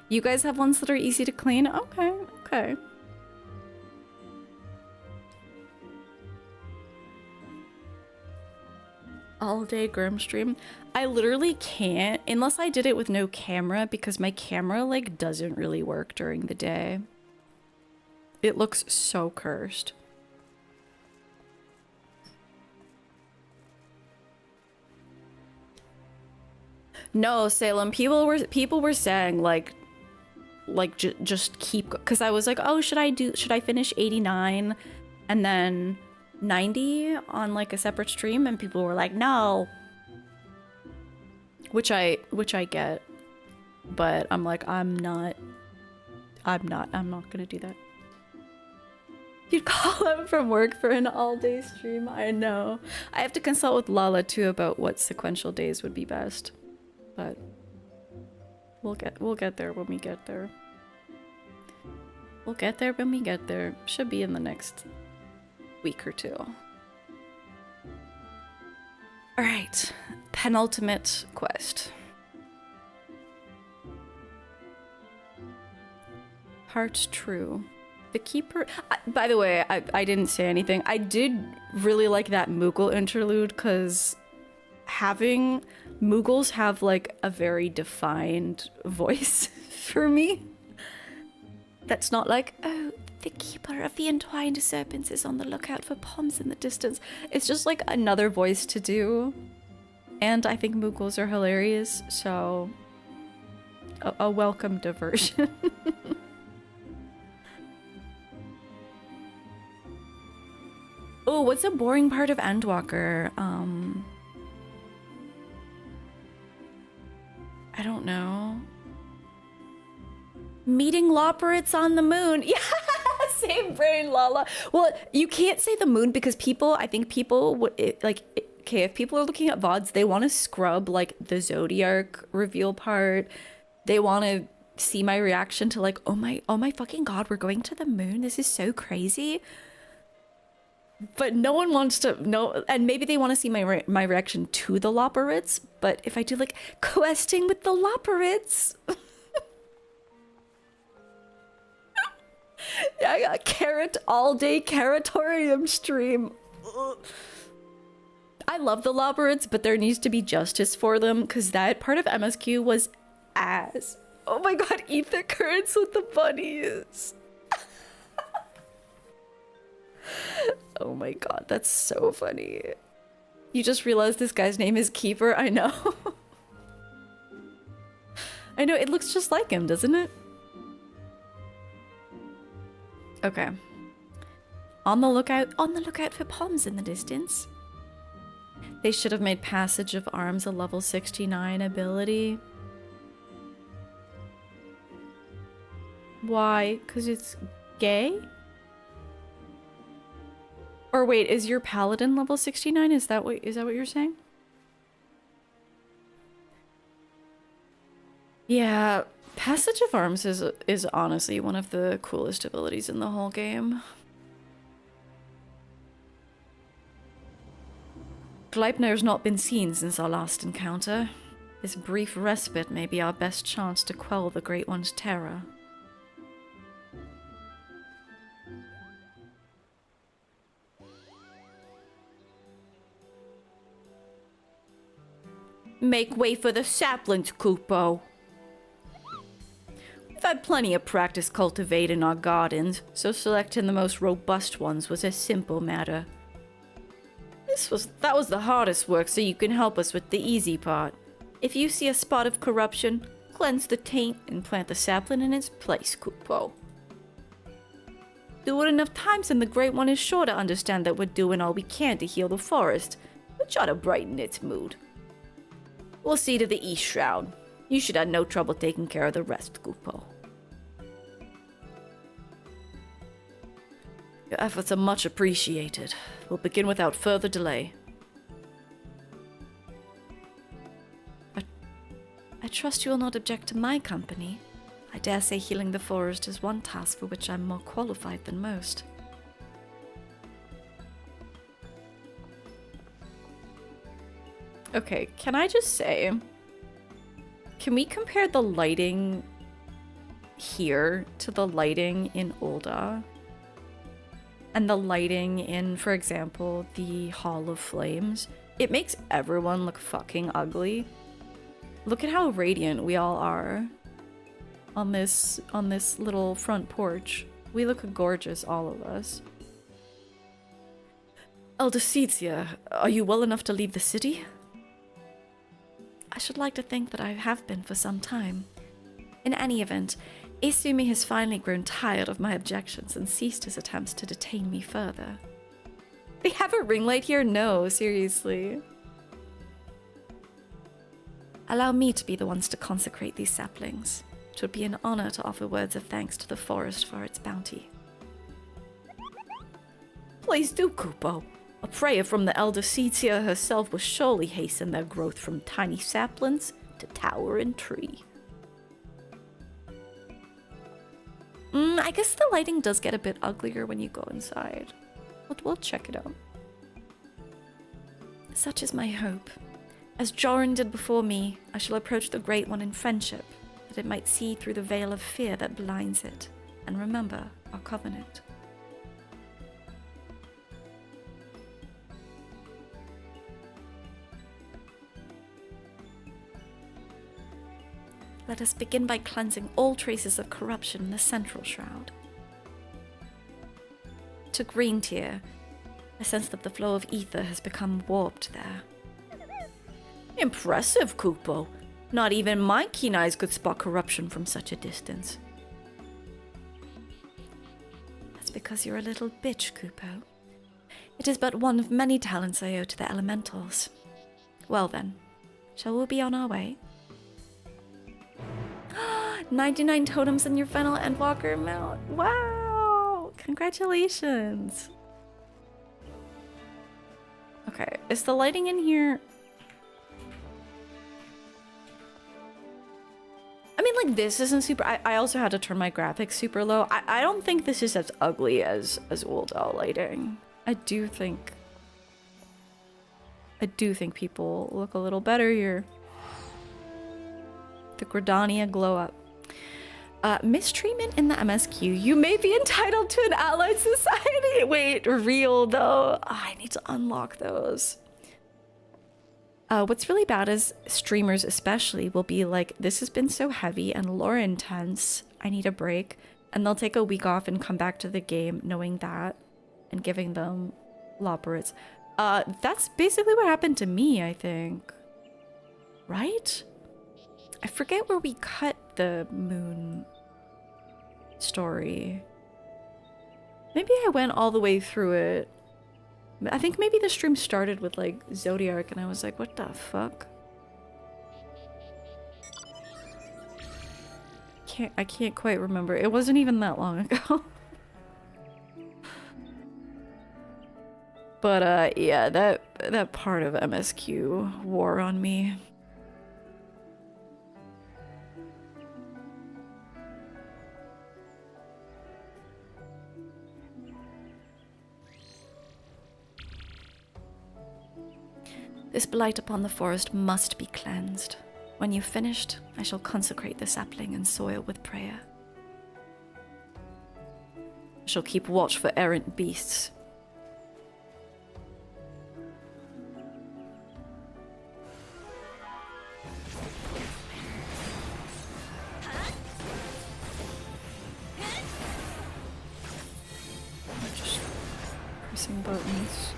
[SPEAKER 5] You guys have ones that are easy to clean? Okay, okay. All day Grim stream. I literally can't unless I did it with no camera because my camera like doesn't really work during the day. It looks so cursed. No, Salem, people were saying just keep, because I was like, oh, should I finish 89 and then 90 on like a separate stream, and people were like no, which I get, but I'm like I'm not gonna do that. You'd call out from work for an all-day stream. I know. I have to consult with Lala too about what sequential days would be best, but we'll get there when we get there. We'll get there when we get there. Should be in the next week or two. All right, penultimate quest. Heart's true. The keeper. By the way, I didn't say anything. I did really like that Moogle interlude because having Moogles have like a very defined voice for me. That's not like, oh, the keeper of the entwined serpents is on the lookout for palms in the distance. It's just like another voice to do. And I think Moogles are hilarious, so a welcome diversion. Oh, what's a boring part of Endwalker? I don't know. Meeting Loporits on the moon. Yeah, same brain, Lala. Well, you can't say the moon because I think people would, okay, if people are looking at VODs, they want to scrub, like, the Zodiac reveal part. They want to see my reaction to, like, oh my fucking god, we're going to the moon. This is so crazy. But no one wants to know, and maybe they want to see my reaction to the Loporits, but if I do, like, questing with the Loporits... Yeah, I got carrot all day carrotorium stream. Ugh. I love the Loporits, but there needs to be justice for them because that part of MSQ was ass. Oh my god, eat the currants with the bunnies. Oh my god, that's so funny. You just realized this guy's name is Keeper? I know. I know, it looks just like him, doesn't it? Okay. On the lookout for palms in the distance. They should have made Passage of Arms a level 69 ability. Why? 'Cause it's gay? Or wait, is your paladin level 69? Is that what you're saying? Yeah, Passage of Arms is honestly one of the coolest abilities in the whole game. Gleipnir's not been seen since our last encounter. This brief respite may be our best chance to quell the Great One's terror.
[SPEAKER 6] Make way for the saplings, Kupo.
[SPEAKER 7] We've had plenty of practice cultivating our gardens, so selecting the most robust ones was a simple matter. That was the hardest work, so you can help us with the easy part. If you see a spot of corruption, cleanse the taint and plant the sapling in its place, Kupo. Do it enough times and the Great One is sure to understand that we're doing all we can to heal the forest, but try to brighten its mood. We'll see to the East Shroud. You should have no trouble taking care of the rest, Kupo. Your efforts are much appreciated. We'll begin without further delay.
[SPEAKER 3] I trust you will not object to my company. I dare say healing the forest is one task for which I'm more qualified than most.
[SPEAKER 5] Okay, can I just say, can we compare the lighting here to the lighting in Ul'dah? And the lighting in, for example, the Hall of Flames? It makes everyone look fucking ugly. Look at how radiant we all are on this little front porch. We look gorgeous, all of us.
[SPEAKER 7] Aldecisia, are you well enough to leave the city?
[SPEAKER 3] I should like to think that I have been for some time. In any event, Isumi has finally grown tired of my objections and ceased his attempts to detain me further.
[SPEAKER 5] They have a ring light here? No, seriously.
[SPEAKER 3] Allow me to be the ones to consecrate these saplings. It would be an honor to offer words of thanks to the forest for its bounty.
[SPEAKER 7] Please do, Kupo. A prayer from the Elder Seedseer herself will surely hasten their growth from tiny saplings to towering tree.
[SPEAKER 3] I guess the lighting does get a bit uglier when you go inside. We'll check it out. Such is my hope. As Joran did before me, I shall approach the Great One in friendship, that it might see through the veil of fear that blinds it, and remember our covenant. Let us begin by cleansing all traces of corruption in the central shroud. To Green Tier, I sense that the flow of ether has become warped there.
[SPEAKER 7] Impressive, Kupo. Not even my keen eyes could spot corruption from such a distance.
[SPEAKER 3] That's because you're a little bitch, Kupo. It is but one of many talents I owe to the elementals. Well then, shall we be on our way? 99 totems in your final Endwalker mount. Wow! Congratulations!
[SPEAKER 5] Okay, is the lighting in here? I mean, like, this isn't super... I also had to turn my graphics super low. I don't think this is as ugly as Ul'dah lighting. I do think people look a little better here. The Gridania glow up. Mistreatment in the MSQ. You may be entitled to an allied society. Wait, real though. Oh, I need to unlock those. What's really bad is streamers especially will be like, this has been so heavy and lore intense. I need a break. And they'll take a week off and come back to the game knowing that and giving them loperates. That's basically what happened to me, I think. Right? I forget where we cut the moon story. Maybe I went all the way through it. I think maybe the stream started with like Zodiac and I was like, what the fuck? I can't quite remember. It wasn't even that long ago. But yeah, that part of MSQ wore on me.
[SPEAKER 3] This blight upon the forest must be cleansed. When you've finished, I shall consecrate the sapling and soil with prayer.
[SPEAKER 5] I shall keep watch for errant beasts. Just pressing buttons.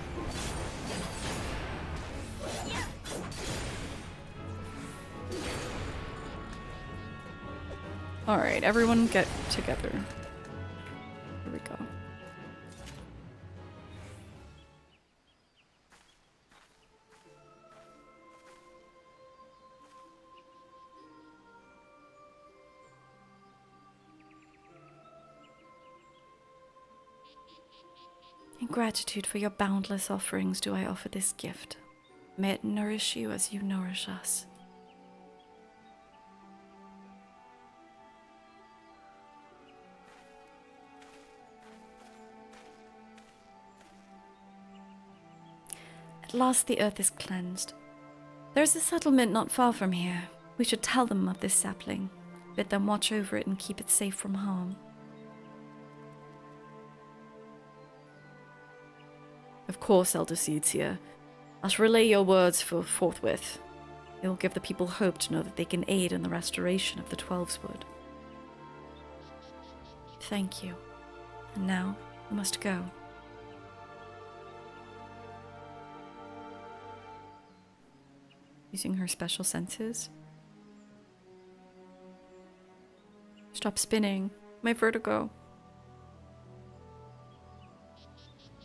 [SPEAKER 5] Alright, everyone get together. Here we go.
[SPEAKER 3] In gratitude for your boundless offerings do I offer this gift. May it nourish you as you nourish us. At last the earth is cleansed. There is a settlement not far from here. We should tell them of this sapling, bid them watch over it and keep it safe from harm.
[SPEAKER 5] Of course, Elder Seedseer. I shall relay your words forthwith. It will give the people hope to know that they can aid in the restoration of the Twelveswood.
[SPEAKER 3] Thank you. And now, we must go.
[SPEAKER 5] Using her special senses. Stop spinning. My vertigo.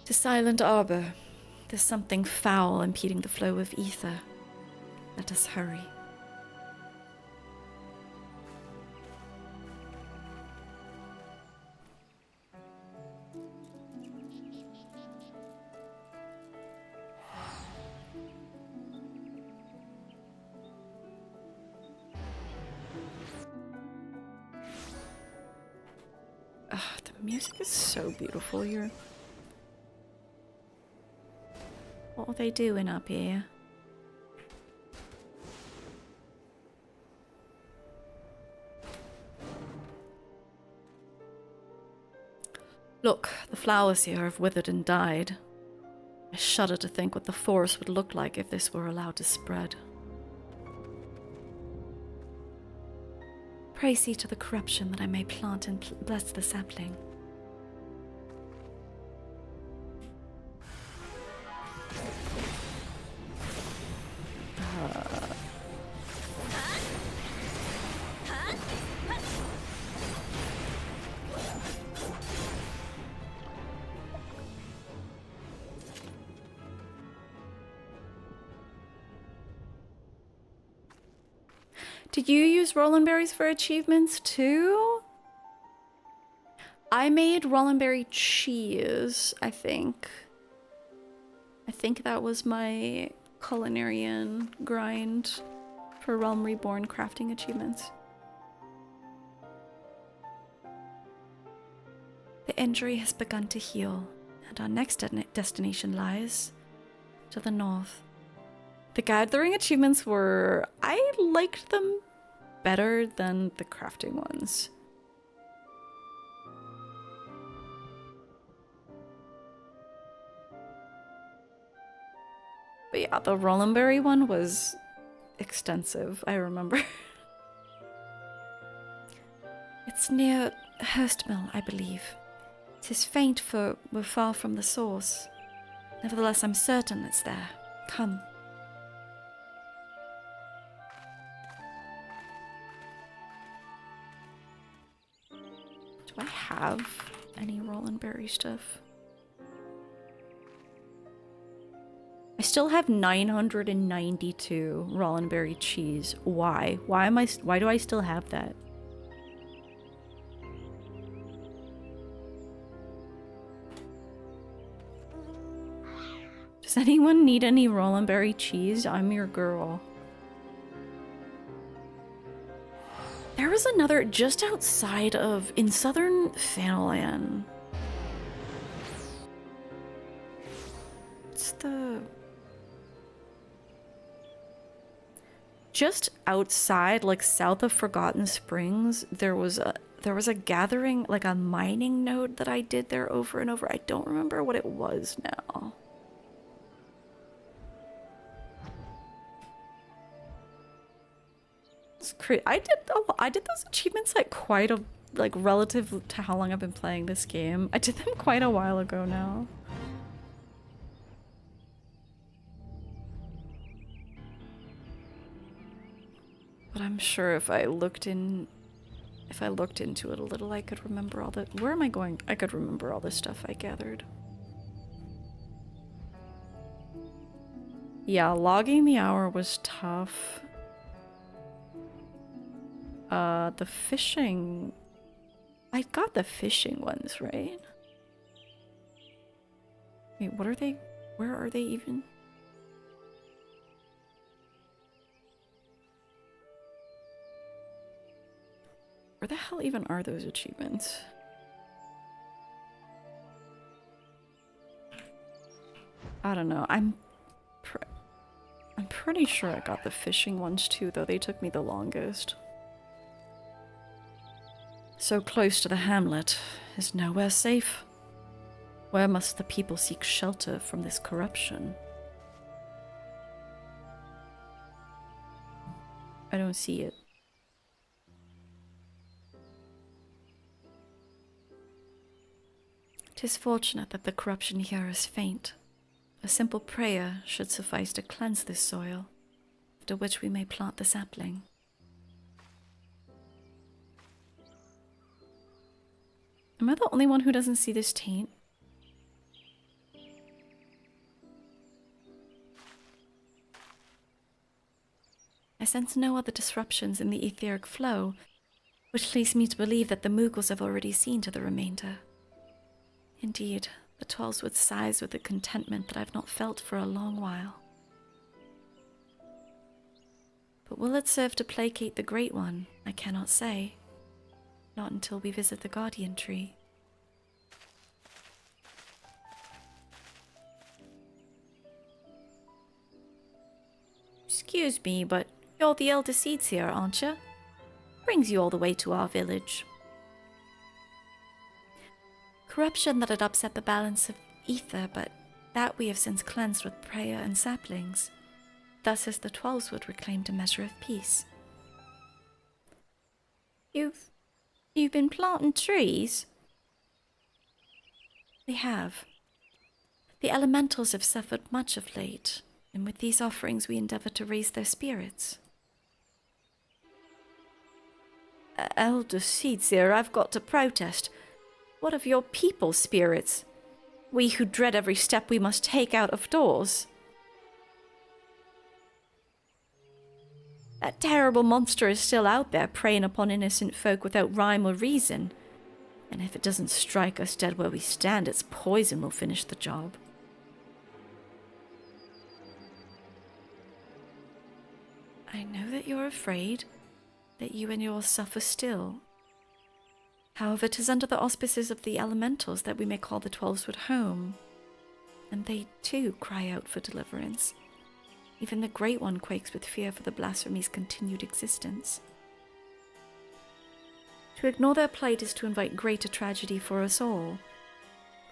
[SPEAKER 3] To Silent Arbor. There's something foul impeding the flow of ether. Let us hurry.
[SPEAKER 5] The music is so beautiful here.
[SPEAKER 3] What are they doing up here?
[SPEAKER 5] Look, the flowers here have withered and died. I shudder to think what the forest would look like if this were allowed to spread.
[SPEAKER 3] Pray see to the corruption that I may plant and bless the sapling.
[SPEAKER 5] Did you use Roland berries for achievements too? I made Roland berry cheese, I think. I think that was my culinarian grind for Realm Reborn crafting achievements.
[SPEAKER 3] The injury has begun to heal, and our next destination lies to the north.
[SPEAKER 5] The gathering achievements were... I liked them better than the crafting ones. But yeah, the Rollenberry one was extensive, I remember.
[SPEAKER 3] It's near Hurstmill, I believe. 'Tis faint, for we're far from the source. Nevertheless, I'm certain it's there. Come.
[SPEAKER 5] Do I have any Rollenberry stuff? I still have 992 Rollenberry cheese. Why? Why do I still have that? Does anyone need any Roland Berry cheese? I'm your girl. There was another just outside of, in southern Fanalan. It's the... Just outside, like south of Forgotten Springs, there was a gathering, like a mining node that I did there over and over. I don't remember what it was now. It's crazy. I did those achievements like quite a, like relative to how long I've been playing this game. I did them quite a while ago now. But I'm sure if I looked into it a little, I could remember all the... Where am I going? I could remember all the stuff I gathered. Yeah, logging the hour was tough. The fishing... I got the fishing ones, right? Wait, what are they? Where are they even? Where the hell even are those achievements? I don't know. I'm pretty sure I got the fishing ones too, though they took me the longest. So close to the hamlet is nowhere safe. Where must the people seek shelter from this corruption? I don't see it. 'Tis fortunate that the corruption here is faint. A simple prayer should suffice to cleanse this soil, after which we may plant the sapling. Am I the only one who doesn't see this taint? I sense no other disruptions in the etheric flow, which leads me to believe that the Moogles have already seen to the remainder. Indeed, the Twelveswood sighs with a contentment that I've not felt for a long while. But will it serve to placate the Great One? I cannot say. Not until we visit the Guardian Tree. Excuse me, but you're the Elder Seeds here, aren't you? Brings you all the way to our village. Corruption that had upset the balance of ether, but that we have since cleansed with prayer and saplings. Thus has the Twelveswood reclaimed a measure of peace. You've been planting trees? We have. The elementals have suffered much of late, and with these offerings we endeavor to raise their spirits. Elder Seedseer, I've got to protest. What of your people's spirits? We who dread every step we must take out of doors. That terrible monster is still out there, preying upon innocent folk without rhyme or reason. And if it doesn't strike us dead where we stand, its poison will finish the job. I know that you're afraid, that you and yours suffer still. However, 'tis under the auspices of the elementals that we may call the Twelveswood home. And they, too, cry out for deliverance. Even the Great One quakes with fear for the blasphemy's continued existence. To ignore their plight is to invite greater tragedy for us all.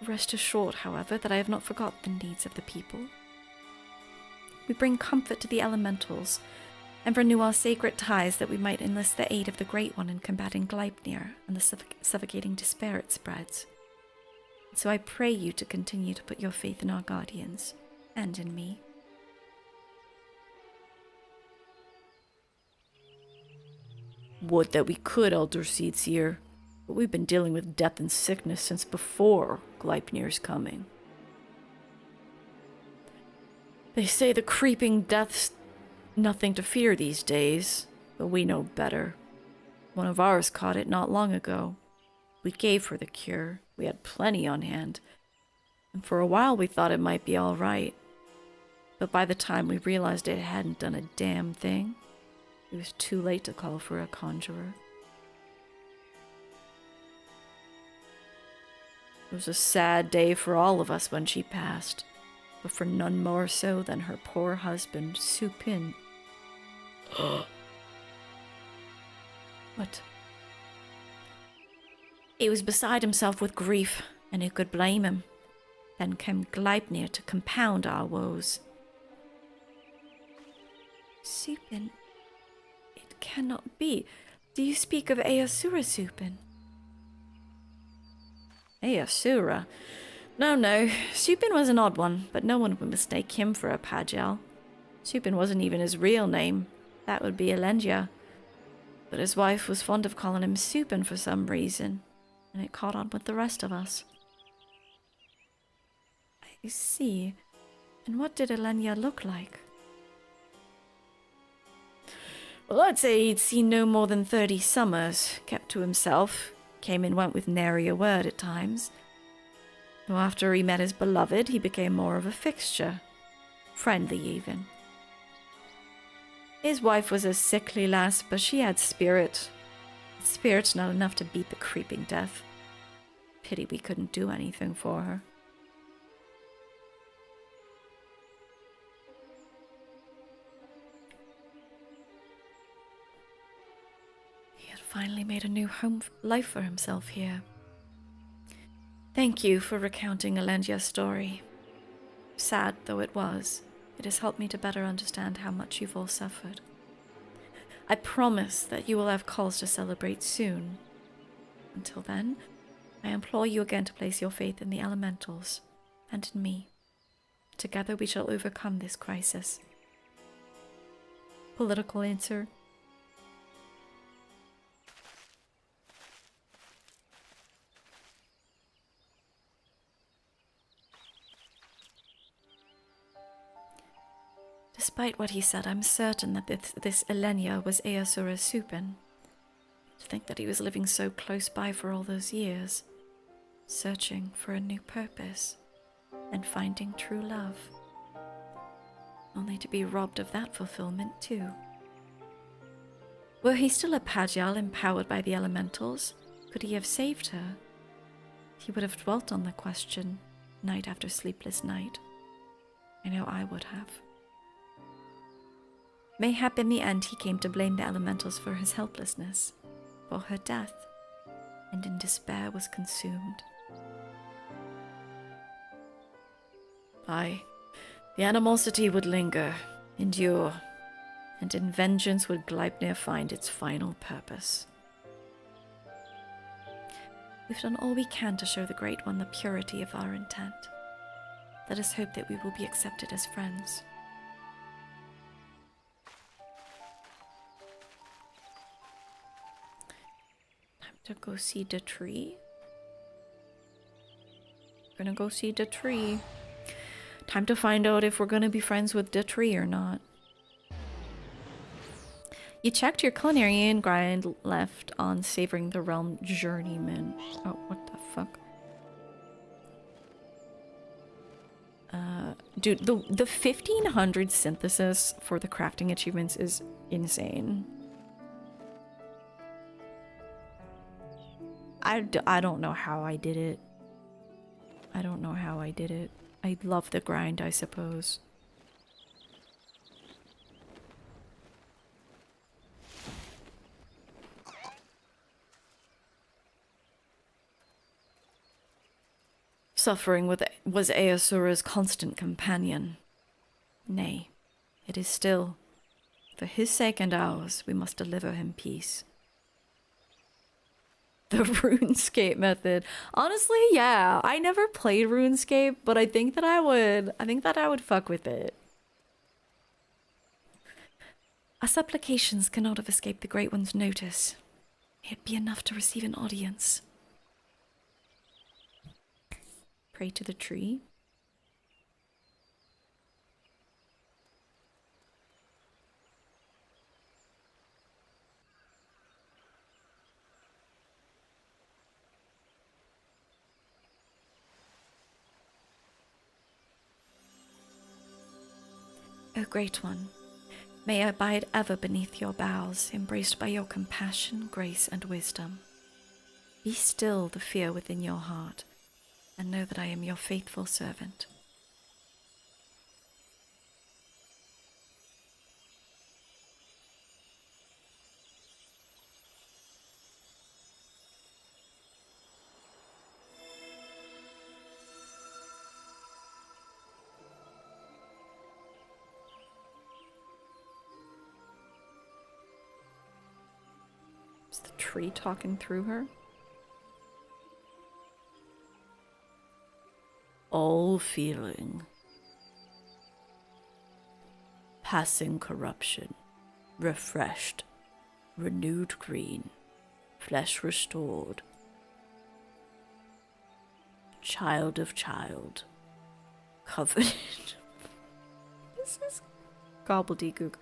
[SPEAKER 5] Rest assured, however, that I have not forgot the needs of the people. We bring comfort to the elementals, and renew our sacred ties that we might enlist the aid of the Great One in combating Gleipnir and the suffocating despair it spreads. And so I pray you to continue to put your faith in our guardians, and in me.
[SPEAKER 7] Would that we could, Elder Seedseer, but we've been dealing with death and sickness since before Gleipnir's coming. They say the creeping death's nothing to fear these days, but we know better. One of ours caught it not long ago. We gave her the cure. We had plenty on hand. And for a while we thought it might be all right. But by the time we realized it hadn't done a damn thing, it was too late to call for a conjurer. It was a sad day for all of us when she passed, but for none more so than her poor husband, Supin. What? He was beside himself with grief, and who could blame him? Then came Gleipnir to compound our woes. Supin? It cannot be. Do you speak of Eosura, Supin? Eosura? No. Supin was an odd one, but no one would mistake him for a Pagel. Supin wasn't even his real name. That would be Elendia. But his wife was fond of calling him Supin for some reason, and it caught on with the rest of us. I see. And what did Elenia look like? Well, I'd say he'd seen no more than 30 summers, kept to himself, came and went with nary a word at times. Though after he met his beloved, he became more of a fixture, friendly even. His wife was a sickly lass, but she had spirit. Spirit's not enough to beat the creeping death. Pity we couldn't do anything for her. He had finally made a new life for himself here. Thank you for recounting Elendia's story. Sad though it was, it has helped me to better understand how much you've all suffered. I promise that you will have cause to celebrate soon. Until then, I implore you again to place your faith in the elementals, and in me. Together we shall overcome this crisis. Political answer. Despite what he said, I'm certain that this Elenia was Eosura Supin. To think that he was living so close by for all those years, searching for a new purpose and finding true love, only to be robbed of that fulfillment too. Were he still a Pagel empowered by the elementals, could he have saved her? He would have dwelt on the question, night after sleepless night. I know I would have. Mayhap in the end he came to blame the elementals for his helplessness, for her death, and in despair was consumed. Aye, the animosity would linger, endure, and in vengeance would Gleipnir find its final purpose. We've done all we can to show the Great One the purity of our intent. Let us hope that we will be accepted as friends. To go see the tree. We're gonna go see the tree. Time to find out if we're gonna be friends with the tree or not. You checked your culinary and grind left on Savoring the Realm Journeyman. Oh, what the fuck? Dude, the 1500 synthesis for the crafting achievements is insane. I don't know how I did it. I don't know how I did it. I love the grind, I suppose. Suffering was Eosura's constant companion. Nay, it is still. For his sake and ours, we must deliver him peace. The RuneScape method. Honestly, yeah. I never played RuneScape, but I think that I would fuck with it. Our supplications cannot have escaped the Great One's notice. May it be enough to receive an audience. Pray to the tree.
[SPEAKER 3] O Great One, may I abide ever beneath your boughs, embraced by your compassion, grace, and wisdom. Be still the fear within your heart, and know that I am your faithful servant.
[SPEAKER 5] Is the tree talking through her?
[SPEAKER 7] All feeling, passing corruption, refreshed, renewed green, flesh restored, child of child, covenant.
[SPEAKER 5] This is gobbledygook.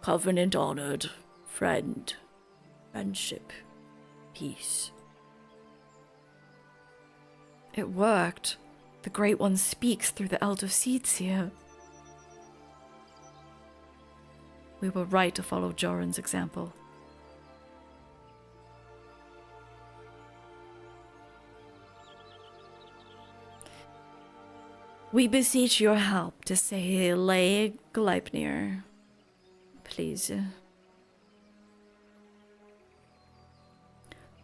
[SPEAKER 7] Covenant honored, friend, friendship, peace.
[SPEAKER 3] It worked. The Great One speaks through the Elder Seeds here. We were right to follow Joran's example. We beseech your help to say Lay Gleipnir. Please.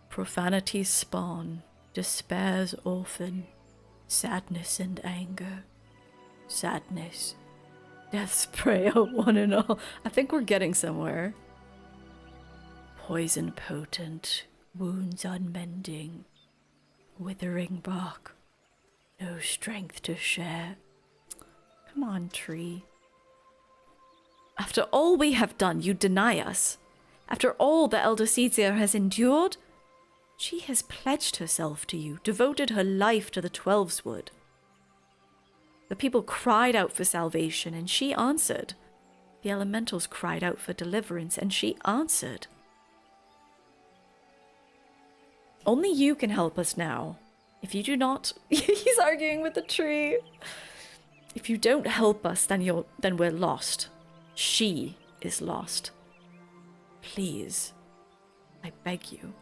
[SPEAKER 3] Profanity's spawn, despair's orphan, sadness and anger, sadness, death's prey, oh, one and all. I think we're getting somewhere. Poison potent, wounds unmending, withering bark, no strength to share. Come on, tree. After all we have done, you deny us. After all the Elder Seedseer has endured, she has pledged herself to you, devoted her life to the Twelves Wood. The people cried out for salvation, and she answered. The elementals cried out for deliverance, and she answered. Only you can help us now. If you do not... He's arguing with the tree. If you don't help us, then we're lost. She is lost. Please, I beg you.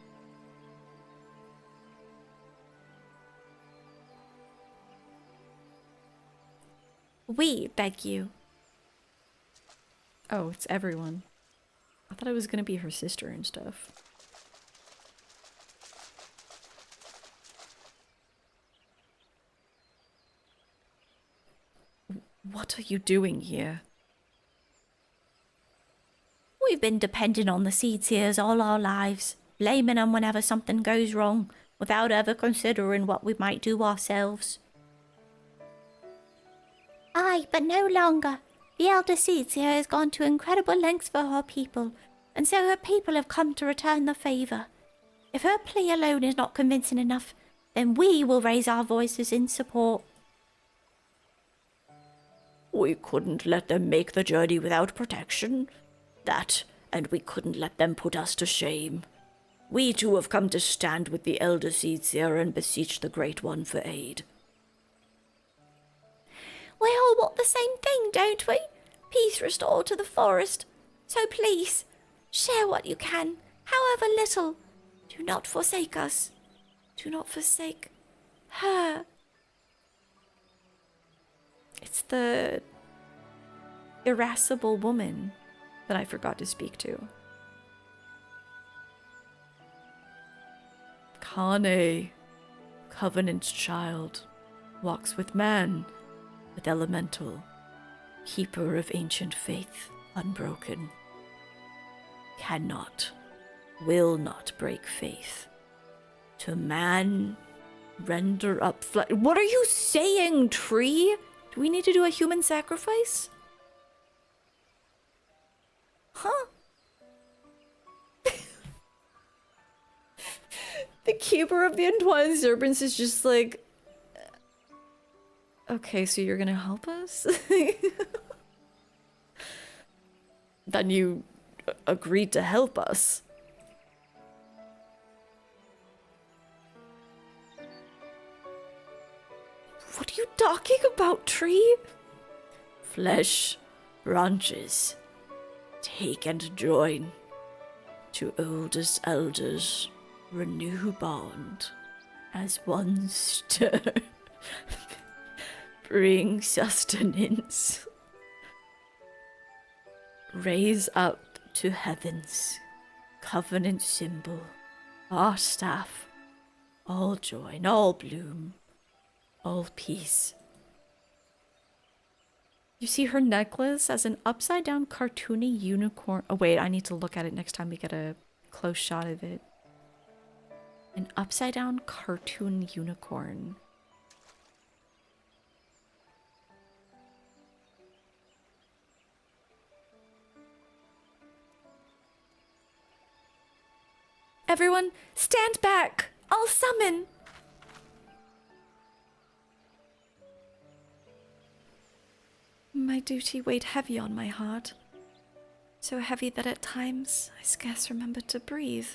[SPEAKER 3] We beg you.
[SPEAKER 5] Oh, it's everyone. I thought it was gonna be her sister and stuff.
[SPEAKER 3] What are you doing here?
[SPEAKER 6] We've been dependent on the Seedseers all our lives, blaming them whenever something goes wrong, without ever considering what we might do ourselves. Aye, but no longer. The Elder Seedseer has gone to incredible lengths for her people, and so her people have come to return the favour. If her plea alone is not convincing enough, then we will raise our voices in support.
[SPEAKER 7] We couldn't let them make the journey without protection. That, and we couldn't let them put us to shame. We too have come to stand with the Elder Seedseer and beseech the Great One for aid.
[SPEAKER 6] We all want the same thing, don't we? Peace restored to the forest. So please, share what you can, however little. Do not forsake us. Do not forsake her.
[SPEAKER 3] It's the irascible woman that I forgot to speak to.
[SPEAKER 7] Kane, Covenant's child, walks with man, with elemental, keeper of ancient faith, unbroken. Cannot, will not break faith. To man, render up flesh.
[SPEAKER 3] What are you saying, tree? Do we need to do a human sacrifice? Huh? The keeper of the entwined serpents is just like, okay, so you're gonna help us?
[SPEAKER 7] Then you agreed to help us.
[SPEAKER 3] What are you talking about, tree?
[SPEAKER 7] Flesh,
[SPEAKER 3] Branches, take and join. To oldest elders, renew bond. As one stir, bring sustenance. Raise up to heavens, covenant symbol, our staff. All join, all bloom, all peace.
[SPEAKER 5] You see her necklace as an upside down cartoony unicorn. Oh wait, I need to look at it next time we get a close shot of it. An upside down cartoon unicorn.
[SPEAKER 6] Everyone, stand back! I'll summon!
[SPEAKER 5] My duty weighed heavy on my heart. So heavy that at times I scarce remembered to breathe.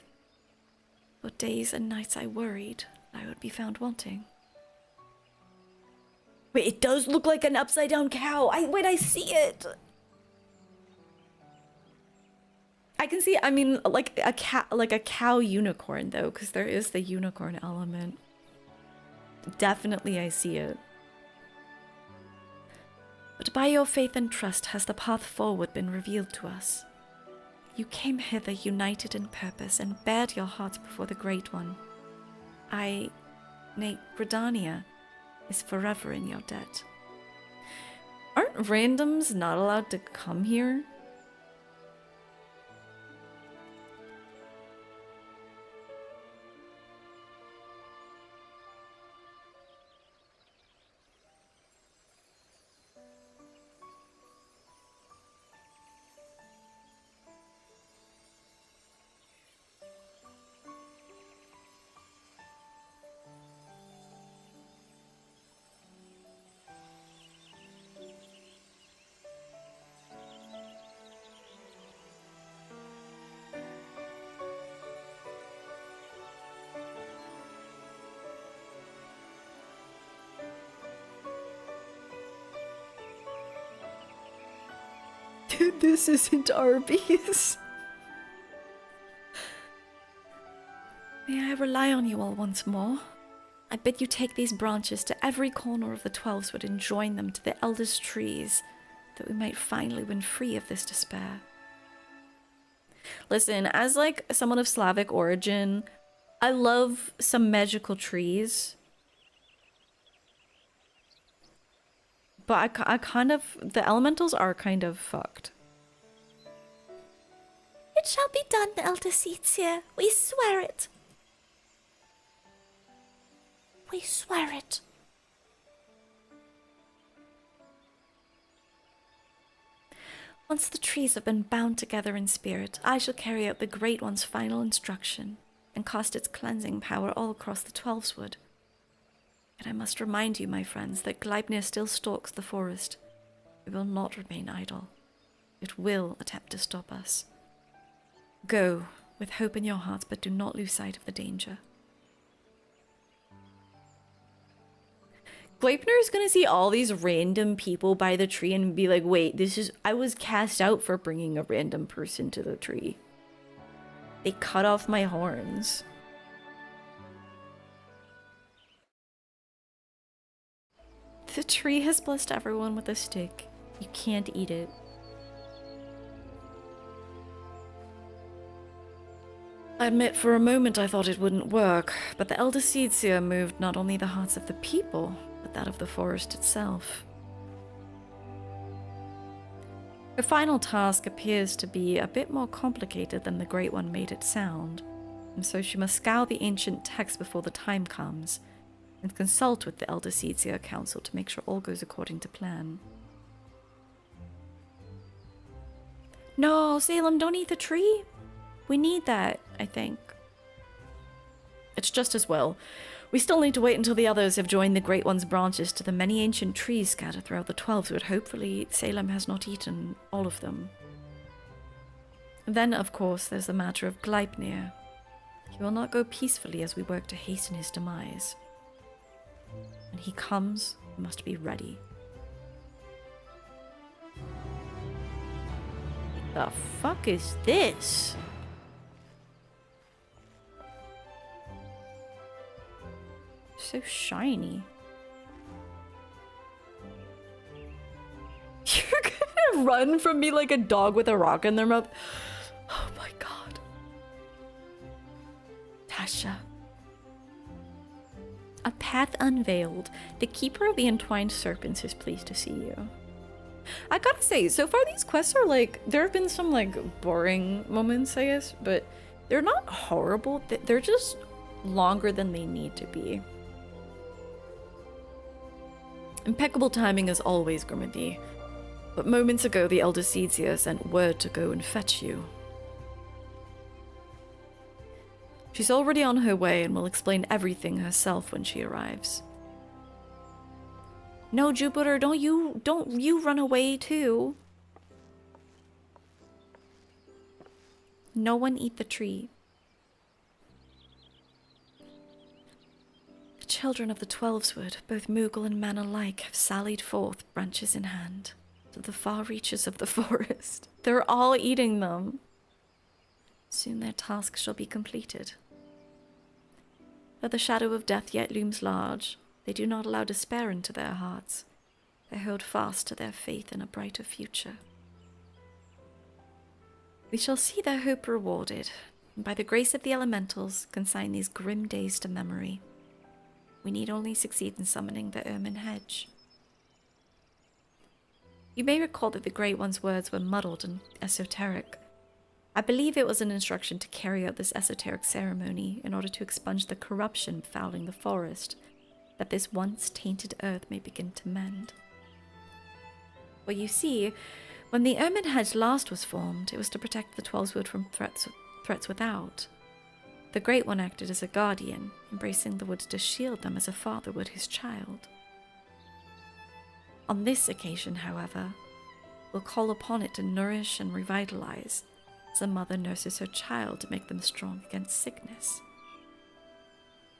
[SPEAKER 5] For days and nights I worried I would be found wanting.
[SPEAKER 3] Wait, it does look like an upside down cow. Wait, I see it.
[SPEAKER 5] I can see, I mean, like a cow unicorn though, because there is the unicorn element. Definitely I see it. But by your faith and trust has the path forward been revealed to us. You came hither united in purpose and bared your hearts before the Great One. Gridania, is forever in your debt. Aren't randoms not allowed to come here? This isn't Arby's. May I rely on you all once more? I bid you take these branches to every corner of the 12wood and join them to the eldest trees, that we might finally win free of this despair. Listen, as like someone of Slavic origin, I love some magical trees. But I kind of, the elementals are kind of fucked.
[SPEAKER 6] It shall be done, Elder Seatsia. We swear it. We swear it.
[SPEAKER 5] Once the trees have been bound together in spirit, I shall carry out the Great One's final instruction and cast its cleansing power all across the 12wood. Yet I must remind you, my friends, that Gleipnir still stalks the forest. It will not remain idle. It will attempt to stop us. Go, with hope in your hearts, but do not lose sight of the danger. Gleipnir is gonna see all these random people by the tree and be like, wait, I was cast out for bringing a random person to the tree. They cut off my horns. The tree has blessed everyone with a stick. You can't eat it. I admit for a moment I thought it wouldn't work, but the Elder Seedseer moved not only the hearts of the people, but that of the forest itself. Her final task appears to be a bit more complicated than the Great One made it sound, and so she must scour the ancient text before the time comes, and consult with the Elder Seedseer Council to make sure all goes according to plan. No, Salem, don't eat the tree. We need that, I think. It's just as well. We still need to wait until the others have joined the Great One's branches to the many ancient trees scattered throughout the 12wood. Hopefully, Salem has not eaten all of them. Then, of course, there's the matter of Gleipnir. He will not go peacefully as we work to hasten his demise. When he comes, we must be ready.
[SPEAKER 3] The fuck is this? So shiny.
[SPEAKER 5] You're gonna run from me like a dog with a rock in their mouth. Oh my god.
[SPEAKER 3] Tasha. A path unveiled. The keeper of the entwined serpents is pleased to see you.
[SPEAKER 5] I gotta say, so far these quests are like, there have been some like boring moments, I guess, but they're not horrible. They're just longer than they need to be. Impeccable timing as always, Grimmedy. But moments ago, the Elder Cedia sent word to go and fetch you. She's already on her way and will explain everything herself when she arrives.
[SPEAKER 3] No, Jupiter, don't you run away too. No one eat the tree.
[SPEAKER 5] The children of the Twelveswood, both Moogle and man alike, have sallied forth, branches in hand, to the far reaches of the forest. They're all eating them. Soon their task shall be completed. Though the shadow of death yet looms large, they do not allow despair into their hearts. They hold fast to their faith in a brighter future. We shall see their hope rewarded, and by the grace of the elementals, consign these grim days to memory. We need only succeed in summoning the Ermine Hedge. You may recall that the Great One's words were muddled and esoteric. I believe it was an instruction to carry out this esoteric ceremony in order to expunge the corruption fouling the forest, that this once tainted earth may begin to mend. Well, you see, when the Ermine Hedge last was formed, it was to protect the Twelveswood from threats without. The Great One acted as a guardian, embracing the woods to shield them as a father would his child. On this occasion, however, we'll call upon it to nourish and revitalize, as a mother nurses her child to make them strong against sickness.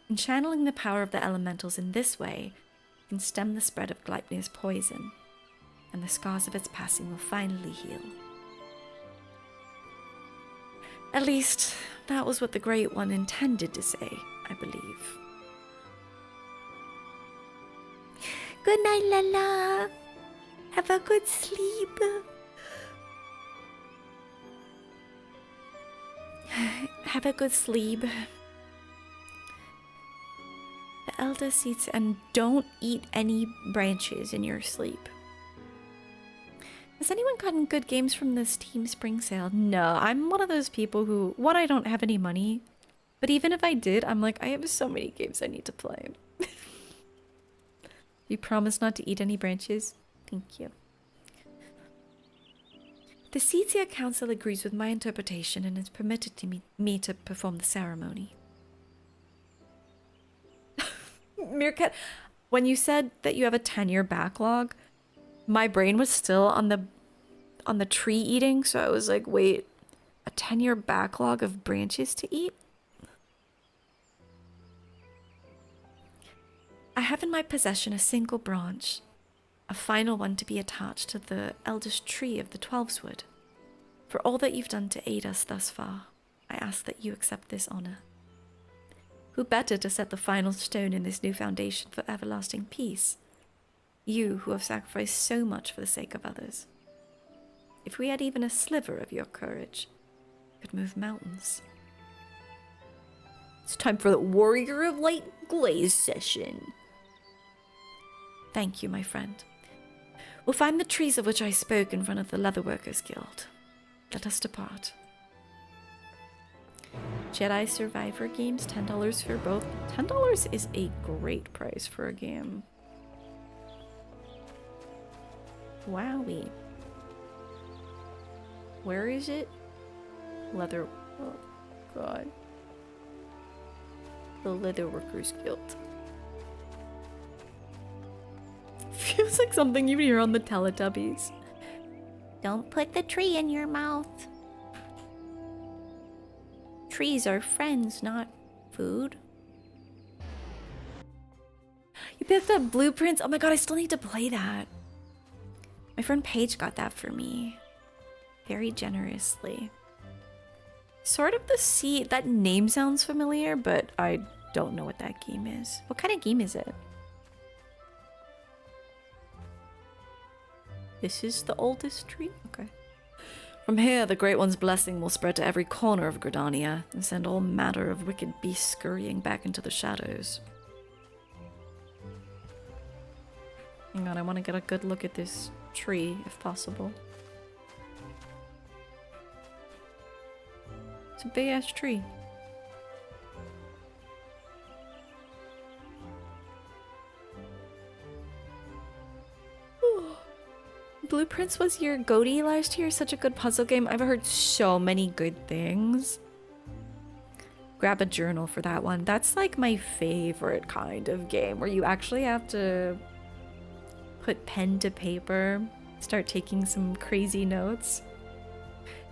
[SPEAKER 5] In channeling the power of the elementals in this way, you can stem the spread of Gleipnir's poison, and the scars of its passing will finally heal. At least, that was what the Great One intended to say, I believe.
[SPEAKER 6] Good night, Lala. Have a good sleep.
[SPEAKER 3] Have a good sleep. The Elder Cedia, and don't eat any branches in your sleep. Has anyone gotten good games from this Team Spring Sale? No, I'm one of those people who, one, I don't have any money, but even if I did, I'm like, I have so many games I need to play. You promise not to eat any branches? Thank you. The Cedia Council agrees with my interpretation and has permitted to me to perform the ceremony. Meerkat, when you said that you have a 10-year backlog, my brain was still on the tree eating, so I was like, wait, a 10-year backlog of branches to eat? I have in my possession a single branch, a final one to be attached to the eldest tree of the Twelveswood. For all that you've done to aid us thus far, I ask that you accept this honor. Who better to set the final stone in this new foundation for everlasting peace? You who have sacrificed so much for the sake of others. If we had even a sliver of your courage, we could move mountains. It's time for the Warrior of Light Glaze session. Thank you, my friend. We'll find the trees of which I spoke in front of the Leatherworkers Guild. Let us depart. Jedi Survivor games, $10 for both. $10 is a great price for a game. Wowie. Where is it? Oh god. The Leatherworkers Guild. Feels like something you would hear on the Teletubbies.
[SPEAKER 6] Don't put the tree in your mouth. Trees are friends, not food.
[SPEAKER 3] You picked up Blueprints? Oh my god, I still need to play that. My friend Paige got that for me. very generously. Sword of the Sea, that name sounds familiar, but I don't know what that game is. What kind of game is it? This is the oldest tree? Okay. From here, the Great One's blessing will spread to every corner of Gridania and send all matter of wicked beasts scurrying back into the shadows. Hang on, I want to get a good look at this tree, if possible. It's a big-ass tree. Blueprints was your goatee last year. Such a good puzzle game. I've heard so many good things. Grab a journal for that one. That's like my favorite kind of game where you actually have to put pen to paper, start taking some crazy notes.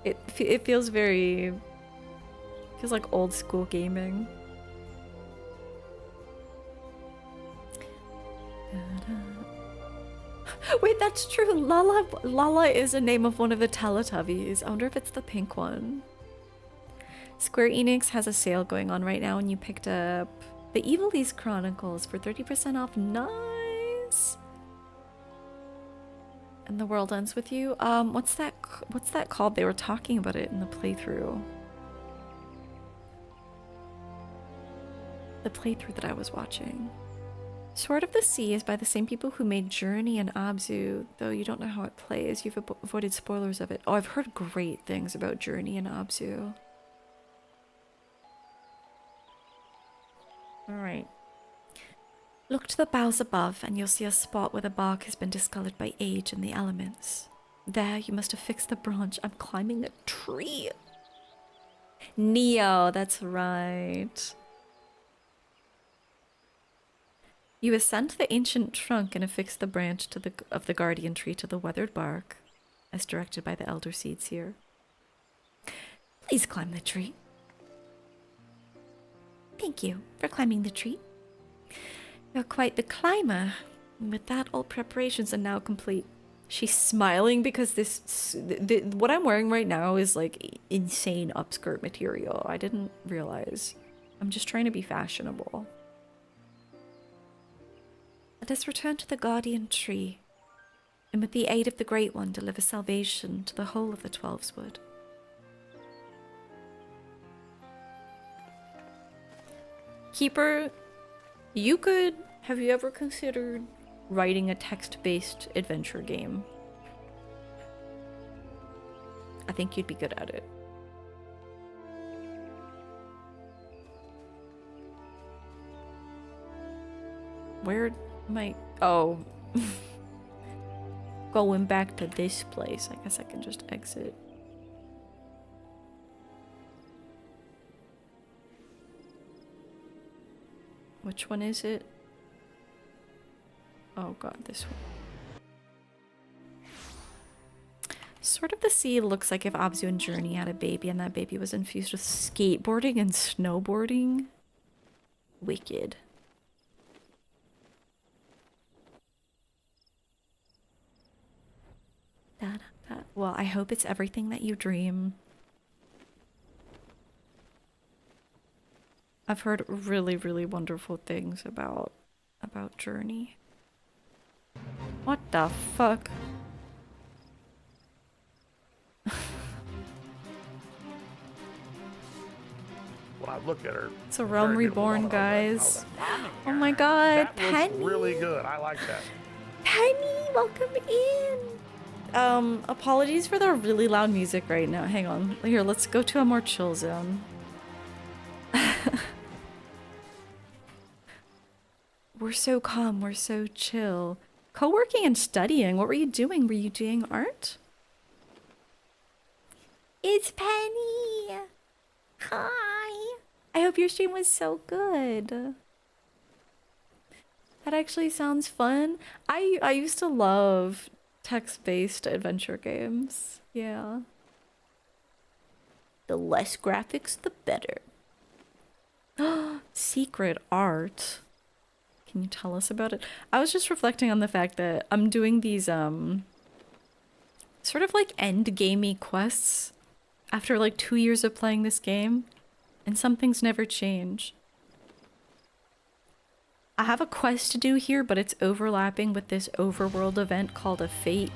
[SPEAKER 3] It feels very... feels like old school gaming. Wait, that's true. Lala is a name of one of the Teletubbies. I wonder if it's the pink one. Square Enix has a sale going on right now, and you picked up the Evilise Chronicles for 30% off. Nice. And the world ends with you. What's that called? They were talking about it in the playthrough. The playthrough that I was watching. Sword of the Sea is by the same people who made Journey and Abzu, though you don't know how it plays. You've avoided spoilers of it. Oh, I've heard great things about Journey and Abzu. Alright. Look to the boughs above, and you'll see a spot where the bark has been discolored by age and the elements. There, you must affix the branch. I'm climbing a tree. Neo, that's right. You ascend the ancient trunk and affix the branch of the guardian tree to the weathered bark, as directed by the elder seeds here. Please climb the tree. Thank you for climbing the tree. You're quite the climber. And with that, all preparations are now complete. She's smiling because what I'm wearing right now is like insane upskirt material. I didn't realize. I'm just trying to be fashionable. Let us return to the guardian tree, and with the aid of the Great One, deliver salvation to the whole of the Twelveswood. Keeper, have you ever considered writing a text-based adventure game? I think you'd be good at it. Where am I? Oh. Going back to this place. I guess I can just exit. Which one is it? Oh god, this one. Sword of the Sea looks like if Abzu and Journey had a baby and that baby was infused with skateboarding and snowboarding. Wicked. Well, I hope it's everything that you dream. I've heard really, really wonderful things about Journey. What the fuck?
[SPEAKER 4] When I look at her,
[SPEAKER 3] It's a Realm Reborn, guys. Oh my god,
[SPEAKER 4] that
[SPEAKER 3] Penny!
[SPEAKER 4] looks really good. I like that.
[SPEAKER 3] Penny, welcome in! Apologies for the really loud music right now. Hang on. Here, let's go to a more chill zone. We're so calm, we're so chill. Co-working and studying, what were you doing? Were you doing art? It's Penny! Hi! I hope your stream was so good. That actually sounds fun. I used to love text-based adventure games. Yeah. The less graphics, the better. Secret art. Can you tell us about it? I was just reflecting on the fact that I'm doing these
[SPEAKER 5] sort of like end gamey quests after like 2 years of playing this game, and some things never change. I have a quest to do here, but it's overlapping with this overworld event called a Fate.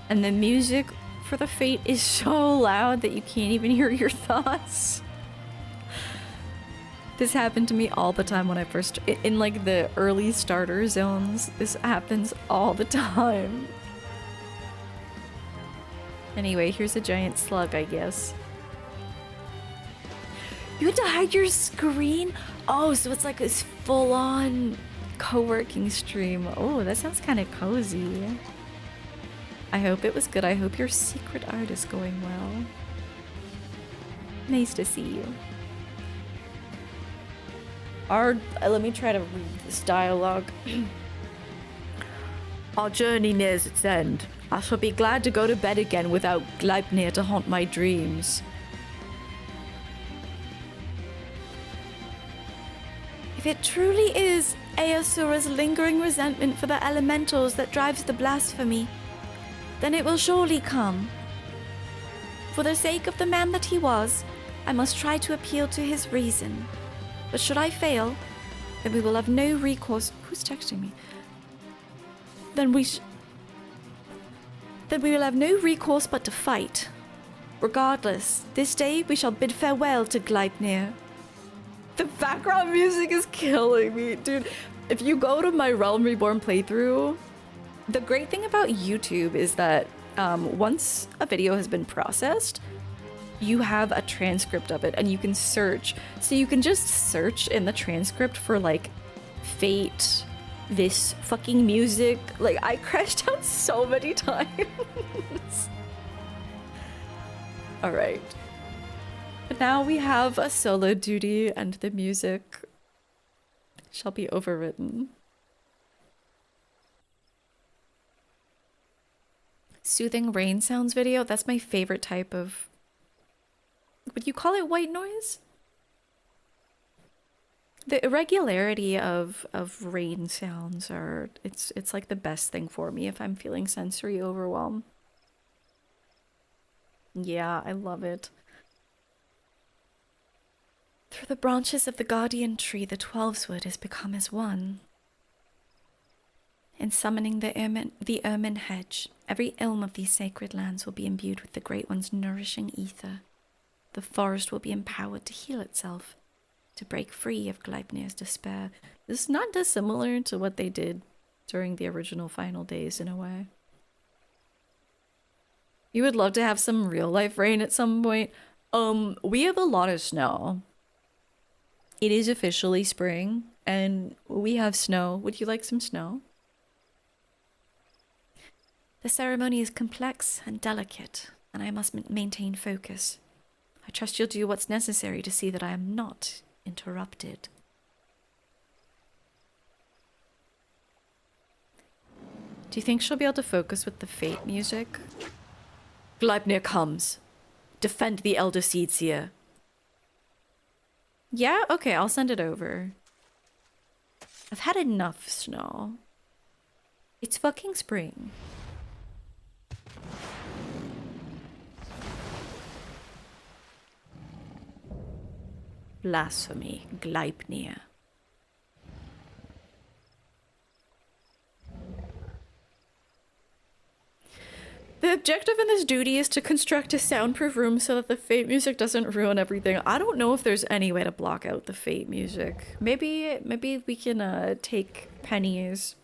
[SPEAKER 5] And the music for the Fate is so loud that you can't even hear your thoughts. This happened to me all the time when I first, in like the early starter zones. This happens all the time. Anyway, here's a giant slug, I guess. You had to hide your screen? Oh, so it's like this full-on co-working stream. Oh, that sounds kind of cozy. I hope it was good. I hope your secret art is going well. Nice to see you. Let me try to read this dialogue. Our journey nears its end. I shall be glad to go to bed again without Gleipnir to haunt my dreams.
[SPEAKER 6] If it truly is Eosura's lingering resentment for the elementals that drives the blasphemy, then it will surely come. For the sake of the man that he was, I must try to appeal to his reason. But should I fail, then we will have no recourse. Who's texting me? Then we will have no recourse but to fight. Regardless, this day we shall bid farewell to Gleipnir.
[SPEAKER 5] The background music is killing me, dude. If you go to my Realm Reborn playthrough, the great thing about YouTube is that once a video has been processed, you have a transcript of it and you can search. So you can just search in the transcript for like Fate, this fucking music. Like, I crashed out so many times. All right. But now we have a solo duty and the music shall be overwritten. Soothing rain sounds video. That's my favorite type of... Would you call it white noise? The irregularity of rain sounds are... It's like the best thing for me if I'm feeling sensory overwhelm. Yeah, I love it. Through the branches of the guardian tree, the Twelveswood has become as one. In summoning the ermine hedge, every elm of these sacred lands will be imbued with the Great One's nourishing ether. The forest will be empowered to heal itself, to break free of Gleipnir's despair. This is not dissimilar to what they did during the original Final Days in a way. You would love to have some real-life rain at some point. We have a lot of snow. It is officially spring, and we have snow. Would you like some snow?
[SPEAKER 6] The ceremony is complex and delicate, and I must maintain focus. I trust you'll do what's necessary to see that I am not interrupted.
[SPEAKER 5] Do you think she'll be able to focus with the Fate music? Gleipnir comes. Defend the Elder Seeds here. Yeah? Okay, I'll send it over. I've had enough snow. It's fucking spring. Blasphemy, Gleipnir. The objective in this duty is to construct a soundproof room so that the Fate music doesn't ruin everything. I don't know if there's any way to block out the Fate music. Maybe we can take Penny's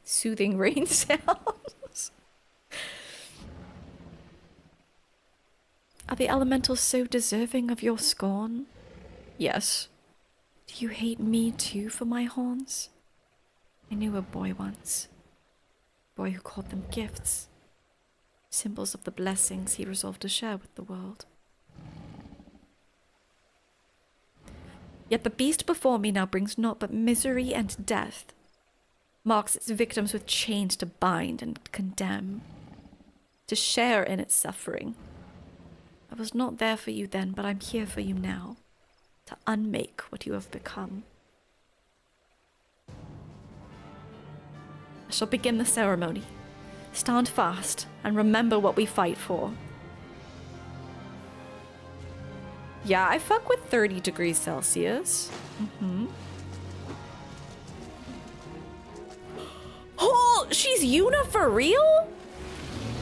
[SPEAKER 5] soothing rain sounds.
[SPEAKER 6] Are the elementals so deserving of your scorn?
[SPEAKER 5] Yes.
[SPEAKER 6] Do you hate me too for my horns? I knew a boy once. A boy who called them gifts. Symbols of the blessings he resolved to share with the world. Yet the beast before me now brings naught but misery and death. Marks its victims with chains to bind and condemn. To share in its suffering. I was not there for you then, but I'm here for you now. To unmake what you have become. I shall begin the ceremony.
[SPEAKER 3] Stand fast and remember what we fight for. Yeah, I fuck with 30 degrees Celsius. Oh, she's Yuna for real?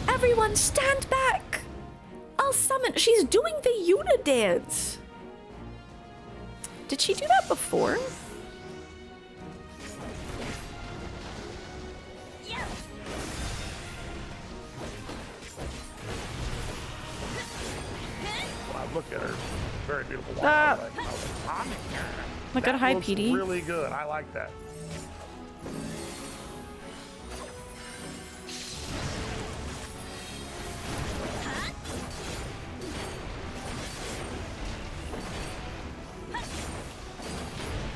[SPEAKER 3] Everyone stand back. I'll summon. She's doing the Yuna dance. Did she do that before?
[SPEAKER 4] When I look at her, very beautiful woman. I was like, Mommy.
[SPEAKER 3] Look at high
[SPEAKER 4] looks
[SPEAKER 3] PD.
[SPEAKER 4] Really good. I like that.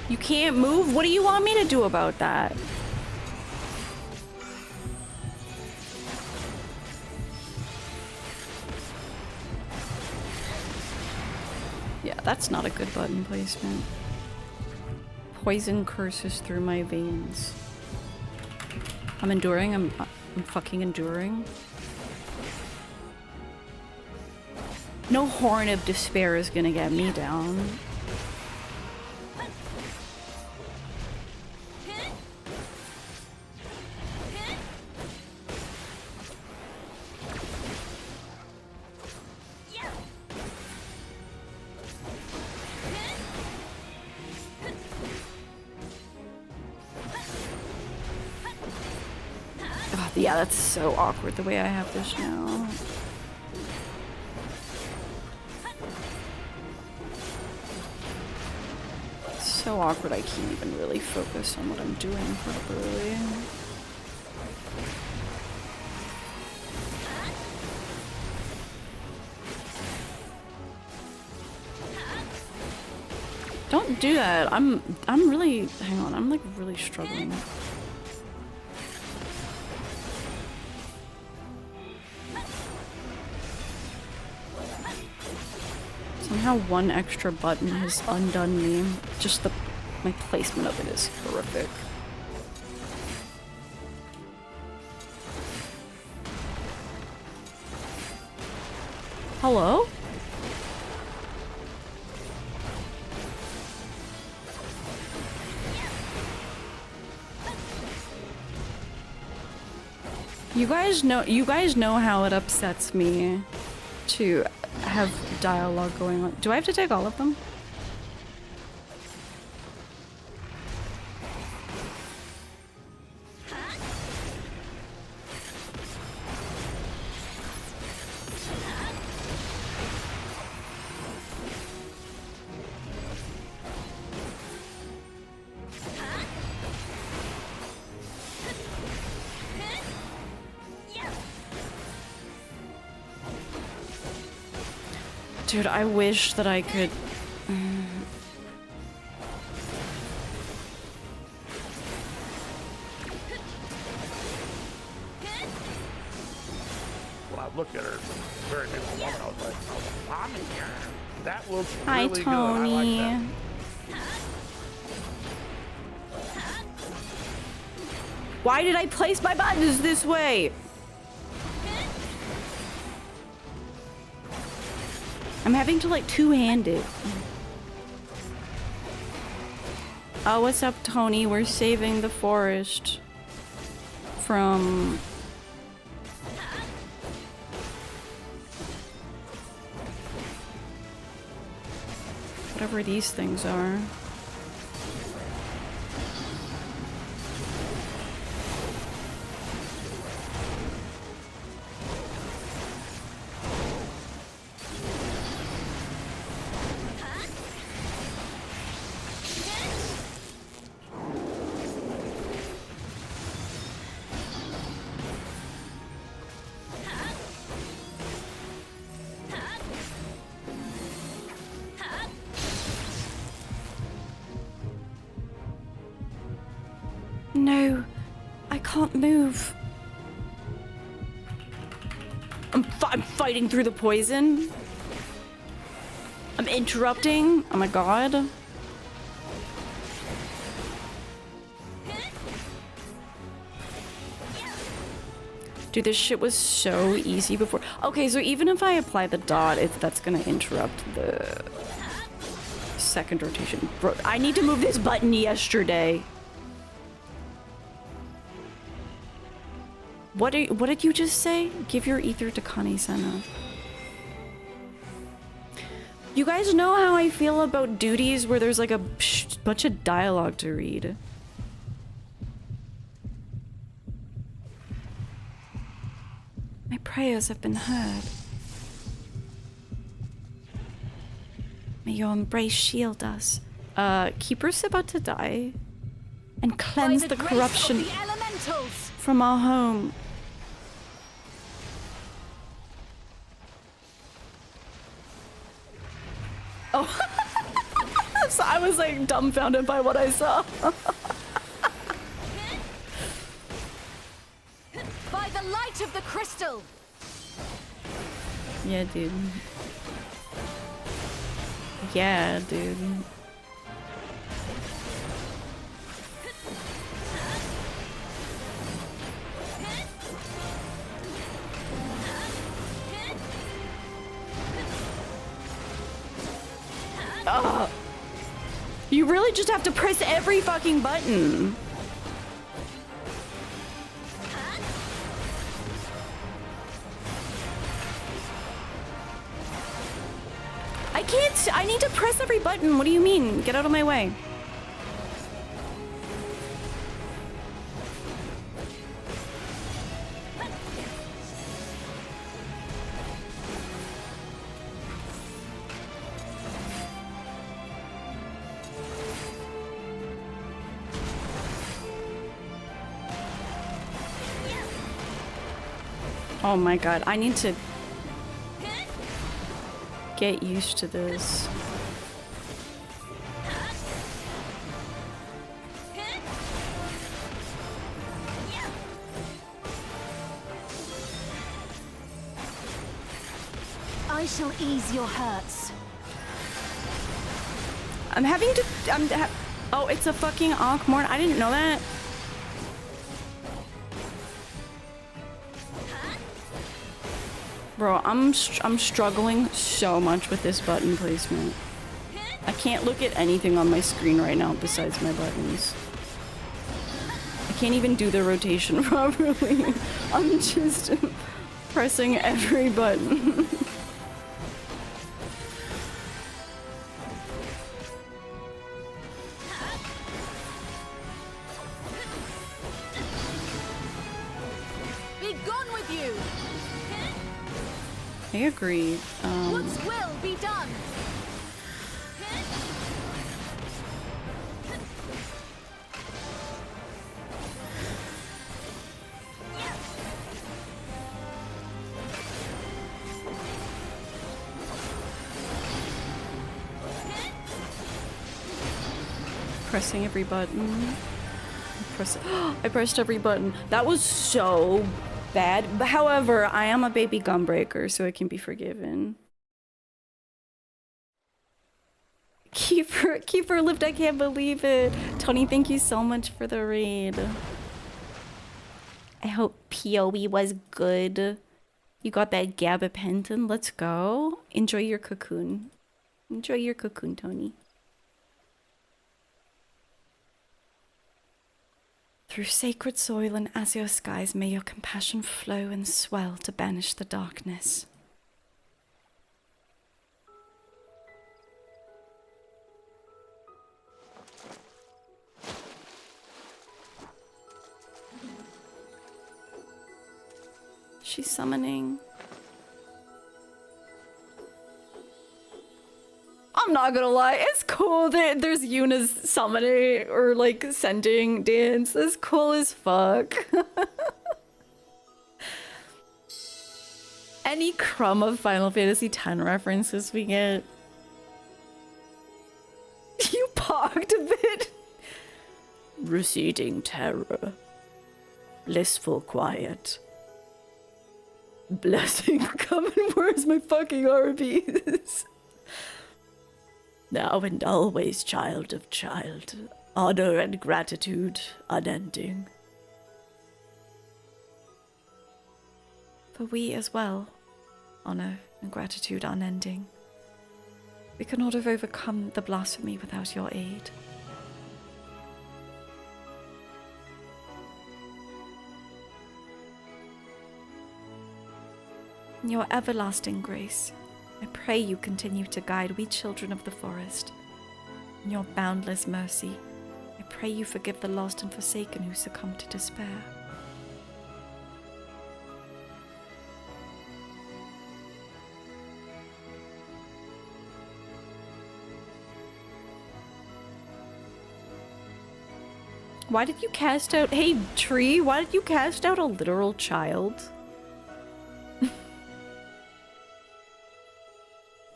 [SPEAKER 3] You can't move? What do you want me to do about that? Yeah, that's not a good button placement. Poison curses through my veins. I'm enduring. I'm fucking enduring. No Horn of Despair is gonna get me down. Yeah, that's so awkward the way I have this now. So awkward I can't even really focus on what I'm doing properly. Don't do that. I'm really, hang on, I'm like really struggling. Somehow one extra button has undone me. Just my placement of it is horrific. Hello? You guys know how it upsets me to have dialogue going on. Do I have to take all of them? Dude, I wish that I could...
[SPEAKER 4] When I look at her, very beautiful woman, I was like, Mommy, that looks
[SPEAKER 3] Hi,
[SPEAKER 4] really
[SPEAKER 3] Tony.
[SPEAKER 4] good. I like that.
[SPEAKER 3] Why did I place my buttons this way? I'm having to like two-hand it. Oh, what's up, Tony? We're saving the forest from... whatever these things are. No, I can't move. I'm fighting through the poison. I'm interrupting. Oh my god.
[SPEAKER 5] Dude, this shit was so easy before. Okay, so even if I apply the dot, that's gonna interrupt the second rotation. Bro, I need to move this button yesterday. What did you just say? Give your ether to Kani-sama. You guys know how I feel about duties where there's like a bunch of dialogue to read. My prayers have been heard. May your embrace shield us. Keeper's about to die. And cleanse the corruption from our home. Oh. So I was like dumbfounded by what I saw.
[SPEAKER 9] By the light of the crystal.
[SPEAKER 5] Yeah, dude. Yeah, dude. You really just have to press every fucking button. I can't. I need to press every button. What do you mean? Get out of my way. Oh my god, I need to get used to this.
[SPEAKER 9] I shall ease your hurts.
[SPEAKER 5] I'm having to. Oh, it's a fucking Ankh-Morn. I didn't know that. Bro, I'm struggling so much with this button placement. I can't look at anything on my screen right now besides my buttons. I can't even do the rotation properly. I'm just pressing every button.
[SPEAKER 9] Be gone with you.
[SPEAKER 5] I agree.
[SPEAKER 9] What's will be done.
[SPEAKER 5] Pressing every button. I pressed every button. That was so bad. But however, I am a baby Gunbreaker, so it can be forgiven. Keeper lived, I can't believe it. Tony, thank you so much for the raid. I hope PoE was good. You got that gabapentin. Let's go. Enjoy your cocoon. Enjoy your cocoon, Tony. Through sacred soil and azure skies, may your compassion flow and swell to banish the darkness. She's summoning. I'm not gonna lie, it's cool that there's Yuna's summoning or like sending dance. It's cool as fuck. Any crumb of Final Fantasy X references we get. You parked a bit. Receding terror. Blissful quiet. Blessing coming. Where's my fucking RBs? Now and always, child of child, honor and gratitude unending.
[SPEAKER 3] For we as well, honor and gratitude unending. We could not have overcome the blasphemy without your aid. In your everlasting grace, I pray you continue to guide we children of the forest. In your boundless mercy, I pray you forgive the lost and forsaken who succumb to despair. Why did you cast out— hey, tree, why did you cast out a literal child?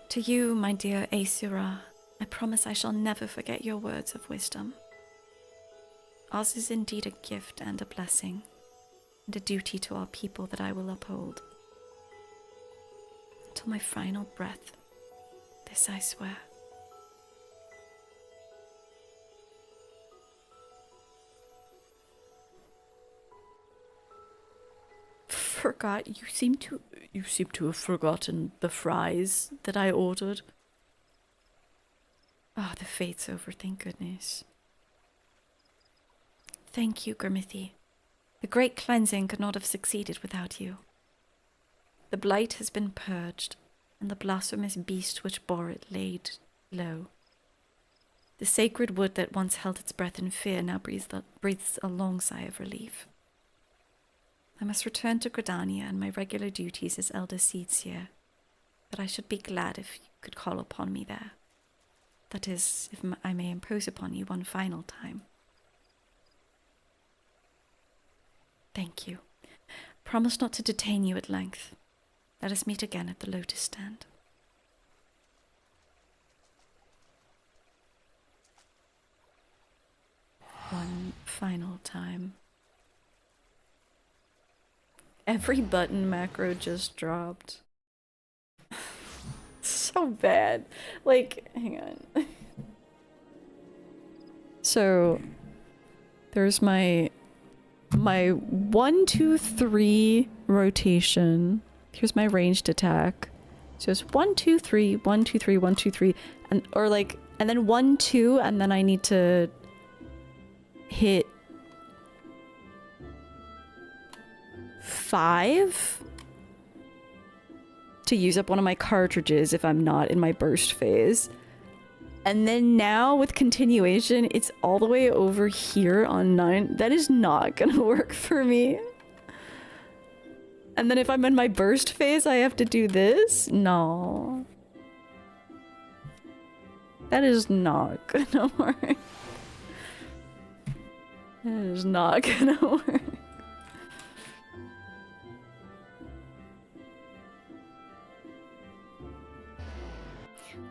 [SPEAKER 3] To you, my dear Aesura, I promise I shall never forget your words of wisdom. Ours is indeed a gift and a blessing, and a duty to our people that I will uphold. Until my final breath, this I swear. Forgot, you seem to have forgotten the fries that I ordered. Oh, the fate's over, thank goodness. Thank you, Grimmithy. The great cleansing could not have succeeded without you. The blight has been purged, and the blasphemous beast which bore it laid low. The sacred wood that once held its breath in fear now breathes a long sigh of relief. I must return to Gridania and my regular duties as Elder Seedseer, but I should be glad if you could call upon me there. That is, if I may impose upon you one final time. Thank you. Promise not to detain you at length. Let us meet again at the Lotus Stand. One final time. Every button macro just dropped. So bad. Like, hang on. So there's my 1, 2, 3 rotation. Here's my ranged attack. So it's 1, 2, 3, 1, 2, 3, 1, 2, 3, and then 1, 2, and then I need to hit 5 to use up one of my cartridges if I'm not in my burst phase. And then now with continuation, it's all the way over here on 9. That is not gonna work for me. And then if I'm in my burst phase, I have to do this? No. That is not gonna work. That is not gonna work.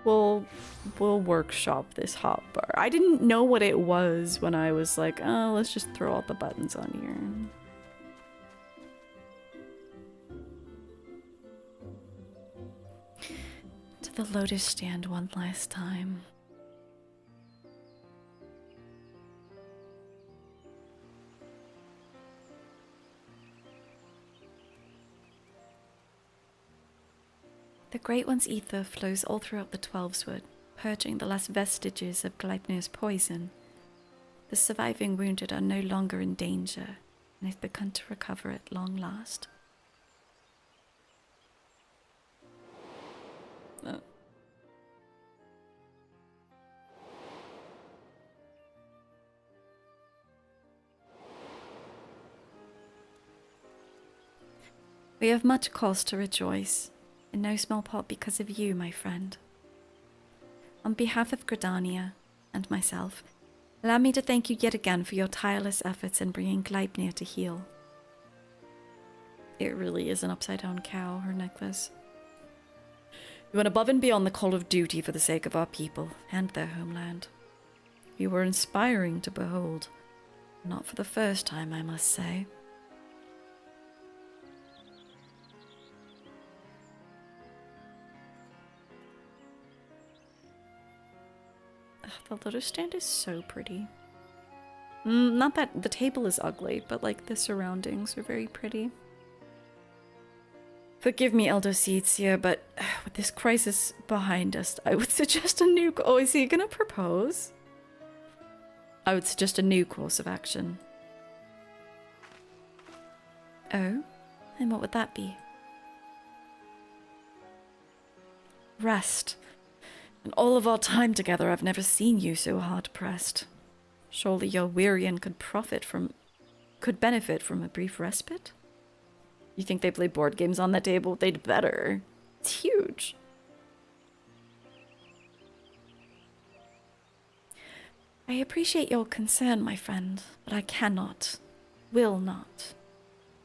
[SPEAKER 3] We'll workshop this hotbar. I didn't know what it was when I was like, oh, let's just throw all the buttons on here. To the Lotus Stand one last time. The Great One's ether flows all throughout the Twelveswood, purging the last vestiges of Gleipnir's poison. The surviving wounded are no longer in danger, and have begun to recover at long last. We have much cause to rejoice, in no small part because of you, my friend. On behalf of Gridania and myself, allow me to thank you yet again for your tireless efforts in bringing Gleipnir to heal. It really is an upside-down cow, her necklace. You went above and beyond the call of duty for the sake of our people and their homeland. You were inspiring to behold, not for the first time, I must say. The Lotus Stand is so pretty. Not that the table is ugly, but like the surroundings are very pretty.
[SPEAKER 5] Forgive me, Elder Seedseer, but with this crisis behind us, I would suggest a new... Oh, is he gonna propose? I would suggest a new course of action.
[SPEAKER 3] Oh? And what would that be?
[SPEAKER 5] Rest. In all of our time together, I've never seen you so hard-pressed. Surely your wearian could benefit from a brief respite? You think they play board games on that table? They'd better. It's huge.
[SPEAKER 3] I appreciate your concern, my friend, but I cannot, will not.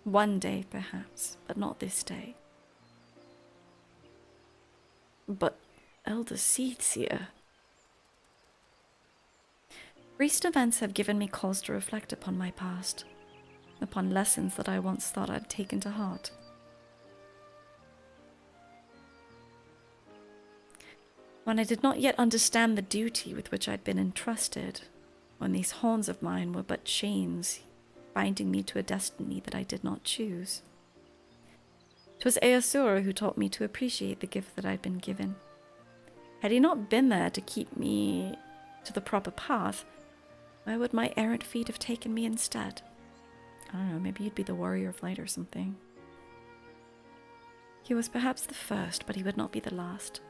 [SPEAKER 3] One day, perhaps, but not this day.
[SPEAKER 5] But, Elder Seedseer...
[SPEAKER 3] Recent events have given me cause to reflect upon my past, upon lessons that I once thought I'd taken to heart. When I did not yet understand the duty with which I'd been entrusted, when these horns of mine were but chains binding me to a destiny that I did not choose. 'Twas Eosura who taught me to appreciate the gift that I'd been given. Had he not been there to keep me to the proper path, where would my errant feet have taken me instead? I don't know, maybe you'd be the warrior of light or something. He was perhaps the first, but he would not be the last.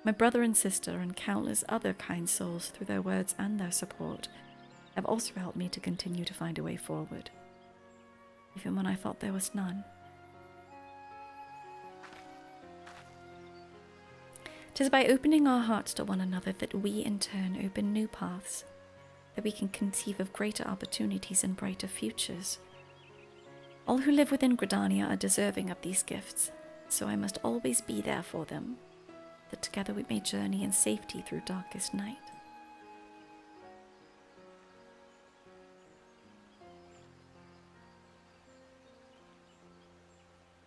[SPEAKER 3] My brother and sister and countless other kind souls, through their words and their support, have also helped me to continue to find a way forward, even when I thought there was none. 'Tis by opening our hearts to one another that we in turn open new paths, that we can conceive of greater opportunities and brighter futures. All who live within Gridania are deserving of these gifts, so I must always be there for them, that together we may journey in safety through darkest night.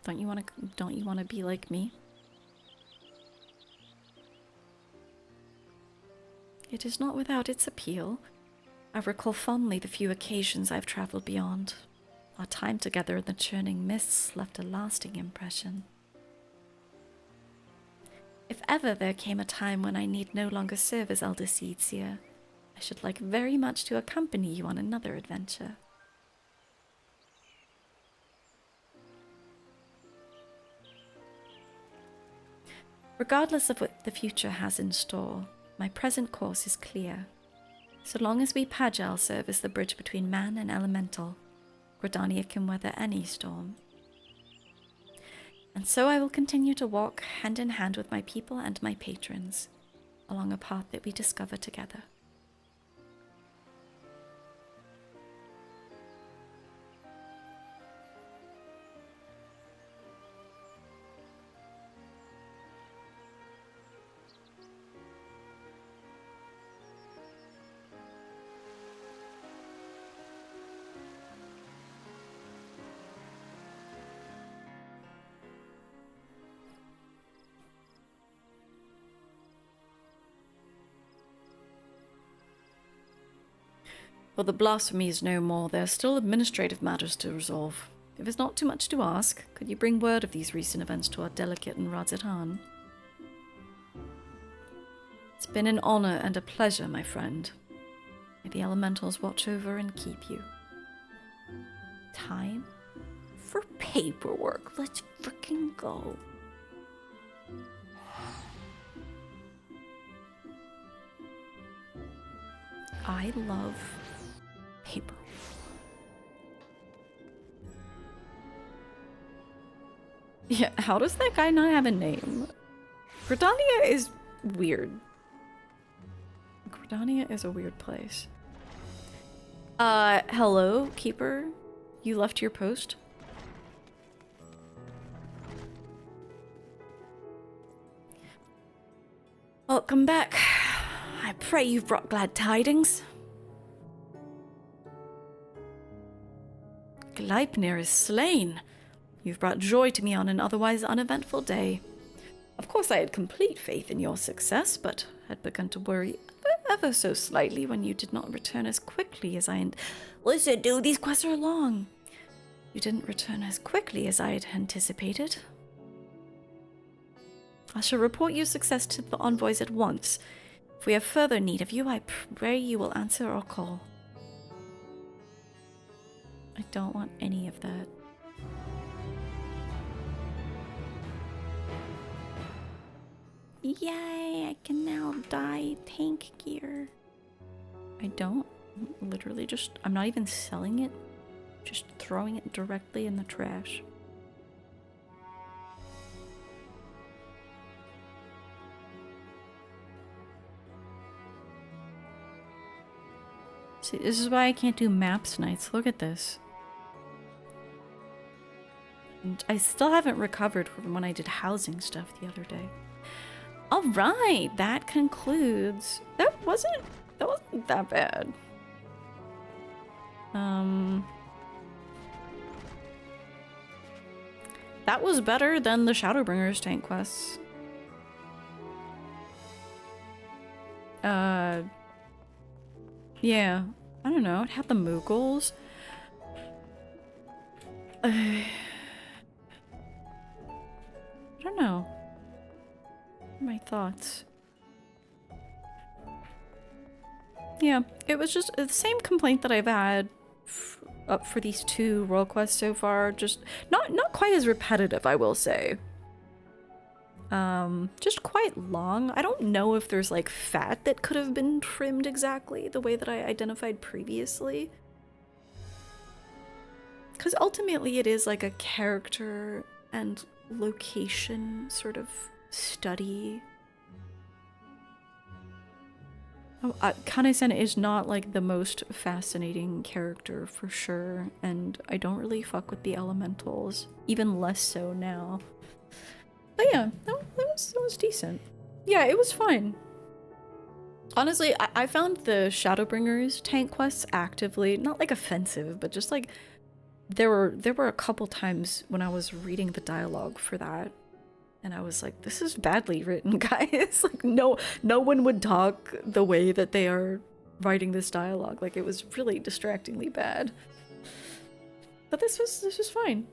[SPEAKER 3] Don't you want to be like me? It is not without its appeal. I recall fondly the few occasions I've traveled beyond. Our time together in the churning mists left a lasting impression. If ever there came a time when I need no longer serve as Elder Seedseer, I should like very much to accompany you on another adventure. Regardless of what the future has in store, my present course is clear. So long as we Pagel serve as the bridge between man and elemental, Gridania can weather any storm. And so I will continue to walk hand in hand with my people and my patrons, along a path that we discover together.
[SPEAKER 5] Well, the blasphemy is no more. There are still administrative matters to resolve. If it's not too much to ask, could you bring word of these recent events to our delegate in Radz-at-Han? It's been an honor and a pleasure, my friend. May the elementals watch over and keep you.
[SPEAKER 6] Time for paperwork. Let's frickin' go.
[SPEAKER 3] I love paper.
[SPEAKER 5] Yeah, how does that guy not have a name? Gridania is weird. Gridania is a weird place. Hello, Keeper? You left your post? Welcome back. I pray you've brought glad tidings. Gleipnir is slain. You've brought joy to me on an otherwise uneventful day. Of course I had complete faith in your success, but had begun to worry ever so slightly when you did not return as quickly as I... Listen, dude, these quests are long.
[SPEAKER 3] You didn't return as quickly as I had anticipated. I shall report your success to the envoys at once. If we have further need of you, I pray you will answer our call. I don't want any of that. Yay, I can now dye tank gear. I don't. Literally just, I'm not even selling it. Just throwing it directly in the trash. See, this is why I can't do maps nights. Look at this. And I still haven't recovered from when I did housing stuff the other day. Alright, that concludes. That wasn't that bad. That was better than the Shadowbringers tank quests. Yeah, I don't know. It had the Moogles. I don't know. My thoughts. Yeah, it was just the same complaint that I've had up for these two role quests so far. Just not quite as repetitive, I will say. Just quite long. I don't know if there's like fat that could have been trimmed exactly the way that I identified previously. Because ultimately it is like a character and location sort of study. Kane-sen is not like the most fascinating character for sure, and I don't really fuck with the elementals, even less so now. But yeah, that was decent. Yeah, it was fine. Honestly, I found the Shadowbringers tank quests actively, not like offensive, but just like there were a couple times when I was reading the dialogue for that, and I was like, this is badly written, guys. Like no one would talk the way that they are writing this dialogue. Like it was really distractingly bad. But this was fine.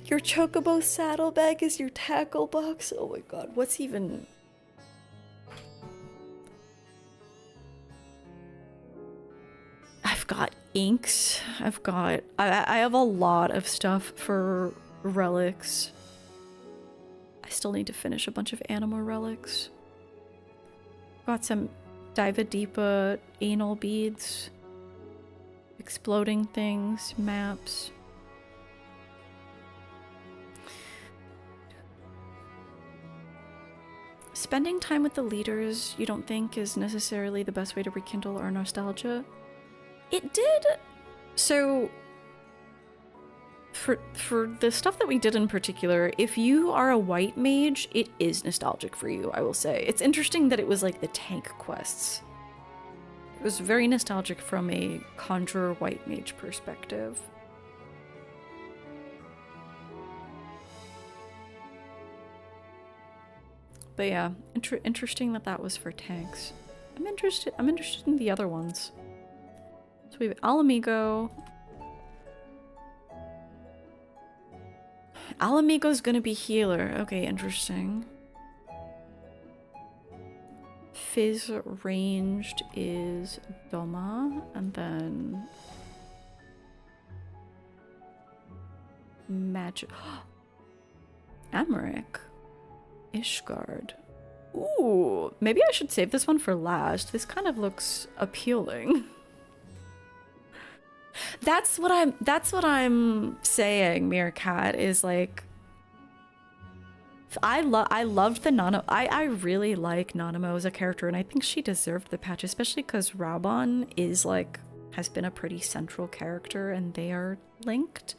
[SPEAKER 3] Your chocobo saddlebag is your tackle box. Oh my god, what's even... I've got inks. I have a lot of stuff for relics. I still need to finish a bunch of animal relics. Got some Diva Deepa anal beads. Exploding things, maps. Spending time with the leaders you don't think is necessarily the best way to rekindle our nostalgia? It did. So for the stuff that we did in particular, if you are a white mage, it is nostalgic for you, I will say. It's interesting that it was like the tank quests. It was very nostalgic from a conjurer white mage perspective. But yeah, interesting that was for tanks. I'm interested in the other ones. So we have Alamigo. Alamigo's gonna be healer. Okay, interesting. Fizz ranged is Doma, and then magic. Amaric. Ishgard. Ooh, maybe I should save this one for last. This kind of looks appealing. That's what I'm saying, Meerkat, is like I loved the Nanamo. I really like Nanamo as a character, and I think she deserved the patch, especially because Raubon is like has been a pretty central character and they are linked.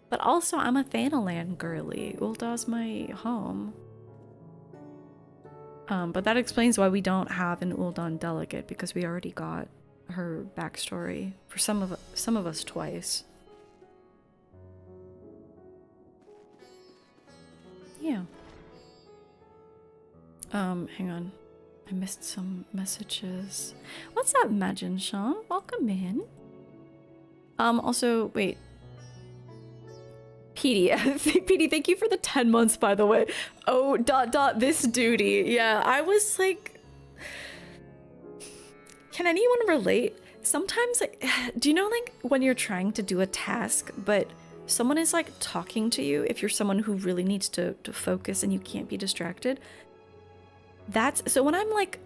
[SPEAKER 3] But also I'm a Thanalan girly. Ulda's my home. But that explains why we don't have an Undone delegate, because we already got her backstory for some of us twice. Yeah. Hang on. I missed some messages. What's up, Majin Sean? Welcome in.
[SPEAKER 5] Also, wait. PD, PD, thank you for the 10 months, by the way. Oh, this duty. Yeah, I was like... Can anyone relate? Sometimes, like, do you know, like, when you're trying to do a task, but someone is, like, talking to you, if you're someone who really needs to focus and you can't be distracted? So when I'm, like,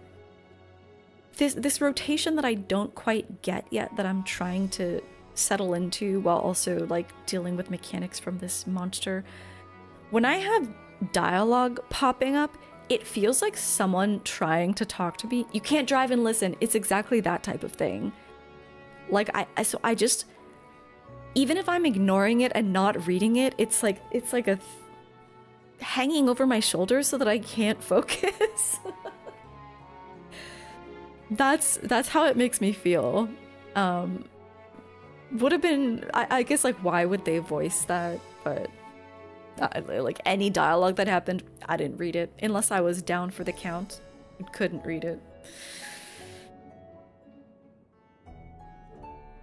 [SPEAKER 5] this rotation that I don't quite get yet, that I'm trying to settle into while also, like, dealing with mechanics from this monster, when I have dialogue popping up, it feels like someone trying to talk to me. You can't drive and listen. It's exactly that type of thing. Like, so I just, even if I'm ignoring it and not reading it, it's like hanging over my shoulders so that I can't focus. That's how it makes me feel. Would have been, I guess, like, why would they voice that? But like, any dialogue that happened, I didn't read it unless I was down for the count. I couldn't read it.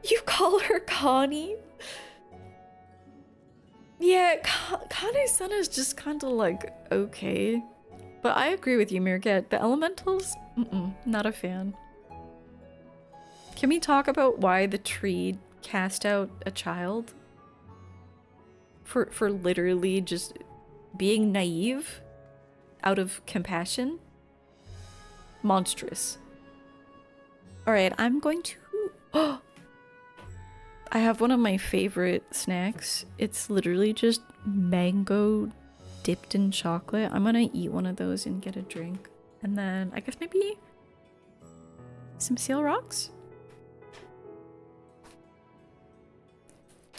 [SPEAKER 5] You call her Connie? Yeah, Kane-san is just kind of like, okay. But I agree with you, Meerkat. The elementals? Not a fan. Can we talk about why the tree cast out a child? For literally just being naive out of compassion? Monstrous. Alright, I'm going to... I have one of my favorite snacks. It's literally just mango dipped in chocolate. I'm gonna eat one of those and get a drink. And then I guess maybe some seal rocks?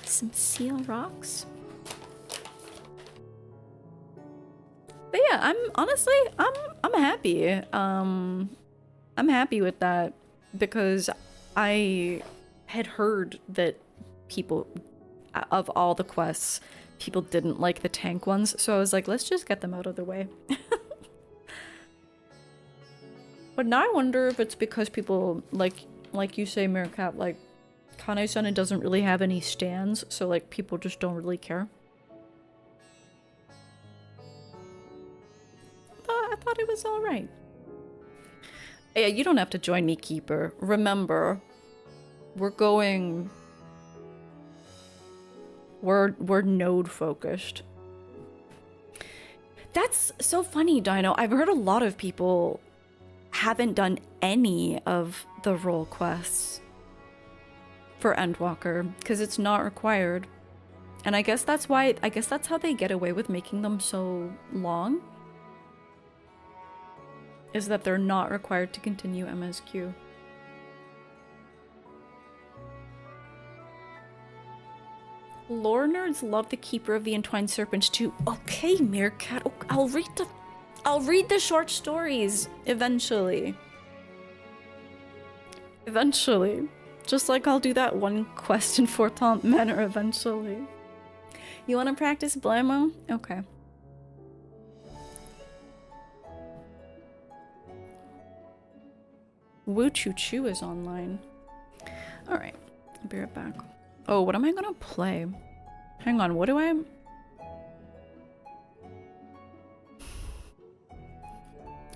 [SPEAKER 5] Some seal rocks? But yeah, I'm happy. I'm happy with that because I had heard that people, of all the quests, people didn't like the tank ones, so I was like, let's just get them out of the way. But now I wonder if it's because people, like you say, Meerkat, like, Kane-san doesn't really have any stands, so, like, people just don't really care. I thought it was alright. Yeah, you don't have to join me, Keeper. Remember, we're node focused. That's so funny, Dino. I've heard a lot of people haven't done any of the role quests for Endwalker because it's not required. And I guess that's how they get away with making them so long. Is that they're not required to continue MSQ. Lore nerds love the Keeper of the Entwined Serpents too. Okay, Meerkat. Oh, I'll read the short stories eventually. Eventually. Just like I'll do that one quest in Fortant Manor eventually. You want to practice Blammo? Okay. Woo Choo Choo is online. Alright, I'll be right back. Oh, what am I gonna play? Hang on, what do I...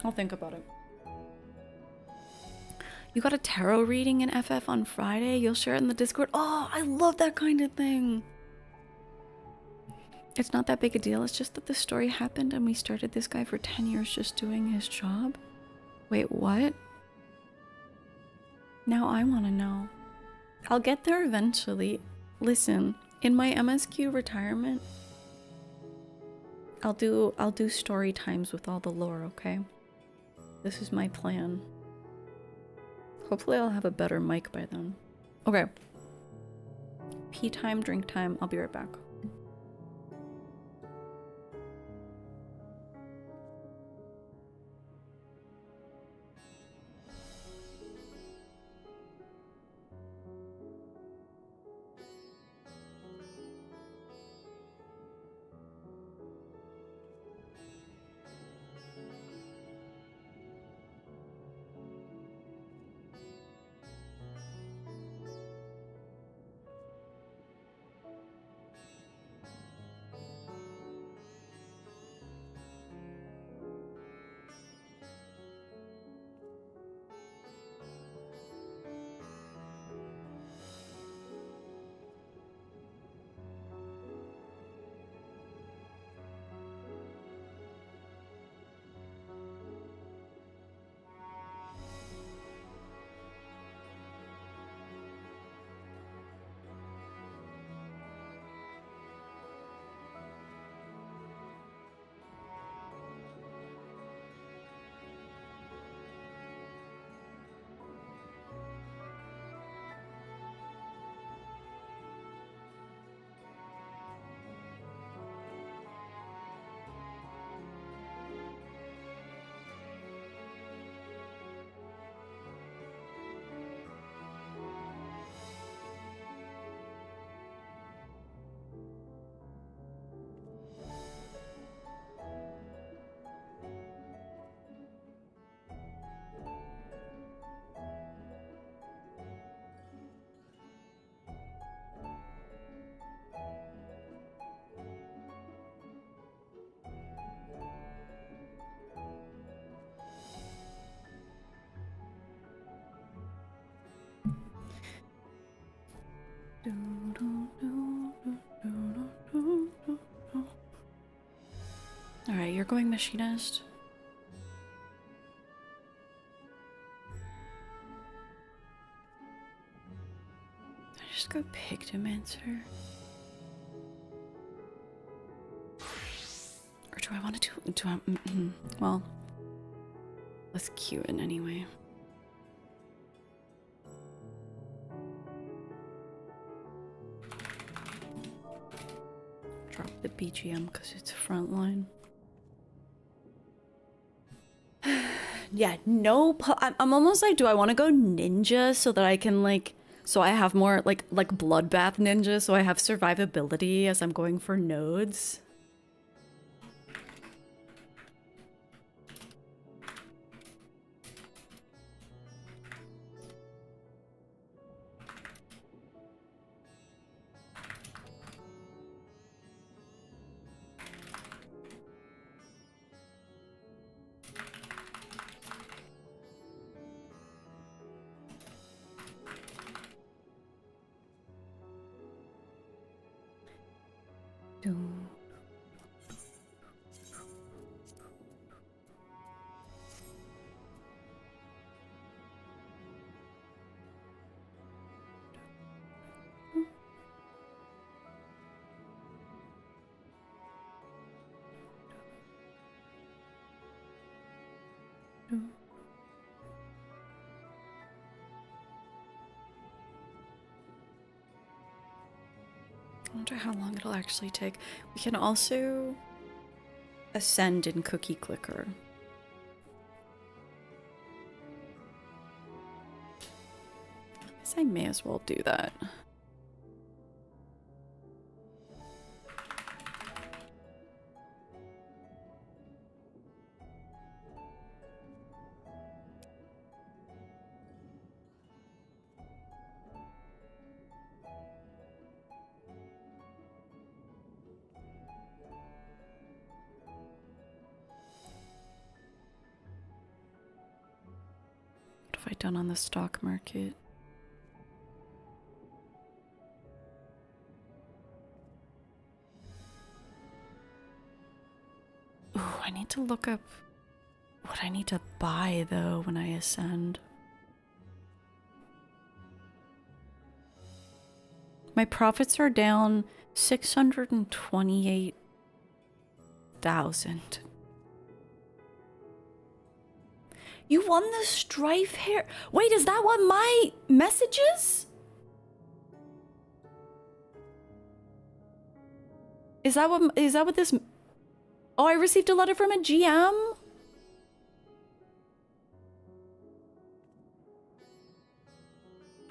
[SPEAKER 5] I'll think about it. You got a tarot reading in FF on Friday? You'll share it in the Discord? Oh, I love that kind of thing! It's not that big a deal, it's just that the story happened and we started this guy for 10 years just doing his job. Wait, what? Now I want to know. I'll get there eventually. Listen, in my MSQ retirement, I'll do story times with all the lore, okay? This is my plan. Hopefully I'll have a better mic by then. Okay. Pee time, drink time. I'll be right back. you're going machinist? I just go Pigmentor? Or do I want to well, let's queue it anyway. Drop the BGM because it's Frontline. Yeah, no, I'm almost like, do I want to go ninja so that I can like, so I have more like bloodbath ninja, so I have survivability as I'm going for nodes? I wonder how long it'll actually take. We can also ascend in Cookie Clicker. I guess I may as well do that. What have I done on the stock market? Ooh, I need to look up what I need to buy though when I ascend. My profits are down 628,000. You won the Strife hair. Wait, is that what my message is? Is that what this? Oh, I received a letter from a GM.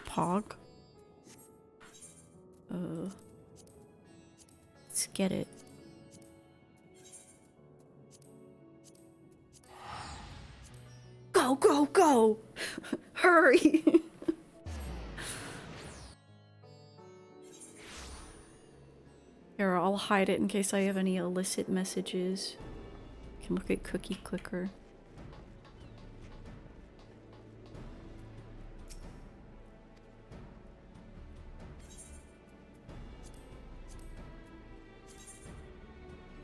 [SPEAKER 5] Pog. Let's get it. Go, go, go! Hurry! Here, I'll hide it in case I have any illicit messages. You can look at Cookie Clicker.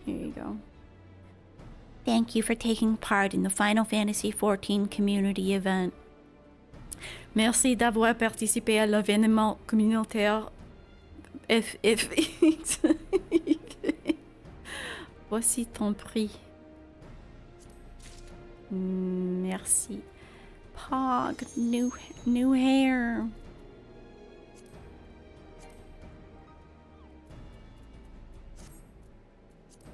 [SPEAKER 5] Here you go.
[SPEAKER 6] Thank you for taking part in the Final Fantasy XIV community event.
[SPEAKER 5] Merci d'avoir participé à l'événement communautaire FFXIV. Voici ton prix. Merci.
[SPEAKER 6] Pog, new hair.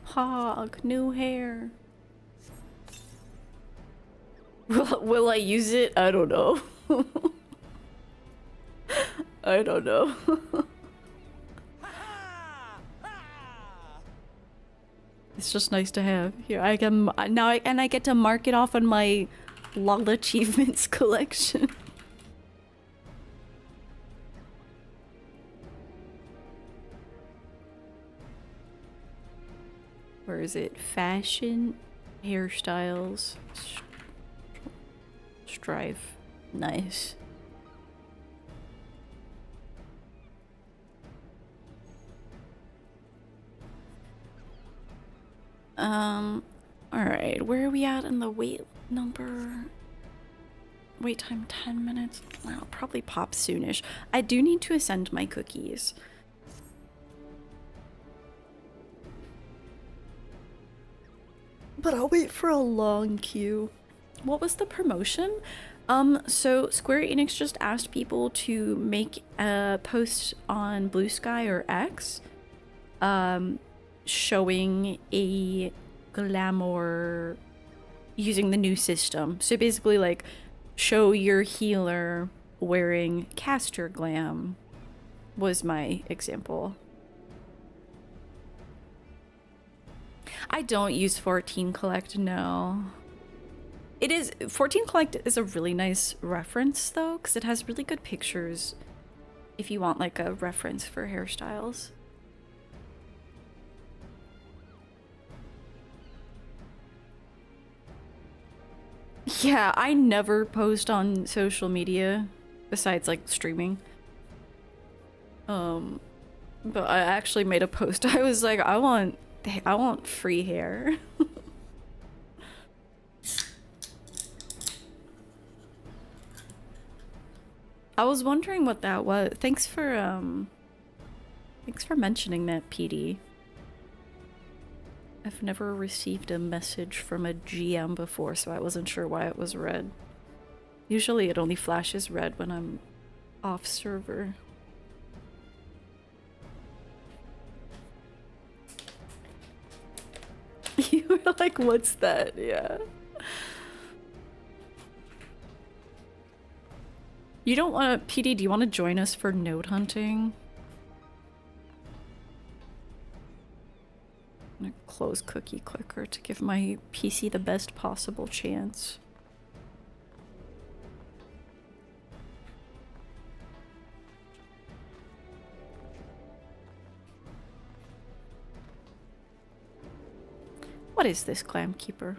[SPEAKER 5] Pog, new hair. Will I use it? I don't know. I don't know. It's just nice to have. Here, I can now, and I get to mark it off on my LOL achievements collection. Where is it? Fashion, hairstyles, Strife. Nice. Alright, where are we at in the wait number? Wait time 10 minutes. Wow, probably pop soonish. I do need to ascend my cookies. But I'll wait for a long queue. What was the promotion? So Square Enix just asked people to make a post on Blue Sky or X, showing a glamour using the new system. So basically, like, show your healer wearing caster glam was my example. I don't use 14 Collect, no. It is 14 Collect is a really nice reference though, because it has really good pictures if you want like a reference for hairstyles. Yeah, I never post on social media besides like streaming. But I actually made a post. I was like, I want free hair. I was wondering what that was. Thanks for mentioning that, PD. I've never received a message from a GM before, so I wasn't sure why it was red. Usually it only flashes red when I'm off server. You were like, what's that? Yeah. You don't want to... PD, do you want to join us for node hunting? I'm gonna close Cookie Clicker to give my PC the best possible chance. What is this, Clam Keeper?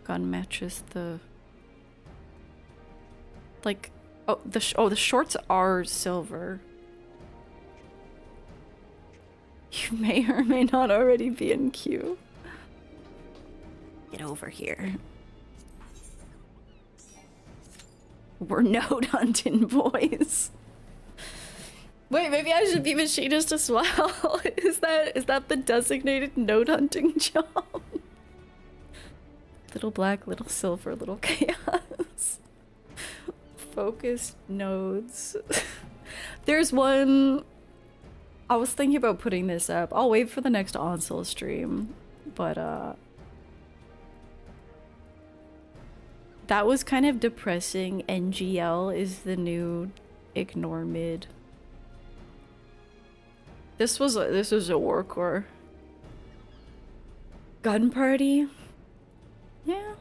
[SPEAKER 5] Gun matches the... like... oh, the shorts are silver. You may or may not already be in queue. Get over here. We're node hunting, boys. Wait, maybe I should be machinist as well. Is that the designated node hunting job? Little black, little silver, little chaos. Focused nodes. There's one... I was thinking about putting this up. I'll wait for the next Onsel stream. But, that was kind of depressing. NGL is the new ignore mid. This was a war core. Gun party? Yeah.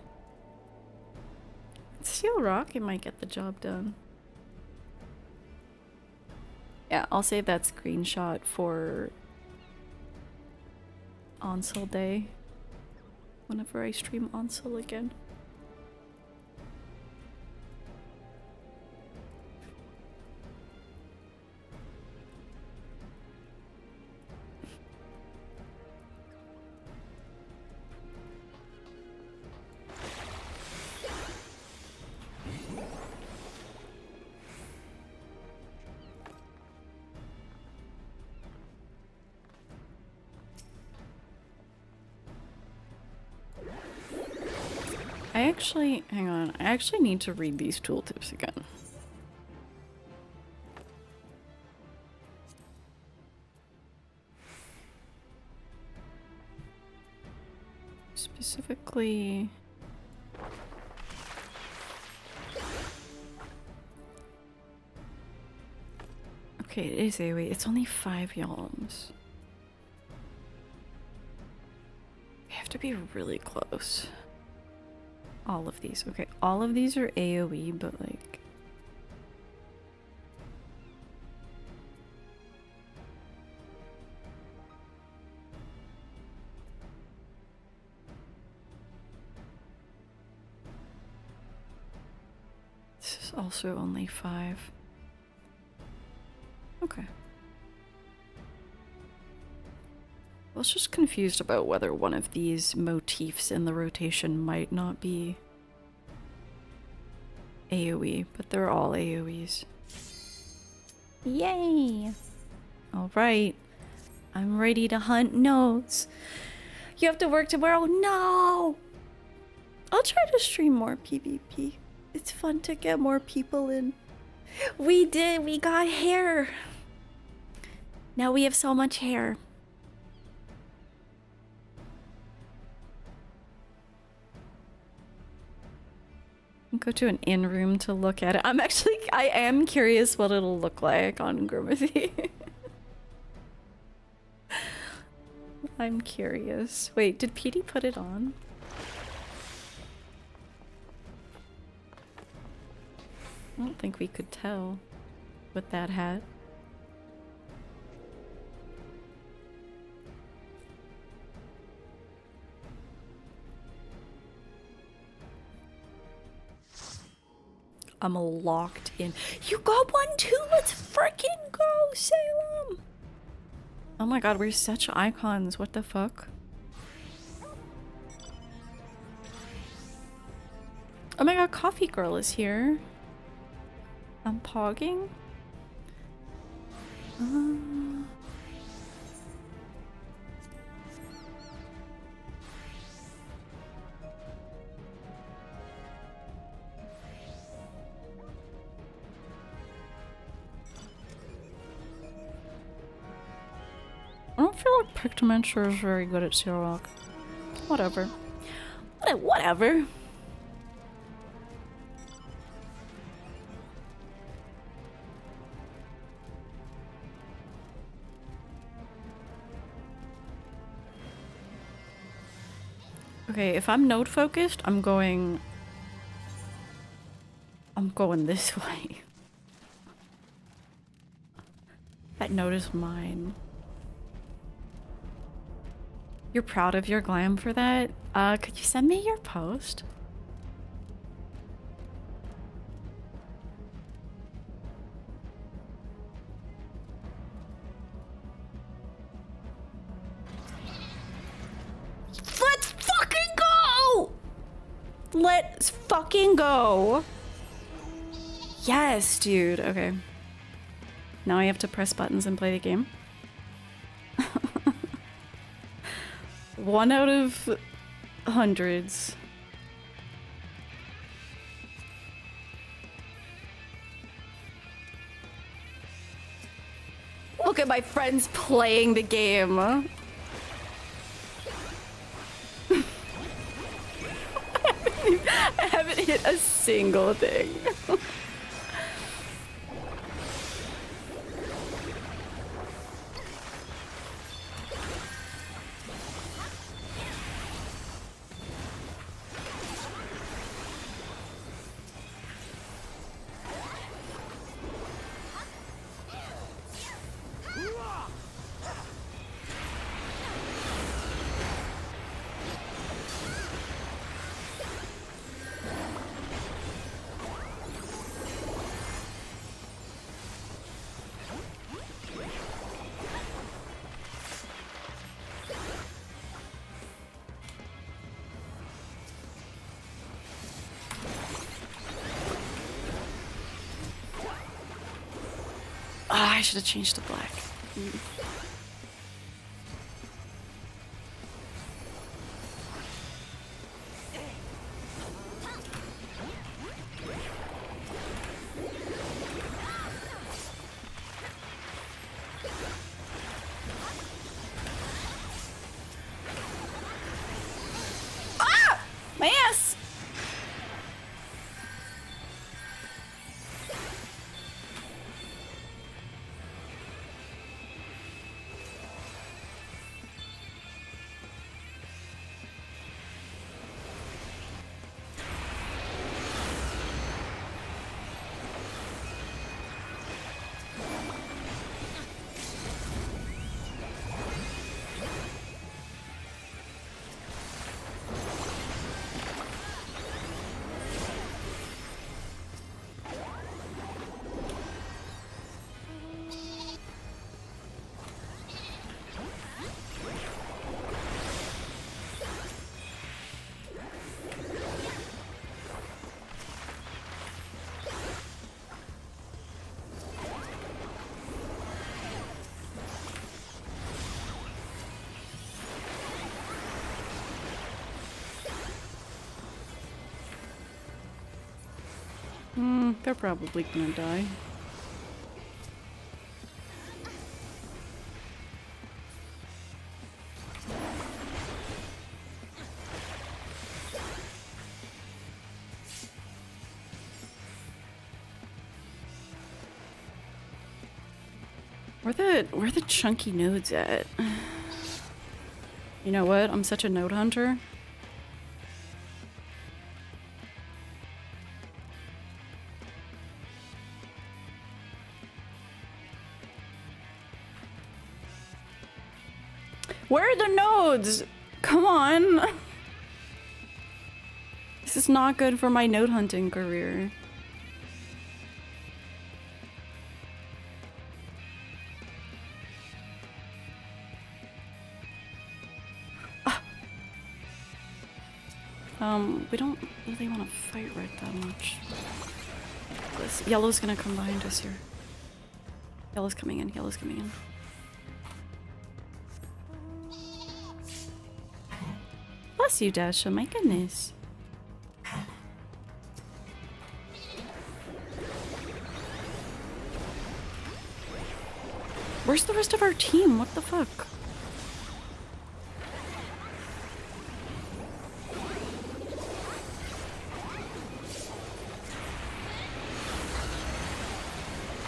[SPEAKER 5] Steel Rock, it might get the job done. Yeah, I'll save that screenshot for Onsel Day. Whenever I stream Onsel again. Hang on, I actually need to read these tooltips again. Specifically... okay, it is AoE. It's only 5 yalms. We have to be really close. All of these. Okay, all of these are AoE, but like... this is also only 5. Okay. I was just confused about whether one of these motifs in the rotation might not be AoE, but they're all AoEs.
[SPEAKER 6] Yay!
[SPEAKER 5] Alright, I'm ready to hunt nodes.
[SPEAKER 6] You have to work tomorrow? No!
[SPEAKER 5] I'll try to stream more PvP. It's fun to get more people in.
[SPEAKER 6] We did! We got hair! Now we have so much hair.
[SPEAKER 5] Go to an in-room to look at it. I am curious what it'll look like on Grimacy. I'm curious. Wait, did Petey put it on? I don't think we could tell with that hat. I'm locked in. You got one too? Let's freaking go, Salem! Oh my god, we're such icons. What the fuck? Oh my god, Coffee Girl is here. I'm pogging. I don't feel like Pictomancer is very good at Searlock. Whatever. Whatever. Okay, if I'm node focused, I'm going this way. That node is mine. You're proud of your glam for that? Could you send me your post? Let's fucking go! Let's fucking go! Yes, dude. Okay. Now I have to press buttons and play the game. 1 out of hundreds. Look at my friends playing the game. I haven't hit a single thing. I should have changed to black. Ah! My ass! Like, they're probably gonna die. Where the chunky nodes at? You know what? I'm such a node hunter. Where are the nodes? Come on. This is not good for my node hunting career. We don't really want to fight right that much. This yellow's gonna come behind us here. Yellow's coming in, yellow's coming in. Bless you, Dasha, my goodness. Where's the rest of our team? What the fuck?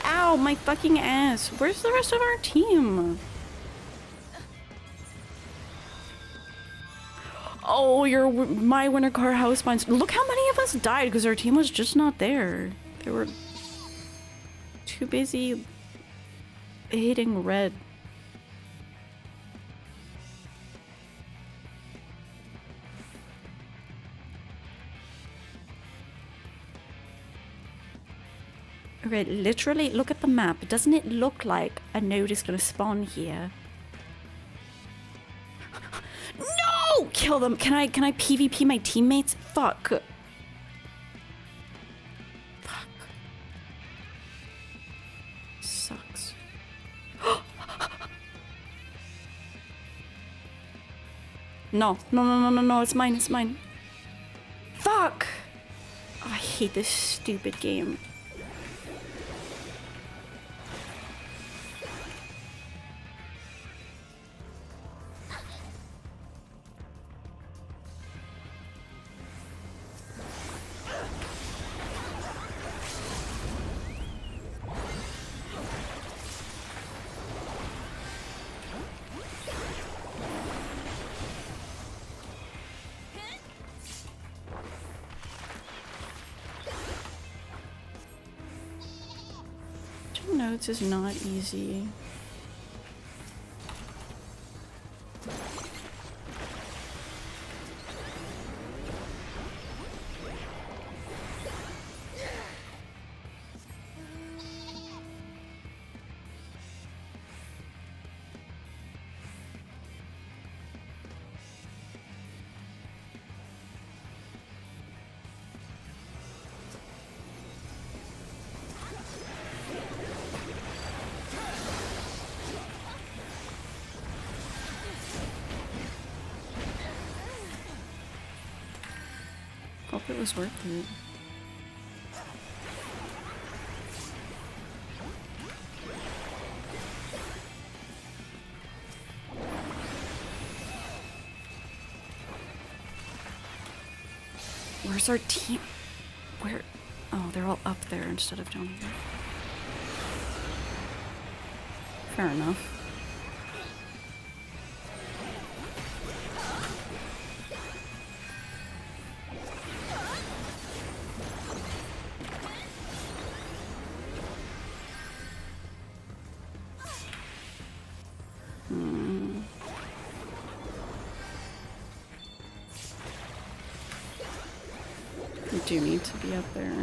[SPEAKER 5] Ow, my fucking ass. Where's the rest of our team? Oh, you're my winter car house finds. Look how many of us died because our team was just not there. They were too busy hitting red. Okay, literally look at the map. Doesn't it look like a node is gonna spawn here? No! Kill them. Can I PvP my teammates? Fuck. Fuck. Sucks. No, it's mine, it's mine. Fuck! Oh, I hate this stupid game. Notes is not easy. Hope it was worth it. Where's our team? Where? Oh, they're all up there instead of down here. Fair enough. Do need to be up there.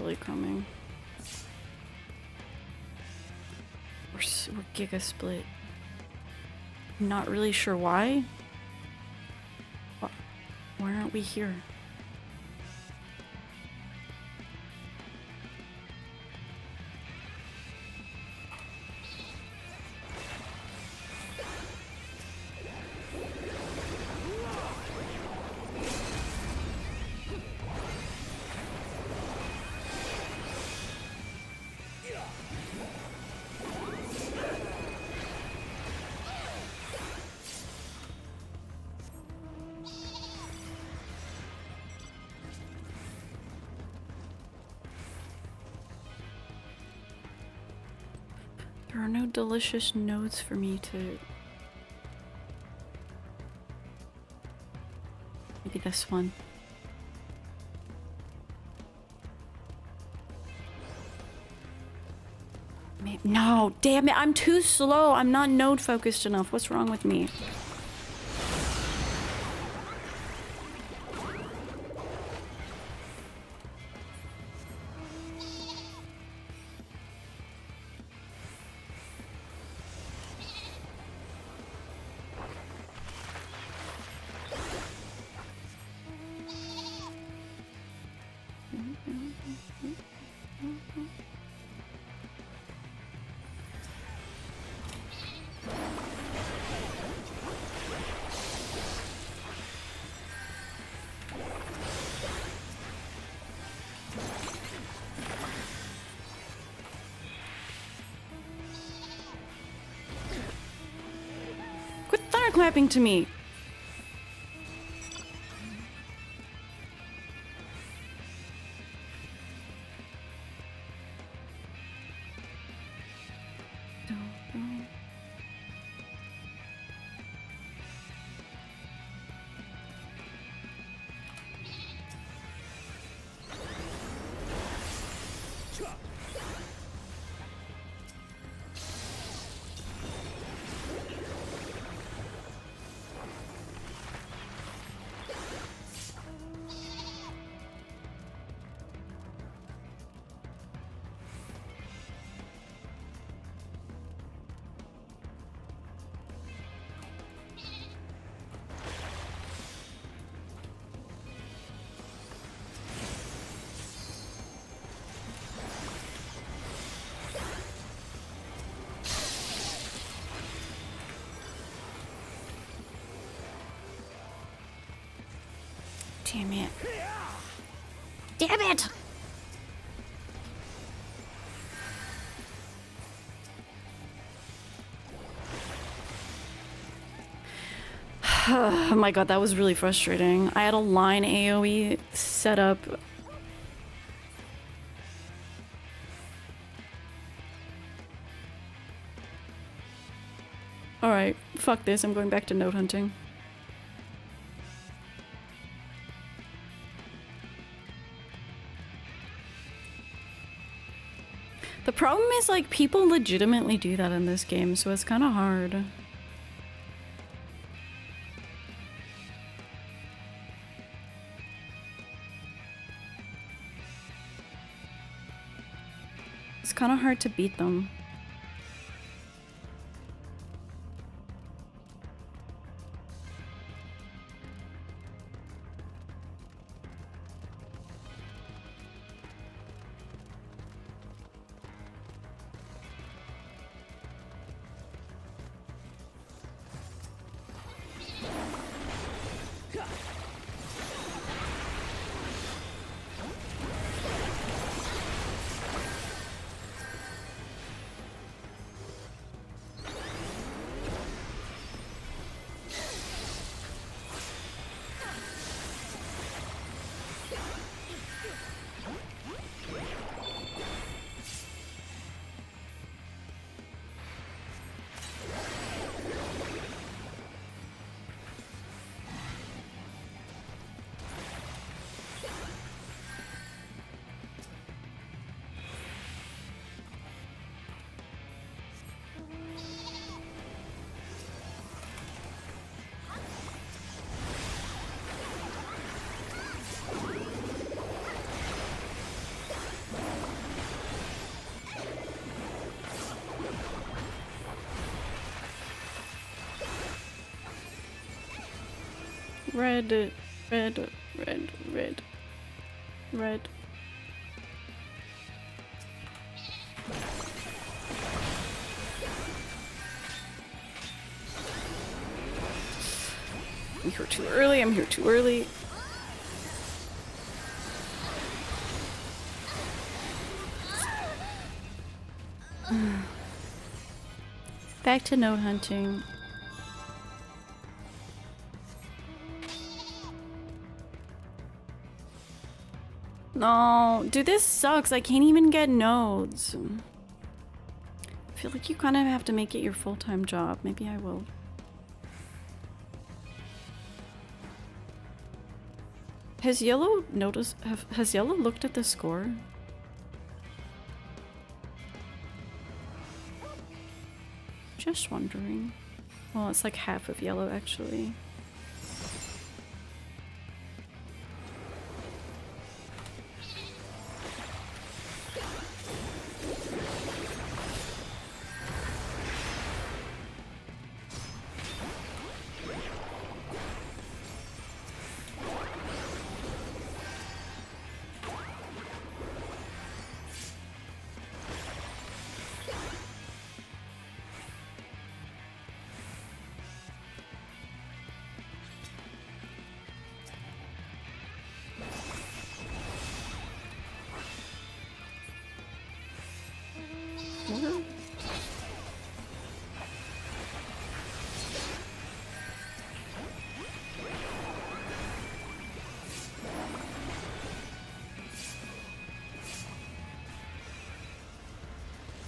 [SPEAKER 5] really coming. We're giga split. I'm not really sure why. Why aren't we here? There are no delicious notes for me to... Maybe this one. No, damn it, I'm too slow. I'm not node focused enough. What's wrong with me? Clapping to me. Damn it. Damn it! Oh my god, that was really frustrating. I had a line AoE set up. Alright, fuck this, I'm going back to node hunting. The problem is, like, people legitimately do that in this game, so it's kind of hard. It's kind of hard to beat them. Red, red, red, red, red. I'm here too early, I'm here too early. Back to node hunting. No, dude, this sucks. I can't even get nodes. I feel like you kind of have to make it your full-time job. Maybe I will. Has Yellow noticed? Has Yellow looked at the score? Just wondering. Well, it's like half of Yellow actually.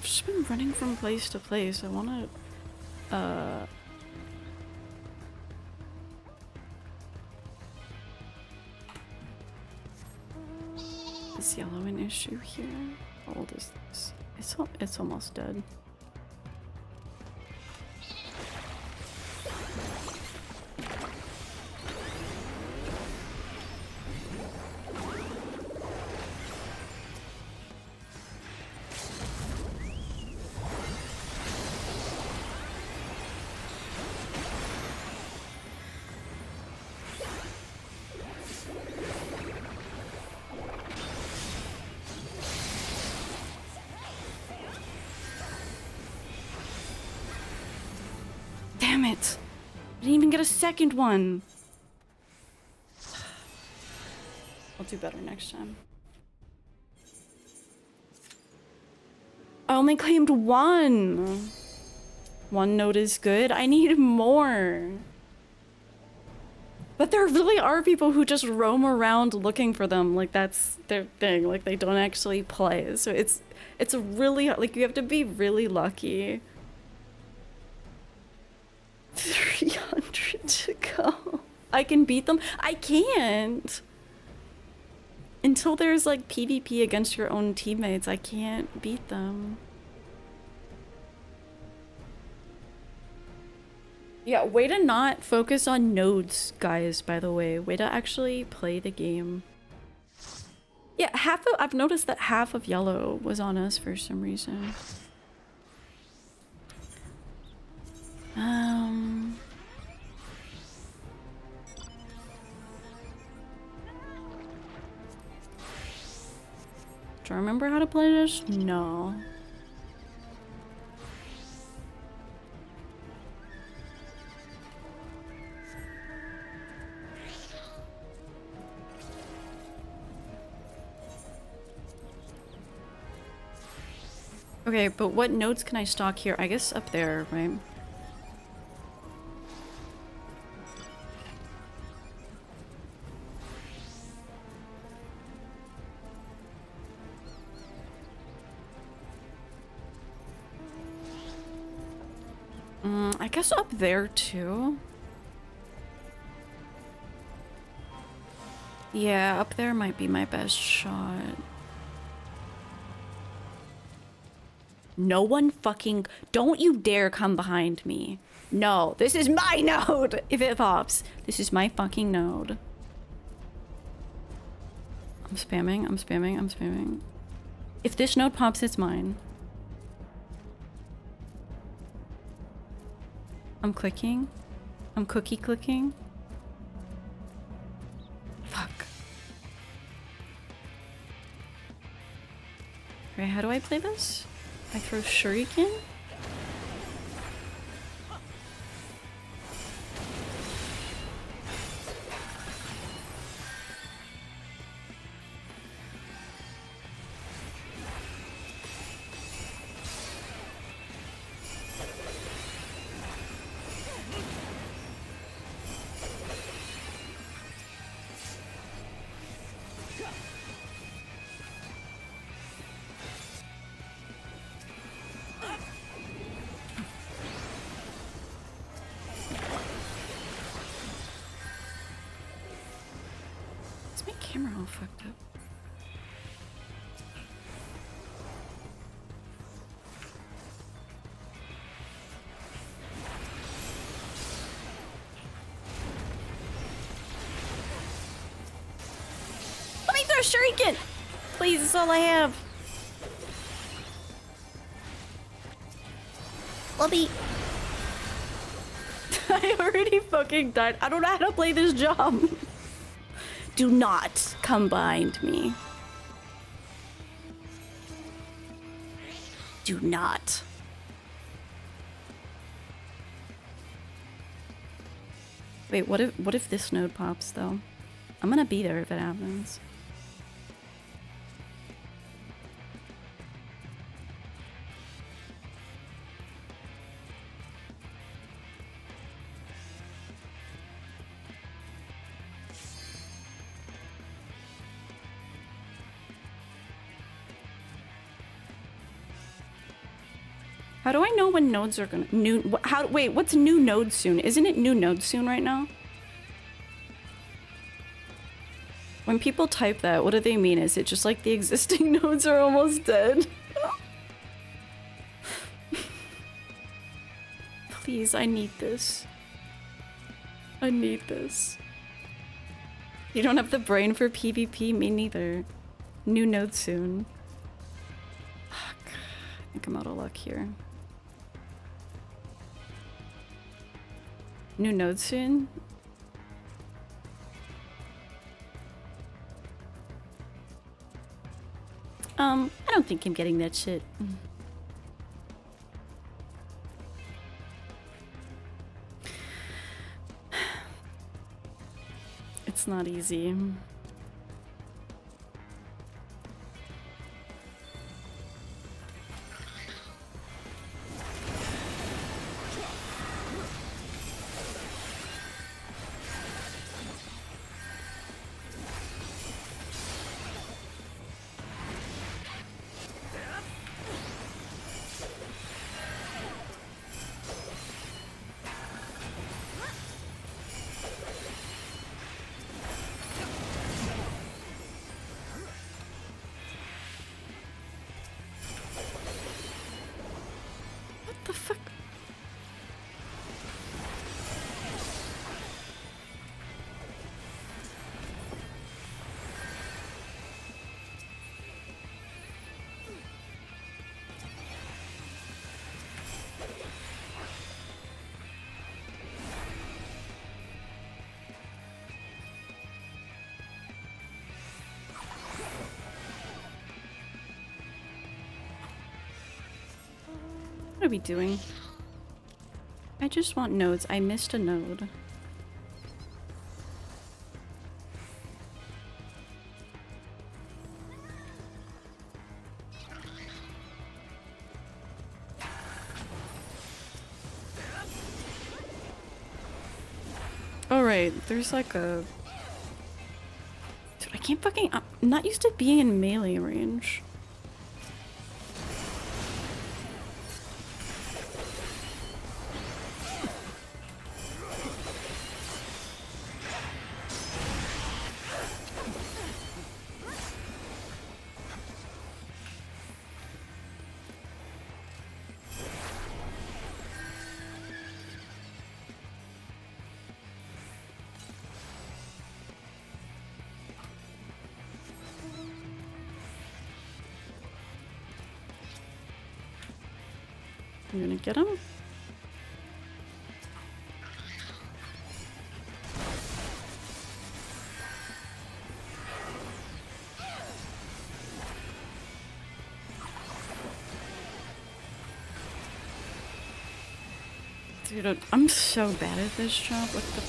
[SPEAKER 5] I've just been running from place to place. I wanna, Is Yellow an issue here? How old is this? It's almost dead. Damn it! I didn't even get a second one! I'll do better next time. I only claimed one! One note is good. I need more! But there really are people who just roam around looking for them. Like, that's their thing. Like, they don't actually play. So it's a really, like, you have to be really lucky. 300 to go. I can beat them? I can't! Until there's like PvP against your own teammates, I can't beat them. Yeah, way to not focus on nodes, guys, by the way. Way to actually play the game. Yeah, I've noticed that half of Yellow was on us for some reason. Do I remember how to play this? No. Okay, but what nodes can I stock here? I guess up there, right? I guess up there too. Yeah, up there might be my best shot. No one fucking... Don't you dare come behind me. No, this is my node! If it pops. This is my fucking node. I'm spamming, I'm spamming, I'm spamming. If this node pops, it's mine. I'm clicking. I'm cookie clicking. Fuck. Okay, how do I play this? I throw shuriken? Is my camera all fucked up?
[SPEAKER 3] Let me throw a shuriken! Please, that's all I have. Let me...
[SPEAKER 5] I already fucking died. I don't know how to play this job.
[SPEAKER 3] Do not come behind me. Do not.
[SPEAKER 5] Wait, what if this node pops though? I'm gonna be there if it happens. How do I know when nodes are gonna wait, what's new node soon? Isn't it new node soon right now? When people type that, what do they mean? Is it just like the existing nodes are almost dead? Please, I need this. I need this. You don't have the brain for PvP? Me neither. New node soon. Fuck. I think I'm out of luck here. New node soon? I don't think I'm getting that shit. It's not easy. What are we doing? I just want nodes. I missed a node. Alright, there's like a... Dude, I can't fucking... I'm not used to being in melee range. I'm gonna get him. Dude, I'm so bad at this job. What the...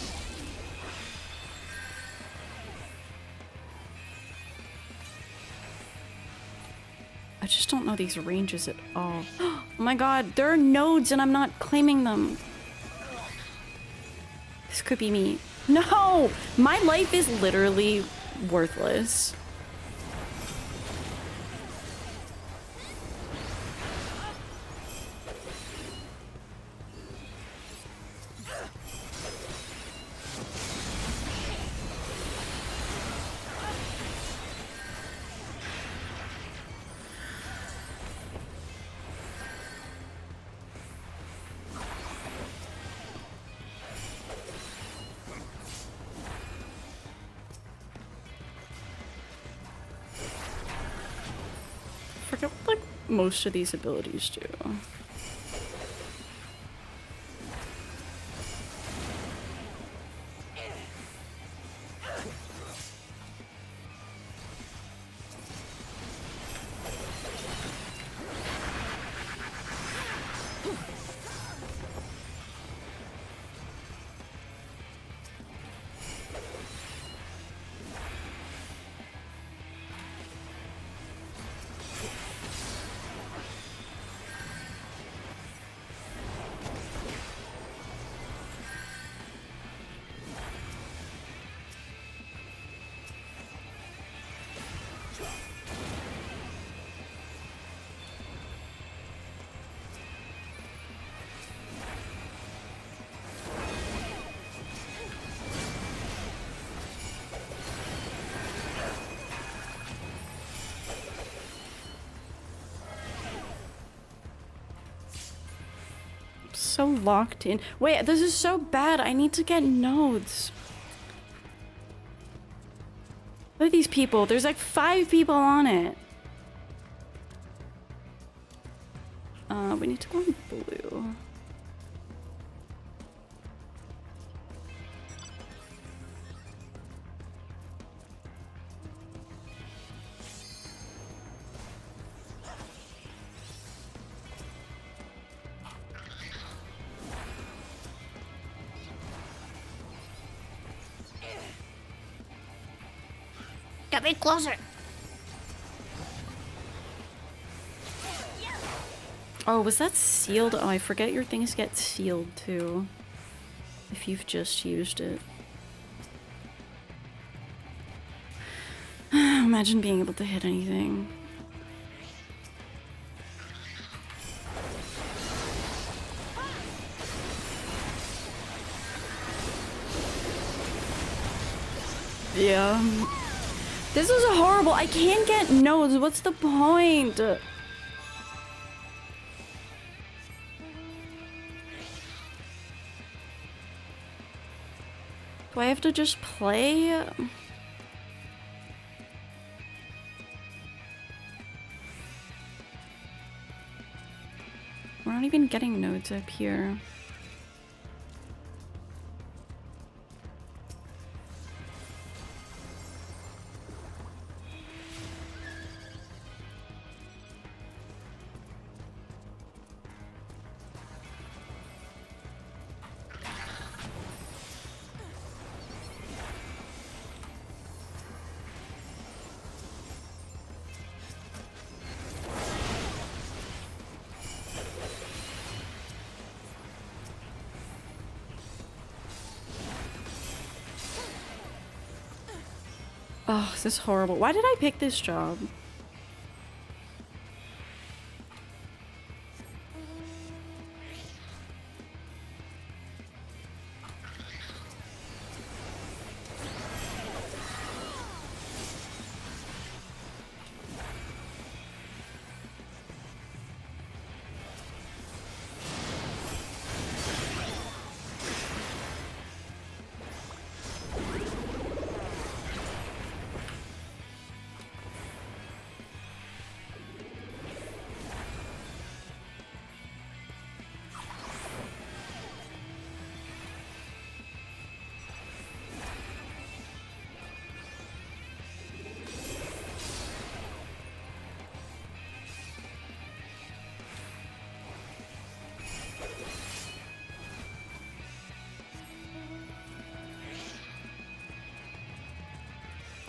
[SPEAKER 5] I just don't know these ranges at all. Oh my god, there are nodes and I'm not claiming them. This could be me. No! My life is literally worthless. Forget what, like, most of these abilities do. So locked in. Wait, this is so bad. I need to get nodes. Look at these people. There's like 5 people on it. We need to go in blue.
[SPEAKER 6] Get me closer.
[SPEAKER 5] Oh, was that sealed? Oh, I forget your things get sealed too. If you've just used it. Imagine being able to hit anything. Yeah. This is horrible. I can't get nodes. What's the point? Do I have to just play? We're not even getting nodes up here. Oh, this is horrible. Why did I pick this job?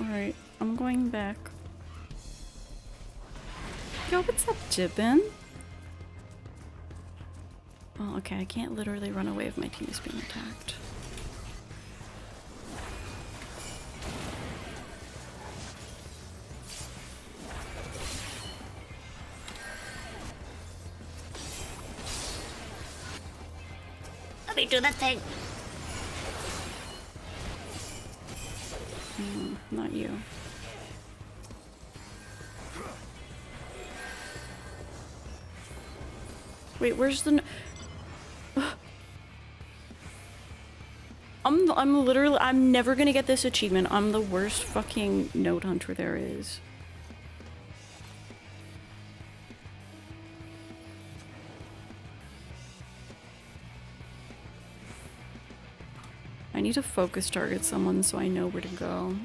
[SPEAKER 5] Alright, I'm going back. Yo, what's up, Jibbin? Oh, okay, I can't literally run away if my team is being attacked.
[SPEAKER 6] Let me do that thing.
[SPEAKER 5] Not you. Wait, where's the... I'm literally... I'm never gonna get this achievement. I'm the worst fucking node hunter there is. I need to focus target someone so I know where to go.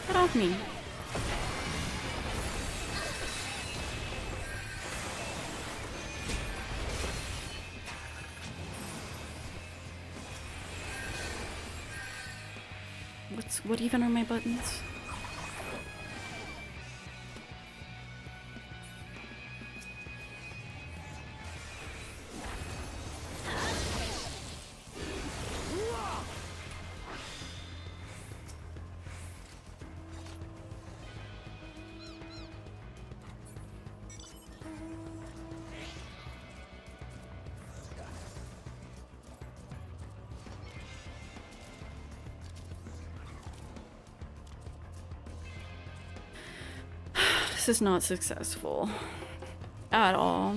[SPEAKER 5] Get off me. What even are my buttons? This is not successful at all.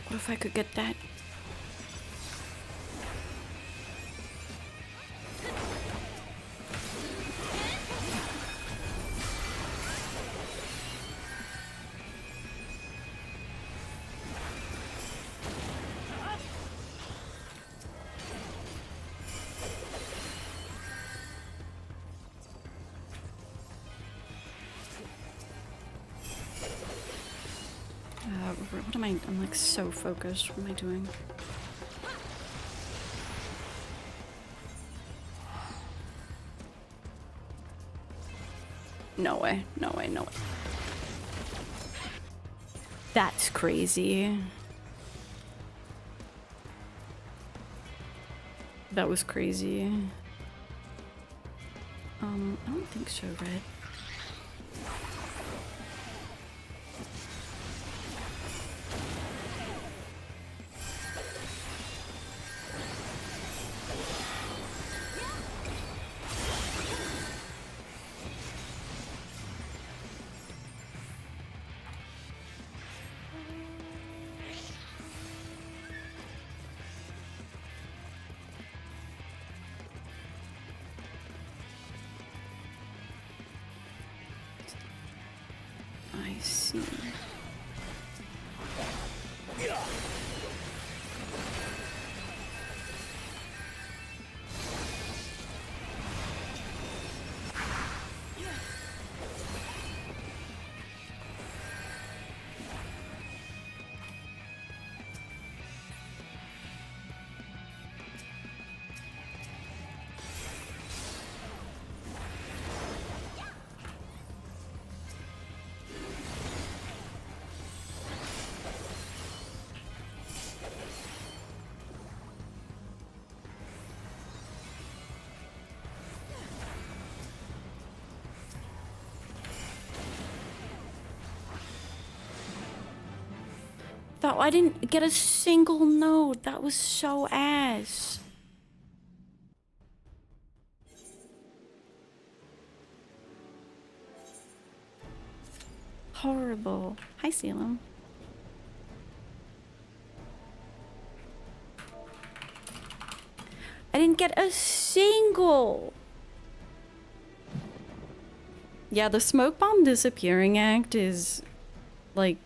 [SPEAKER 5] What if I could get that? What am I? I'm like so focused. What am I doing? No way. No way. No way. That's crazy. That was crazy. I don't think so, Red. I see.
[SPEAKER 3] That I didn't get a single node. That was so ass. Horrible. Hi, Salem. I didn't get a single.
[SPEAKER 5] Yeah, the smoke bomb disappearing act is like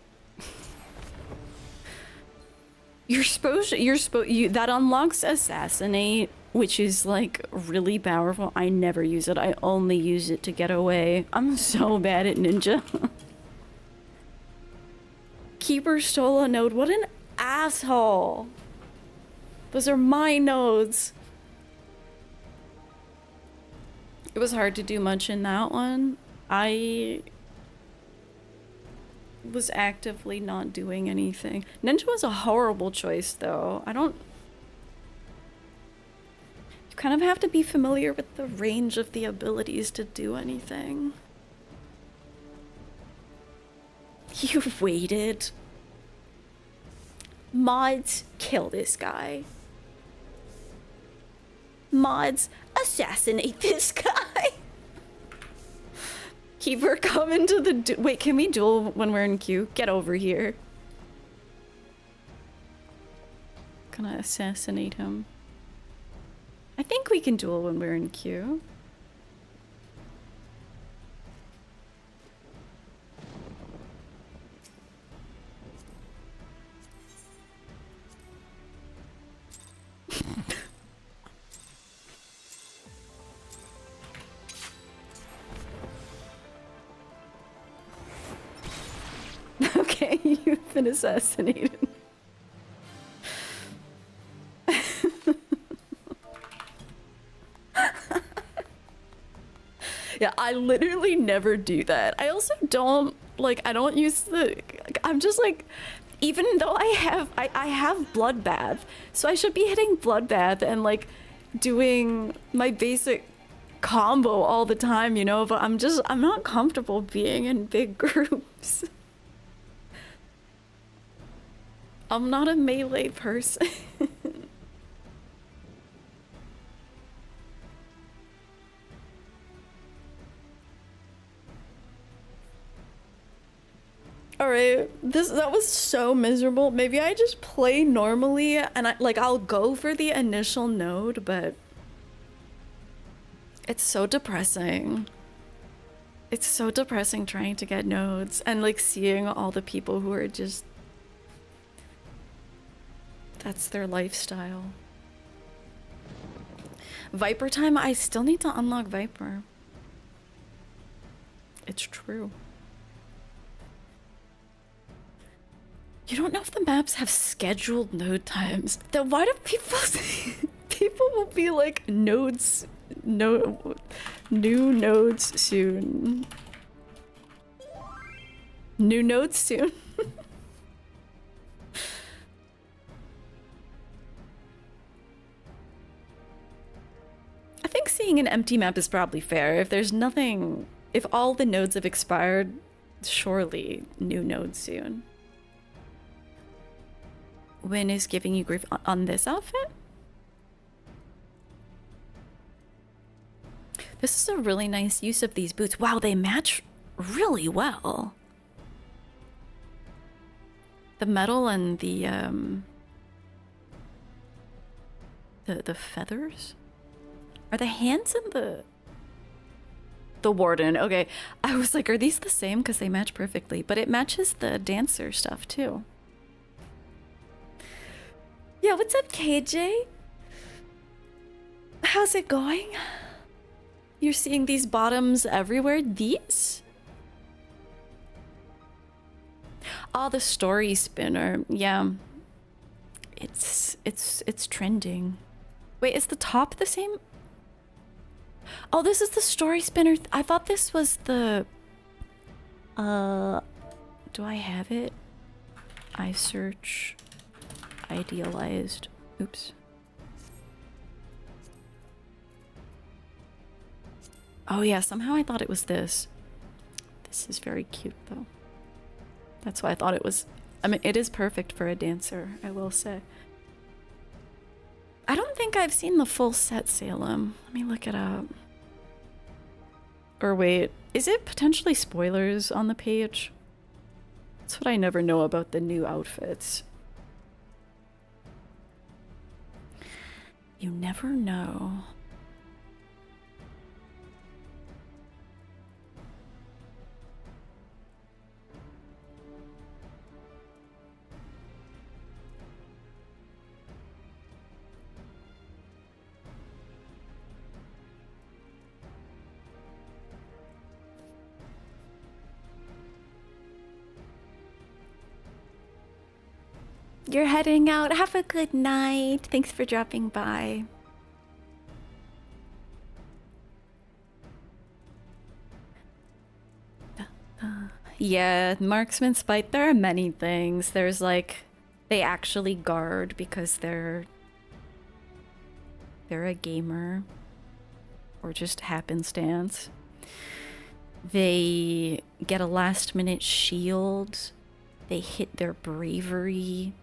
[SPEAKER 5] that unlocks assassinate, which is like really powerful. I never use it. I only use it to get away. I'm so bad at ninja. Keeper stole a node. What an asshole. Those are my nodes. It was hard to do much in that one. I was actively not doing anything. Ninja was a horrible choice, though. You kind of have to be familiar with the range of the abilities to do anything. You waited.
[SPEAKER 6] Mods, kill this guy. Mods, assassinate this guy.
[SPEAKER 5] Keeper, come into the wait, can we duel when we're in queue? Get over here. Gonna assassinate him. I think we can duel when we're in queue. Okay, you've been assassinated. Yeah, I literally never do that. I also don't, like, I don't use the, I'm just like, even though I have Bloodbath, so I should be hitting Bloodbath and like doing my basic combo all the time, you know, but I'm not comfortable being in big groups. I'm not a melee person. Alright, that was so miserable. Maybe I just play normally and I'll go for the initial node, but it's so depressing. It's so depressing trying to get nodes and like seeing all the people who are just, that's their lifestyle. Viper time, I still need to unlock Viper. It's true. You don't know if the maps have scheduled node times. Then why do people people will be like new nodes soon. New nodes soon. I think seeing an empty map is probably fair. If there's nothing, if all the nodes have expired, surely new nodes soon. Win is giving you grief on this outfit? This is a really nice use of these boots. Wow, they match really well. The metal and the feathers? Are the hands in the warden? Okay, I was like, are these the same? Because they match perfectly, but it matches the dancer stuff too. Yeah, what's up, KJ? How's it going? You're seeing these bottoms everywhere? These? Oh, the story spinner. Yeah. It's trending. Wait, is the top the same? Oh, this is the story spinner. I thought this was the... do I have it? I search... Idealized. Oops. Oh yeah, somehow I thought it was this. This is very cute though. That's why I thought it was I mean, it is perfect for a dancer, I will say. I don't think I've seen the full set, Salem. Let me look it up. Or wait, is it potentially spoilers on the page? That's what I never know about the new outfits. You never know.
[SPEAKER 6] You're heading out. Have a good night. Thanks for dropping by.
[SPEAKER 5] Yeah, marksman spite. There are many things. There's like, they actually guard because they're a gamer, or just happenstance. They get a last minute shield. They hit their bravery.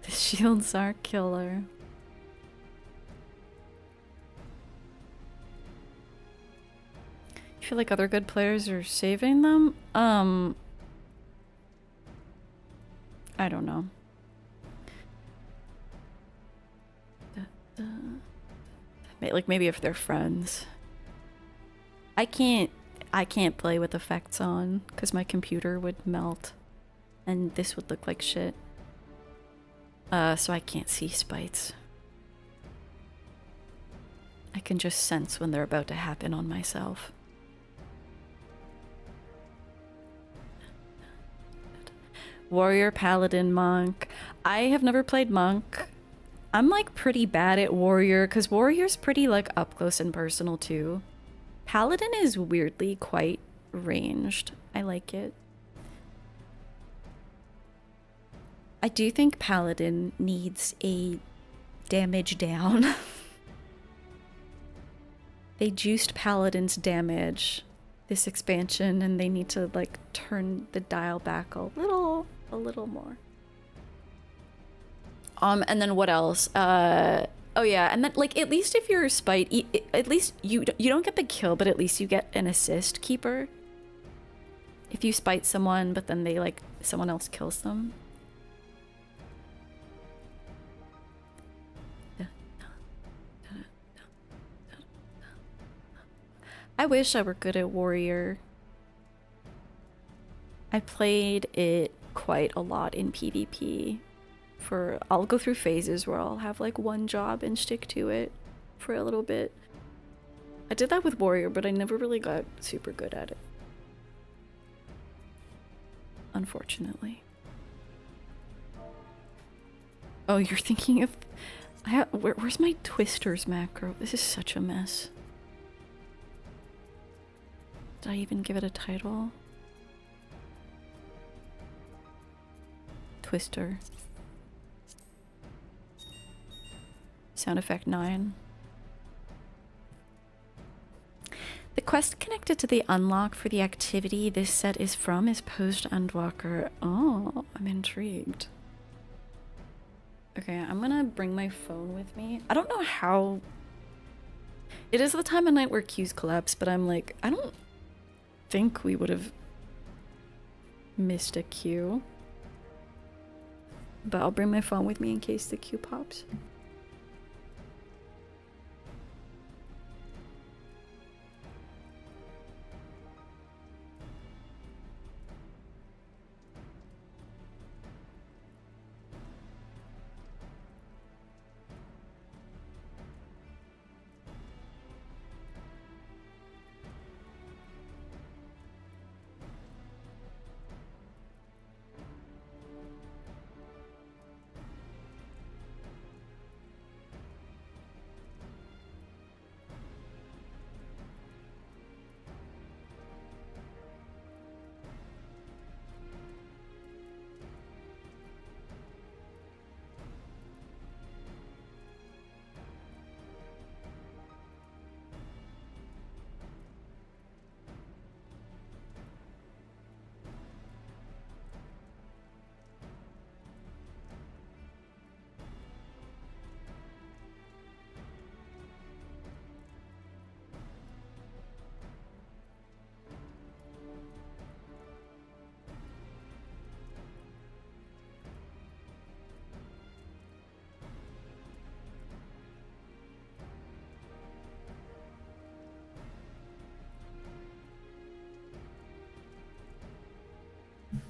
[SPEAKER 5] The shields are killer. You feel like other good players are saving them? I don't know. Like maybe if they're friends. I can't play with effects on because my computer would melt and this would look like shit. So I can't see spites. I can just sense when they're about to happen on myself. Warrior, Paladin, Monk. I have never played Monk. I'm like pretty bad at Warrior because Warrior's pretty like up close and personal too. Paladin is weirdly quite ranged. I like it. I do think Paladin needs a damage down. They juiced Paladin's damage this expansion and they need to like turn the dial back a little more. And then what else? Oh yeah, and then like at least if you're a spite, at least you don't get the kill, but at least you get an assist keeper. If you spite someone, but then they like someone else kills them. I wish I were good at Warrior. I played it quite a lot in PvP. I'll go through phases where I'll have like one job and stick to it for a little bit. I did that with Warrior, but I never really got super good at it. Unfortunately. Oh, you're thinking of... where's my Twisters macro? This is such a mess. Did I even give it a title? Twister. Sound effect 9. The quest connected to the unlock for the activity this set is from is post Endwalker. Oh, I'm intrigued. Okay, I'm gonna bring my phone with me. I don't know how... It is the time of night where queues collapse, but I'm like, I don't think we would have missed a queue. But I'll bring my phone with me in case the queue pops.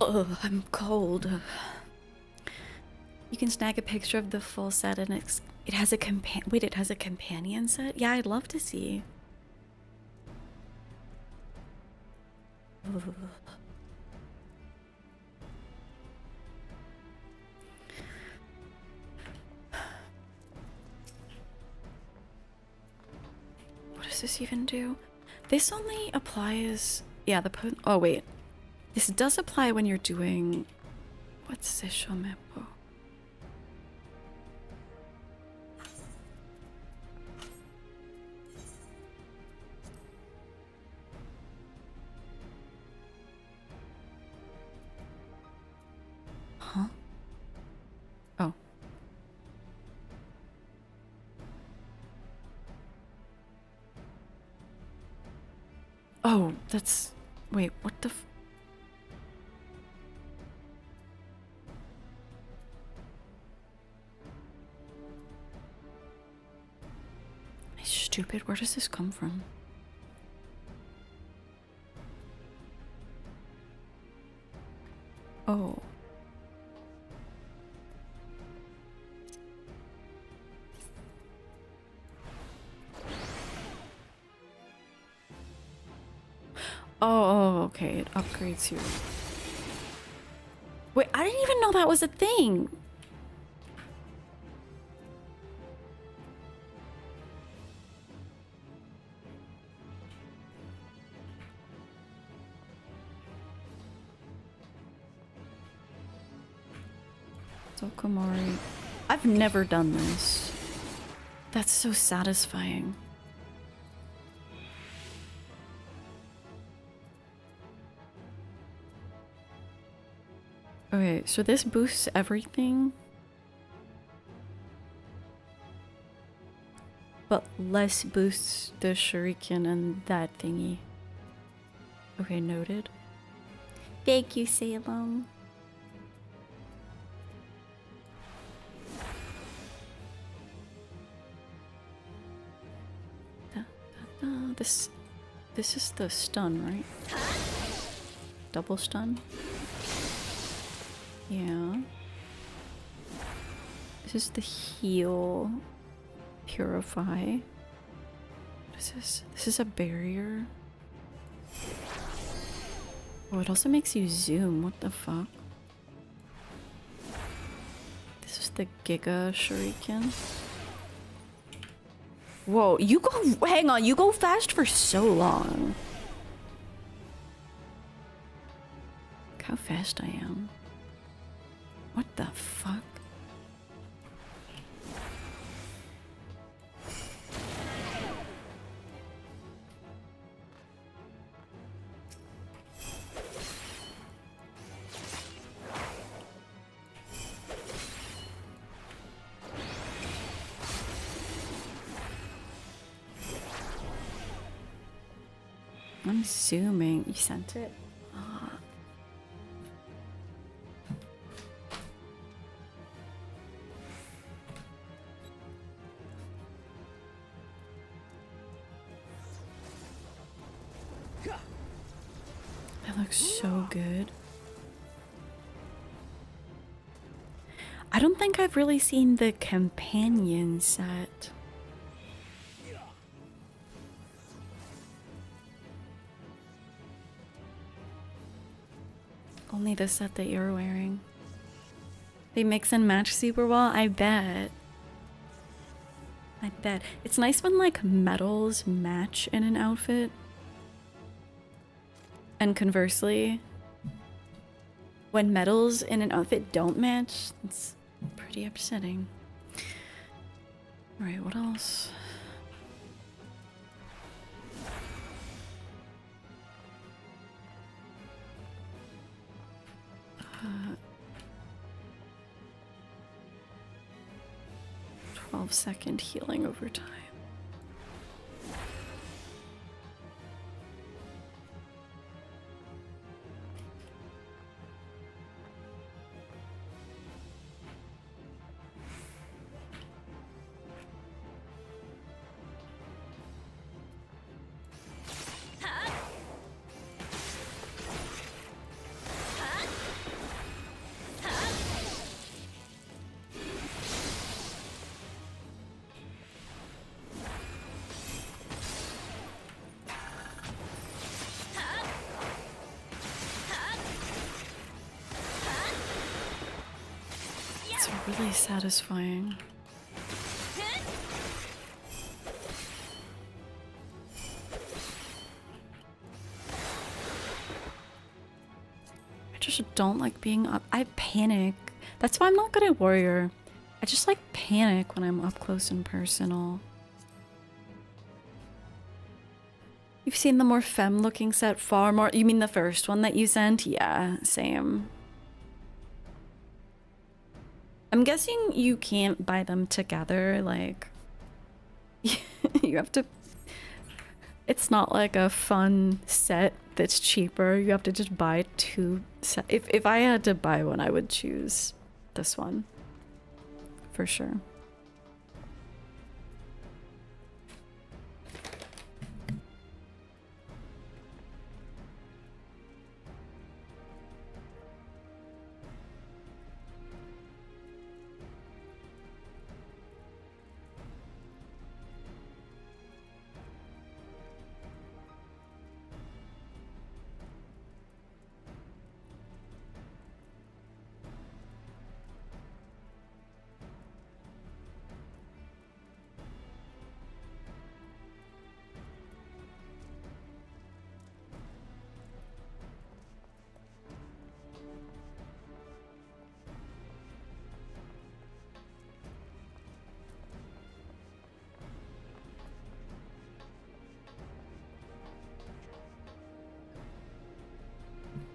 [SPEAKER 5] Ugh, I'm cold. You can snag a picture of the full set and it has a it has a companion set? Yeah, I'd love to see. Ugh. What does this even do? This only applies... Yeah, oh, wait. This does apply when you're doing... What's this shomepo? Huh? Oh. Oh, that's... Wait, what the Stupid, where does this come from? Oh. Oh, okay, it upgrades you. Wait, I didn't even know that was a thing! Sokomori. I've never done this. That's so satisfying. Okay, so this boosts everything. But less boosts the shuriken and that thingy. Okay, noted. Thank you, Salem. This is the stun, right? Double stun? Yeah. This is the heal. Purify. What is this? This is a barrier. Oh, it also makes you zoom. What the fuck? This is the Giga Shuriken. Whoa, you go- hang on, you go fast for so long. Look how fast I am. What the fuck? I'm zooming. You sent it? Ah. That looks so good. I don't think I've really seen the companion set. Only the set that you're wearing. They mix and match super well, I bet. I bet. It's nice when like metals match in an outfit. And conversely, when metals in an outfit don't match, it's pretty upsetting. Alright, what else? 12-second healing over time. It's really satisfying. I just don't like being up. I panic. That's why I'm not good at warrior. I just like panic when I'm up close and personal. You've seen the more femme looking set far more. You mean the first one that you sent? Yeah, same. I'm guessing you can't buy them together, like you have to. It's not like a fun set that's cheaper. You have to just buy two set. If I had to buy one, I would choose this one for sure.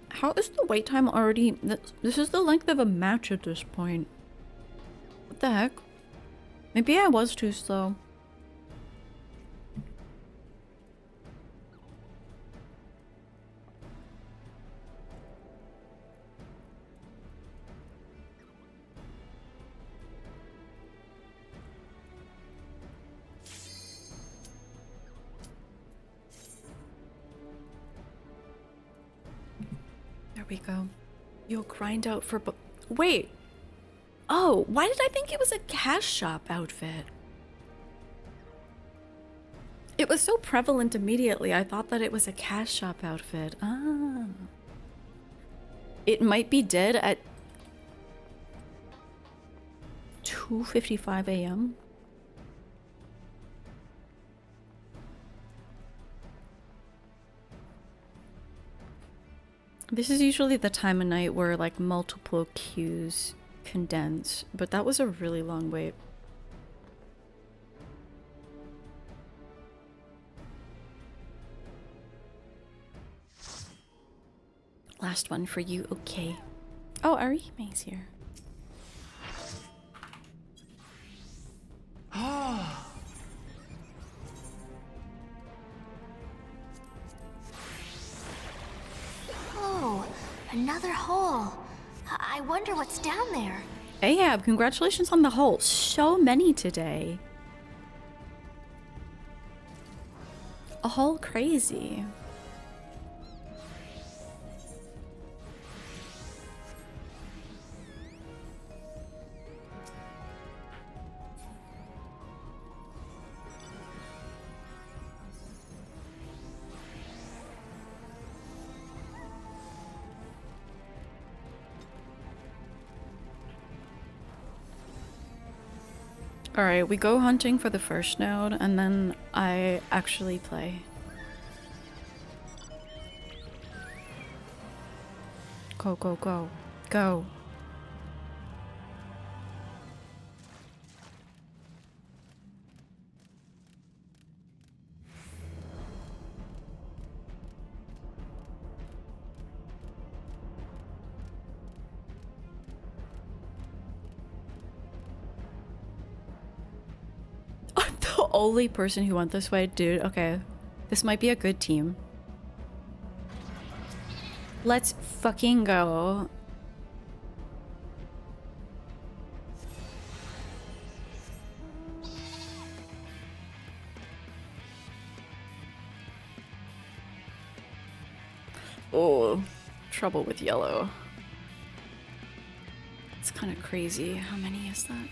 [SPEAKER 5] How is the wait time already? This is the length of a match at this point. What the heck? Maybe I was too slow. There we go. You'll grind out for wait. Oh, why did I think it was a cash shop outfit? It was so prevalent immediately. I thought that it was a cash shop outfit. Ah. It might be dead at 2:55 a.m. This is usually the time of night where like multiple queues condense, but that was a really long wait. Last one for you, okay. Oh, Arihime's here.
[SPEAKER 9] Oh, another hole. I wonder what's down there.
[SPEAKER 5] Ahab, congratulations on the hole. So many today. A hole crazy. Alright, we go hunting for the first node, and then I actually play. Go, go, go. Go. Only person who went this way, dude. Okay, this might be a good team. Let's fucking go. Oh, trouble with yellow. It's kind of crazy. How many is that?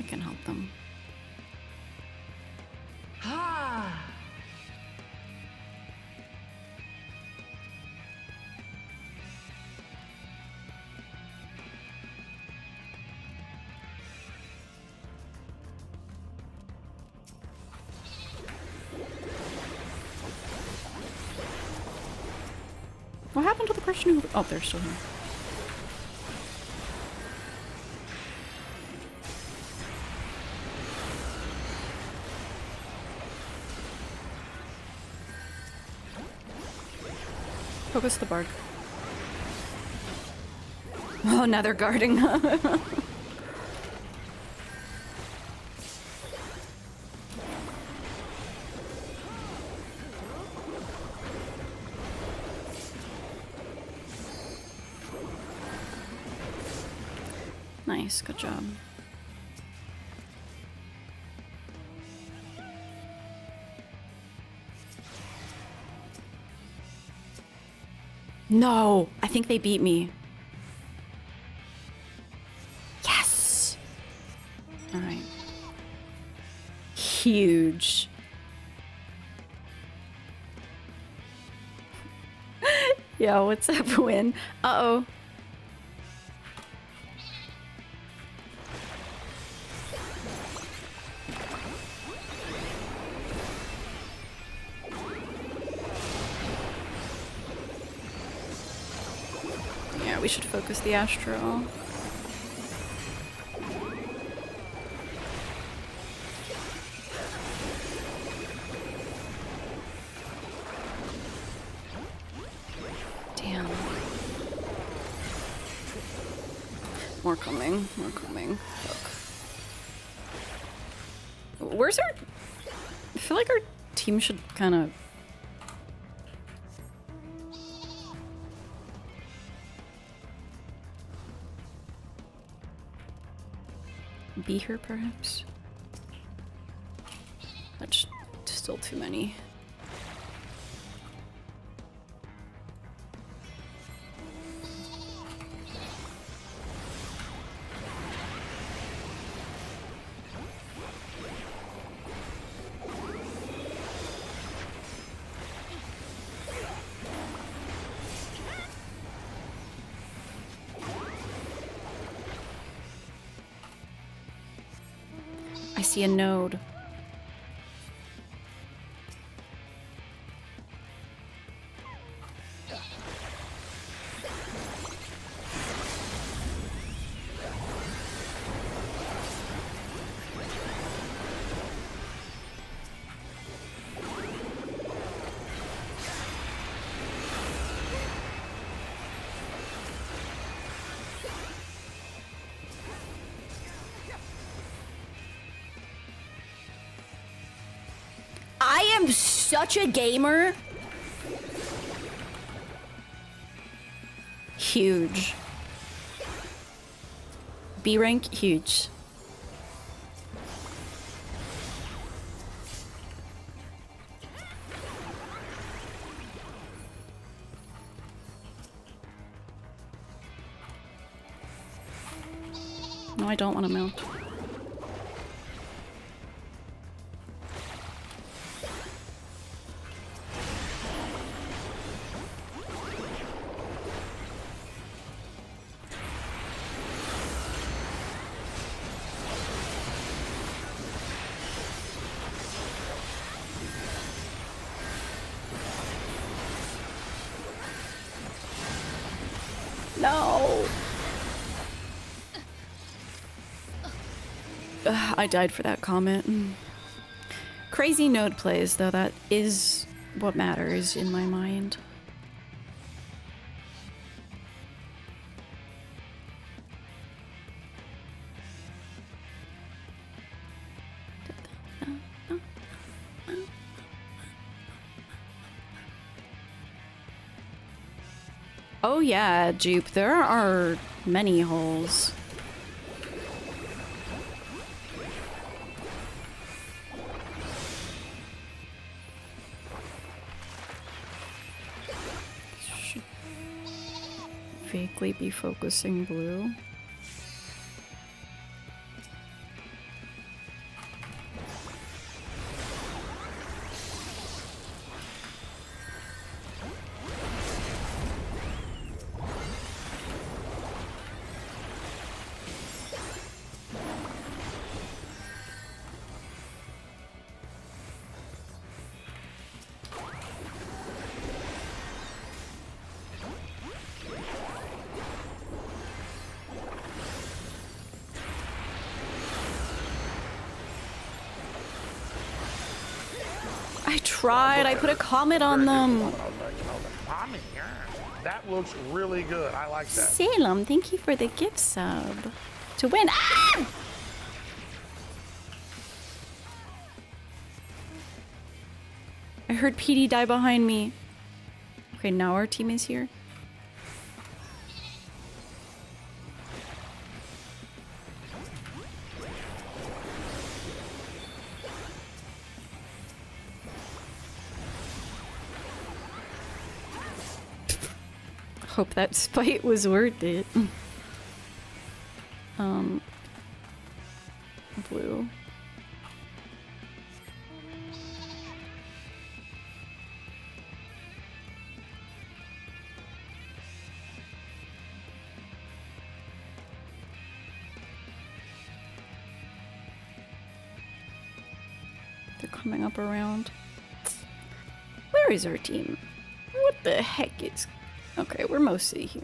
[SPEAKER 5] Can help them. What happened to the person who... Oh, they're still here. Focus the bard. Oh, now they're guarding. Nice, good job. No, I think they beat me. Yes. All right. Huge. Yo, what's up, Win? Uh-oh. Yeah, we should focus the Astral. Damn. More coming, more coming. Fuck. Where's our... I feel like our team should kind of... be here, perhaps? That's still too many. I see a node.
[SPEAKER 6] I am such a gamer.
[SPEAKER 5] Huge. B rank, huge. No, I don't want to mount. No! I died for that comment. Crazy node plays, though, that is what matters in my mind. Oh yeah, Jupe, there are many holes. Should vaguely be focusing blue. tried. I put a comment on them.
[SPEAKER 4] I was like, Mommy, that looks really good. I like that.
[SPEAKER 5] Salem, thank you for the gift sub. To win. Ah! I heard PD die behind me. Okay, now our team is here. Hope that spite was worth it. Blue. They're coming up around. Where is our team? What the heck is... Okay, we're mostly here.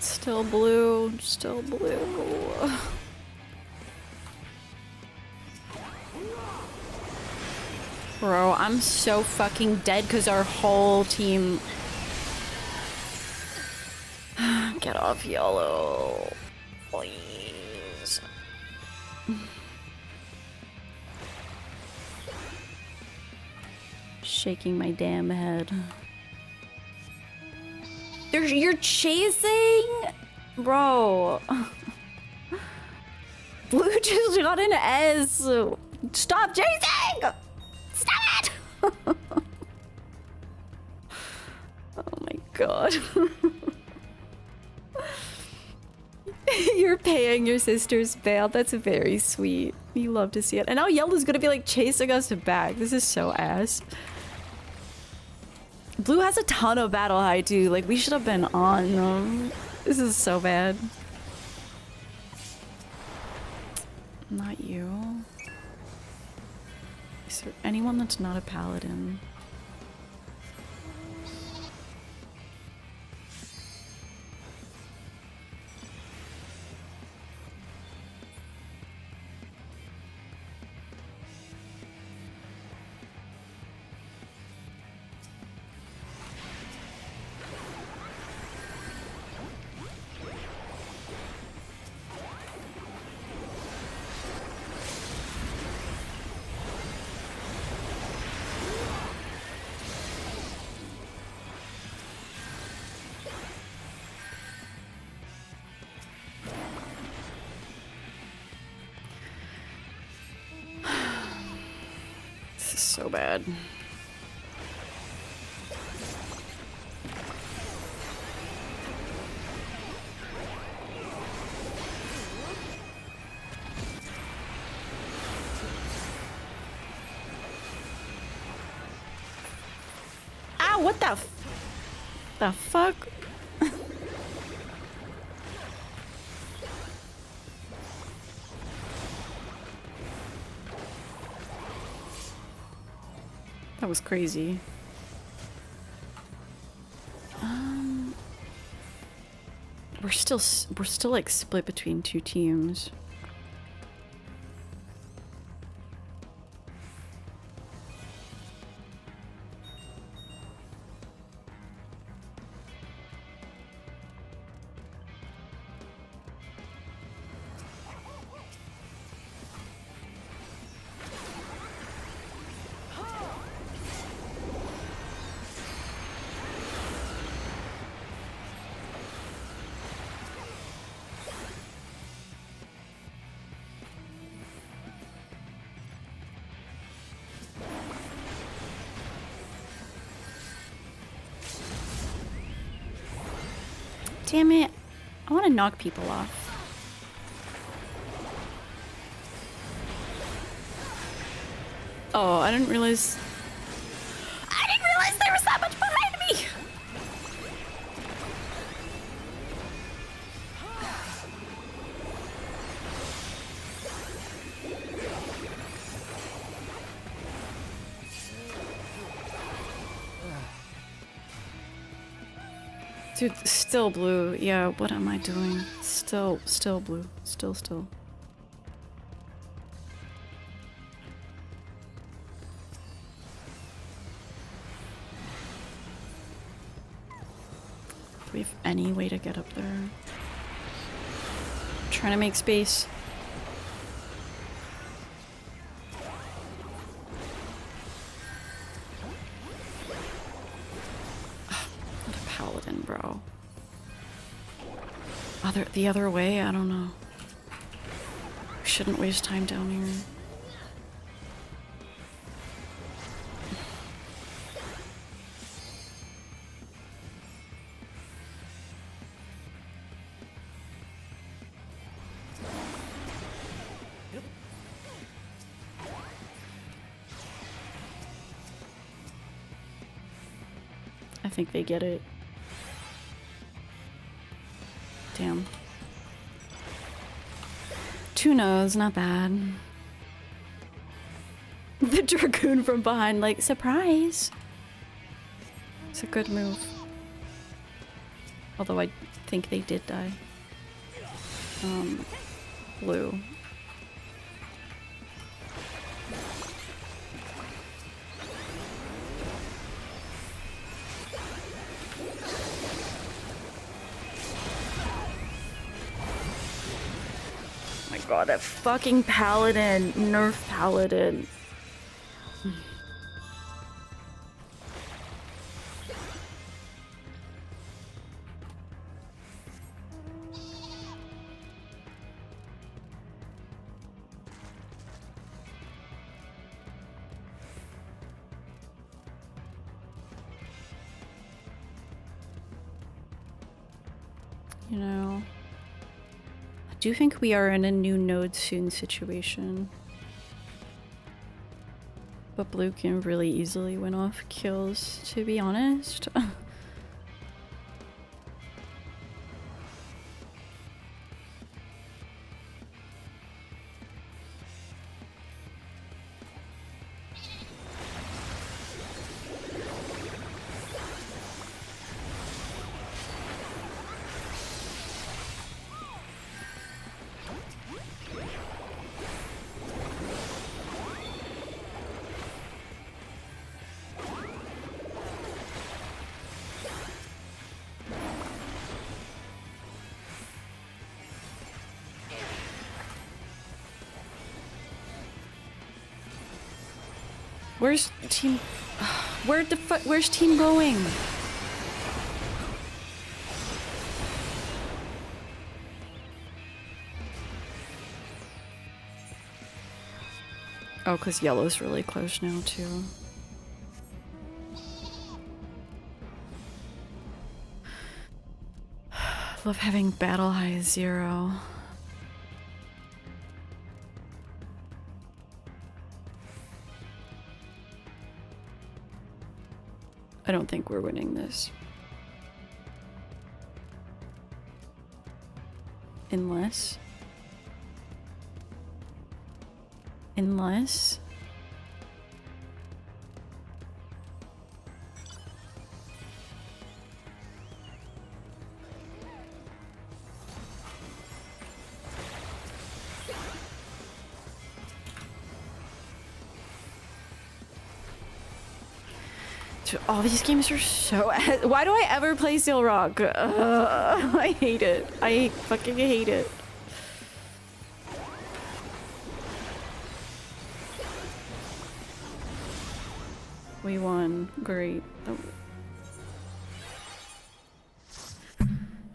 [SPEAKER 5] Still blue, still blue. Bro, I'm so fucking dead because our whole team... Get off yellow, please. Shaking my damn head. You're chasing? Bro. Blue just got an S. Stop chasing! Stop it! Oh my god. You're paying your sister's bail. That's very sweet. You love to see it. And now Yellow's gonna be like chasing us back. This is so ass. Blue has a ton of battle high too. Like, we should have been on them. This is so bad. Not you. Is there anyone that's not a paladin? So bad. Ow, what the fuck? That was crazy. We're still like split between two teams.
[SPEAKER 3] Damn it. I want to knock people off.
[SPEAKER 5] Oh, I didn't realize...
[SPEAKER 3] There was that much behind me!
[SPEAKER 5] Dude, still blue. Yeah, what am I doing? Still blue. Still. Do we have any way to get up there? I'm trying to make space. What a paladin, bro. The other way? I don't know. We shouldn't waste time down here. I think they get it. Damn. 2 no's, not bad. The Dragoon from behind, like, surprise! It's a good move. Although I think they did die. Blue. God, that fucking paladin. Nerf paladin. You know, I do think we are in a new node soon situation. But blue can really easily win off kills, to be honest. Where's team? Where's team going? Oh, because yellow's really close now too. Love having battle high as 0. I don't think we're winning this. Unless... all these games are so... Why do I ever play Steel Rock? I hate it. I fucking hate it. We won. Great.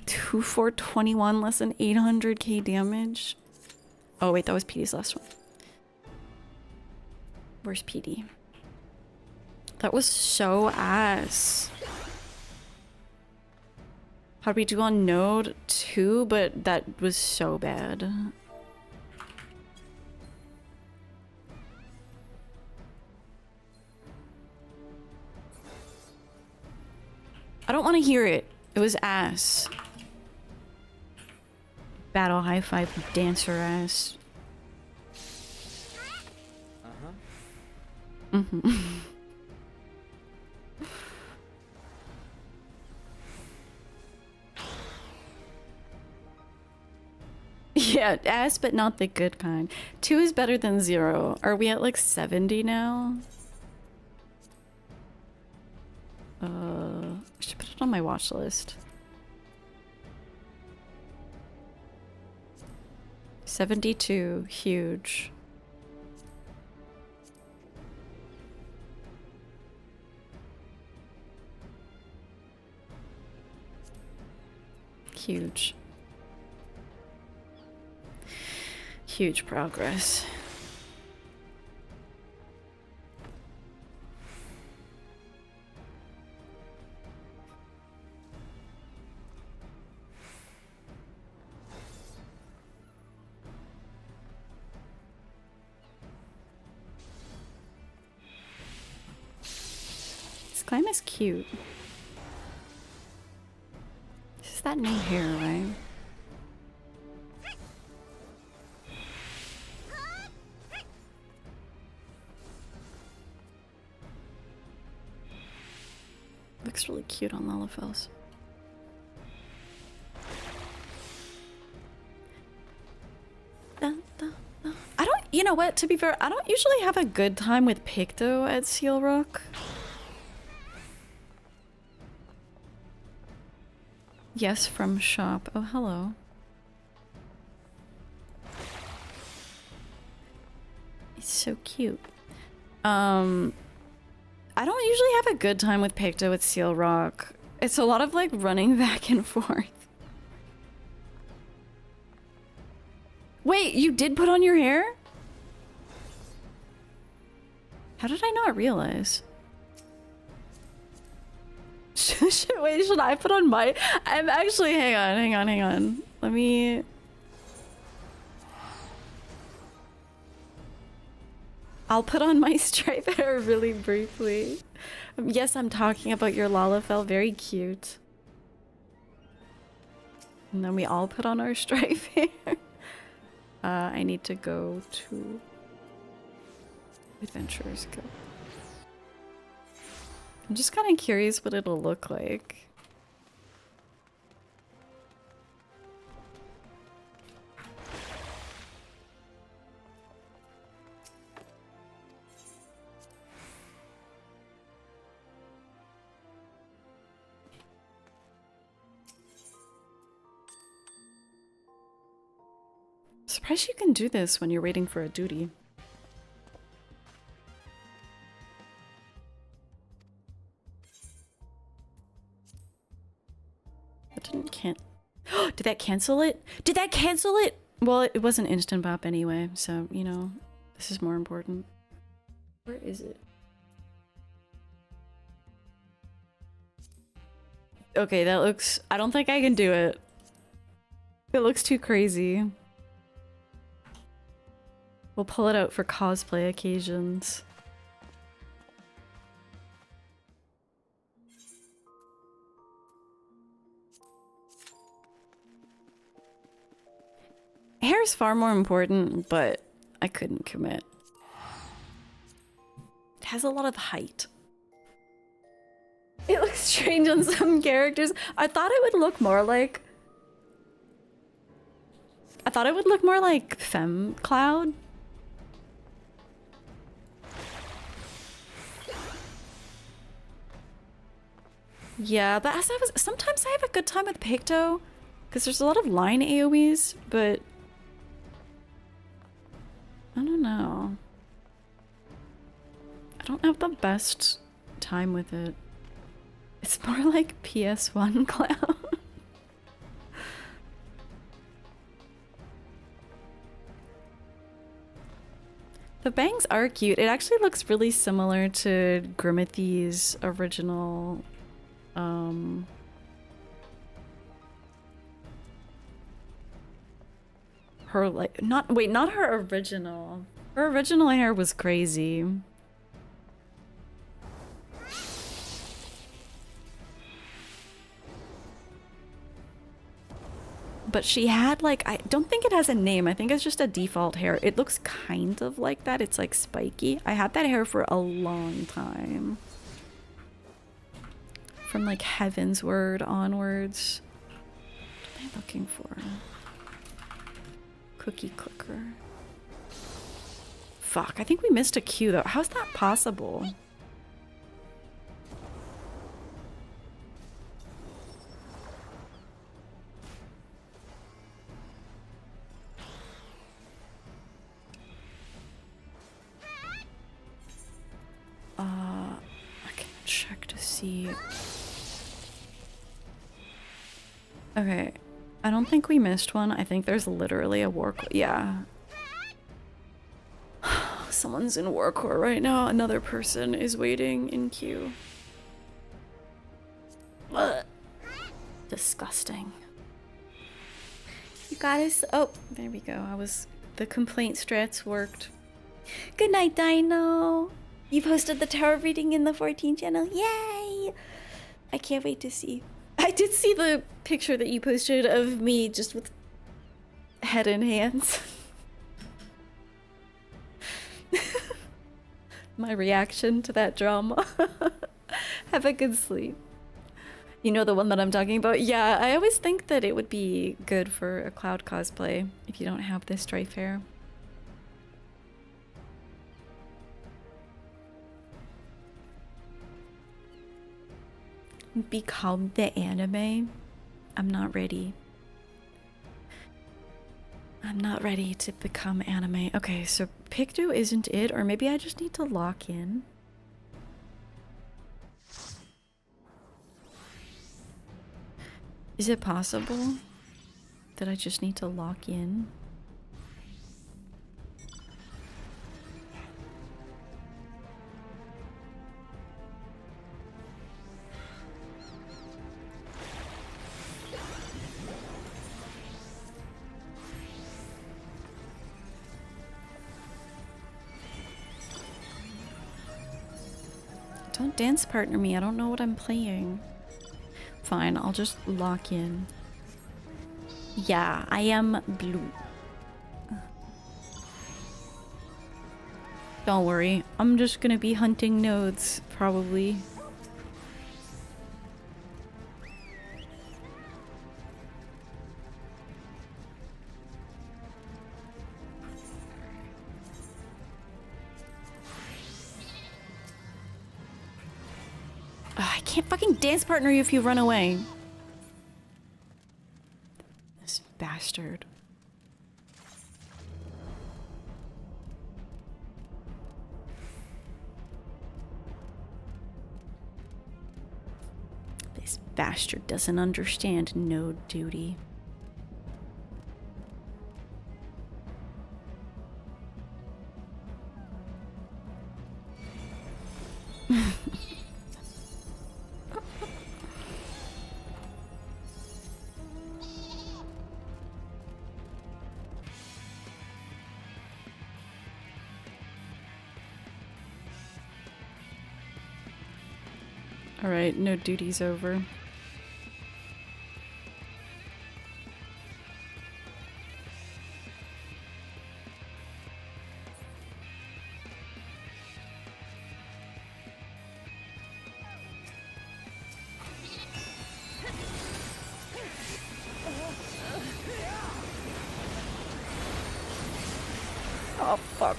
[SPEAKER 5] 2/4/21, less than 800k damage. Oh wait, that was PD's last one. Where's PD? That was so ass. How'd we do on Node 2? But that was so bad. I don't want to hear it. It was ass. Battle high five dancer ass. Yeah, ass, but not the good kind. 2 is better than 0. Are we at like 70 now? I should put it on my watch list. 72, huge. Huge. Huge progress. This climb is cute. This is that new hair, right? Looks really cute on Lalafels. I don't, you know what, to be fair, I don't usually have a good time with Picto at Seal Rock. Yes, from shop. Oh, hello. It's so cute. I don't usually have a good time with Picto at Seal Rock. It's a lot of like running back and forth. Wait, you did put on your hair? How did I not realize? Wait, should I put on my... I'm actually... Hang on. Let me... I'll put on my stripe hair really briefly. Yes, I'm talking about your Lalafell. Very cute. And then we all put on our stripe hair. I need to go to Adventurers Guild. I'm just kind of curious what it'll look like. Surprised you can do this when you're waiting for a duty. That didn't Did that cancel it? Did that cancel it? Well, it wasn't instant bop anyway, so, you know, this is more important. Where is it? Okay, that looks... I don't think I can do it. It looks too crazy. We'll pull it out for cosplay occasions. Hair is far more important, but I couldn't commit. It has a lot of height. It looks strange on some characters. I thought it would look more like... Femme Cloud. Yeah, but as I was... Sometimes I have a good time with Picto, because there's a lot of line AoEs, but... I don't know. I don't have the best time with it. It's more like PS1 Cloud. The bangs are cute. It actually looks really similar to Grimithy's original her, like, not her original. Her original hair was crazy. But she had, like, I don't think it has a name. I think it's just a default hair. It looks kind of like that. It's like spiky. I had that hair for a long time. From like Heaven's Word onwards. What am I looking for? Cookie clicker. Fuck, I think we missed a cue though. How's that possible? I can check to see. Okay, I don't think we missed one. I think there's literally a war. Yeah. Someone's in war core right now. Another person is waiting in queue. Ugh. Disgusting. You got us. Oh, there we go. The complaint strats worked.
[SPEAKER 6] Good night, Dino. You posted the tarot reading in the 14 channel. Yay! I can't wait to see.
[SPEAKER 5] I did see the picture that you posted of me just with head in hands. My reaction to that drama. Have a good sleep. You know the one that I'm talking about? Yeah, I always think that it would be good for a Cloud cosplay if you don't have this strife hair. Become the anime? I'm not ready. I'm not ready to become anime. Okay, so Picto isn't it, or maybe I just need to lock in. Is it possible that I just need to lock in? Don't dance partner me, I don't know what I'm playing. Fine, I'll just lock in. Yeah, I am blue. Don't worry, I'm just gonna be hunting nodes, probably. I can't fucking dance partner you if you run away. This bastard. This bastard doesn't understand node duty. Alright, no duty's over. Oh, fuck.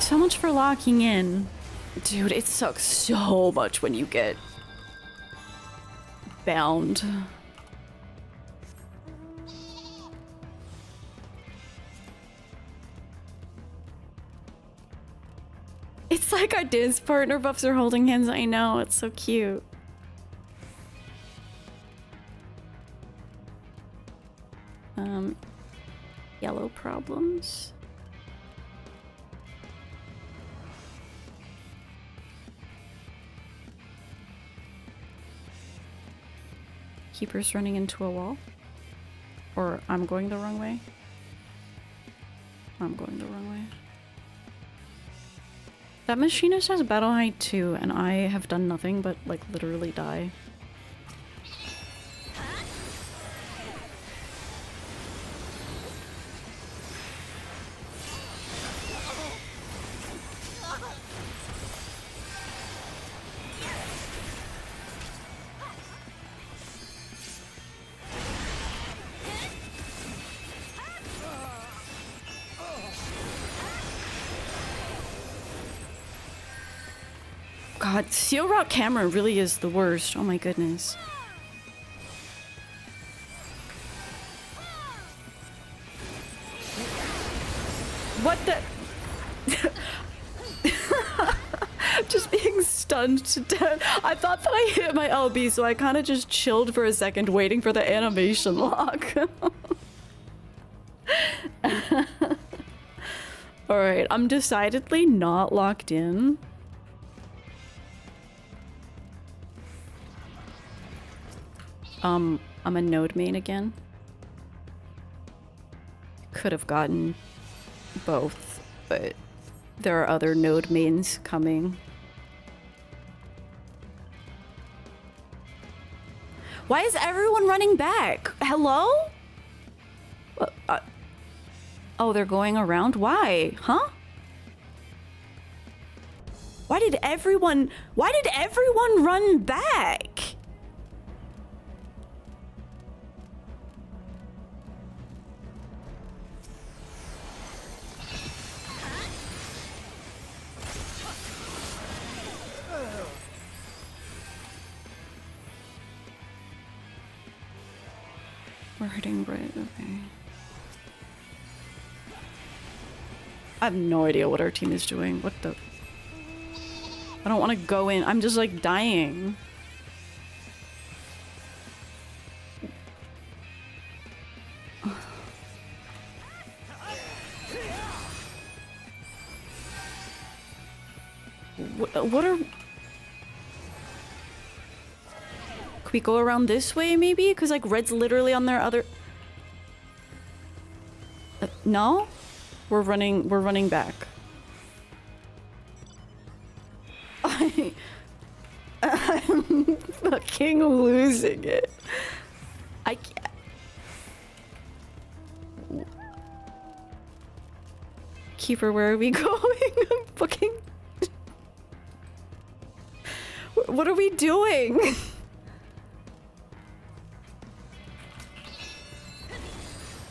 [SPEAKER 5] So much for locking in. Dude, it sucks so much when you get bound. It's like our dance partner buffs are holding hands. I know, it's so cute. Yellow problems. Keeper's running into a wall. Or I'm going the wrong way? I'm going the wrong way. That machinist has battle height too, and I have done nothing but, like, literally die. God, Seal Rock camera really is the worst. Oh my goodness. What the? I'm just being stunned to death. I thought that I hit my LB, so I kind of just chilled for a second, waiting for the animation lock. Alright, I'm decidedly not locked in. I'm a node main again. Could have gotten both, but there are other node mains coming. Why is everyone running back? Hello? Oh, they're going around? Why? Huh? Why did everyone run back? We're hitting right, okay. I have no idea what our team is doing. What the? I don't want to go in. I'm just like dying. What are... Could we go around this way, maybe? Because, like, red's literally on their other... no? We're running back. I'm fucking losing it. I can't... Keeper, where are we going? I'm fucking... What are we doing?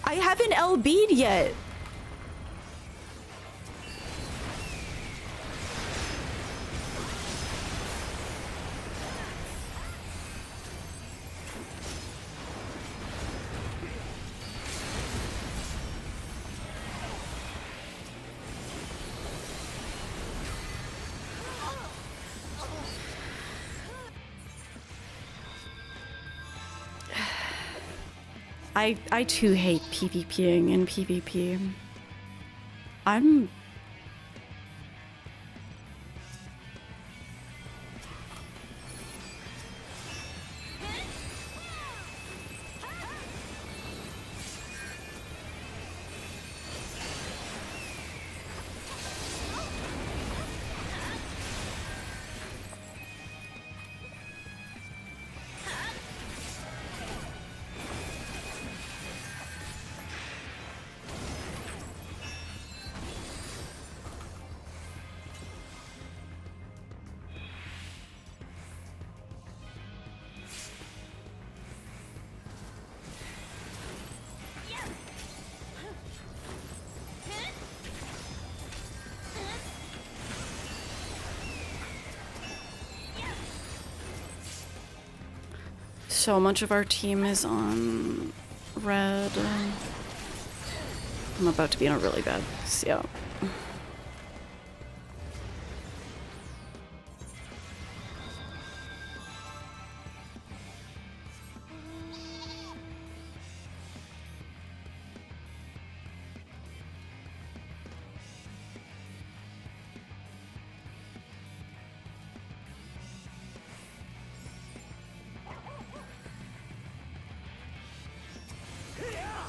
[SPEAKER 5] I haven't LB'd yet. I too hate PvPing in PvP. I'm... So much of our team is on red. I'm about to be in a really bad yeah.
[SPEAKER 10] Yeah!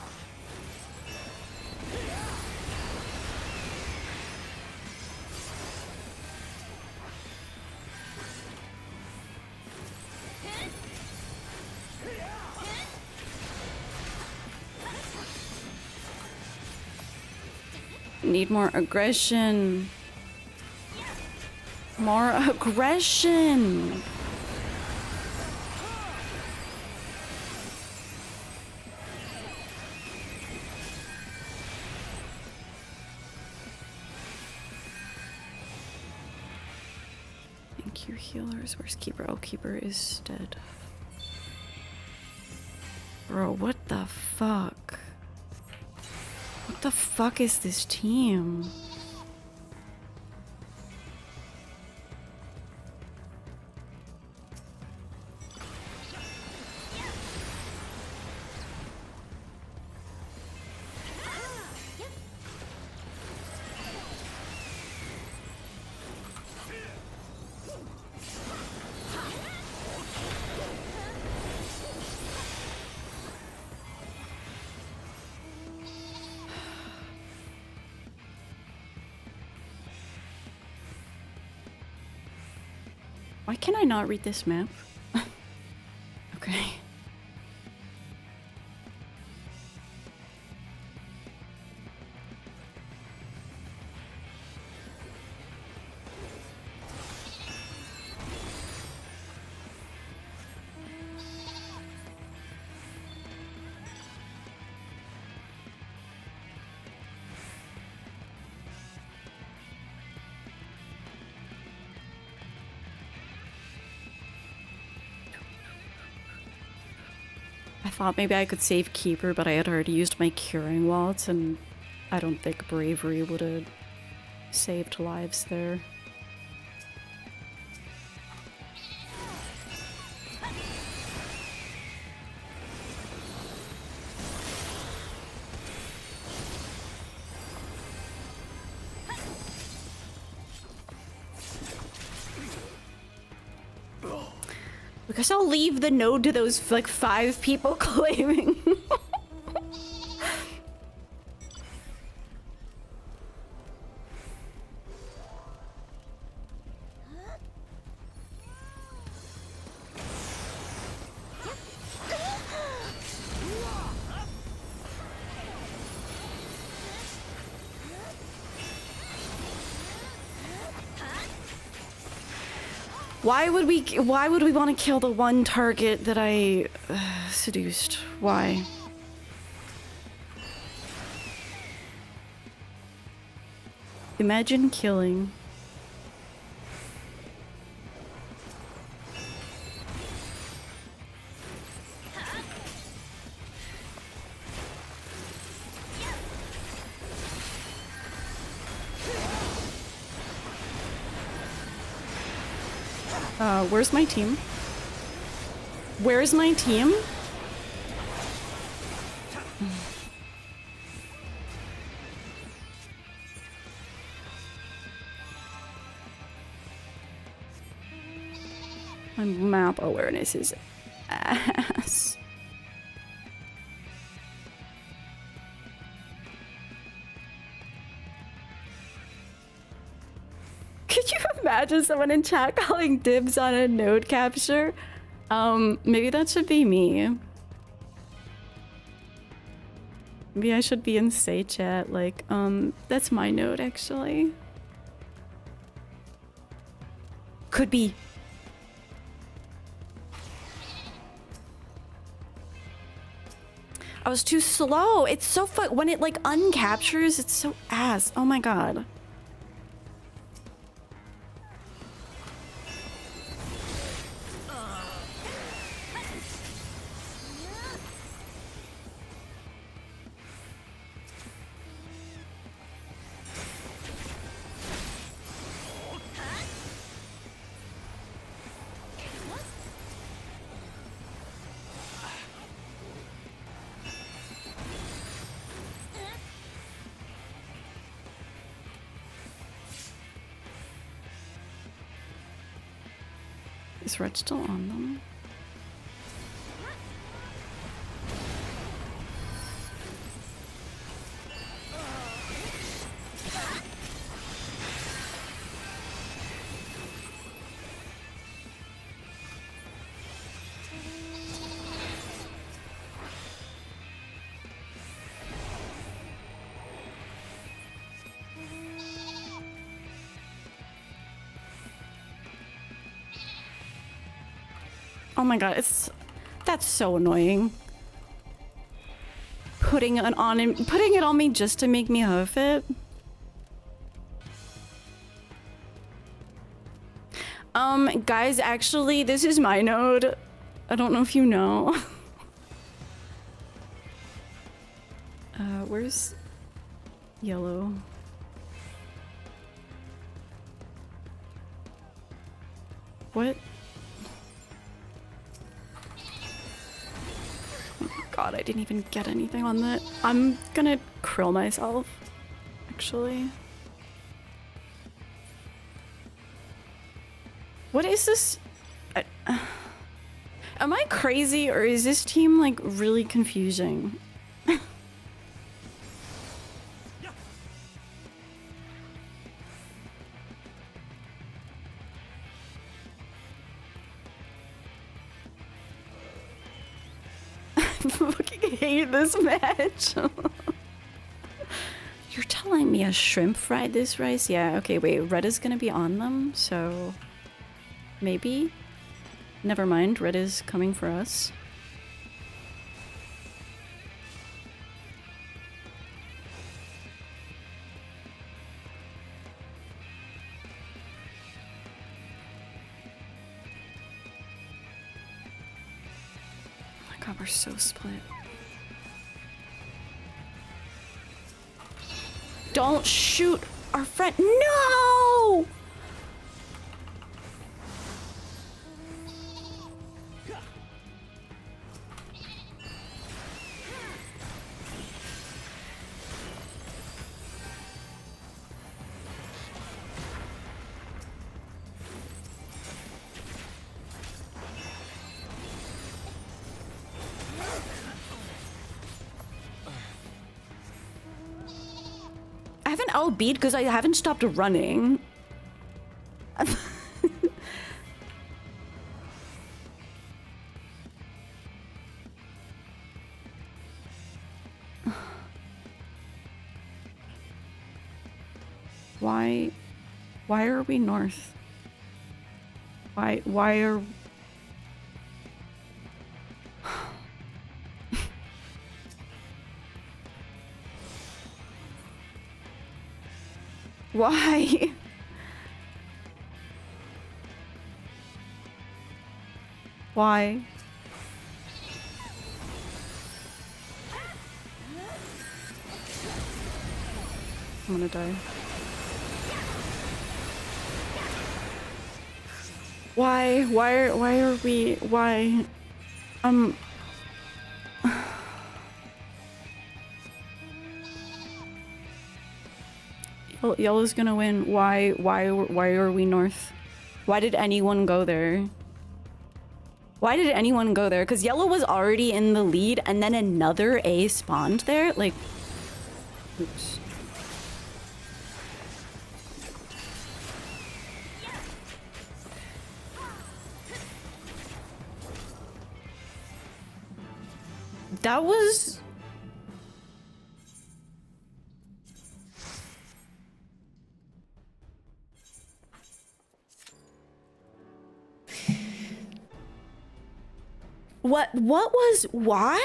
[SPEAKER 5] need more aggression. More aggression. Thank you, healers. Where's Keeper? Oh, Keeper is dead. Bro, what the fuck? What the fuck is this team? Why can I not read this map? Okay. I thought maybe I could save Keeper, but I had already used my curing waltz, and I don't think Bravery would have saved lives there. I guess I'll leave the node to those like 5 people claiming. Why would we want to kill the one target that I seduced? Why? Imagine killing. Where's my team? Where's my team? My map awareness is ass. Could you imagine someone in chat calling dibs on a node capture? Maybe that should be me. Maybe I should be in say chat, like, that's my node actually. Could be. I was too slow. It's so when it like uncaptures, it's so ass. Oh my god. Is Red still on them? Oh my god, that's so annoying. Putting it on me just to make me hoof it. Guys, actually, this is my node. I don't know if you know. Where's yellow? What? Oh god, I didn't even get anything on that. I'm gonna krill myself, actually. What is this? Am I crazy or is this team like really confusing? I fucking hate this match. You're telling me a shrimp fried this rice? Yeah, okay, wait, red is gonna be on them, so maybe? Never mind, red is coming for us. Oh my god, we're so split. Don't shoot our friend. No! I haven't LB'd because I haven't stopped running. Why are we north? Why are... Why? Why? I'm gonna die. Why are we, why? Yellow's gonna win. Why are we north? Why did anyone go there? Why did anyone go there? Because yellow was already in the lead and then another A spawned there? Like, oops. That was... Why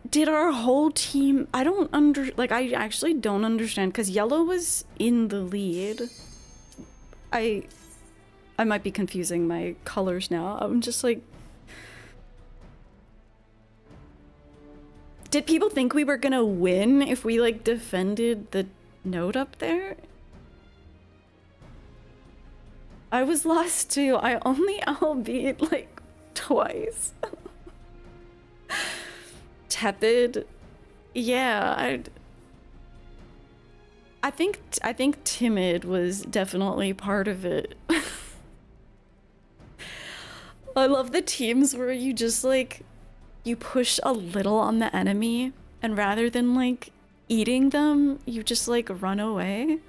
[SPEAKER 5] did our whole team... I actually don't understand, because yellow was in the lead. I might be confusing my colors now. I'm just like... Did people think we were gonna win if we, like, defended the node up there? I was lost too. I only LB'd, like, twice. Tepid. Yeah, I think timid was definitely part of it. I love the teams where you just, like, you push a little on the enemy, and rather than, like, eating them, you just, like, run away.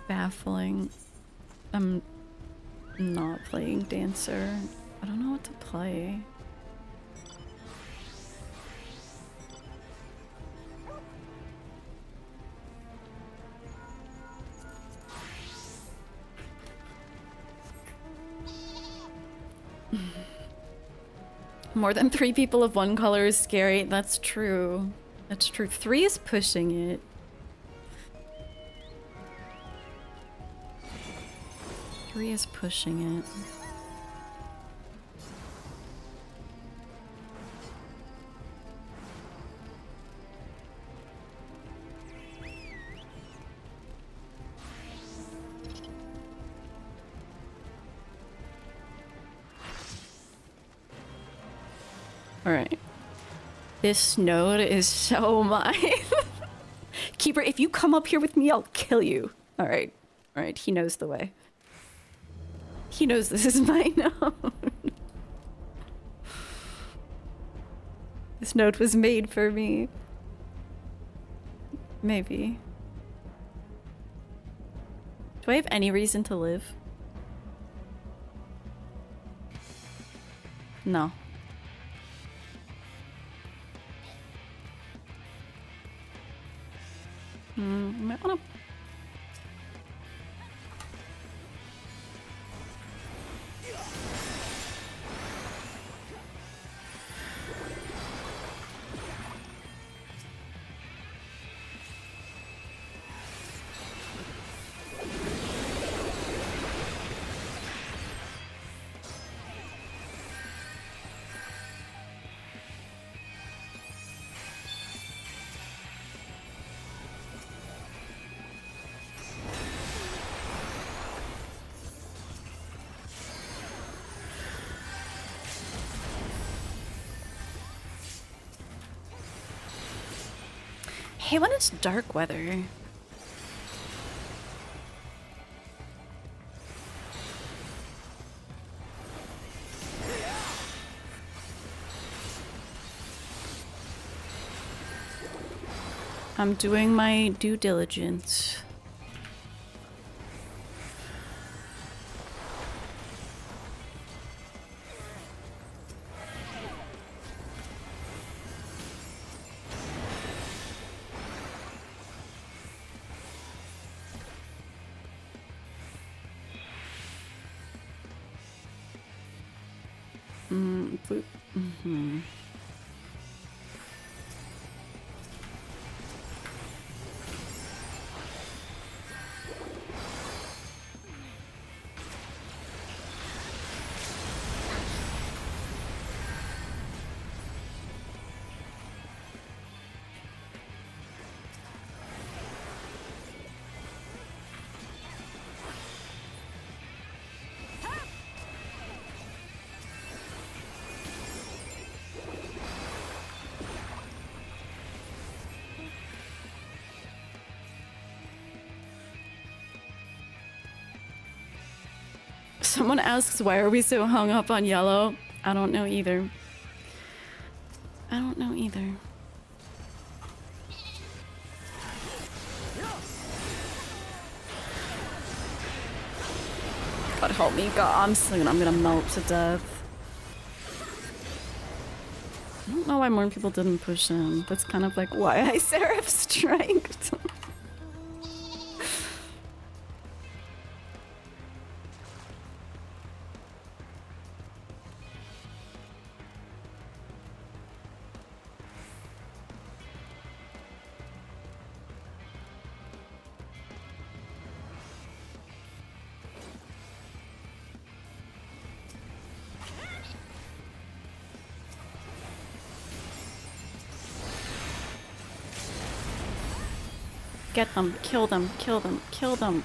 [SPEAKER 5] Baffling. I'm not playing Dancer. I don't know what to play. More than 3 people of one color is scary. That's true. That's true. 3 is pushing it. Three is pushing it. Alright. This node is so mine. Keeper, if you come up here with me, I'll kill you. Alright. Alright, he knows the way. He knows this is my node. This node was made for me. Maybe. Do I have any reason to live? No. Might wanna... Hey, when it's dark weather. I'm doing my due diligence. Someone asks, why are we so hung up on yellow? I don't know either. I don't know either. God help me, God, I'm gonna melt to death. I don't know why more people didn't push him. That's kind of like why I Seraph strength. Get them, kill them, kill them, kill them.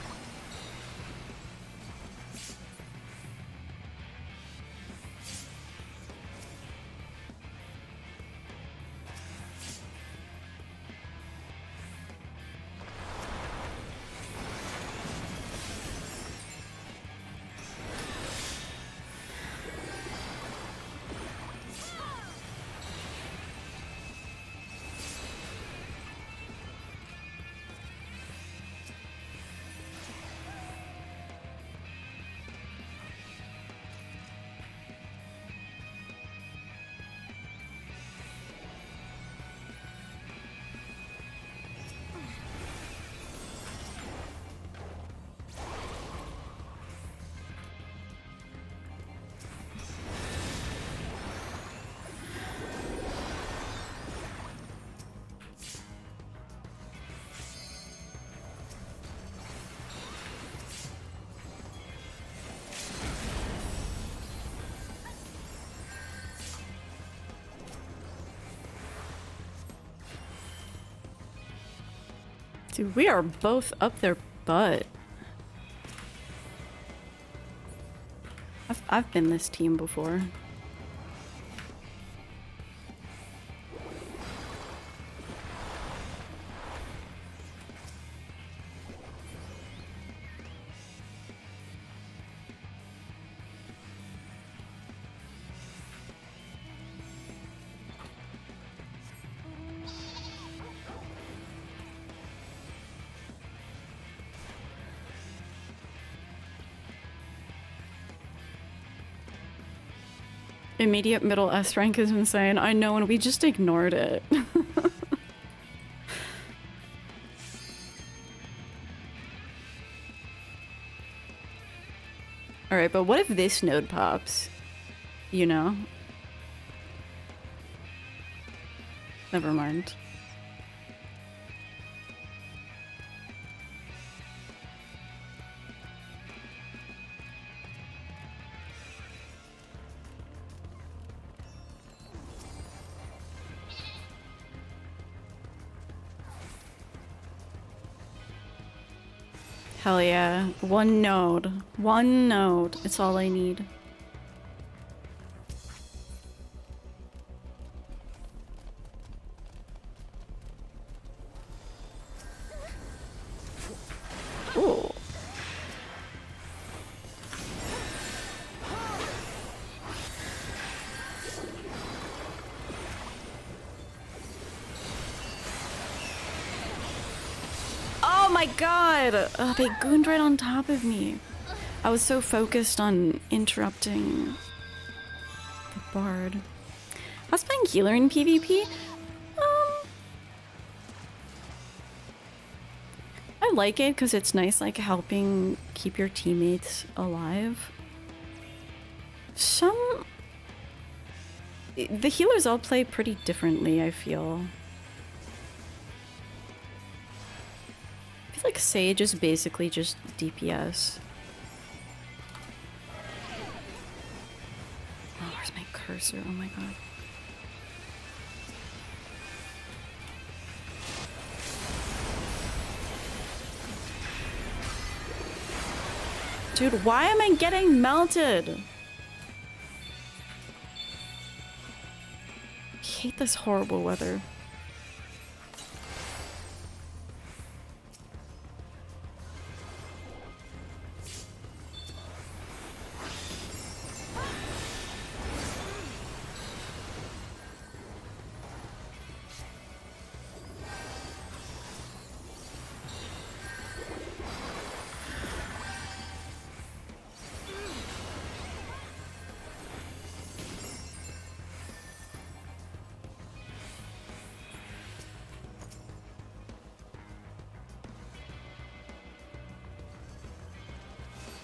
[SPEAKER 5] Dude, we are both up their butt. I've been this team before. Immediate middle S rank is insane. I know, and we just ignored it. Alright, but what if this node pops? You know? Never mind. Hell yeah. One node. One node. It's all I need. Ooh. Oh my god! They gooned right on top of me. I was so focused on interrupting the bard. I was playing healer in PvP. I like it because it's nice, like, helping keep your teammates alive. The healers all play pretty differently, I feel. I feel like Sage is basically just DPS. Oh, where's my cursor? Oh my god. Dude, why am I getting melted? I hate this horrible weather.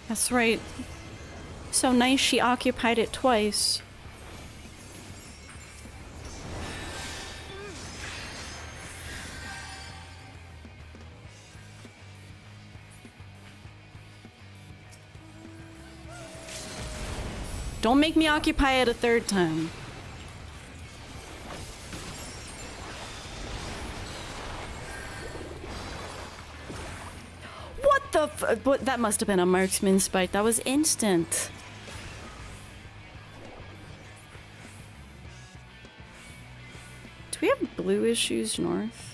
[SPEAKER 5] That's right. So nice she occupied it twice. Don't make me occupy it a third time. But that must have been a marksman spike. That was instant. Do we have blue issues north?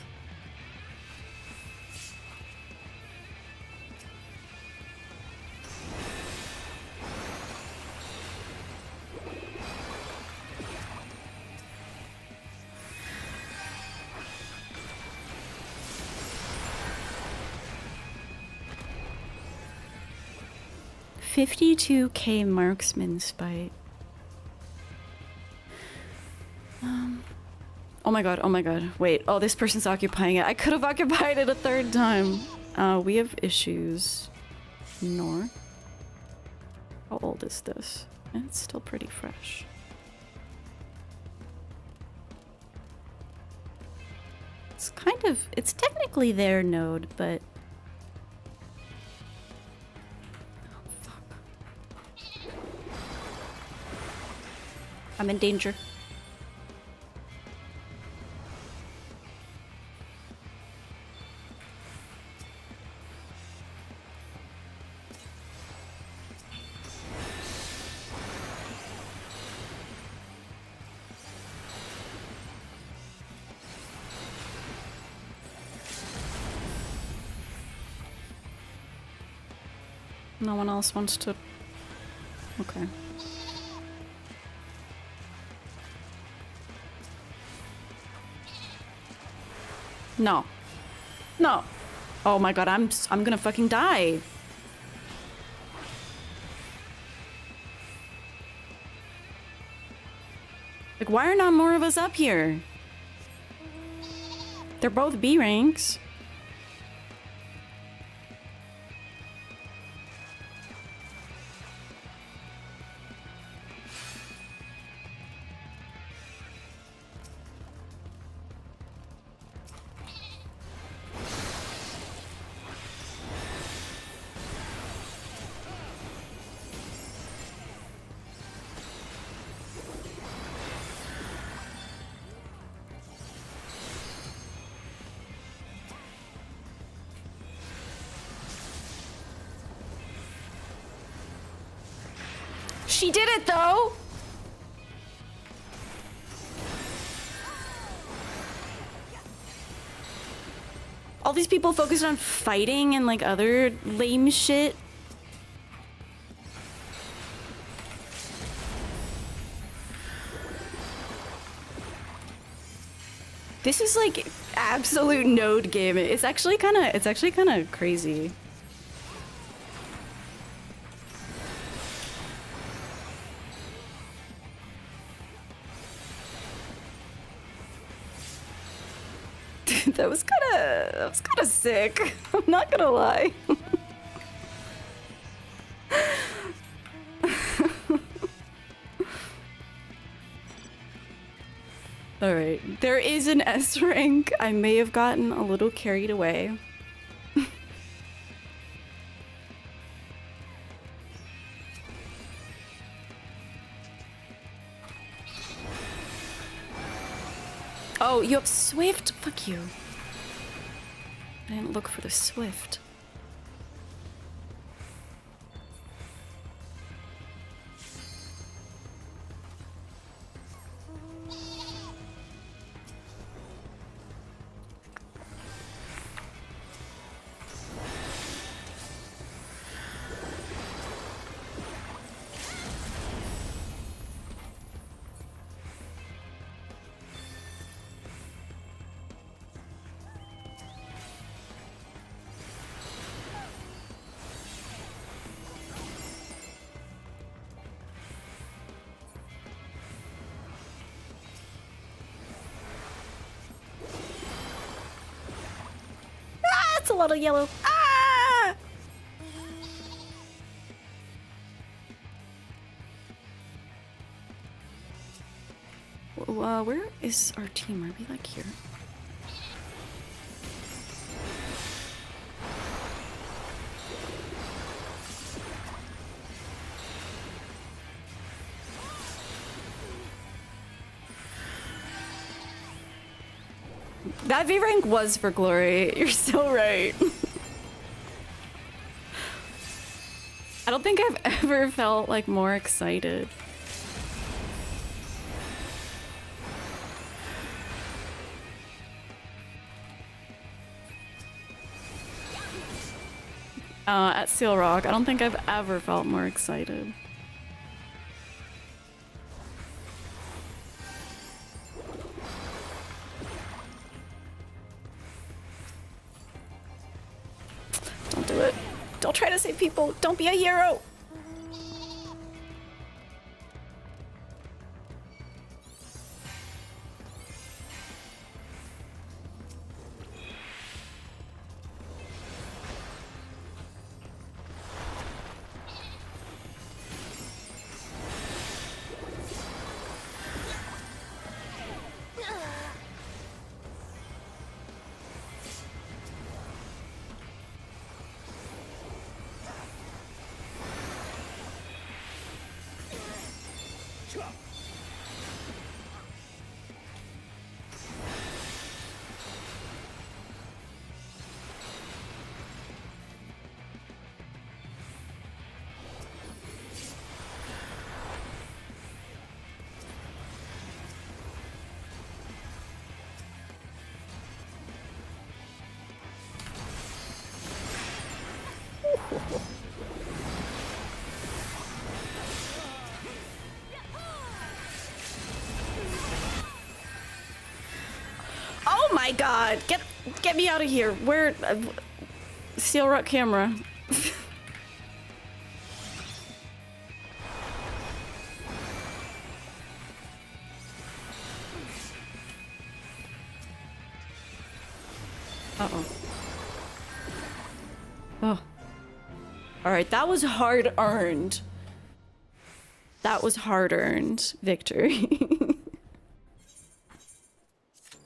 [SPEAKER 5] $52K marksman spite. Oh my god, oh my god. Wait, oh, this person's occupying it. I could have occupied it a third time. We have issues north. How old is this? It's still pretty fresh. It's kind of, it's technically their node, but I'm in danger. No one else wants to... Okay. No. No. Oh my god, I'm gonna fucking die. Like, why are not more of us up here? They're both B ranks. She did it though! All these people focused on fighting and like other lame shit. This is like absolute node game. It's actually kind of crazy. That was kind of sick. I'm not gonna lie. All right, there is an S rank. I may have gotten a little carried away. Oh, you have Swift? Fuck you. I didn't look for the Swift. A lot of yellow. Ah! Where is our team? Are we like here? That V rank was for glory. You're so right. I don't think I've ever felt like more excited. At Seal Rock, I don't think I've ever felt more excited. Don't do it. Don't try to save people. Don't be a hero. my god! Get me out of here! Where? Steel Rock camera. Uh-oh. Oh. Alright, that was hard-earned. That was hard-earned victory.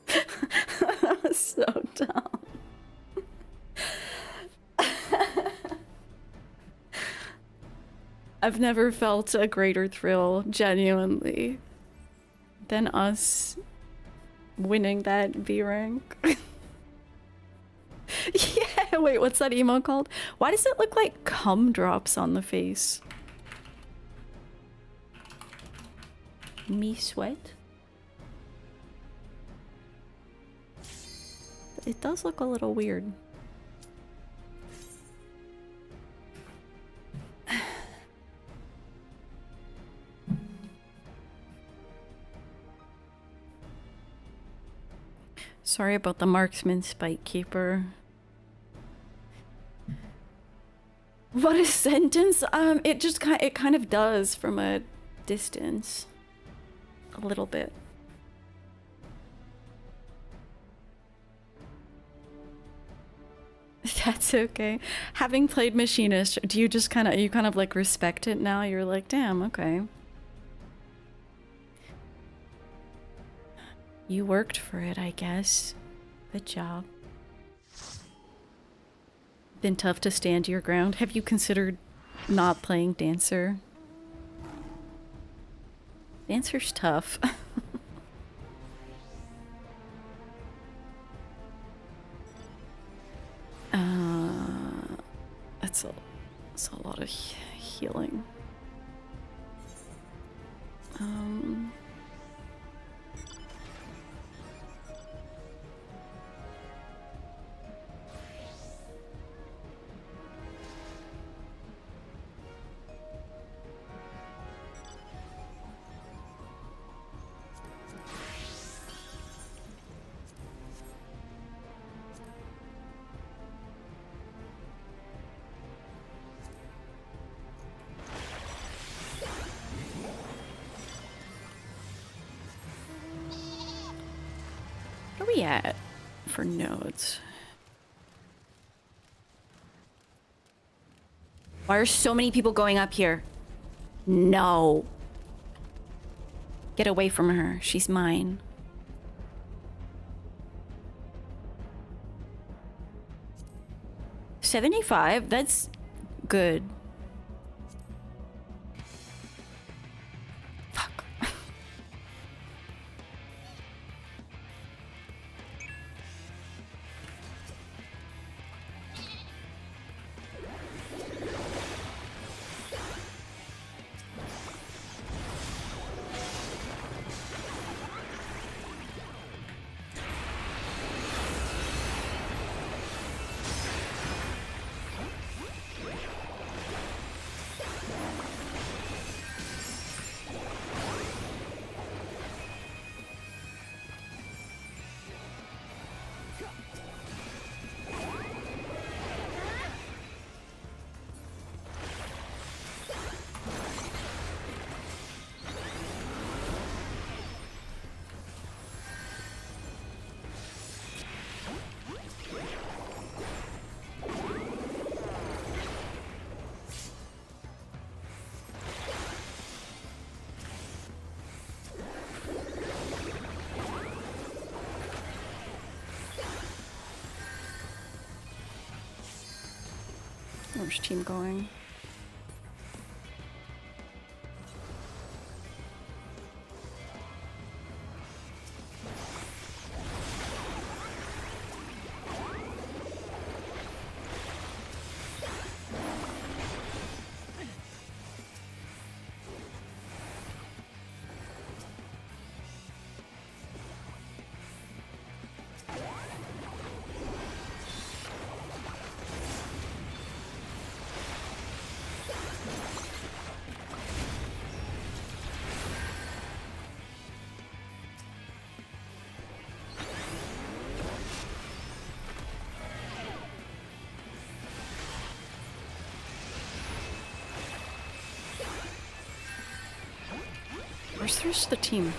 [SPEAKER 5] That was so dumb. I've never felt a greater thrill, genuinely, than us winning that B rank. Yeah, wait, what's that emote called? Why does it look like cum drops on the face? Me sweat? It does look a little weird. Sorry about the marksman spike keeper. What a sentence! It kind of does from a distance. A little bit. That's okay. Having played Machinist, do you just kind of like respect it now? You're like, damn, okay. You worked for it, I guess. Good job. Been tough to stand your ground. Have you considered not playing Dancer? Dancer's tough. That's a lot of healing. Where are we at for nodes? Why are so many people going up here? No. Get away from her. She's mine. $75? That's good. Fuck. Where's team going? Where's the rest of the team?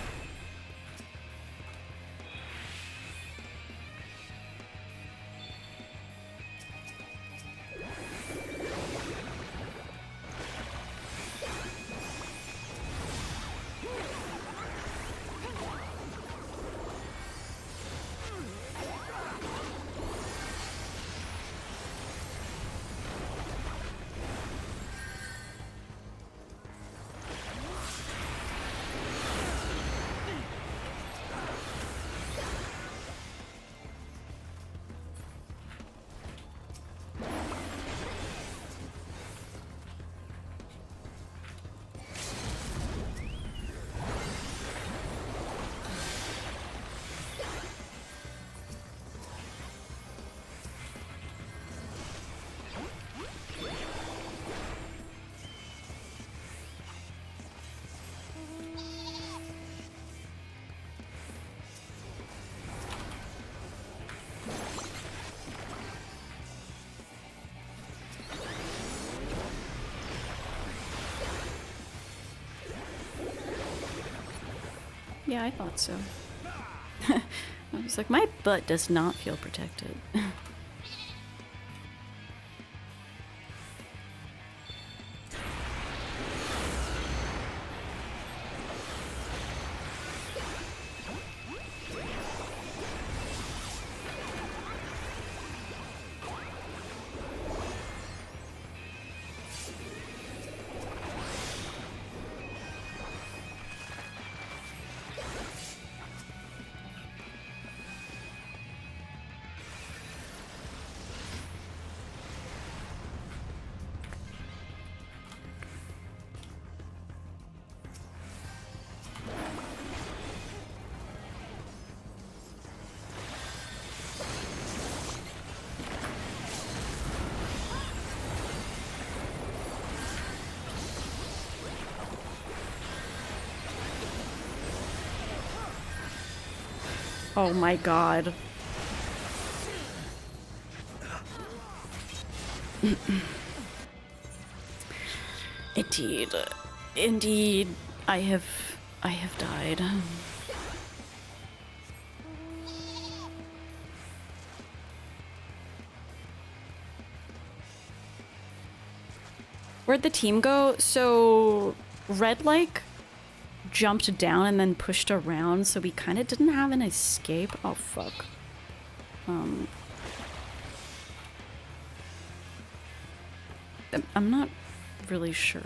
[SPEAKER 5] Yeah, I thought so. I was like, my butt does not feel protected. Oh my god. Indeed. Indeed, I have died. Where'd the team go? So Red jumped down and then pushed around, so we kind of didn't have an escape. Oh fuck. I'm not really sure.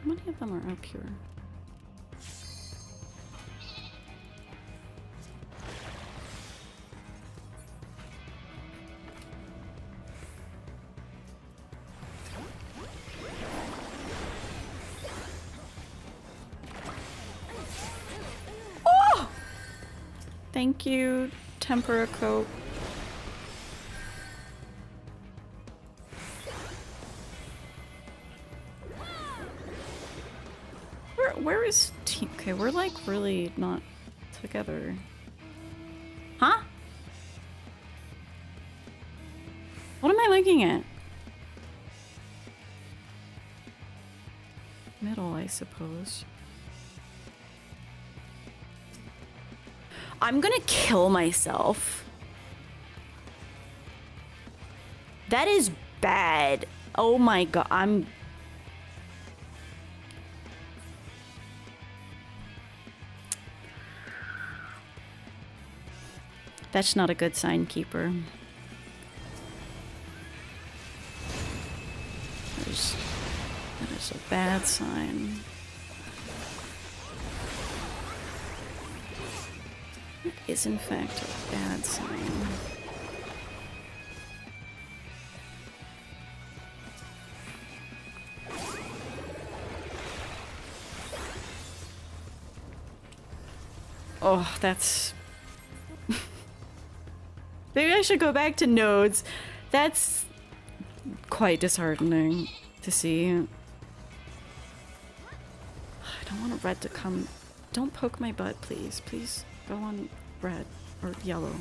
[SPEAKER 5] How many of them are up here? Oh! Thank you, Tempera Coat. Where is team? Okay, we're like really not together. Huh? What am I looking at? Middle, I suppose. I'm gonna kill myself. That is bad. Oh my god, That's not a good sign, Keeper. That is a bad sign. It is in fact a bad sign. Oh, that's... Maybe I should go back to nodes. That's quite disheartening to see. I don't want red to come. Don't poke my butt, please. Please go on red or yellow.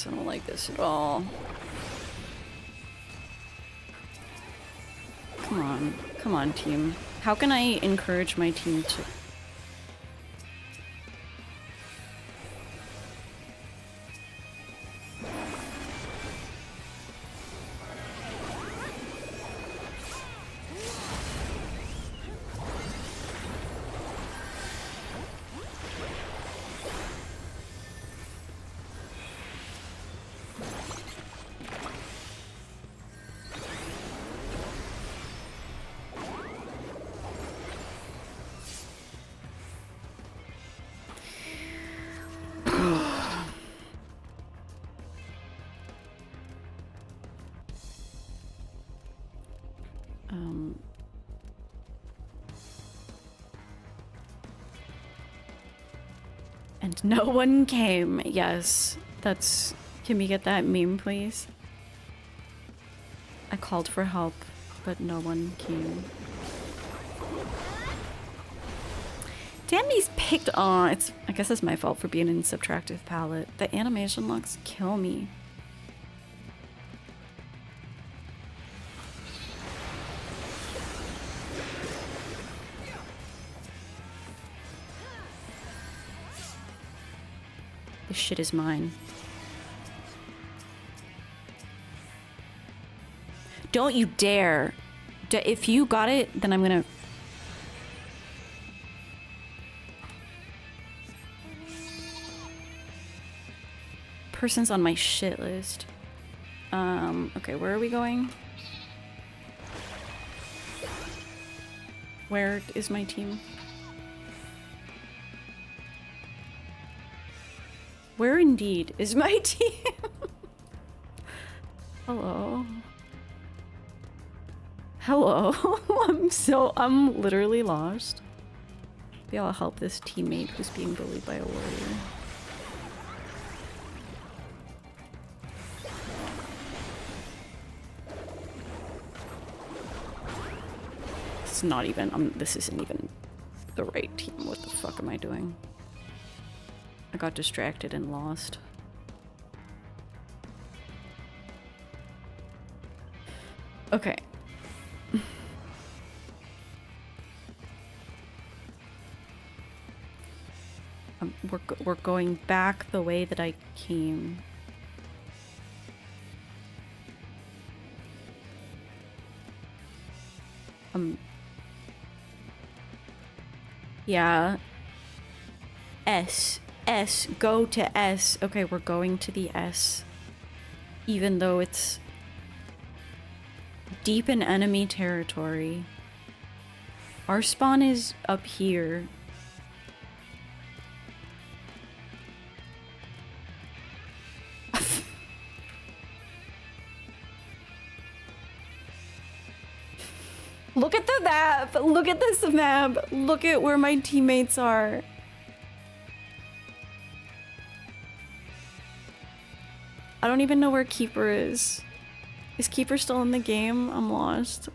[SPEAKER 5] I don't like this at all. Come on, team. How can I encourage my team to... And no one came. Yes, that's... Can we get that meme, please? I called for help, but no one came. Damn, these picked on. It's... I guess it's my fault for being in subtractive palette. The animation locks kill me. This shit is mine. Don't you dare. If you got it, then I'm gonna... Person's on my shit list. Okay, where are we going? Where is my team? Where indeed is my team? Hello. Hello. I'm literally lost. Maybe I'll help this teammate who's being bullied by a warrior. It's not even, this isn't even the right team. What the fuck am I doing? I got distracted and lost. Okay. We're going back the way that I came. Yeah. S, go to S. Okay, we're going to the S. Even though it's deep in enemy territory. Our spawn is up here. Look at the map! Look at this map! Look at where my teammates are. I don't even know where Keeper is. Is Keeper still in the game? I'm lost.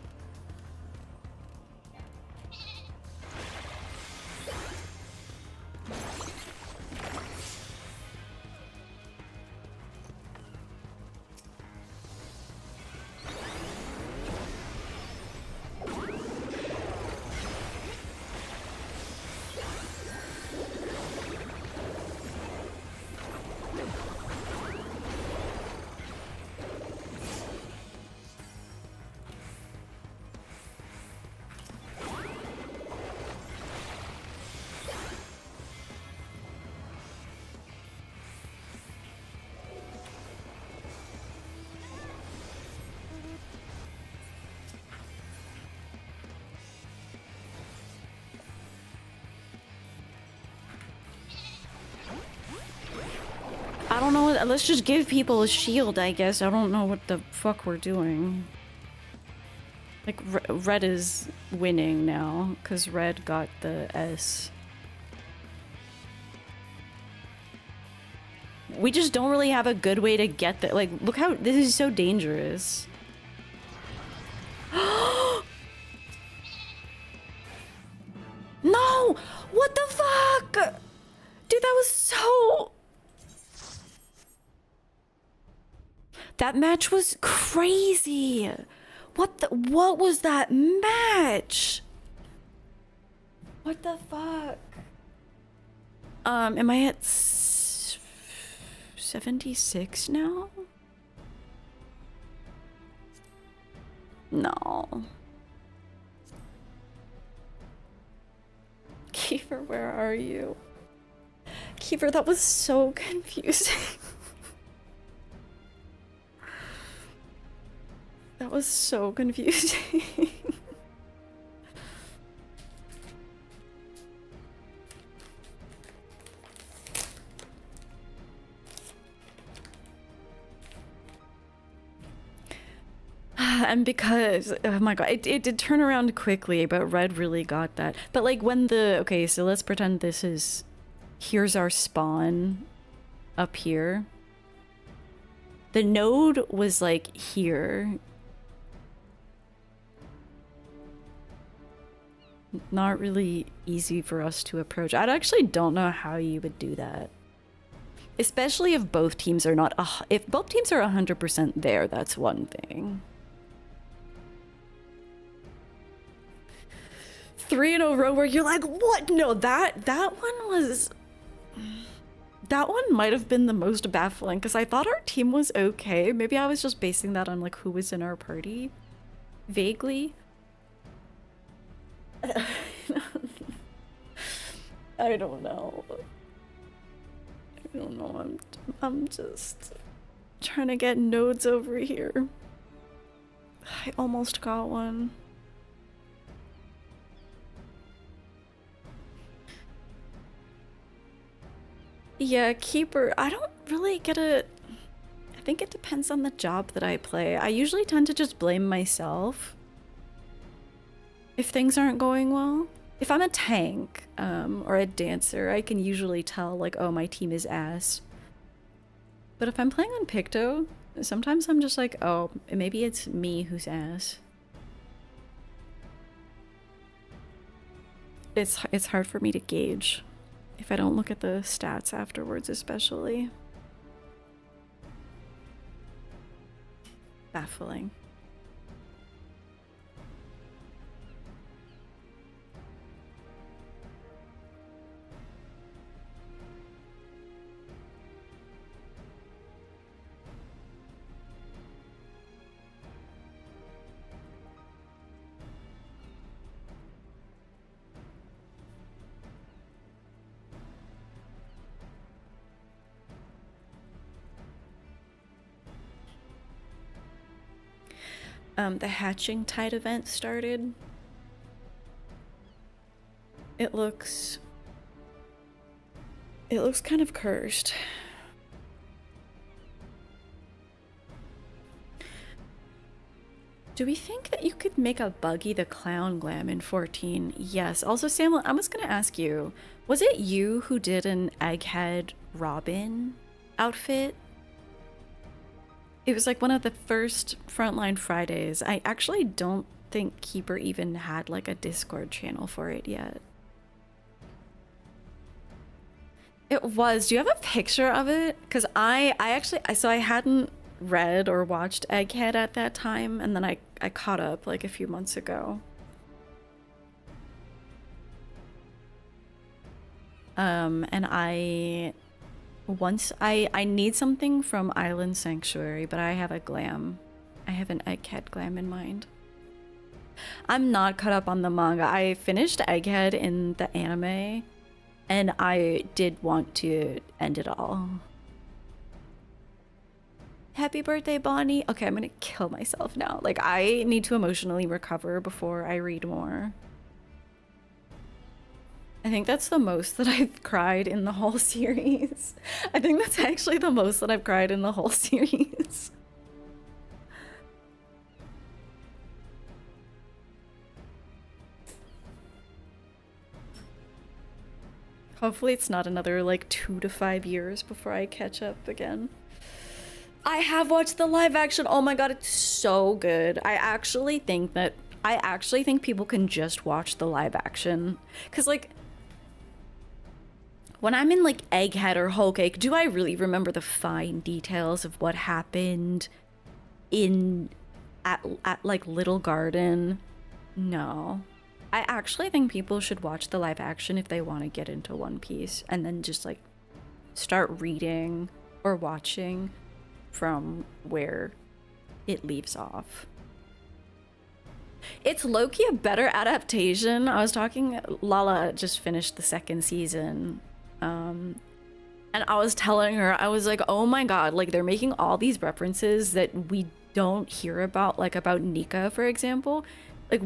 [SPEAKER 5] I don't know. Let's just give people a shield, I guess. I don't know what the fuck we're doing. Like, red is winning now, because red got the S. We just don't really have a good way to get there. Like, look how this is so dangerous. No! What the fuck? Dude, that was so... That match was crazy. What was that match? What the fuck? Am I at 76 now? No. Kiefer, where are you? Kiefer, that was so confusing. That was so confusing. And because, oh my god, it did turn around quickly, but red really got that. But like when okay, so let's pretend this is, here's our spawn up here. The node was like here. Not really easy for us to approach. I actually don't know how you would do that. Especially if both teams are not, if both teams are 100% there, that's one thing. 3 in a row where you're like, what? No, that one was... That one might have been the most baffling, because I thought our team was okay. Maybe I was just basing that on like who was in our party. Vaguely. I don't know. I don't know. I'm just trying to get nodes over here. I almost got one. Yeah, Keeper. I don't really get I think it depends on the job that I play. I usually tend to just blame myself if things aren't going well. If I'm a tank or a dancer, I can usually tell like, oh, my team is ass. But if I'm playing on Picto, sometimes I'm just like, oh, maybe it's me who's ass. It's hard for me to gauge if I don't look at the stats afterwards, especially. Baffling. The hatching tide event started. It looks kind of cursed. Do we think that you could make a Buggy the Clown glam in 14? Yes. Also, Samuel, I was gonna ask you, was it you who did an Egghead Robin outfit? It was like one of the first Frontline Fridays. I actually don't think Keeper even had like a Discord channel for it yet. It was. Do you have a picture of it? Because I hadn't read or watched Egghead at that time, and then I caught up like a few months ago. And I need something from Island Sanctuary, but I have a glam. I have an Egghead glam in mind. I'm not caught up on the manga. I finished Egghead in the anime, and I did want to end it all. Happy birthday, Bonnie. Okay, I'm gonna kill myself now. Like, I need to emotionally recover before I read more. I think that's the most that I've cried in the whole series. I think that's actually the most that I've cried in the whole series. Hopefully it's not another like 2 to 5 years before I catch up again. I have watched the live action. Oh my god, it's so good. I actually think people can just watch the live action. Cause like when I'm in like Egghead or Whole Cake, do I really remember the fine details of what happened at like Little Garden? No. I actually think people should watch the live action if they want to get into One Piece and then just like start reading or watching from where it leaves off. It's low-key a better adaptation. I was talking, Lala just finished the 2nd season, and I was telling her, I was like, oh my god, like they're making all these references that we don't hear about, like about Nika, for example. Like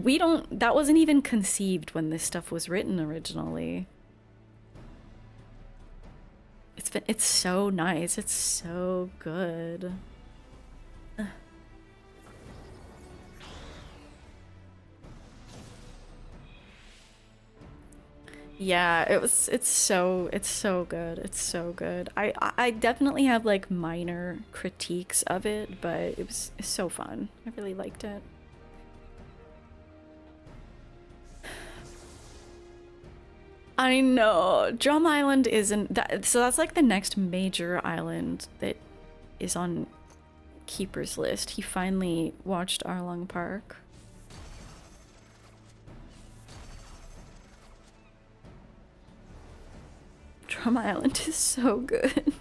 [SPEAKER 5] that wasn't even conceived when this stuff was written originally. It's so nice. It's so good. Yeah, it's so good. It's so good. I definitely have like minor critiques of it, but it's so fun. I really liked it. I know. Drum Island isn't that, so that's like the next major island that is on Keeper's list. He finally watched Arlong Park. Drum Island is so good.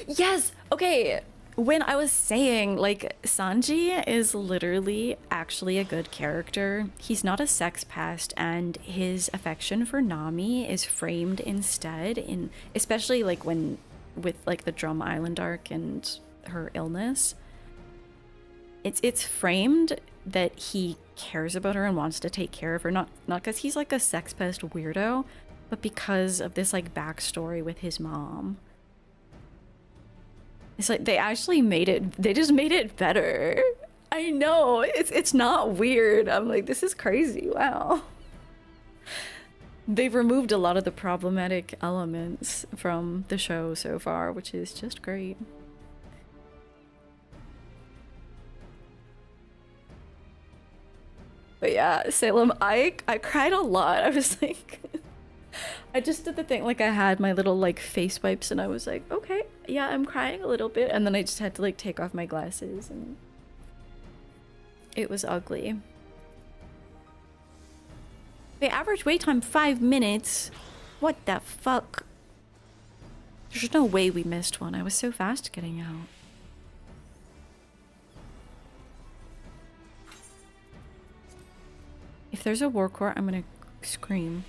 [SPEAKER 5] Yes! Okay, when I was saying, like, Sanji is literally actually a good character. He's not a sex pest, and his affection for Nami is framed instead in, especially like when, with like the Drum Island arc and her illness. It's framed that he cares about her and wants to take care of her, not because he's like a sex pest weirdo, but because of this like backstory with his mom. It's like they actually they just made it better. I know, it's not weird. I'm like, this is crazy, wow. They've removed a lot of the problematic elements from the show so far, which is just great. But yeah, Salem, I cried a lot. I was like, I just did the thing, like I had my little like face wipes and I was like, okay, yeah, I'm crying a little bit. And then I just had to like take off my glasses and it was ugly. The average wait time 5 minutes. What the fuck? There's no way we missed one. I was so fast getting out. If there's a war core, I'm gonna scream.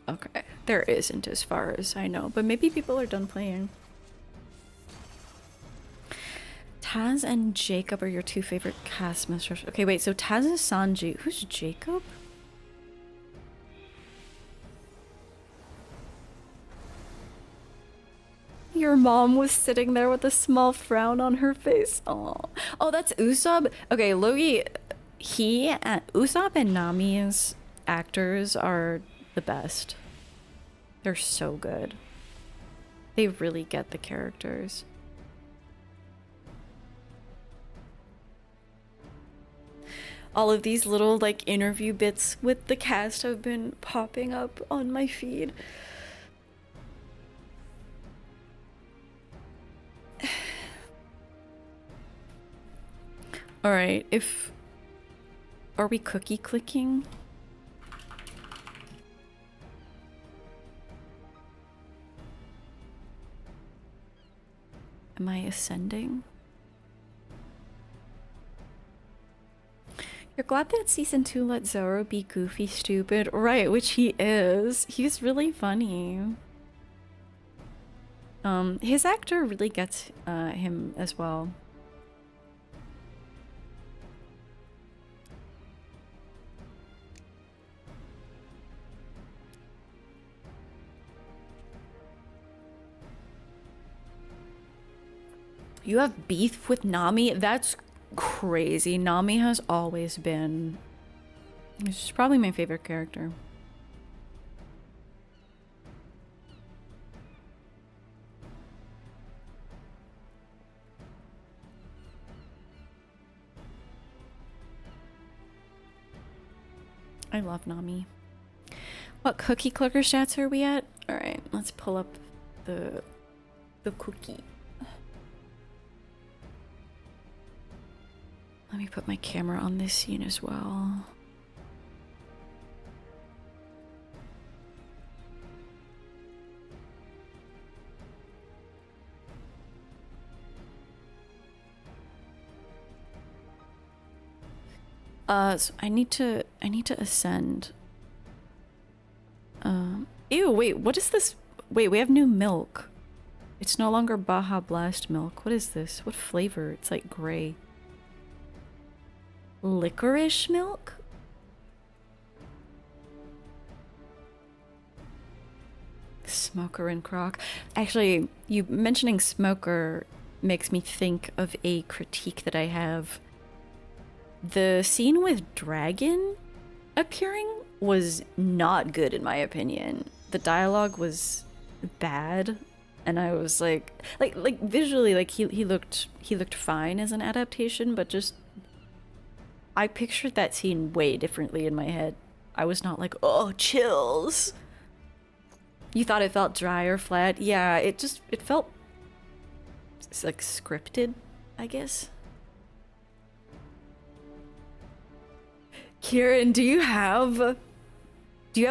[SPEAKER 5] Okay, there isn't as far as I know, but maybe people are done playing. Taz and Jacob are your 2 favorite cast members. Okay, wait, so Taz is Sanji. Who's Jacob? Your mom was sitting there with a small frown on her face. Oh, that's Usopp. Okay, Logi, Usopp and Nami's actors are the best. They're so good. They really get the characters. All of these little like interview bits with the cast have been popping up on my feed. All right, are we cookie clicking? Am I ascending? You're glad that season 2 let Zoro be goofy stupid, right? Which he is. He's really funny. His actor really gets him as well. You have beef with Nami? That's crazy. Nami has always been... She's probably my favorite character. I love Nami. What cookie clicker stats are we at? Alright, let's pull up the cookie. Let me put my camera on this scene as well. So I need to ascend. Ew, wait, what is this? Wait, we have new milk. It's no longer Baja Blast milk. What is this? What flavor? It's like gray. Licorice milk? Smoker and Croc. Actually, you mentioning Smoker makes me think of a critique that I have. The scene with Dragon appearing was not good in my opinion. The dialogue was bad, and I was like visually, like he looked fine as an adaptation, but just I pictured that scene way differently in my head. I was not like, oh, chills. You thought it felt dry or flat? Yeah, it felt like scripted, I guess. Kieran, do you have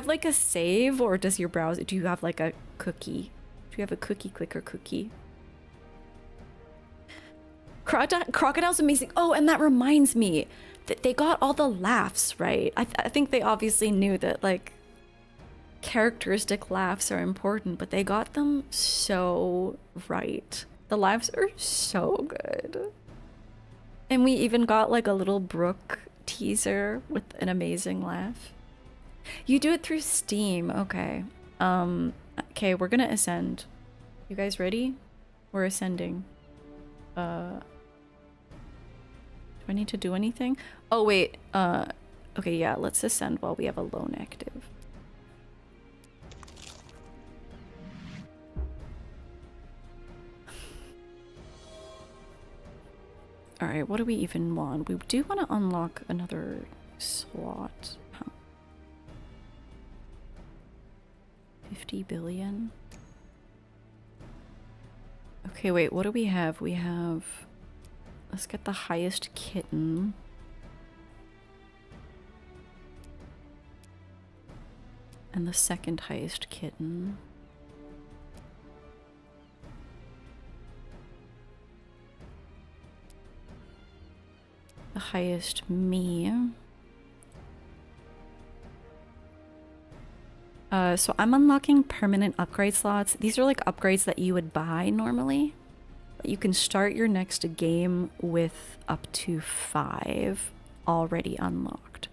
[SPEAKER 5] like a save, or does your browser, do you have like a cookie? Do you have a cookie clicker cookie? Crocodile's amazing. Oh, and that reminds me that they got all the laughs right. I think they obviously knew that like characteristic laughs are important, but they got them so right. The laughs are so good. And we even got like a little Brooke teaser with an amazing laugh. You do it through Steam. Okay. Okay, we're gonna ascend. You guys ready? We're ascending. Do I need to do anything? Oh wait, okay, yeah, let's ascend while we have a lone active. Alright, what do we even want? We do want to unlock another slot. Huh. 50 billion. Okay, wait, what do we have? We have... Let's get the highest kitten. And the second highest kitten. The highest me. So I'm unlocking permanent upgrade slots. These are like upgrades that you would buy normally. But you can start your next game with up to 5 already unlocked.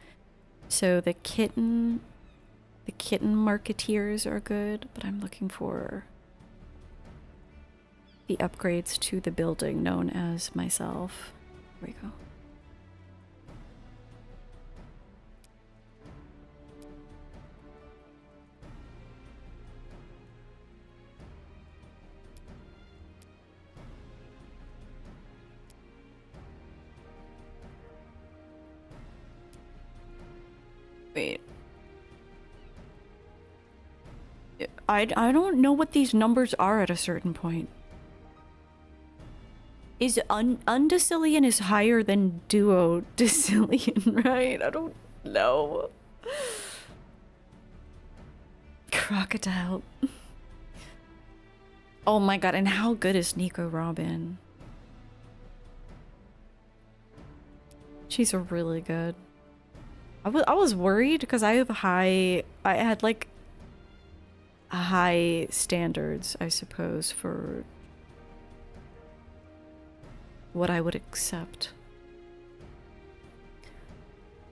[SPEAKER 5] So the kitten marketeers are good, but I'm looking for the upgrades to the building known as myself. Here we go. Wait. I don't know what these numbers are at a certain point. Is Undecillion is higher than Duodecillion, right? I don't know. Crocodile. Oh my god, and how good is Nico Robin? She's really good. I was worried because I had like high standards, I suppose, for what I would accept.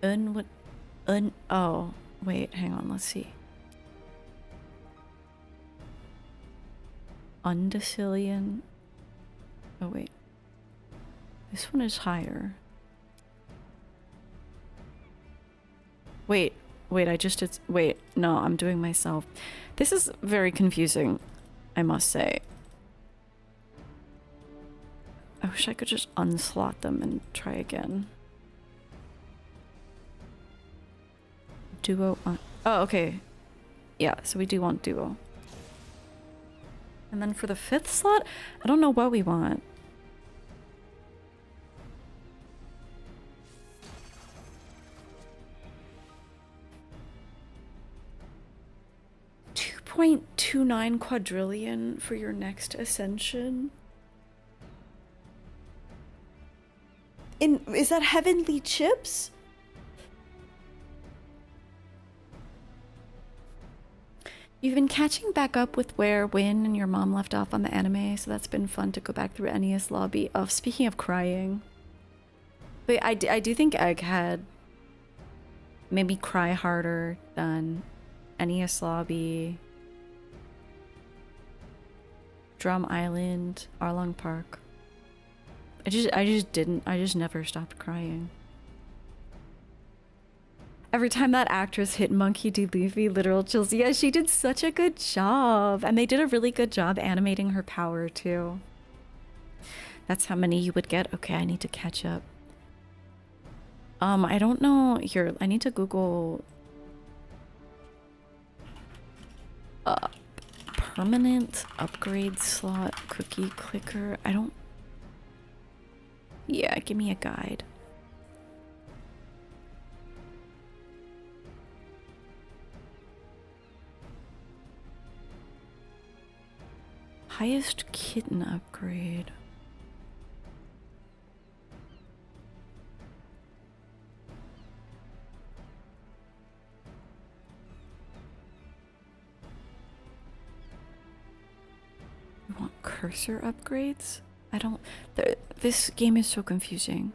[SPEAKER 5] Oh, wait, hang on, let's see. Undecillion. Oh, wait. This one is higher. Wait, wait, no, I'm doing myself. This is very confusing, I must say. I wish I could just unslot them and try again. Duo on. Oh, okay. Yeah, so we do want duo. And then for the 5th slot, I don't know what we want. $2.29 quadrillion for your next ascension. Is that heavenly chips? You've been catching back up with where Win and your mom left off on the anime, so that's been fun to go back through NES lobby. Oh, speaking of crying. But I do think Egghead made me cry harder than NES lobby, Drum Island, Arlong Park. I just never stopped crying. Every time that actress hit Monkey D. Luffy, literal chills. Yeah, she did such a good job. And they did a really good job animating her power, too. That's how many you would get? Okay, I need to catch up. I don't know. Here, I need to Google... permanent upgrade slot cookie clicker. I don't... Yeah, give me a guide. Highest kitten upgrade. You want cursor upgrades? I don't... This game is so confusing.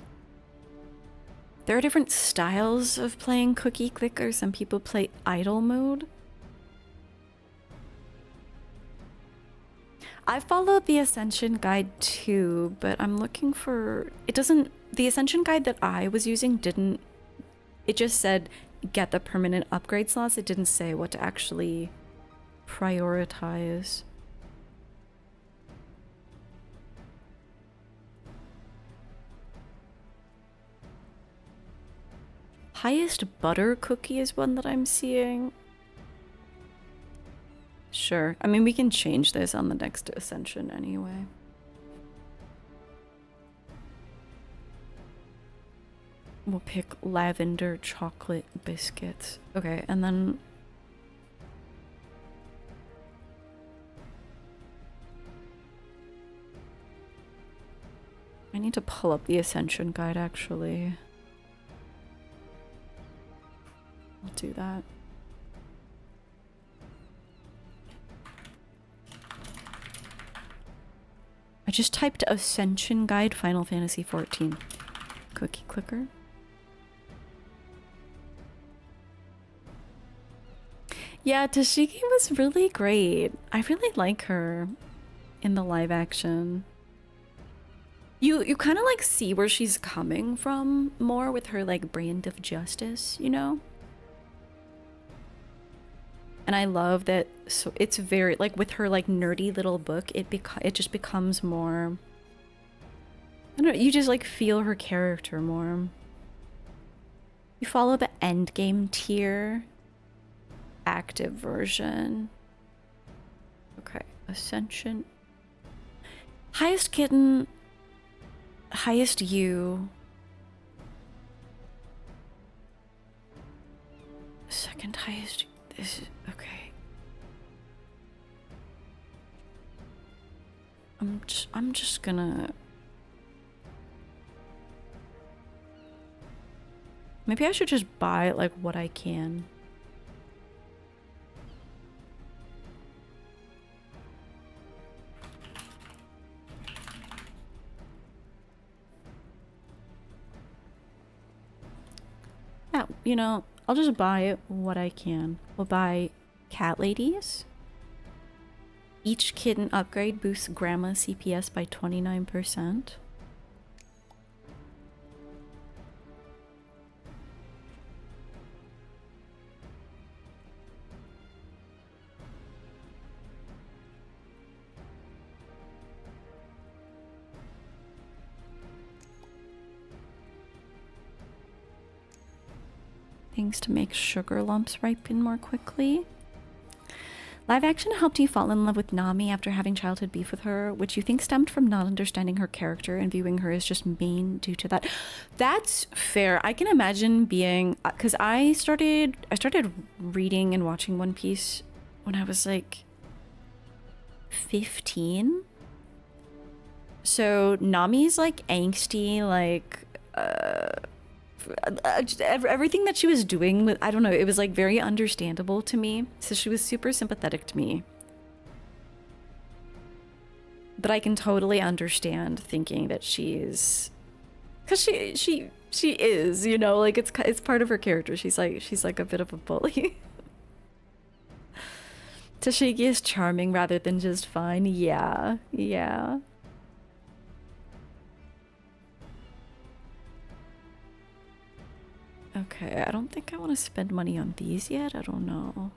[SPEAKER 5] There are different styles of playing cookie clicker. Some people play idle mode. I followed the Ascension guide too, but I'm looking for... It doesn't... The Ascension guide that I was using didn't... It just said get the permanent upgrade slots. It didn't say what to actually prioritize. Highest butter cookie is one that I'm seeing. Sure. I mean, we can change this on the next Ascension anyway. We'll pick lavender chocolate biscuits. Okay, and then... I need to pull up the Ascension guide, actually. I'll do that. I just typed Ascension Guide Final Fantasy XIV. Cookie clicker. Yeah, Tashiki was really great. I really like her in the live action. You kind of like see where she's coming from more with her like brand of justice, you know? And I love that. So it's very like with her like nerdy little book, it just becomes more, I don't know, you just like feel her character more. You follow the endgame tier active version. Okay, Ascension. Highest kitten, highest you. Second highest. This is okay. I'm just gonna... Maybe I should just buy like what I can. Yeah, you know, I'll just buy what I can. We'll buy cat ladies. Each kitten upgrade boosts grandma CPS by 29%.
[SPEAKER 3] things to make sugar lumps ripen more quickly. Live action helped you fall in love with Nami after having childhood beef with her, which you think stemmed from not understanding her character and viewing her as just mean due to that. That's fair. I can imagine being, because I started reading and watching One Piece when I was like 15. So Nami's like angsty, like everything that she was doing with, I don't know, it was like very understandable to me. So she was super sympathetic to me. But I can totally understand thinking that she's, because she is, you know, like it's part of her character. She's like a bit of a bully. Tashigi is charming rather than just fine. Yeah. Okay, I don't think I want to spend money on these yet. I don't know.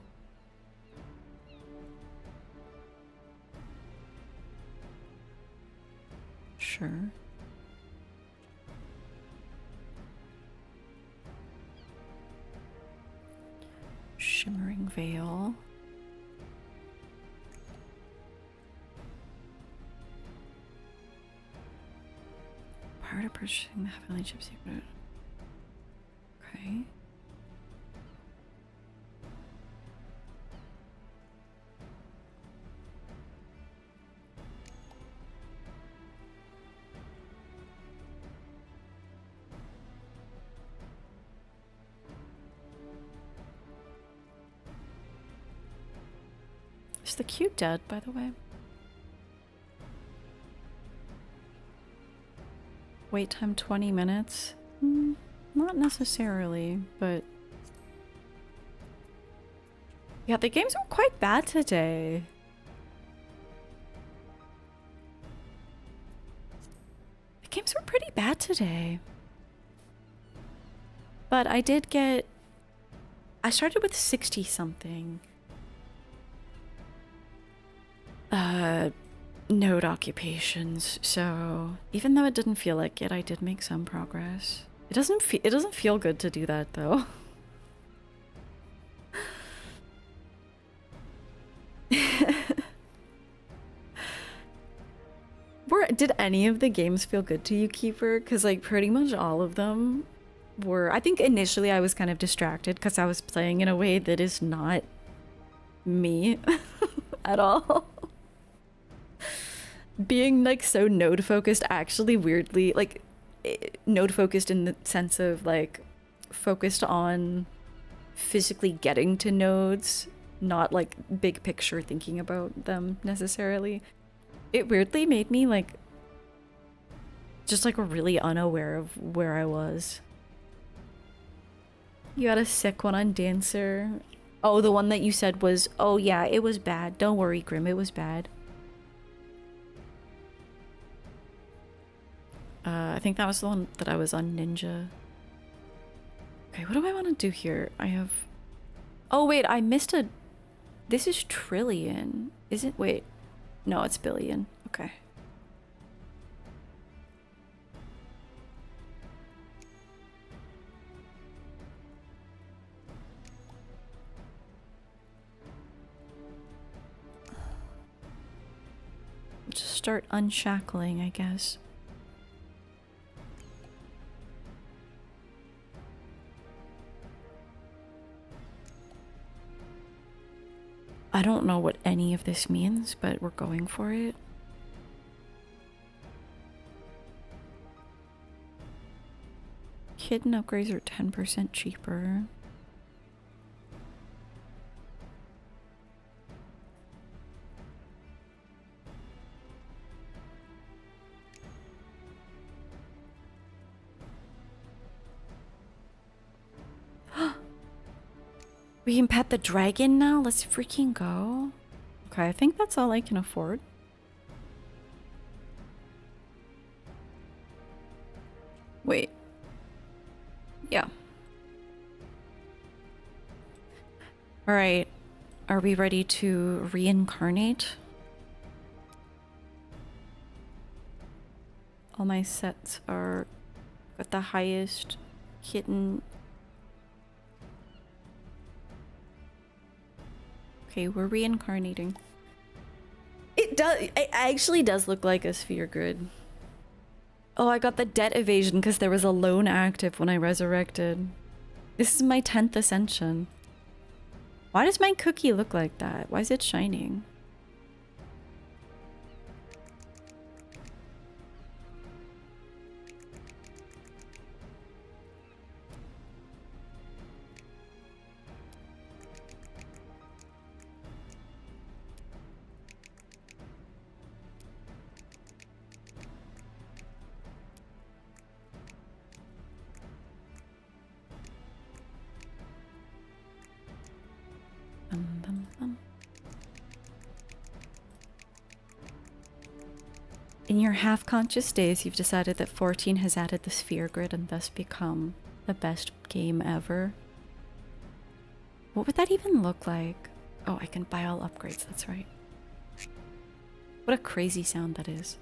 [SPEAKER 3] Sure. Shimmering Veil. Prior to purchasing the Heavenly Chip Secret. Okay. Is the cube dead, by the way? Wait time 20 minutes? Not necessarily, but... yeah, the games were quite bad today. The games were pretty bad today. But I did get... I started with 60-something. Node occupations, so even though it didn't feel like it, I did make some progress. It doesn't feel good to do that though. Did any of the games feel good to you, Keeper? Because like pretty much all of them were. I think initially I was kind of distracted because I was playing in a way that is not me at all. Being like so node focused actually weirdly like node focused in the sense of like focused on physically getting to nodes, not like big picture thinking about them necessarily. It weirdly made me like just like really unaware of where I was. You had a sick one on Dancer. Oh, the one that you said was, oh yeah, it was bad. Don't worry, Grim, it was bad. I think that was the one that I was on Ninja. Okay, what do I want to do here? I have... oh wait, I missed a... this is trillion. Is it? Wait. No, it's billion. Okay. Just start unshackling, I guess. I don't know what any of this means, but we're going for it. Hidden upgrades are 10% cheaper. We can pet the dragon now? Let's freaking go. Okay, I think that's all I can afford. Wait. Yeah. Alright. Are we ready to reincarnate? All my sets are at the highest kitten
[SPEAKER 5] Okay, we're reincarnating. It does. It actually does look like a sphere grid. Oh, I got the debt evasion because there was a loan active when I resurrected. This is my 10th ascension. Why does my cookie look like that? Why is it shining? In your half-conscious days, you've decided that 14 has added the sphere grid and thus become the best game ever. What would that even look like? Oh, I can buy all upgrades, that's right. What a crazy sound that is.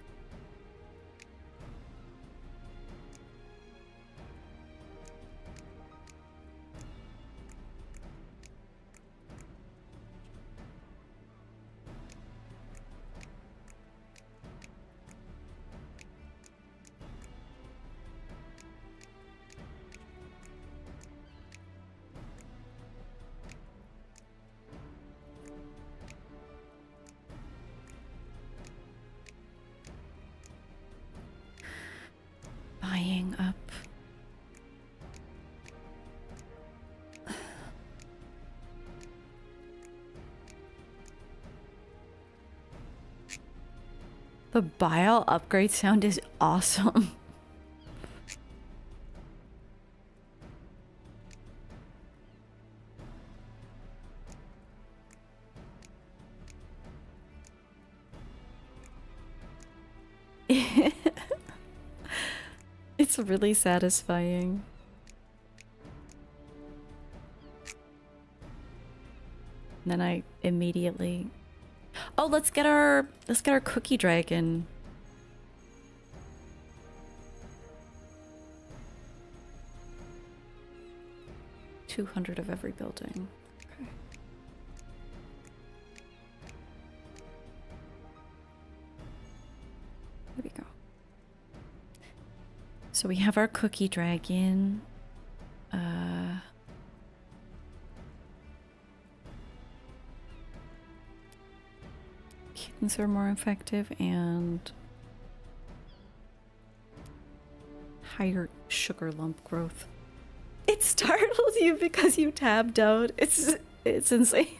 [SPEAKER 5] Buying up. The buy-all upgrade sound is awesome. It's really satisfying. And then I immediately... Oh, let's get our cookie dragon. $200 of every building. Okay. There we go. So we have our cookie dragon. Kittens are more effective and higher sugar lump growth. It startles you because you tabbed out. It's insane.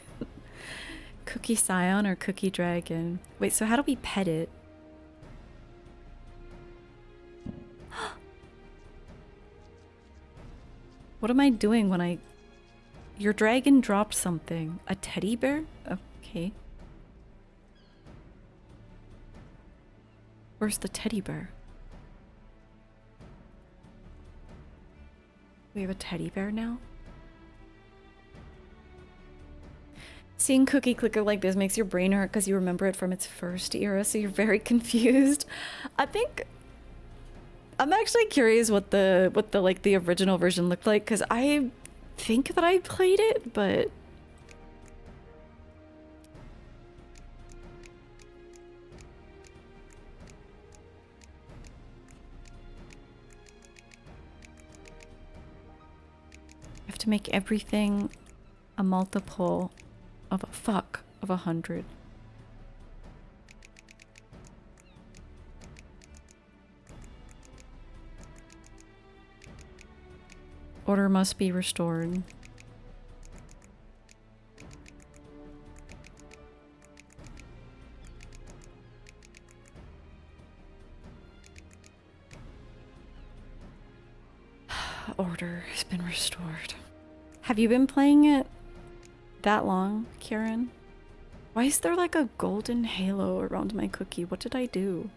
[SPEAKER 5] Cookie Scion or Cookie Dragon? Wait, so how do we pet it? What am I doing when I... Your dragon dropped something. A teddy bear? Okay. Where's the teddy bear? We have a teddy bear now? Seeing Cookie Clicker like this makes your brain hurt because you remember it from its first era, so you're very confused. I think... I'm actually curious what the like the original version looked like, because I think that I played it, but... I have to make everything a multiple of of 100. Order must be restored. Order has been restored. Have you been playing it that long, Kieran? Why is there like a golden halo around my cookie? What did I do?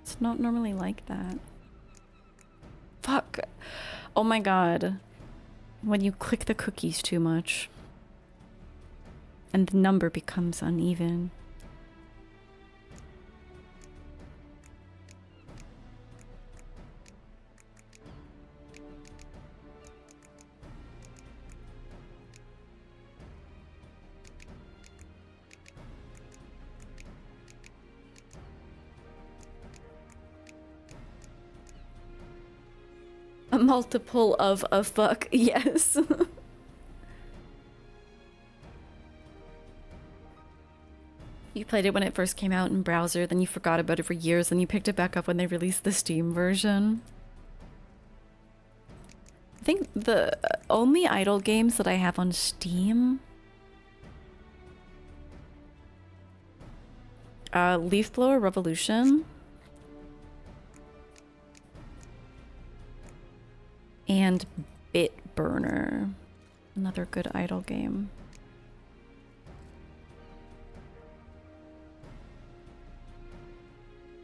[SPEAKER 5] It's not normally like that. Fuck. Oh my god. When you click the cookies too much and the number becomes uneven. multiple of a fuck, yes. You played it when it first came out in browser, then you forgot about it for years, then you picked it back up when they released the Steam version. I think the only idle games that I have on Steam... Leaf Blower Revolution. And Bit Burner. Another good idle game.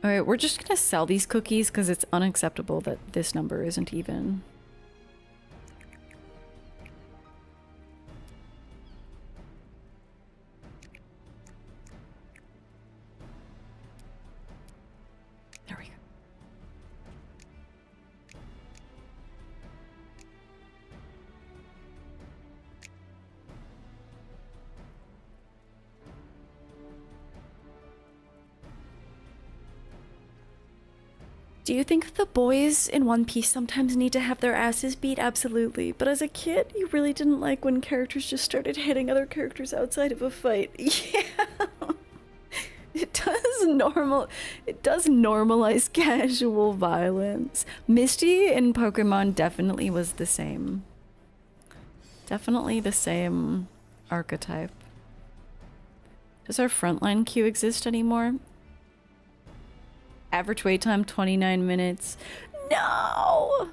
[SPEAKER 5] Alright, we're just gonna sell these cookies because it's unacceptable that this number isn't even. There we go. Do you think the boys in One Piece sometimes need to have their asses beat? Absolutely. But as a kid, you really didn't like when characters just started hitting other characters outside of a fight. Yeah. It does normalize casual violence. Misty in Pokemon definitely was the same. Definitely the same archetype. Does our frontline queue exist anymore? Average wait time 29 minutes. No!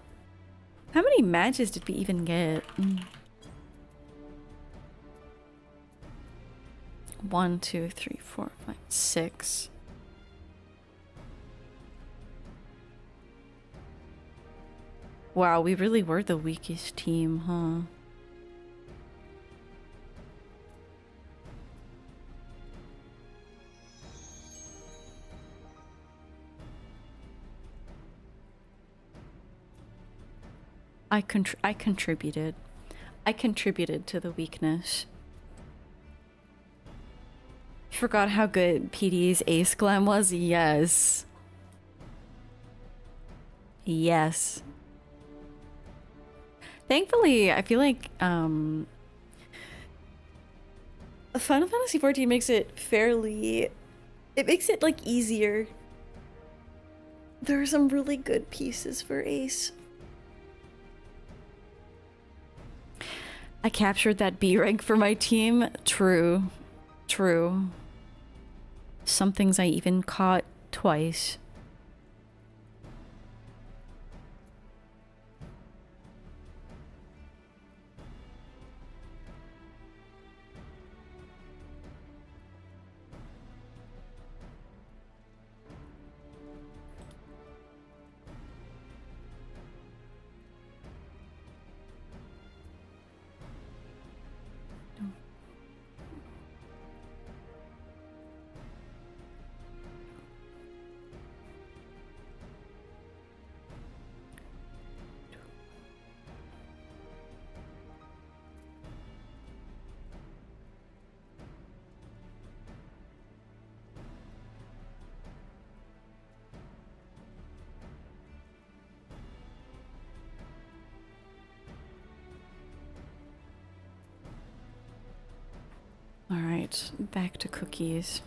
[SPEAKER 5] How many matches did we even get? 1, 2, 3, 4, 5, 6. Wow, we really were the weakest team, huh? I contributed. I contributed to the weakness. You forgot how good PD's Ace Glam was? Yes. Yes. Thankfully, I feel like Final Fantasy XIV makes it fairly... It makes it, like, easier. There are some really good pieces for Ace. I captured that B rank for my team. True. True. Some things I even caught twice. Alright, back to cookies.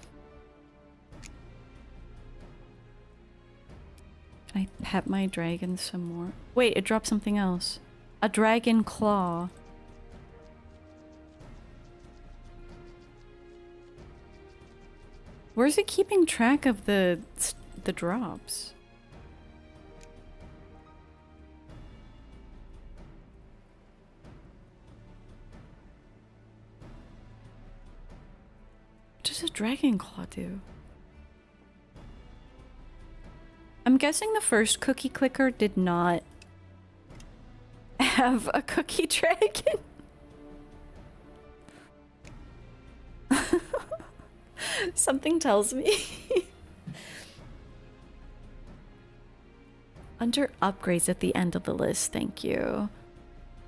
[SPEAKER 5] Can I pet my dragon some more? Wait, it dropped something else. A dragon claw. Where's it keeping track of the drops? What does a dragon claw do? I'm guessing the first cookie clicker did not have a cookie dragon. Something tells me. Under upgrades at the end of the list, thank you.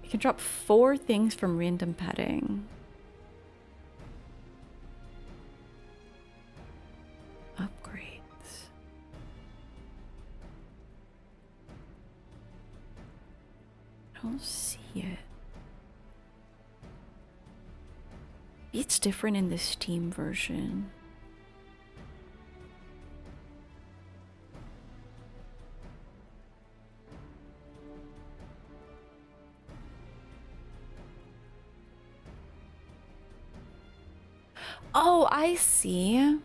[SPEAKER 5] You can drop 4 things from random petting. Upgrades. don't see it. It's different in the Steam version. Oh, I see.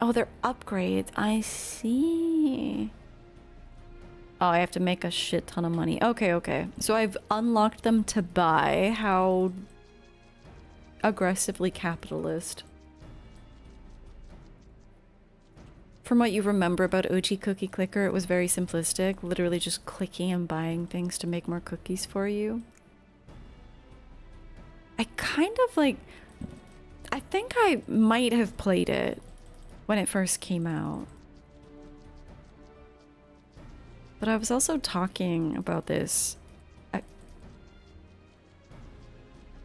[SPEAKER 5] Oh, they're upgrades. I see. Oh, I have to make a shit ton of money. Okay, okay. So I've unlocked them to buy. How aggressively capitalist. From what you remember about OG Cookie Clicker, it was very simplistic. Literally just clicking and buying things to make more cookies for you. I kind of like... I think I might have played it when it first came out. But I was also talking about this.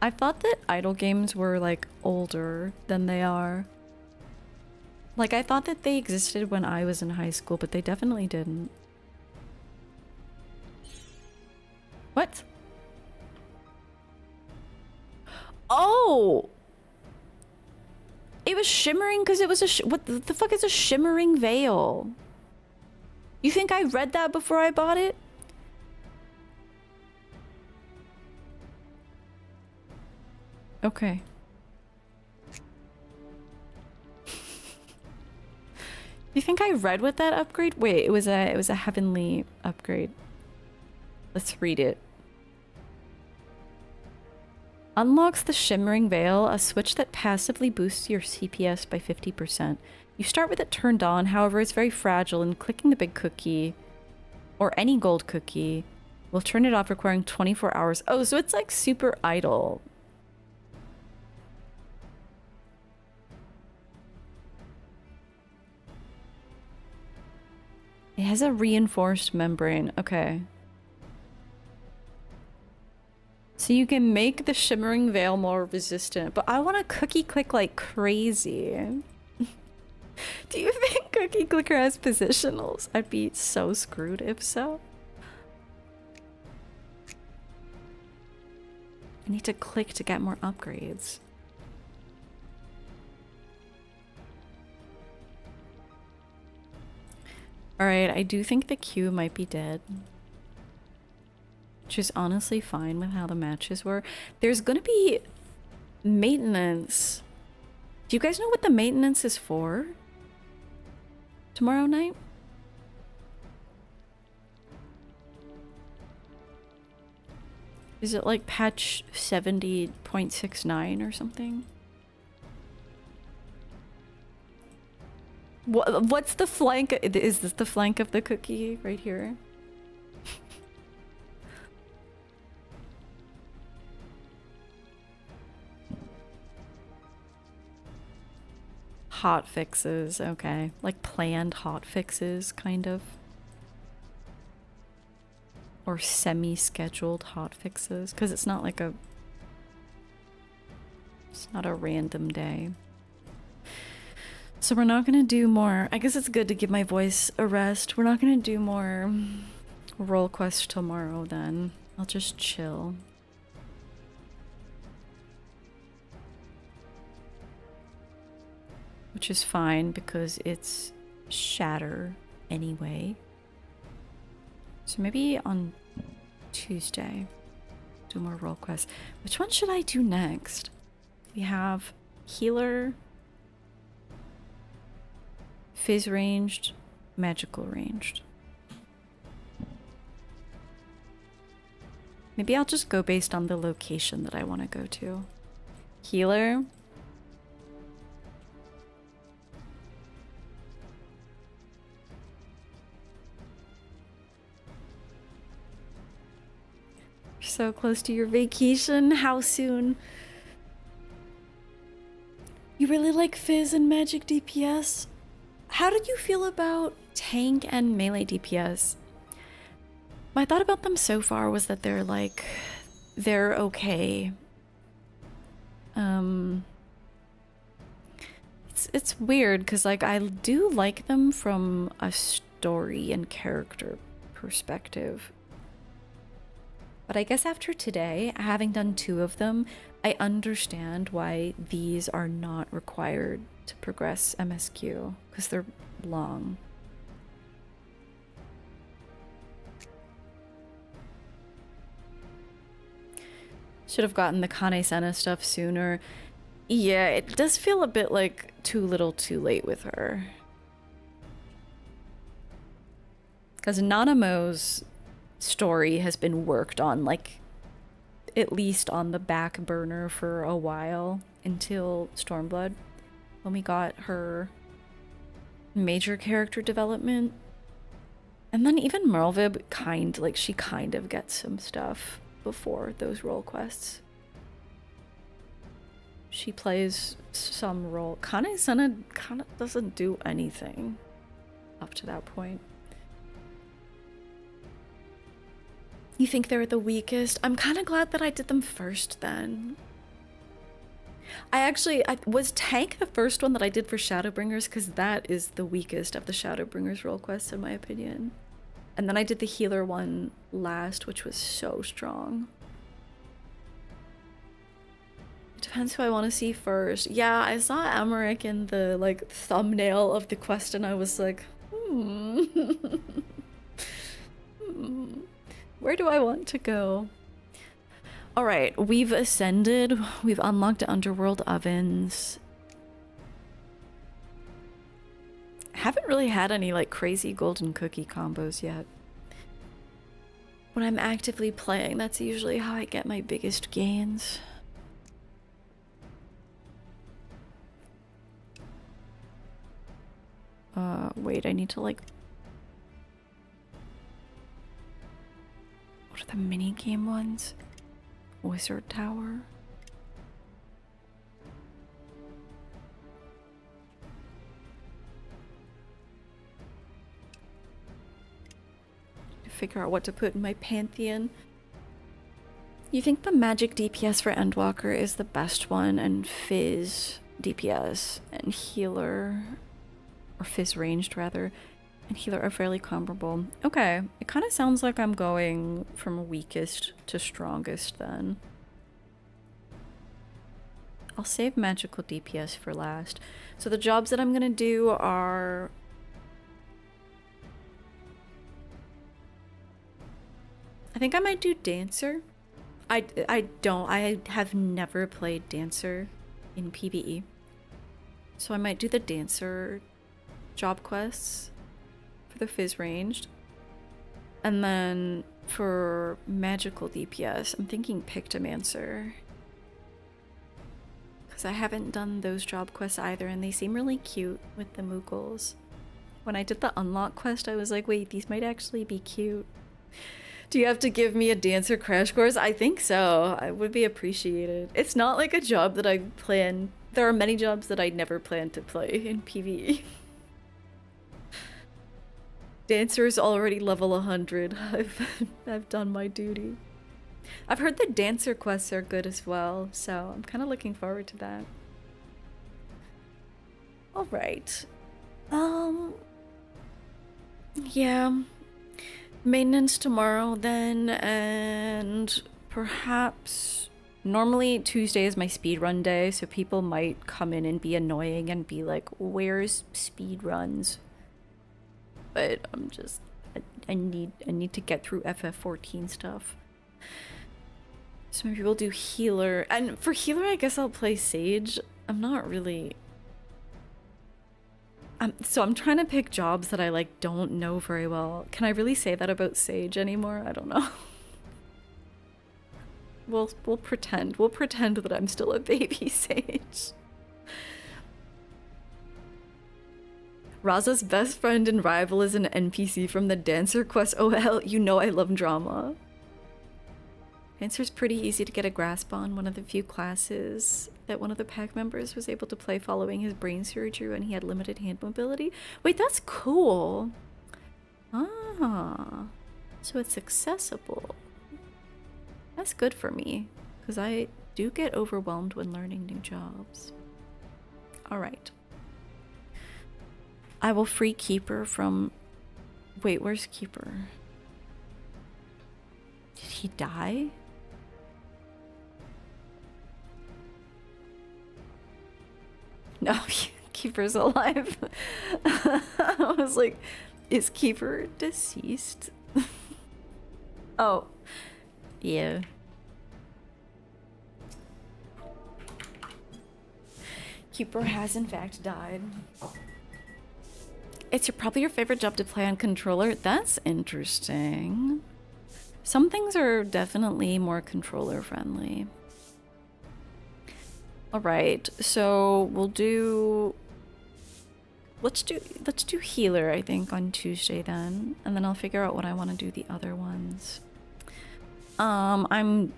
[SPEAKER 5] I thought that idle games were like older than they are. Like I thought that they existed when I was in high school, but they definitely didn't. What? Oh! It was shimmering because it was a what the fuck is a shimmering veil? You think I read that before I bought it? Okay. You think I read what that upgrade? Wait, it was a heavenly upgrade. Let's read it. Unlocks the Shimmering Veil, a switch that passively boosts your CPS by 50%. You start with it turned on, however it's very fragile, and clicking the big cookie, or any gold cookie, will turn it off, requiring 24 hours. Oh, so it's like super idle. It has a reinforced membrane. Okay. So you can make the Shimmering Veil more resistant, but I want to cookie click like crazy. Do you think Cookie Clicker has positionals? I'd be so screwed if so. I need to click to get more upgrades. Alright, I do think the queue might be dead. Which is honestly fine with how the matches were. There's gonna be maintenance. Do you guys know what the maintenance is for? Tomorrow night? Is it like patch 70.69 or something? What's the flank? Is this the flank of the cookie right here? Hot fixes, okay. Like planned hot fixes, kind of. Or semi-scheduled hot fixes, because it's not like a... It's not a random day. So we're not gonna do more... I guess it's good to give my voice a rest. We're not gonna do more role quest tomorrow then. I'll just chill. Which is fine because it's Shatter anyway. So maybe on Tuesday, do more role quests. Which one should I do next? We have Healer, Fizz ranged, Magical ranged. Maybe I'll just go based on the location that I want to go to. Healer. So close to your vacation. How soon? You really like Fizz and Magic DPS? How did you feel about tank and melee DPS? My thought about them so far was that they're like, they're okay. It's weird because like I do like them from a story and character perspective.
[SPEAKER 3] But I guess after today, having done 2 of them, I understand why these are not required to progress MSQ, because they're long. Should have gotten the Kane-sana stuff sooner. Yeah, it does feel a bit like too little too late with her. Because Nanamo's story has been worked on, like, at least on the back burner for a while until Stormblood, when we got her major character development. And then even Merlvib she kind of gets some stuff before those role quests. She plays some role. Kane-sana kind of doesn't do anything up to that point. You think they're the weakest? I'm kind of glad that I did them first then. I was Tank the first one that I did for Shadowbringers, because that is the weakest of the Shadowbringers role quests in my opinion. And then I did the healer one last, which was so strong. It depends who I want to see first. Yeah, I saw Emmerich in the like thumbnail of the quest and I was like, where do I want to go? Alright, we've ascended. We've unlocked Underworld Ovens. Haven't really had any like crazy golden cookie combos yet. When I'm actively playing, that's usually how I get my biggest gains. Wait, I need to like... What are the minigame ones? Wizard Tower? Figure out what to put in my pantheon. You think the magic DPS for Endwalker is the best one, and Fizz DPS and healer, or Fizz ranged rather, and healer are fairly comparable. Okay, it kind of sounds like I'm going from weakest to strongest then. I'll save magical DPS for last. So the jobs that I'm gonna do are... I think I might do Dancer. I have never played Dancer in PvE. So I might do the Dancer job quests for the Fizz ranged. And then for magical DPS, I'm thinking Pictomancer. Because I haven't done those job quests either, and they seem really cute with the Moogles. When I did the unlock quest, I was like, wait, these might actually be cute. Do you have to give me a Dancer crash course? I think so. I would be appreciated. It's not like a job that I plan. There are many jobs that I never plan to play in PvE. Dancer is already level 100. I've done my duty. I've heard the Dancer quests are good as well, so I'm kind of looking forward to that. All right. Yeah. Maintenance tomorrow then, and perhaps normally Tuesday is my speedrun day, so people might come in and be annoying and be like, where's speedruns? But I'm just I need to get through FF14 stuff. So maybe we'll do healer, and for healer I guess I'll play Sage. I'm not really so I'm trying to pick jobs that I like don't know very well. Can I really say that about Sage anymore? I don't know. We'll pretend that I'm still a baby Sage. Raza's best friend and rival is an NPC from the Dancer quest. Oh hell, you know I love drama. Dancer's pretty easy to get a grasp on, one of the few classes that one of the Pact members was able to play following his brain surgery when he had limited hand mobility. Wait, that's cool. Ah, so it's accessible. That's good for me, because I do get overwhelmed when learning new jobs. Alright. I will free Keeper from... Wait, where's Keeper? Did he die? No, Keeper's alive. I was like, is Keeper deceased? Oh, yeah. Keeper has in fact died. It's probably your favorite job to play on controller. That's interesting. Some things are definitely more controller friendly. All right, so we'll do. Let's do healer, I think, on Tuesday then, and then I'll figure out what I want to do the other ones. I'm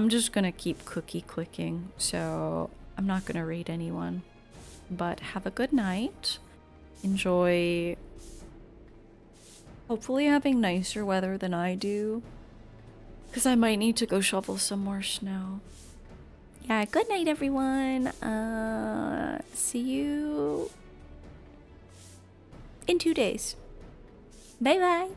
[SPEAKER 3] just gonna keep cookie clicking, so I'm not gonna raid anyone. But have a good night. Enjoy. Hopefully having nicer weather than I do, because I might need to go shovel some more snow. Yeah, good night, everyone. See you in 2 days. Bye bye.